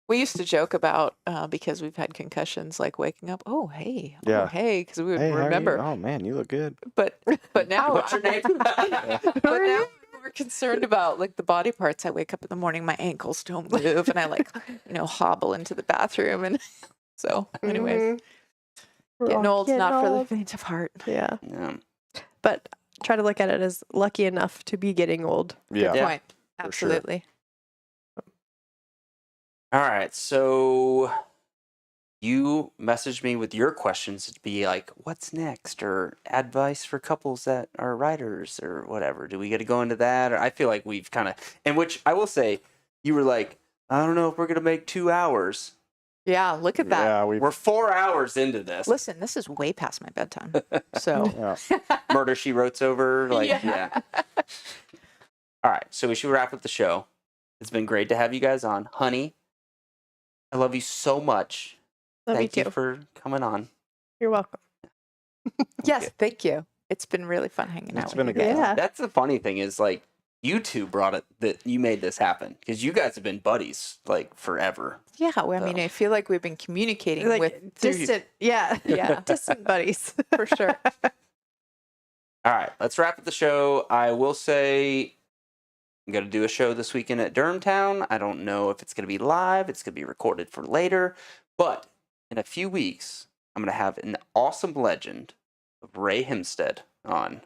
We used to joke about because we've had concussions, like waking up. Oh hey, Yeah. oh hey, because we would Hey, how are you? remember. Oh man, you look good. But now, What's your name? but now we're concerned about like the body parts. I wake up in the morning, my ankles don't move, and I like hobble into the bathroom, and so anyways, Mhm. We're getting all old's not for the old. faint of heart. Yeah. Yeah. But try to look at it as lucky enough to be getting old. Yeah. Good point. for sure. Absolutely. All right. So you messaged me with your questions to be like, what's next? Or advice for couples that are writers or whatever. Do we get to go into that? Or I feel like we've kind of, and which I will say, you were like, I don't know if we're going to make 2 hours. Yeah, look at that. Yeah, We're 4 hours into this. Listen, this is way past my bedtime. So yeah. Murder She Wrote's over. Like, Yeah. yeah. All right. So we should wrap up the show. It's been great to have you guys on. Honey, I love you so much. Love Thank you you too. for coming on. You're welcome. yes, thank you. It's been really fun hanging out It's with been you a good guys. time. Yeah. That's the funny thing is like you two brought it that you made this happen because you guys have been buddies like forever. Yeah, well, I mean, So- I feel like we've been communicating Like with distant, yeah. Yeah. Distant buddies. for sure. All right, let's wrap up the show. I will say I'm going to do a show this weekend at Durhamtown. I don't know if it's going to be live. It's going to be recorded for later. But in a few weeks, I'm going to have an awesome legend of Ray Hempstead on.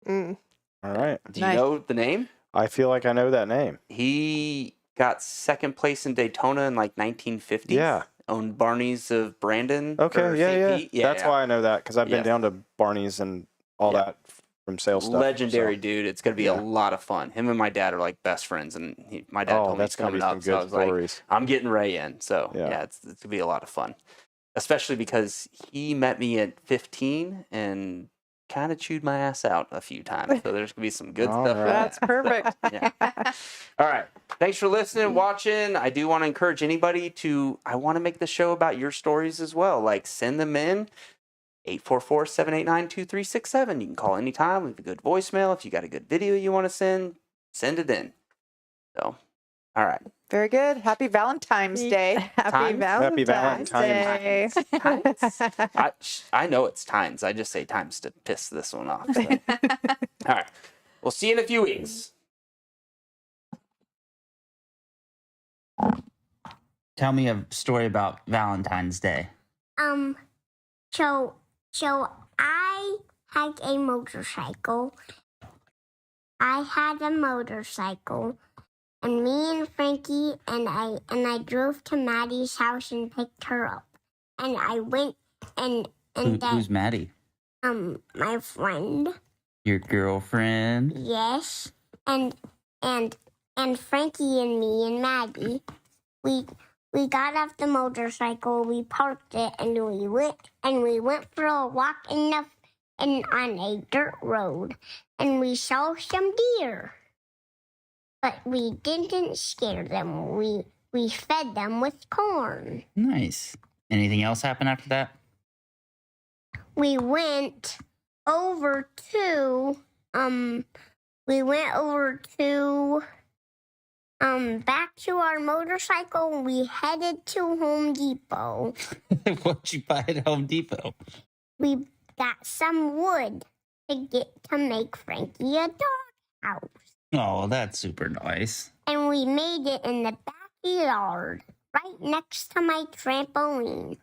Mm. All right. Do you Nice. know the name? I feel like I know that name. He got second place in Daytona in like 1950. Yeah. Owned Barney's of Brandon. Okay. or Yeah, St. yeah. Pete. That's why I know that because I've been Yeah. down to Barney's and all Yeah. that from sales stuff. Legendary so. dude. It's going to be Yeah. a lot of fun. Him and my dad are like best friends, and my dad Oh, told me that's he's gonna coming be some up. So I good was like, stories. I'm getting Ray in. So Yeah. yeah, it's going to be a lot of fun. Especially because he met me at 15 and kind of chewed my ass out a few times. So there's going to be some good All stuff. from right. That's perfect. Yeah. All right. Thanks for listening, watching. I do want to encourage anybody I want to make the show about your stories as well. Like send them in. 844-789-2367. You can call anytime. Leave a good voicemail. If you got a good video you want to send it in. So, all right. Very good. Happy Valentine's Day. Happy Times? Happy Valentine's Day. I know it's times. I just say times to piss this one off. So. All right. We'll see you in a few weeks. Tell me a story about Valentine's Day. So I had a motorcycle. And me and Frankie and I drove to Maddie's house and picked her up. And I went and then Who's Maddie? my friend. Your girlfriend? Yes. And Frankie and me and Maggie, we got off the motorcycle, we parked it, and we went for a walk on a dirt road, and we saw some deer. But we didn't scare them. We fed them with corn. Nice. Anything else happen after that? We went over to back to our motorcycle. We headed to Home Depot. What'd you buy at Home Depot? We got some wood to make Frankie a dog house. Oh, that's super nice. And we made it in the backyard, right next to my trampoline.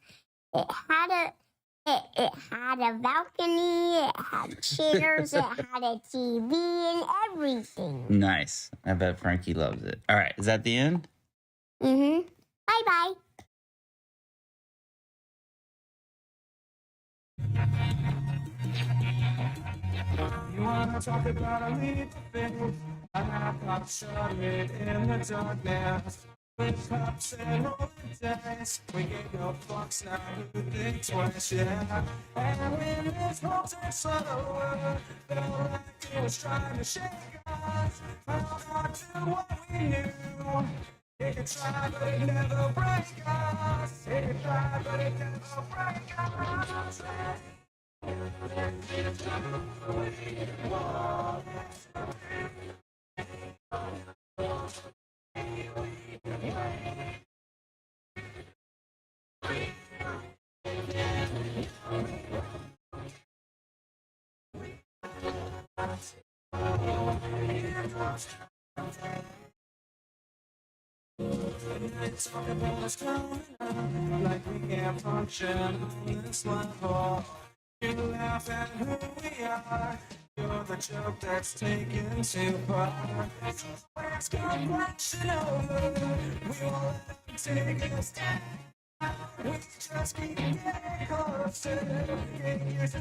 It had a balcony, it had chairs, it had a TV, and everything. Nice. I bet Frankie loves it. All right, is that the end? Mm-hmm. Bye-bye. You wanna talk about a leap of faith? I have not shut it in the darkness. With cups and rolling dice, we get no fucks now. Who thinks twice? Yeah. And when this whole thing slower, felt like it was trying to shake us. Held on to what we knew. It could try, but it never break us. It could try, but it never break us. It's talking about what's going on, like we can't function on this level. You laugh at who we are. You're the joke that's taken too far. Let's go crashing over. We won't let them take us down. We just keep getting closer. Getting used to